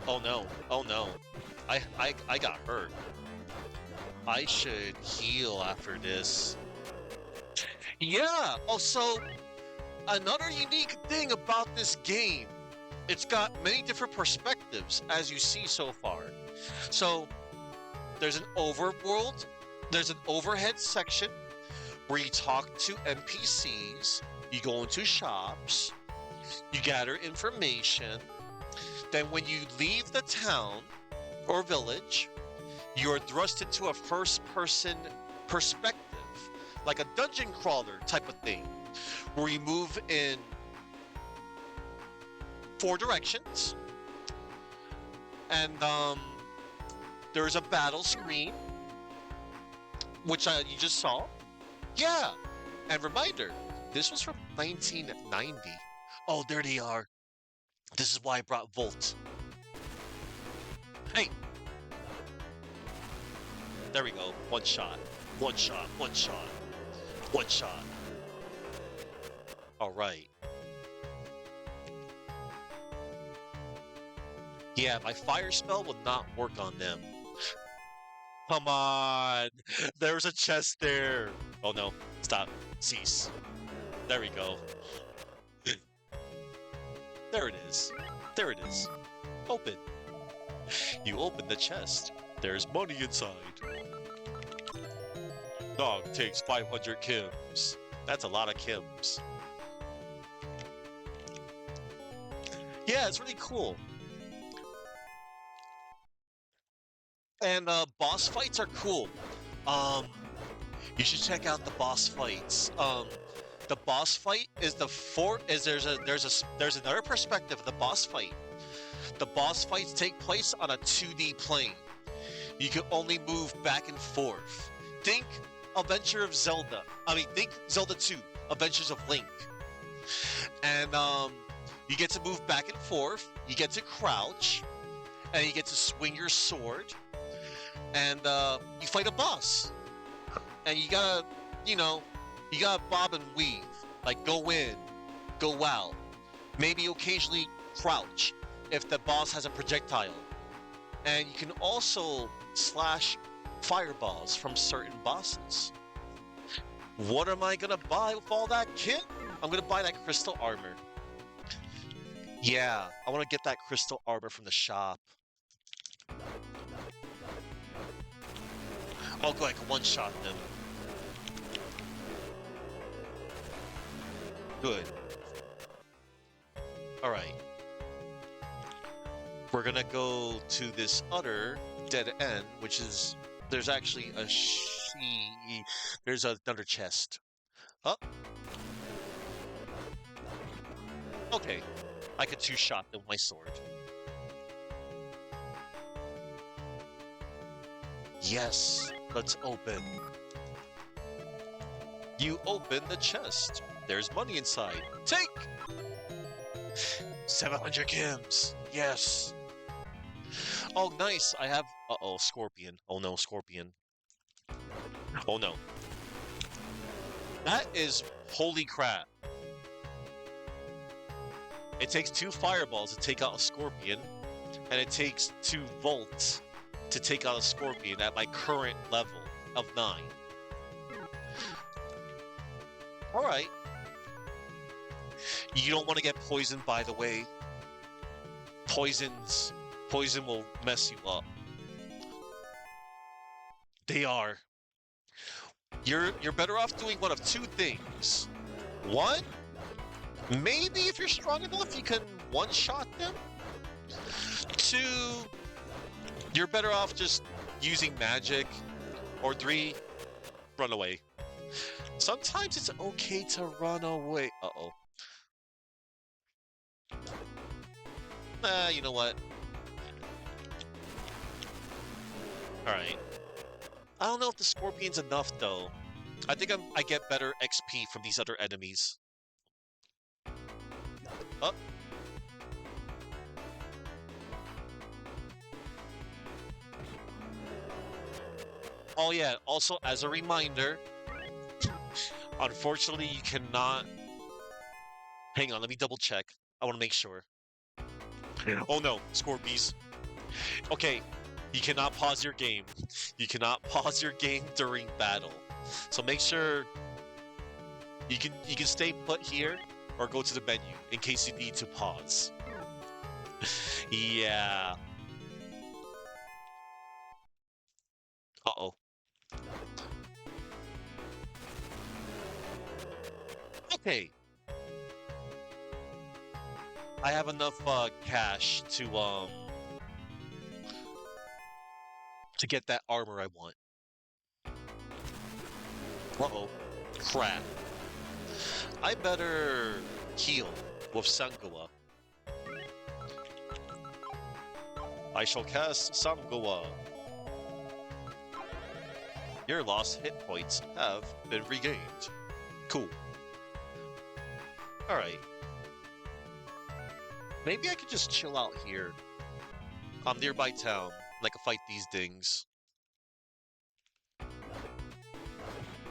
Oh no. Oh no. I got hurt. I should heal after this. Yeah! Oh, so another unique thing about this game, it's got many different perspectives, as you see so far. So, there's an overworld, there's an overhead section where you talk to NPCs, you go into shops, you gather information, then when you leave the town or village, you are thrust into a first-person perspective, like a dungeon crawler type of thing, where you move in 4 directions, and there's a battle screen, which you just saw. Yeah, and reminder, this was from 1990. Oh, there they are. This is why I brought Volt. Hey! There we go. One shot. One shot. One shot. One shot. Alright. Yeah, my fire spell will not work on them. Come on! There's a chest there! Oh no. Stop. Cease. There we go. There it is. There it is. Open. You open the chest. There's money inside. Dog takes 500 Kims. That's a lot of Kims. Yeah, it's really cool. And boss fights are cool. You should check out the boss fights. The boss fight is there's another perspective of the boss fight. The boss fights take place on a 2D plane. You can only move back and forth. Think Adventure of Zelda. Think Zelda 2, Adventures of Link. And you get to move back and forth. You get to crouch, and you get to swing your sword, and you fight a boss. And you gotta, you gotta bob and weave. Like, go in, go out. Maybe occasionally crouch if the boss has a projectile. And you can also slash fireballs from certain bosses. What am I gonna buy with all that kit? I'm gonna buy that crystal armor. Yeah, I wanna get that crystal armor from the shop. Oh, go ahead, one-shot them. Good. Alright. We're gonna go to this other dead end, which is... There's actually a there's another chest. Oh. Okay. I could two-shot them with my sword. Yes. Let's open. You open the chest. There's money inside. Take! 700 gems. Yes. Oh, nice. I have... Uh-oh, scorpion. Oh, no, scorpion. Oh, no. That is... Holy crap. It takes 2 fireballs to take out a scorpion, and it takes 2 volts to take out a scorpion at my current level of 9. Alright. You don't want to get poisoned, by the way. Poison will mess you up. They are. You're better off doing one of 2 things. One, maybe if you're strong enough, you can one-shot them. 2, you're better off just using magic. Or 3, run away. Sometimes it's okay to run away. Uh-oh. You know what? Alright. I don't know if the scorpion's enough, though. I think I get better XP from these other enemies. Oh. Oh yeah, also as a reminder, unfortunately you cannot... Hang on, let me double check. I want to make sure. Oh no, Scorpies. Okay, you cannot pause your game. You cannot pause your game during battle. So make sure you can stay put here or go to the menu in case you need to pause. Yeah. Uh-oh. Okay. I have enough cash to get that armor I want. Uh-oh. Crap. I better heal with Sangoa. I shall cast Sangoa. Your lost hit points have been regained. Cool. Alright. Maybe I could just chill out here. Nearby town. And I can fight these things.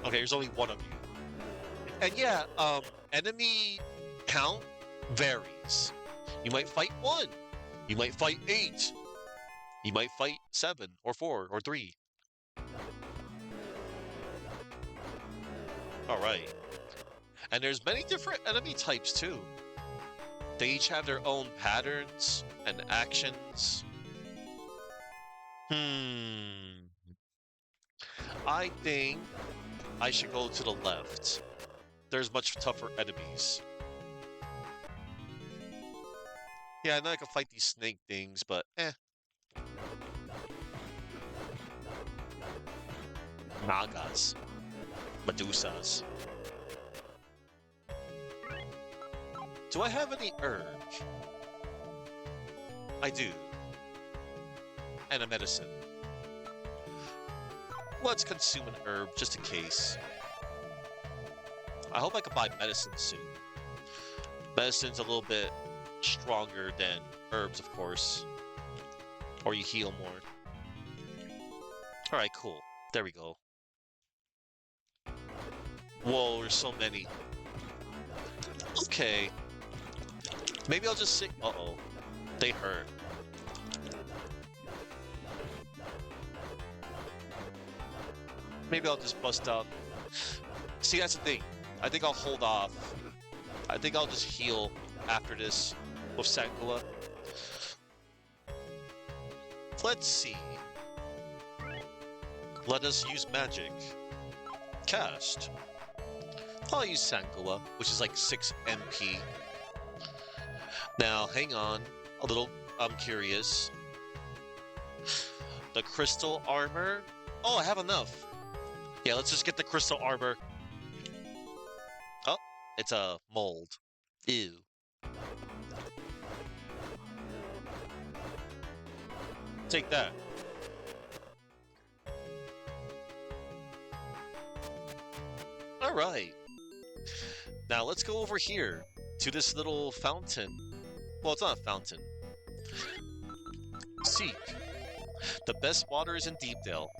Okay, there's only one of you. And yeah, enemy count varies. You might fight 1. You might fight 8. You might fight 7 or 4 or 3. Alright. And there's many different enemy types too. They each have their own patterns and actions. I think I should go to the left. There's much tougher enemies. Yeah, I know I can fight these snake things, but eh. Nagas. Medusas. Do I have any herb? I do. And a medicine. Let's consume an herb just in case. I hope I can buy medicine soon. Medicine's a little bit stronger than herbs, of course. Or you heal more. Alright, cool. There we go. Whoa, there's so many. Okay. Maybe I'll just sit... Uh-oh. They hurt. Maybe I'll just bust out. See, that's the thing. I think I'll hold off. I think I'll just heal after this with Sangoa. Let's see. Let us use magic. Cast. I'll use Sangoa, which is like 6 MP. Now, hang on. A little, I'm curious. The crystal armor? Oh, I have enough. Yeah, let's just get the crystal armor. Oh, it's a mold. Ew. Take that. All right. Now let's go over here to this little fountain. Well, it's not a fountain. Seek. The best water is in Deepdale.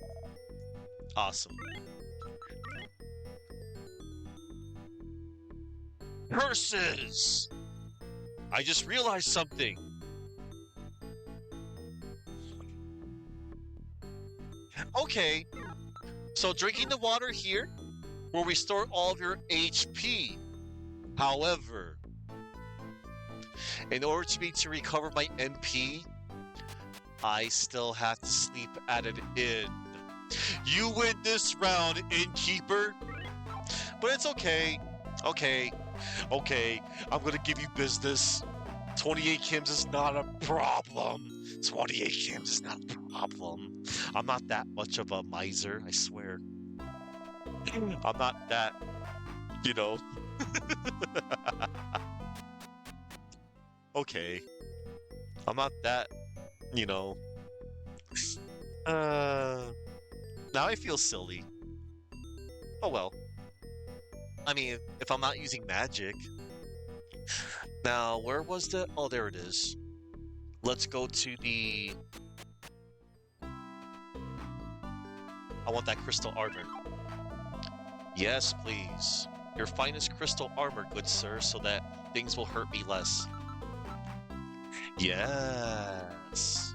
Awesome. Curses! I just realized something. Okay, so drinking the water here will restore all of your HP. However, in order to recover my MP, I still have to sleep at an inn. You win this round, innkeeper. But it's okay. Okay. I'm gonna give you business. 28 Kims is not a problem. 28 Kims is not a problem. I'm not that much of a miser, I swear. I'm not that, you know. Okay. I'm not that, you know. Now I feel silly. Oh well. I mean, if I'm not using magic. Now, where was the... Oh, there it is. Let's go to the... I want that crystal armor. Yes, please. Your finest crystal armor, good sir, so that things will hurt me less. Yes.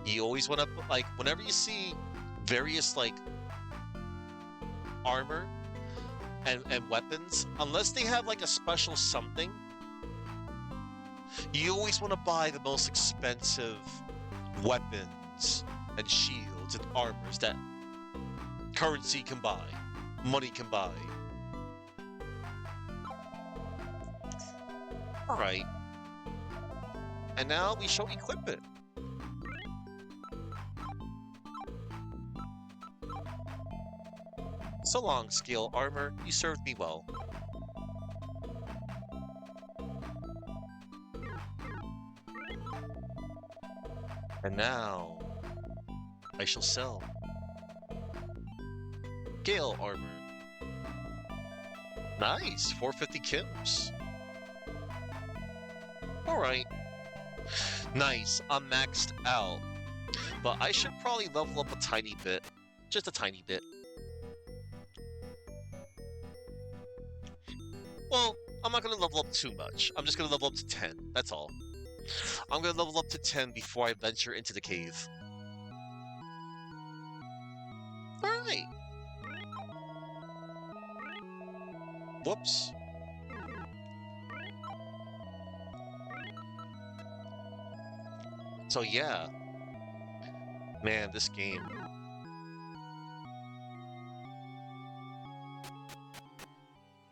You always want to, like, whenever you see various, like, armor and weapons, unless they have, like, a special something, you always want to buy the most expensive weapons and shields and armors that currency can buy, money can buy. Alright. And now we shall equip it. So long, scale armor. You served me well. And now I shall sell Gale armor. Nice, 450 Kims. Alright. Nice, I'm maxed out. But I should probably level up a tiny bit. Just a tiny bit. Well, I'm not going to level up too much. I'm just going to level up to 10. That's all. I'm going to level up to 10 before I venture into the cave. Alright. Whoops. So yeah. Man, this game.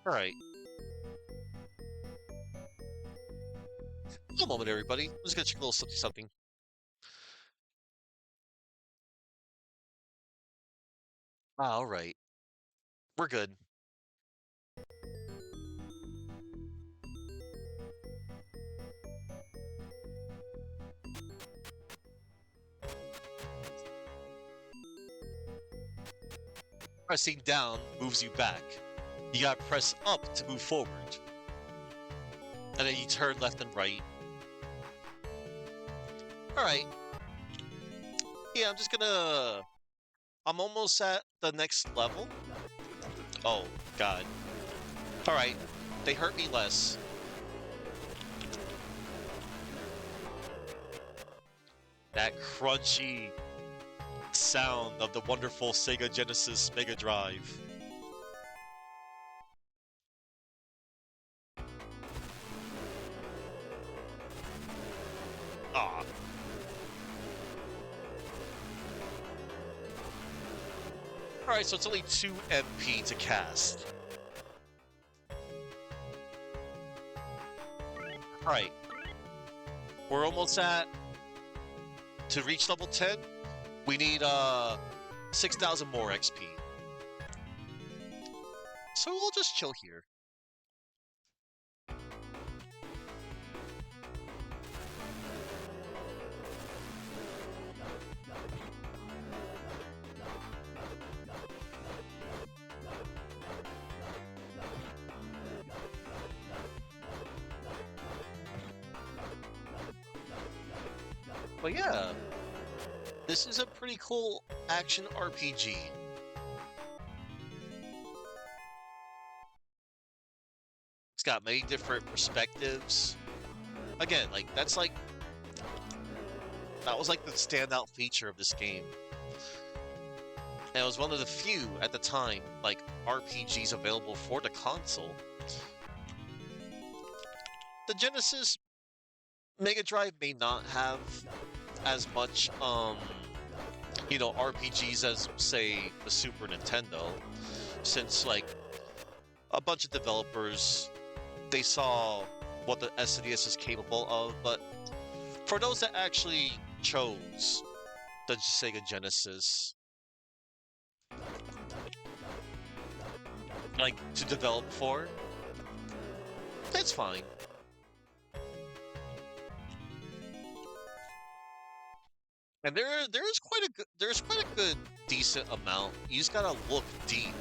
Alright. One moment, everybody. I'm just gonna check a little something. Ah, alright. We're good. Pressing down moves you back. You gotta press up to move forward. And then you turn left and right. Alright. Yeah, I'm almost at the next level. Oh, God. Alright. They hurt me less. That crunchy sound of the wonderful Sega Genesis Mega Drive. Ah. Alright, so it's only 2 MP to cast. Alright. We're almost at... To reach level 10, we need 6,000 more XP. So we'll just chill here. But yeah, this is a pretty cool action RPG. It's got many different perspectives. Again, that was like the standout feature of this game. And it was one of the few at the time, like RPGs available for the console. The Genesis Mega Drive may not have as much RPGs as say the Super Nintendo, since like a bunch of developers they saw what the SNES is capable of, but for those that actually chose the Sega Genesis like to develop for, that's fine. And there's quite a good decent amount. You just gotta look deep.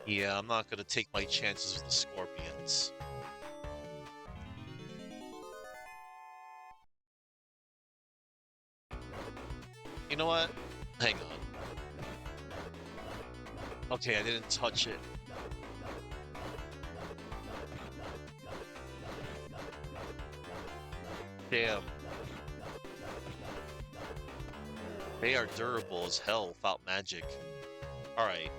Yeah, I'm not gonna take my chances with the scorpions. You know what? Hang on. Okay, I didn't touch it. Damn. They are durable as hell without magic. Alright.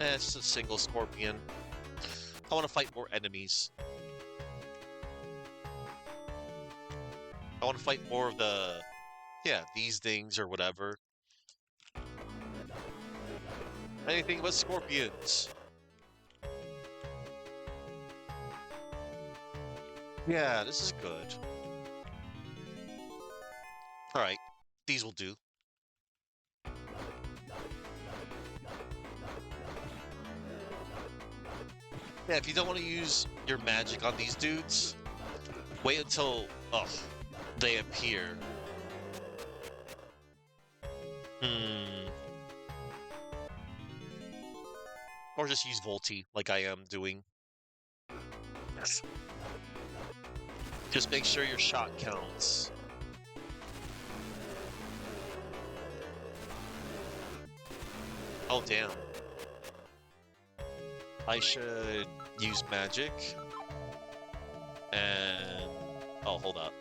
It's a single scorpion. I want to fight more enemies. I want to fight more of these things or whatever. Anything but scorpions. Yeah, this is good. Alright, these will do. Yeah, if you don't want to use your magic on these dudes, wait until, they appear. Or just use Volti, like I am doing. Yes. Just make sure your shot counts. Oh, damn. I should use magic. And... oh, hold up.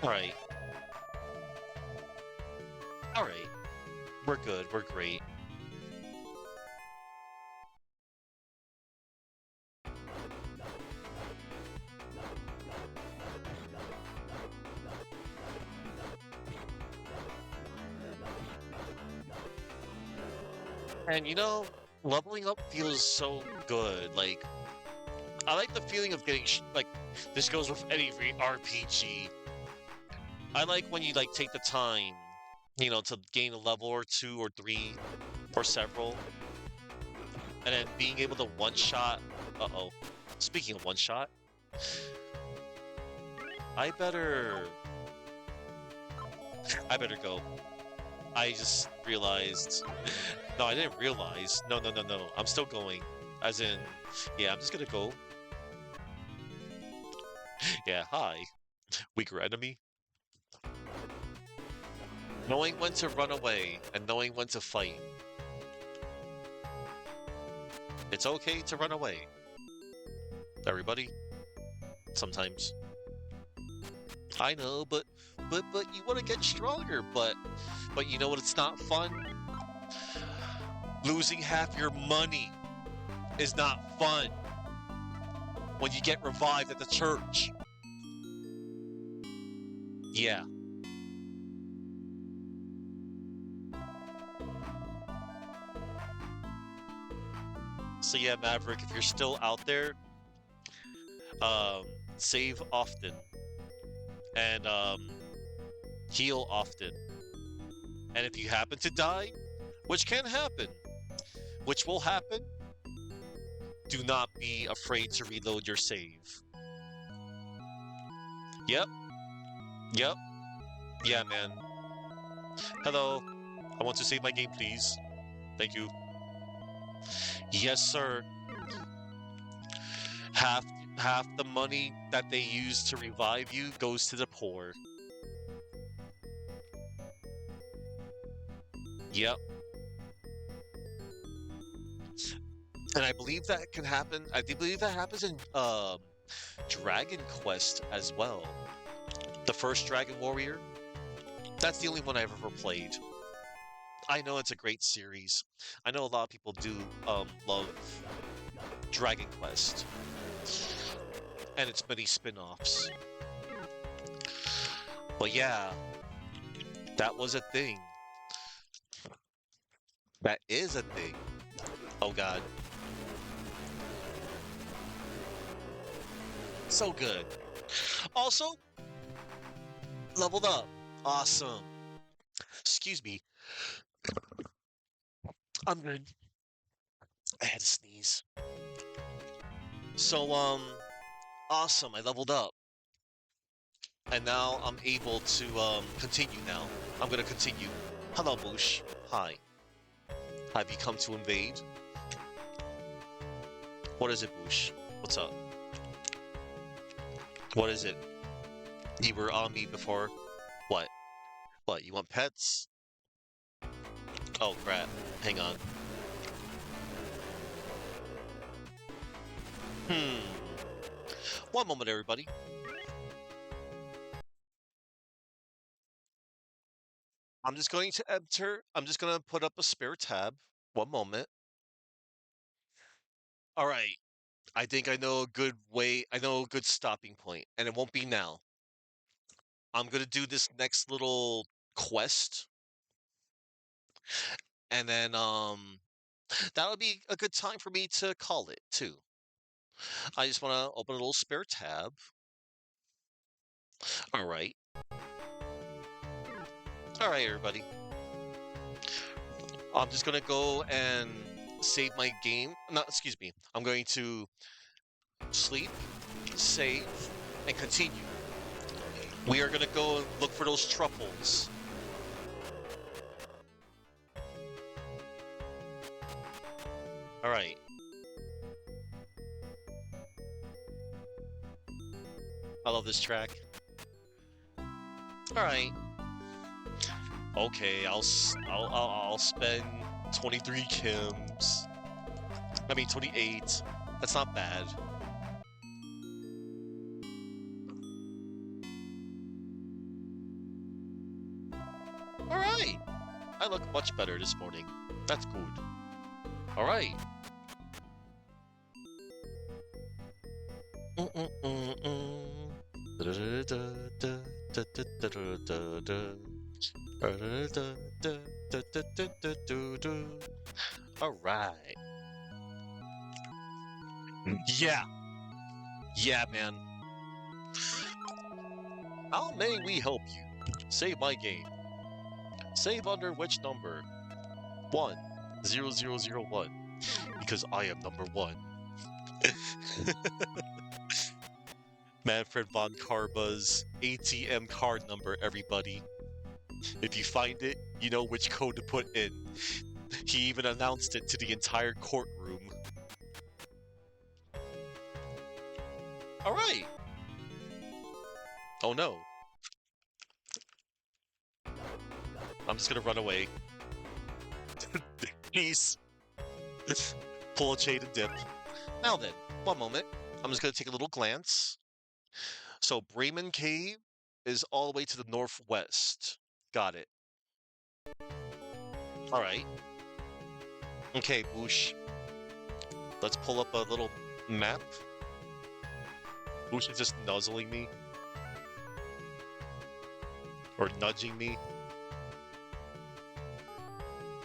Alright. Alright. We're good, we're great. And you know, leveling up feels so good. Like, I like the feeling of getting this goes with any RPG. I like when you take the time, to gain a level or two or three or several, and then being able to one-shot. Uh-oh. Speaking of one-shot, I better go. I just realized. No, I didn't realize. No. I'm still going. As in, yeah, I'm just gonna go. Yeah, hi. Weaker enemy. Knowing when to run away and knowing when to fight. It's okay to run away. Everybody. Sometimes. I know, but you want to get stronger, but you know what, it's not fun? Losing half your money is not fun when you get revived at the church. Yeah. So yeah, Maverick, if you're still out there, save often. And heal often. And if you happen to die, which can happen, which will happen, do not be afraid to reload your save. Yep. Yep. Yeah, man. Hello. I want to save my game, please. Thank you. Yes, sir. Half half the money that they use to revive you goes to the poor. Yep. And I believe that can happen. I do believe that happens in Dragon Quest as well. The first Dragon Warrior. That's the only one I've ever played. I know it's a great series. I know a lot of people do love Dragon Quest and its many spin-offs. But yeah, that was a thing. That is a thing. Oh god. So good. Also, leveled up. Awesome. Excuse me. I'm good. I had to sneeze. So, awesome. I leveled up. And now I'm able to, continue now. I'm gonna continue. Hello, Boosh. Hi. Have you come to invade? What is it, Boosh? What's up? What is it? You were on me before. What? What, you want pets? Oh, crap. Hang on. Hmm. One moment, everybody. I'm just going to enter. I'm just going to put up a spare tab. One moment. All right. I think I know a good way. I know a good stopping point, and it won't be now. I'm going to do this next little quest, and then that'll be a good time for me to call it too. I just want to open a little spare tab. All right. All right, everybody. I'm just gonna go and save my game. No, excuse me. I'm going to sleep, save, and continue. We are gonna go and look for those truffles. All right. I love this track. All right. Okay, I'll spend 23 Kims. I mean 28. That's not bad. All right. I look much better this morning. That's good. All right. All right. Yeah. Yeah, man. How may we help you? Save my game. Save under which number? 10001. Because I am number one. Manfred von Karba's ATM card number, everybody. If you find it, you know which code to put in. He even announced it to the entire courtroom. Alright. Oh no. I'm just gonna run away. Peace. Pull a chain and dip. Now then, one moment. I'm just gonna take a little glance. So Bremen Cave is all the way to the northwest. Got it. Alright. Okay, Boosh. Let's pull up a little map. Boosh is just nuzzling me. Or nudging me.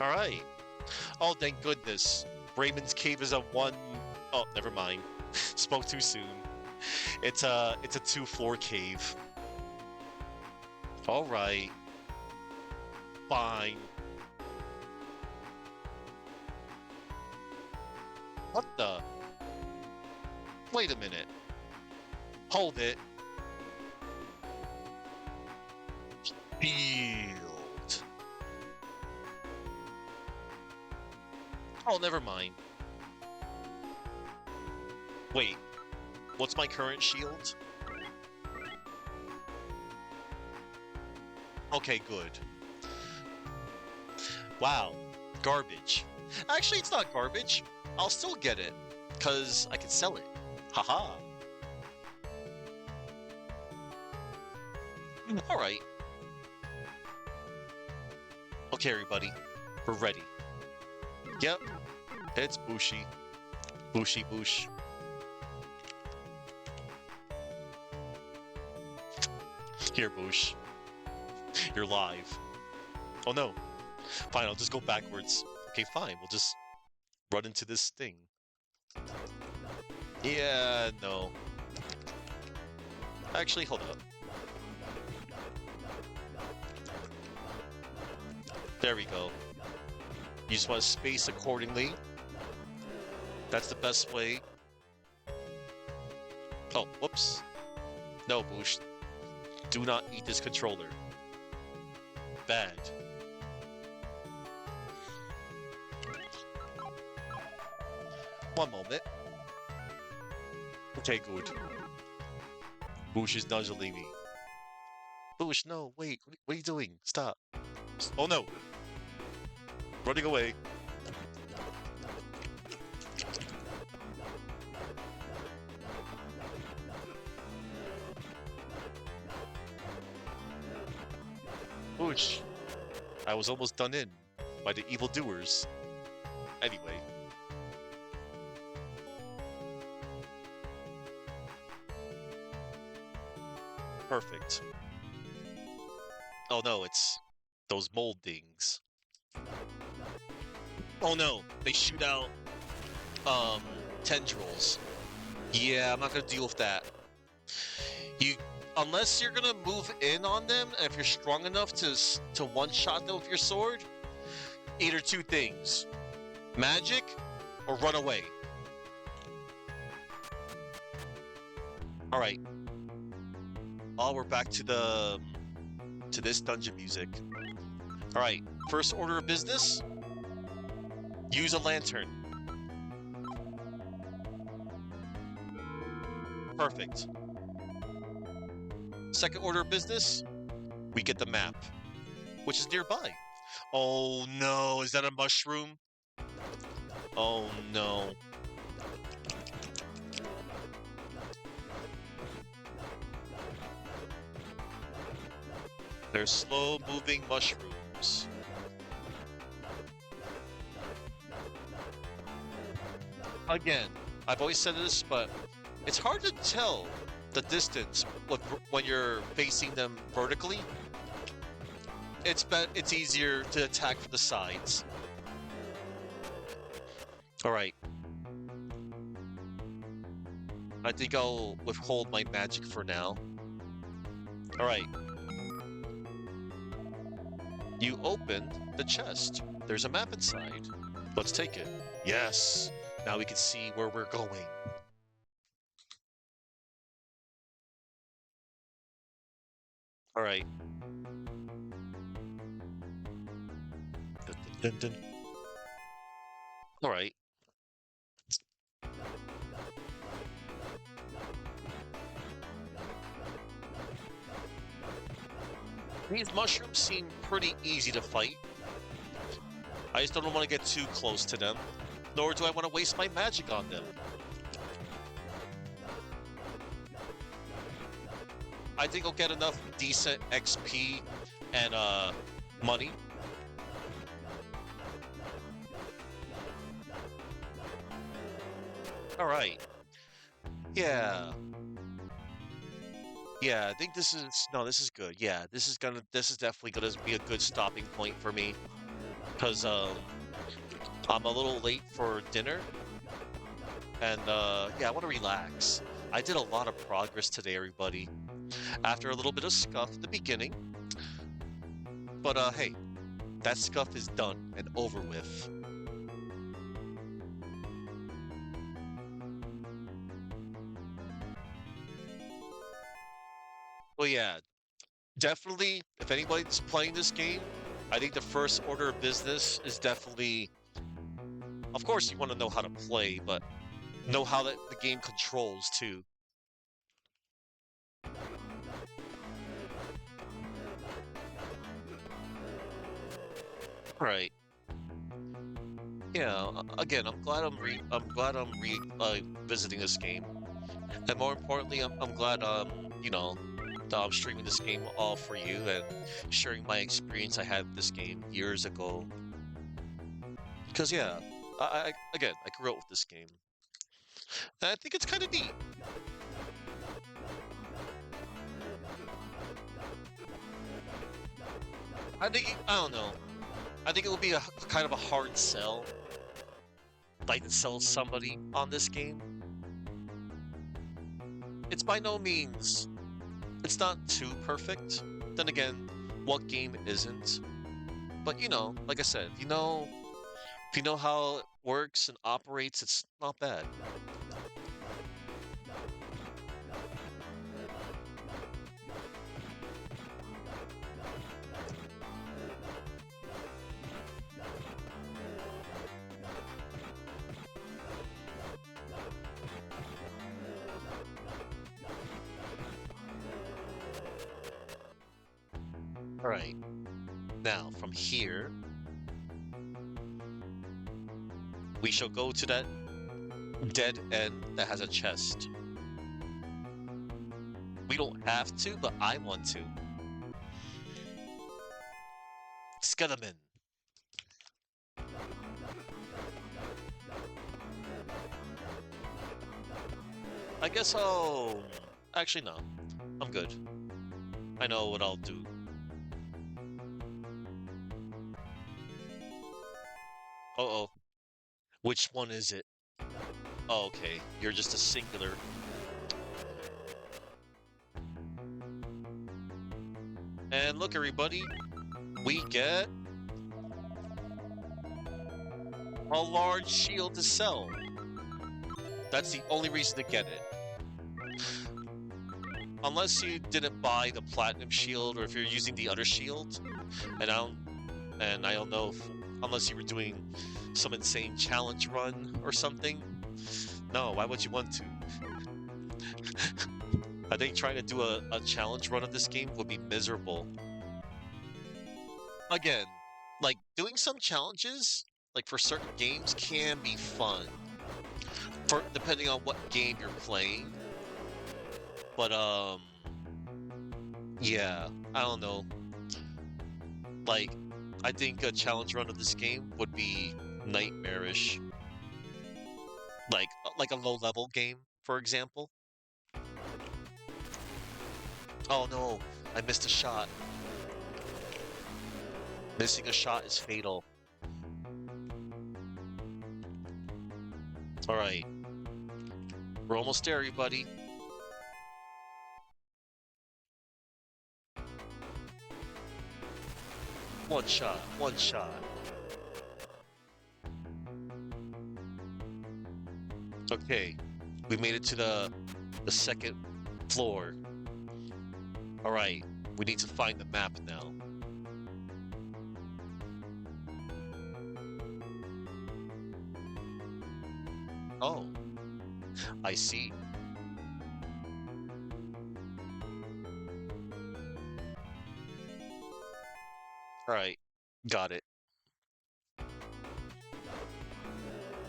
Alright. Oh, thank goodness. Bremen's Cave is a one... Oh, never mind. Spoke too soon. It's a 2-floor cave. Alright. Fine. What the? Wait a minute. Hold it. Shield. Oh, never mind. Wait, what's my current shield? Okay, good. Wow, garbage. Actually, it's not garbage. I'll still get it, because I can sell it. Haha. Alright. Okay, everybody. We're ready. Yep, it's Bushi. Bushi Boosh. Here, Boosh. You're live. Oh no. Fine, I'll just go backwards. Okay, fine. We'll just run into this thing. Yeah, no. Actually, hold up. There we go. You just want to space accordingly. That's the best way. Oh, whoops. No, Boosh. Do not eat this controller. Bad. One moment. Okay, good. Boosh is nuzzling me. Boosh, no, wait. What are you doing? Stop. Oh no. Running away. Boosh. I was almost done in by the evildoers. Anyway. Perfect. Oh no, it's those mold things. Oh no, they shoot out tendrils. Yeah, I'm not gonna deal with that. You unless you're gonna move in on them, and if you're strong enough to one-shot them with your sword, either two things. Magic or run away. Alright. Oh, we're back to this dungeon music. Alright, first order of business. Use a lantern. Perfect. Second order of business, we get the map, which is nearby. Oh no, is that a mushroom? Oh no. They're slow-moving mushrooms. Again, I've always said this, but it's hard to tell the distance when you're facing them vertically. It's easier to attack from the sides. All right. I think I'll withhold my magic for now. All right. You open the chest. There's a map inside. Let's take it. Yes. Now we can see where we're going. All right. Dun, dun, dun, dun. All right. These mushrooms seem pretty easy to fight. I just don't want to get too close to them, nor do I want to waste my magic on them. I think I'll get enough decent XP and money. All right. Yeah. Yeah, I think this is good. Yeah, this is definitely gonna be a good stopping point for me. Because I'm a little late for dinner. And yeah, I want to relax. I did a lot of progress today, everybody. After a little bit of scuff at the beginning. But hey, that scuff is done and over with. Well, yeah, Definitely, if anybody's playing this game, I think the first order of business is definitely, of course, you want to know how to play, but know how the game controls too. Right. Yeah. Again, I'm glad I'm re visiting this game, and more importantly, I'm glad you know that I'm streaming this game all for you and sharing my experience I had with this game years ago. Because yeah, again I grew up with this game, and I think it's kind of neat. I don't know. I think it would be a kind of a hard sell, like to sell somebody on this game. It's by no means. It's not too perfect. Then again, what game isn't? But like I said, if you know how it works and operates, it's not bad. All right. Now from here, we shall go to that dead end that has a chest. We don't have to, but I want to. Skeleton. I guess I'll. Actually, no. I'm good. I know what I'll do. Uh-oh. Which one is it? Oh, okay. You're just a singular. And look, everybody. We get a large shield to sell. That's the only reason to get it. Unless you didn't buy the platinum shield, or if you're using the other shield, and I don't know if, unless you were doing some insane challenge run or something. No, why would you want to? I think trying to do a challenge run of this game would be miserable. Again, like doing some challenges, like for certain games, can be fun. For depending on what game you're playing. But yeah, I don't know. Like, I think a challenge run of this game would be nightmarish. Like a low level game, for example. Oh no, I missed a shot. Missing a shot is fatal. All right, we're almost there, everybody. One shot, one shot. Okay, we made it to the second floor. All right, we need to find the map now. Oh, I see. All right, got it.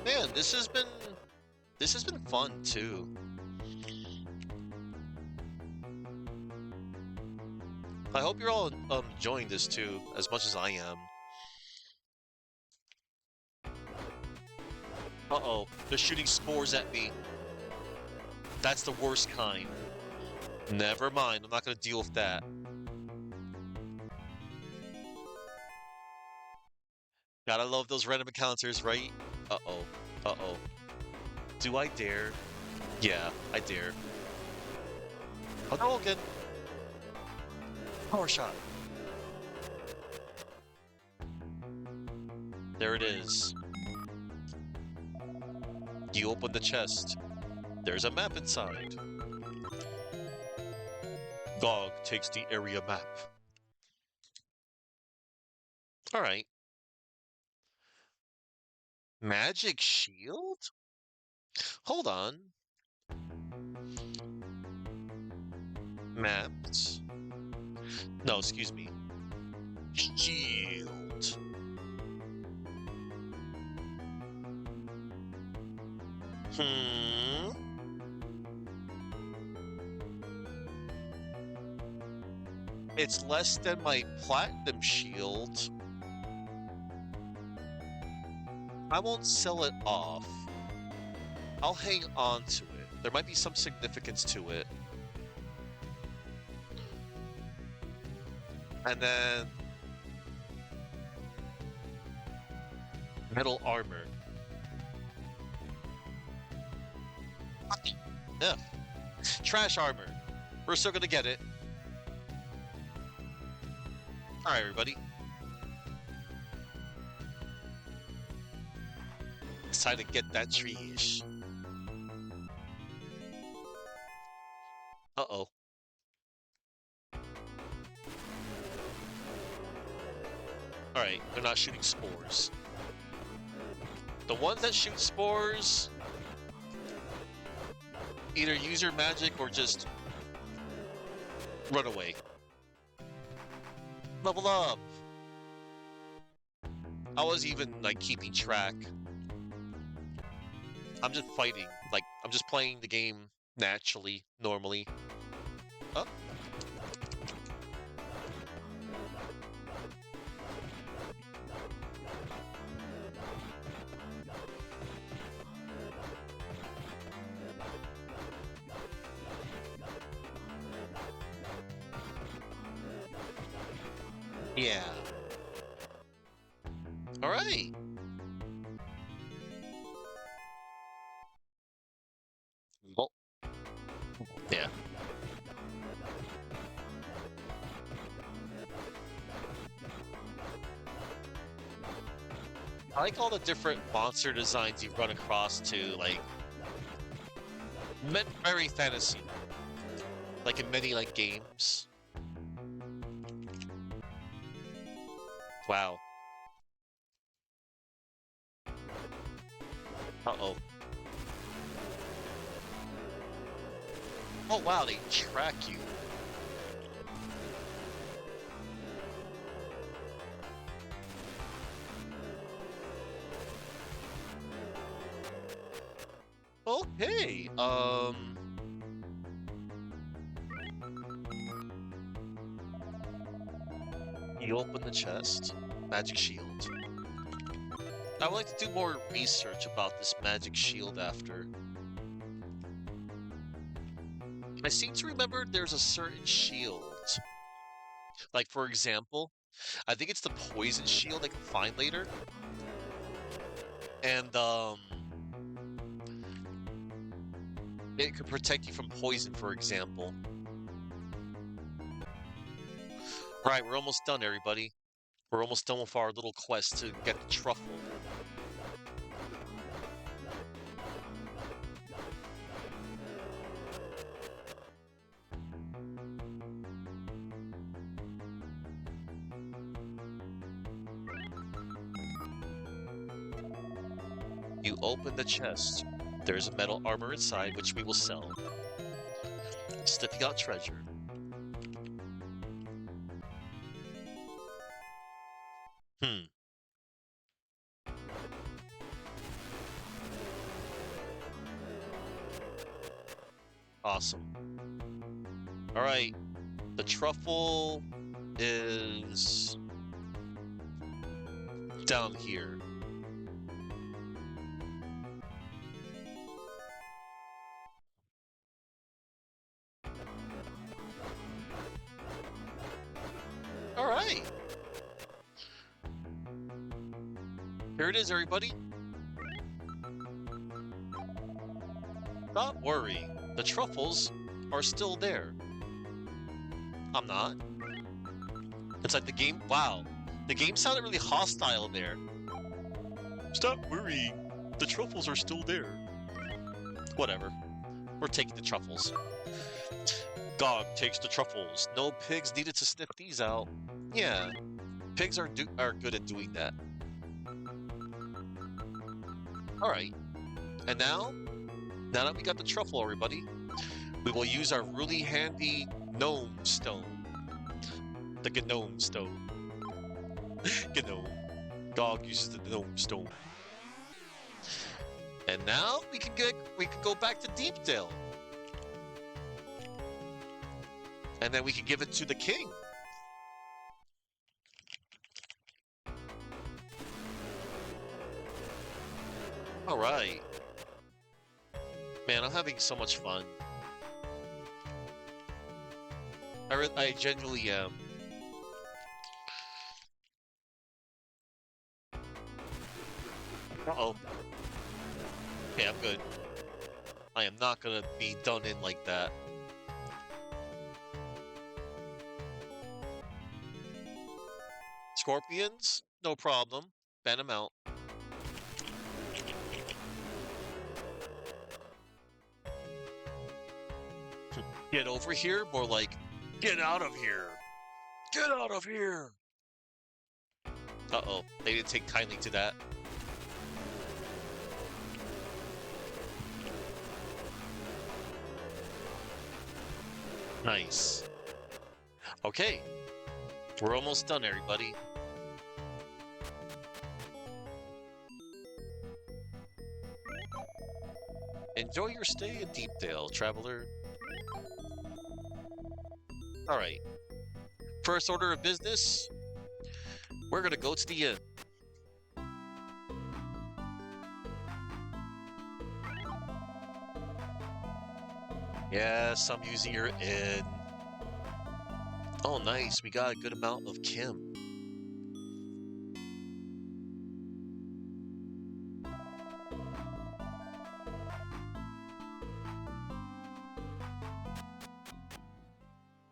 Man, this has been fun too. I hope you're all enjoying this too, as much as I am. Uh-oh, they're shooting spores at me. That's the worst kind. Never mind, I'm not gonna deal with that. Gotta love those random encounters, right? Uh-oh. Uh-oh. Do I dare? Yeah, I dare. Oh, again. Power shot. There it is. You open the chest. There's a map inside. Dog takes the area map. All right. Magic shield? Hold on. Mapped. No, excuse me. Shield. Hmm. It's less than my platinum shield. I won't sell it off. I'll hang on to it. There might be some significance to it. And then metal armor. Yeah. Trash armor. We're still gonna get it. Alright, everybody. It's time to get that tree-ish. Uh-oh. Alright, they're not shooting spores. The ones that shoot spores either use your magic or just run away. Level up! I was even, like, keeping track. I'm just fighting. Like, I'm just playing the game naturally, normally. Oh. Yeah. All right. Well, yeah. I like all the different monster designs you run across too, like very fantasy. Like in many like games. Wow. Uh-oh. Oh wow, they track you. Okay, you open the chest. Magic shield. I would like to do more research about this magic shield after. I seem to remember there's a certain shield. Like, for example, I think it's the poison shield I can find later. And, it could protect you from poison, for example. Right, we're almost done, everybody. We're almost done with our little quest to get the truffle. You open the chest. There's a metal armor inside, which we will sell. Sniffing out treasure. Awesome. Alright. The truffle is down here. Alright. Here it is, everybody. Don't worry. The truffles are still there. I'm not. It's like the game... Wow. The game sounded really hostile there. Stop worrying. The truffles are still there. Whatever. We're taking the truffles. Dog takes the truffles. No pigs needed to sniff these out. Yeah, pigs are good at doing that. All right, and now that we got the truffle, everybody, we will use our really handy gnome stone. The gnome stone. Gnome. Dog uses the gnome stone. And now we can go back to Deepdale. And then we can give it to the king. All right. Man, I'm having so much fun. I genuinely am. Uh-oh. Okay, I'm good. I am not gonna be done in like that. Scorpions? No problem. Ban them out. Get over here? More like, get out of here! Get out of here! Uh-oh, they didn't take kindly to that. Nice. Okay, we're almost done, everybody. Enjoy your stay in Deepdale, traveler. Alright. First order of business, we're gonna go to the inn. Yes, I'm using your inn. Oh, nice. We got a good amount of Kim.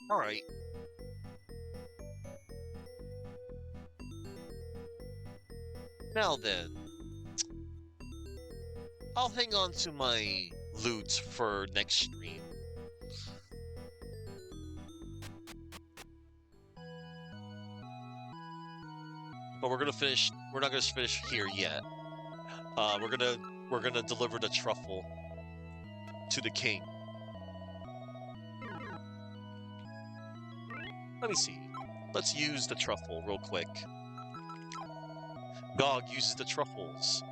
All right. Now then, I'll hang on to my loot for next stream. But we're not gonna finish here yet. We're gonna deliver the truffle to the king. Let me see. Let's use the truffle real quick. Gog uses the truffles.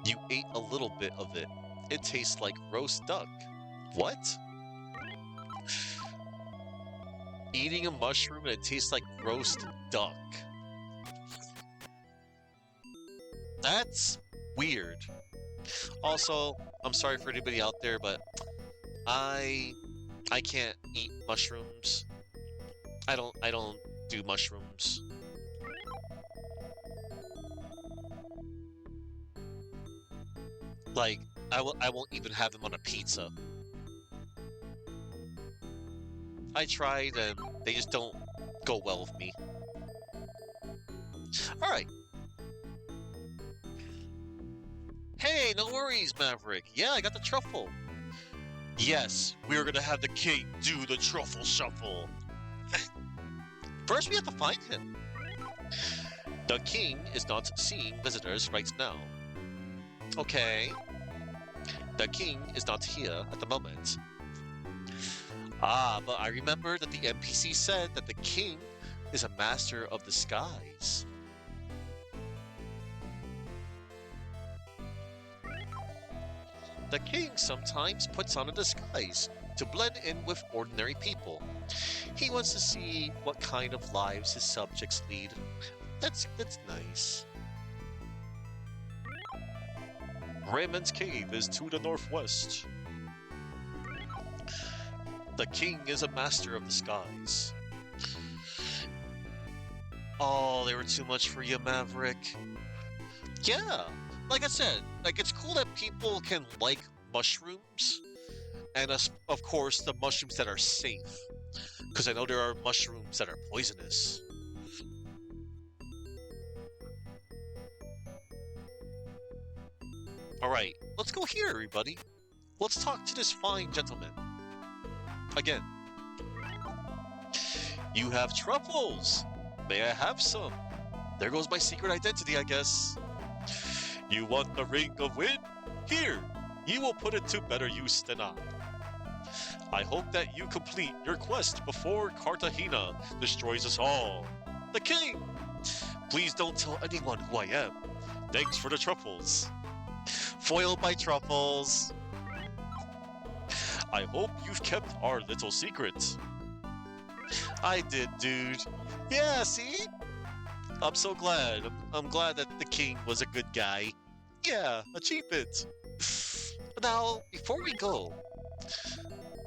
You ate a little bit of it. It tastes like roast duck. What? Eating a mushroom and it tastes like roast duck. That's weird. Also, I'm sorry for anybody out there, but I can't eat mushrooms. I don't do mushrooms. Like, I won't even have them on a pizza. I tried and they just don't go well with me. Alright. Hey, no worries, Maverick. Yeah, I got the truffle. Yes, we're gonna have the king do the truffle shuffle. First, we have to find him. The king is not seeing visitors right now. Okay. The king is not here at the moment. Ah, but I remember that the NPC said that the king is a master of the skies. The king sometimes puts on a disguise to blend in with ordinary people. He wants to see what kind of lives his subjects lead. That's nice. Raymond's cave is to the northwest. The king is a master of the skies. Oh, they were too much for you, Maverick. Yeah, like I said, like it's cool that people can like mushrooms, and of course the mushrooms that are safe, because I know there are mushrooms that are poisonous. All right, let's go here, everybody. Let's talk to this fine gentleman. Again. You have truffles. May I have some? There goes my secret identity, I guess. You want the ring of wind? Here, you will put it to better use than I. I hope that you complete your quest before Cartagena destroys us all. The king! Please don't tell anyone who I am. Thanks for the truffles. Foiled by truffles. I hope you've kept our little secret. I did, dude. Yeah, see? I'm so glad. I'm glad that the king was a good guy. Yeah, achievement. Now, before we go,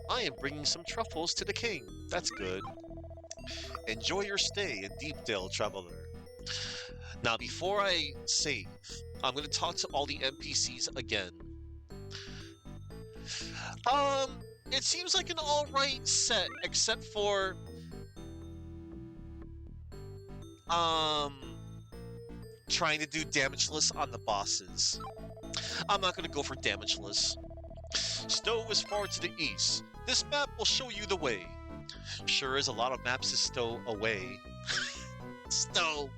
I am bringing some truffles to the king. That's good. Enjoy your stay in Deepdale, traveler. Now, before I save, I'm going to talk to all the NPCs again. It seems like an alright set, except for, trying to do damageless on the bosses. I'm not going to go for damageless. Stowe is far to the east. This map will show you the way. Sure is a lot of maps to stow away. Stowe!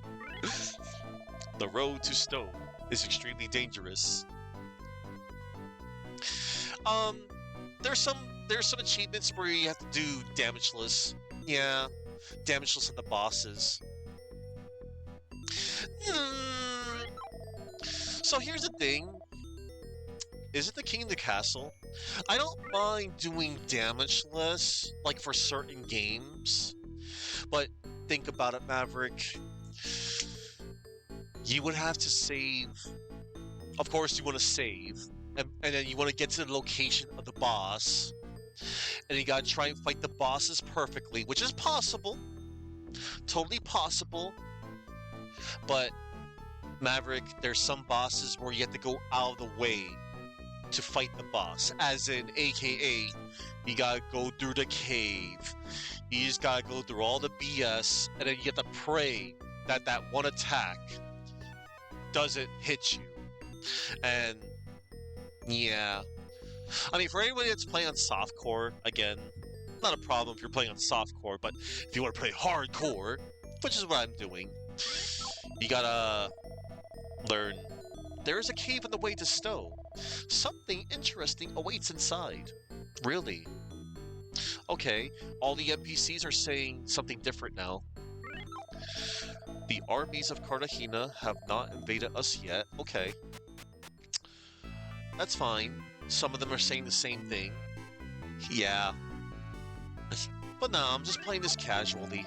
The road to Stowe is extremely dangerous. There's some achievements where you have to do damageless. Yeah, damageless on the bosses. So here's the thing. Is it the king in the castle? I don't mind doing damageless, like for certain games. But think about it, Maverick. You would have to save. Of course, you want to save. And then you want to get to the location of the boss. And you gotta try and fight the bosses perfectly, which is possible. Totally possible. But, Maverick, there's some bosses where you have to go out of the way to fight the boss. As in, AKA, you gotta go through the cave. You just gotta go through all the BS, and then you have to pray that that one attack doesn't hit you. And, yeah. I mean, for anybody that's playing on softcore, again, not a problem if you're playing on softcore, but if you want to play hardcore, which is what I'm doing, you gotta learn. There's a cave on the way to Stowe. Something interesting awaits inside. Really? Okay, all the NPCs are saying something different now. The armies of Cartagena have not invaded us yet. Okay. That's fine. Some of them are saying the same thing. Yeah. But no, I'm just playing this casually.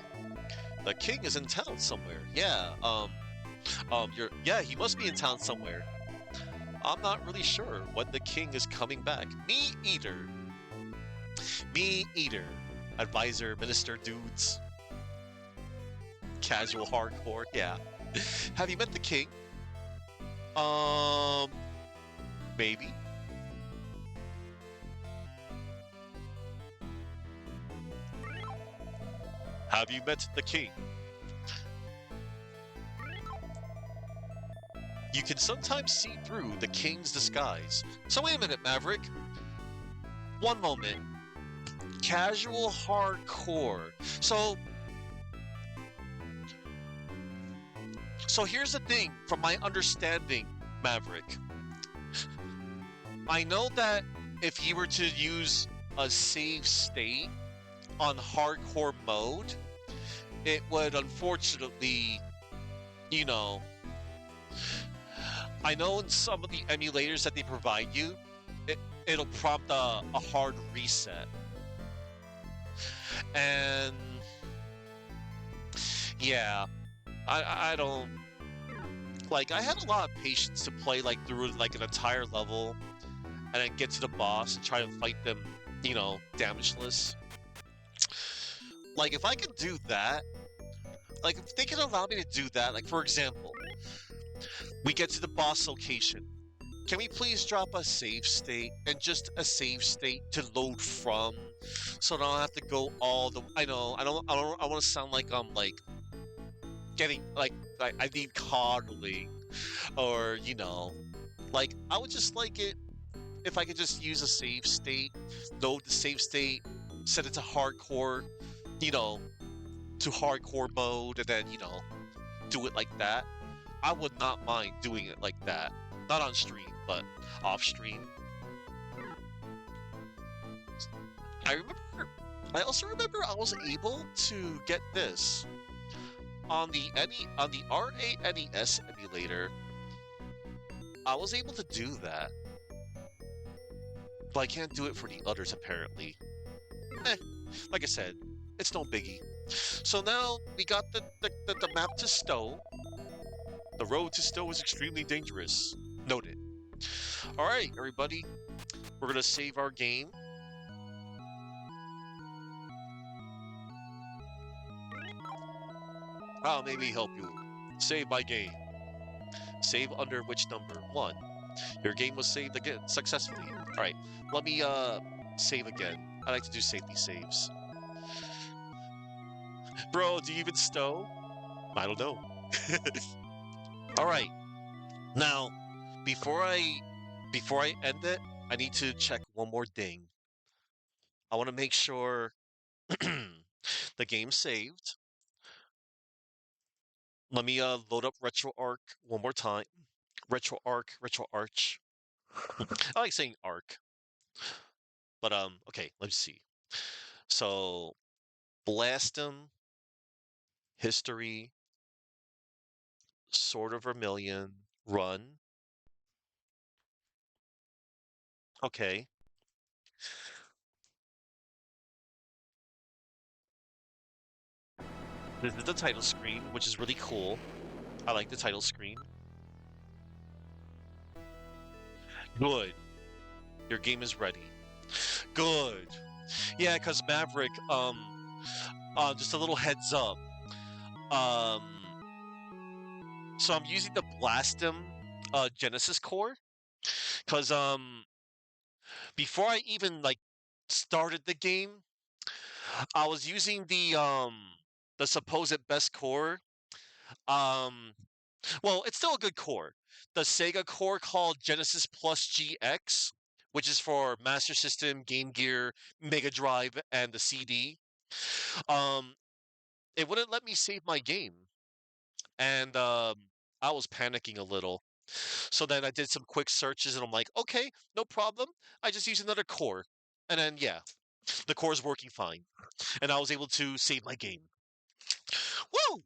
The king is in town somewhere. Yeah, yeah, he must be in town somewhere. I'm not really sure when the king is coming back. Me either. Me either. Advisor, minister, dudes. Casual, hardcore, yeah. Have you met the king? Maybe. Have you met the king? You can sometimes see through the king's disguise. So wait a minute, Maverick. One moment. Casual, hardcore. So here's the thing, from my understanding, Maverick. I know that if you were to use a save state on hardcore mode, it would unfortunately, you know, I know in some of the emulators that they provide you, it'll prompt a hard reset. And yeah, I don't, like, I had a lot of patience to play like through like an entire level and then get to the boss and try to fight them, you know, damageless. Like, if I can do that, like, if they can allow me to do that, like, for example, we get to the boss location. Can we please drop a save state and just a save state to load from, so I don't have to go all the. I know I want to sound like I'm like getting like I need coddling, or you know, like I would just like it if I could just use a save state, load the save state, set it to hardcore, you know, to hardcore mode and then, do it like that. I would not mind doing it like that. Not on stream, but off stream. I remember I also remember I was able to get this on the RANES emulator. I was able to do that, but I can't do it for the others apparently. Eh, like I said, it's no biggie. So now we got the map to Stowe. The road to Stowe is extremely dangerous. Noted. All right, everybody, we're gonna save our game. I'll maybe help you. Save my game. Save under which number? 1. Your game was saved again successfully. All right, let me save again. I like to do safety saves. Bro, do you even stow? I don't know. All right. Now, before I before I end it, I need to check one more thing. I want to make sure the game's saved. Let me load up RetroArch one more time. RetroArch. I like saying arc. But okay, let's see. So Blastum, History, Sword of Vermilion, Run. Okay. This is the title screen, which is really cool. I like the title screen. Good. Your game is ready. Good. Yeah, because Maverick, just a little heads up. Um, so I'm using the Blastum Genesis core because before I even like started the game, I was using the supposed best core. Um, well, it's still a good core. The Sega core called Genesis Plus GX, which is for Master System, Game Gear, Mega Drive, and the CD. Um, it wouldn't let me save my game, and I was panicking a little. So then I did some quick searches, and I'm like, okay, no problem. I just use another core, and then yeah, the core is working fine, and I was able to save my game. Woo!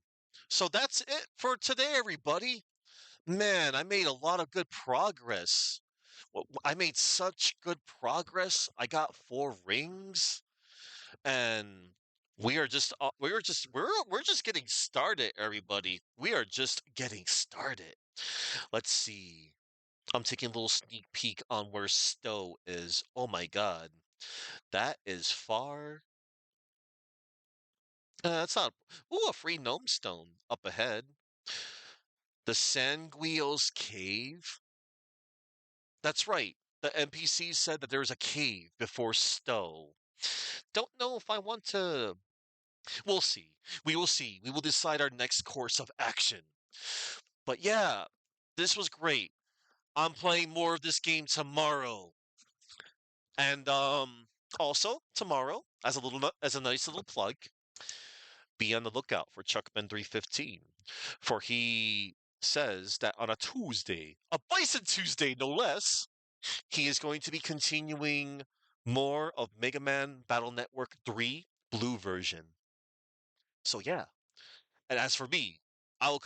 So that's it for today, everybody. Man, I made a lot of good progress. I made such good progress. I got 4 rings, and we're just getting started, everybody. We are just getting started. Let's see. I'm taking a little sneak peek on where Stowe is. Oh my god. That is far. That's not. Ooh, a free gnome stone up ahead. The Sanguios Cave. That's right. The NPC said that there's a cave before Stowe. Don't know if I want to. We'll see. We will see. We will decide our next course of action. But yeah, this was great. I'm playing more of this game tomorrow. And also tomorrow, as a nice little plug, be on the lookout for Chuckman 315. For he says that on a Tuesday, a Bison Tuesday no less, he is going to be continuing more of Mega Man Battle Network 3 Blue version. So yeah. And as for me, I will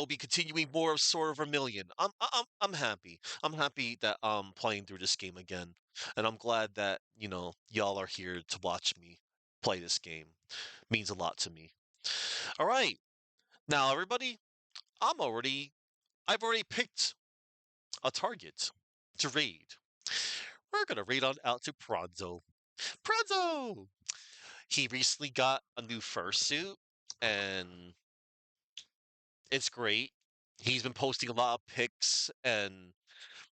be continuing more of Sword of Vermilion. I'm happy. I'm happy that I'm playing through this game again. And I'm glad that, y'all are here to watch me play this game. Means a lot to me. All right. Now everybody, I've already picked a target to raid. We're gonna raid on out to Pronzo. Pronzo! He recently got a new fursuit, and it's great. He's been posting a lot of pics and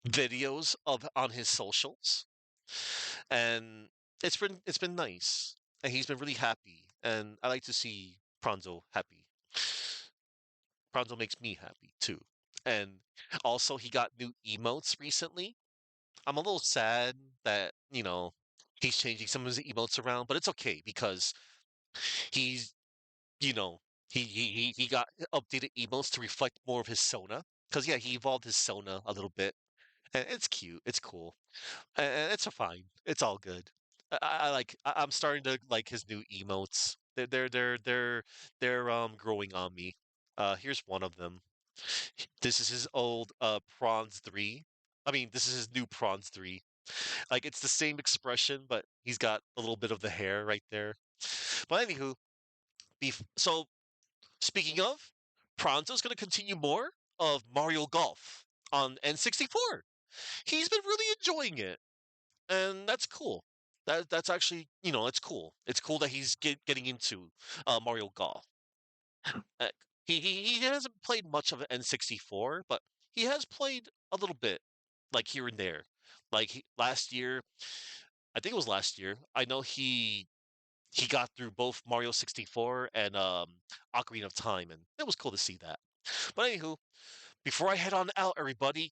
videos of on his socials, and it's been nice, and he's been really happy. And I like to see Pronzo happy. Pronzo makes me happy too. And also, he got new emotes recently. I'm a little sad that he's changing some of his emotes around, but it's okay because he's you know, he got updated emotes to reflect more of his Sona. Because yeah, he evolved his Sona a little bit, and it's cute, it's cool, and it's fine. It's all good. I'm starting to like his new emotes. They're growing on me. Here's one of them. This is his old Prawns 3. I mean, this is his new Prawns 3. Like it's the same expression, but he's got a little bit of the hair right there. But anywho, so speaking of, Pronto's going to continue more of Mario Golf on N64. He's been really enjoying it, and that's cool. That's actually, it's cool. It's cool that he's getting into Mario Golf. Uh, he hasn't played much of N64, but he has played a little bit, like here and there. Like last year, I think it was last year. I know he got through both Mario 64 and Ocarina of Time, and it was cool to see that. But anywho, before I head on out, everybody,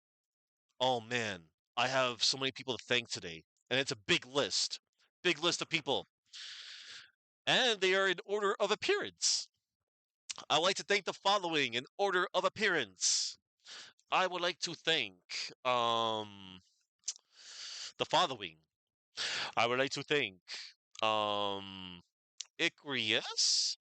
oh man, I have so many people to thank today, and it's a big list of people, and they are in order of appearance. I would like to thank the following in order of appearance. I would like to thank the following. I would like to thank um Icrius,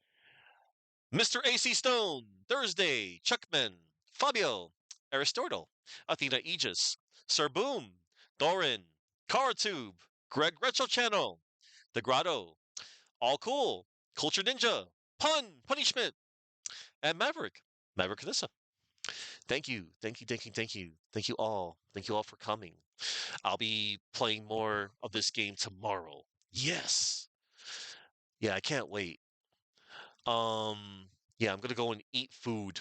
Mr. AC Stone, Thursday, Chuckman, Fabio, Aristotle, Athena Aegis, Sir Boom, Doran, Caratube, Greg Retro Channel, The Grotto, All Cool, Culture Ninja, Punishment, and Maverick Kanissa. Thank you, thank you, thank you, thank you, thank you all. Thank you all for coming. I'll be playing more of this game tomorrow. Yes. Yeah, I can't wait. Yeah, I'm gonna go and eat food.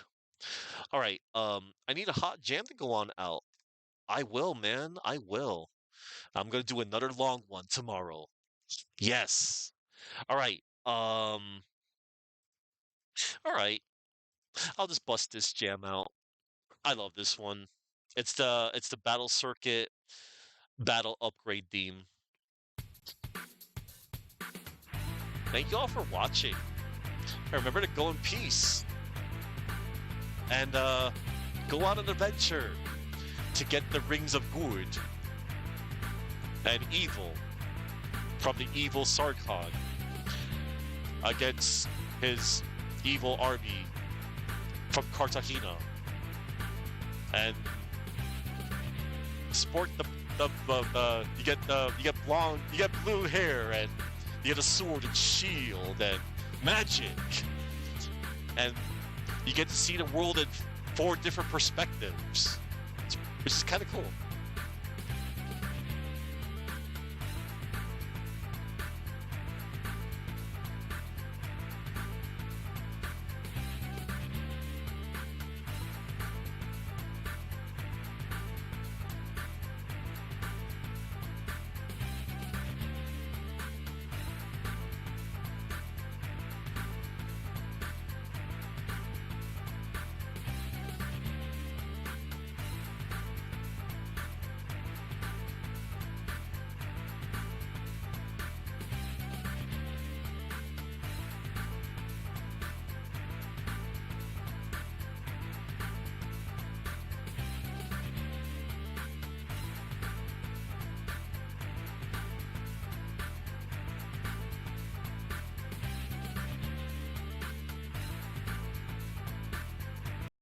All right. I need a hot jam to go on out. I will, man. I will. I'm gonna do another long one tomorrow. Yes. All right. All right. I'll just bust this jam out. I love this one. It's the battle circuit battle upgrade theme. Thank you all for watching. And remember to go in peace and go on an adventure to get the rings of good and evil from the evil Sarkhan against his evil army from Cartagena, and sport you get blonde, you get blue hair, and you get a sword and shield and magic, and you get to see the world in 4 different perspectives, which is kind of cool.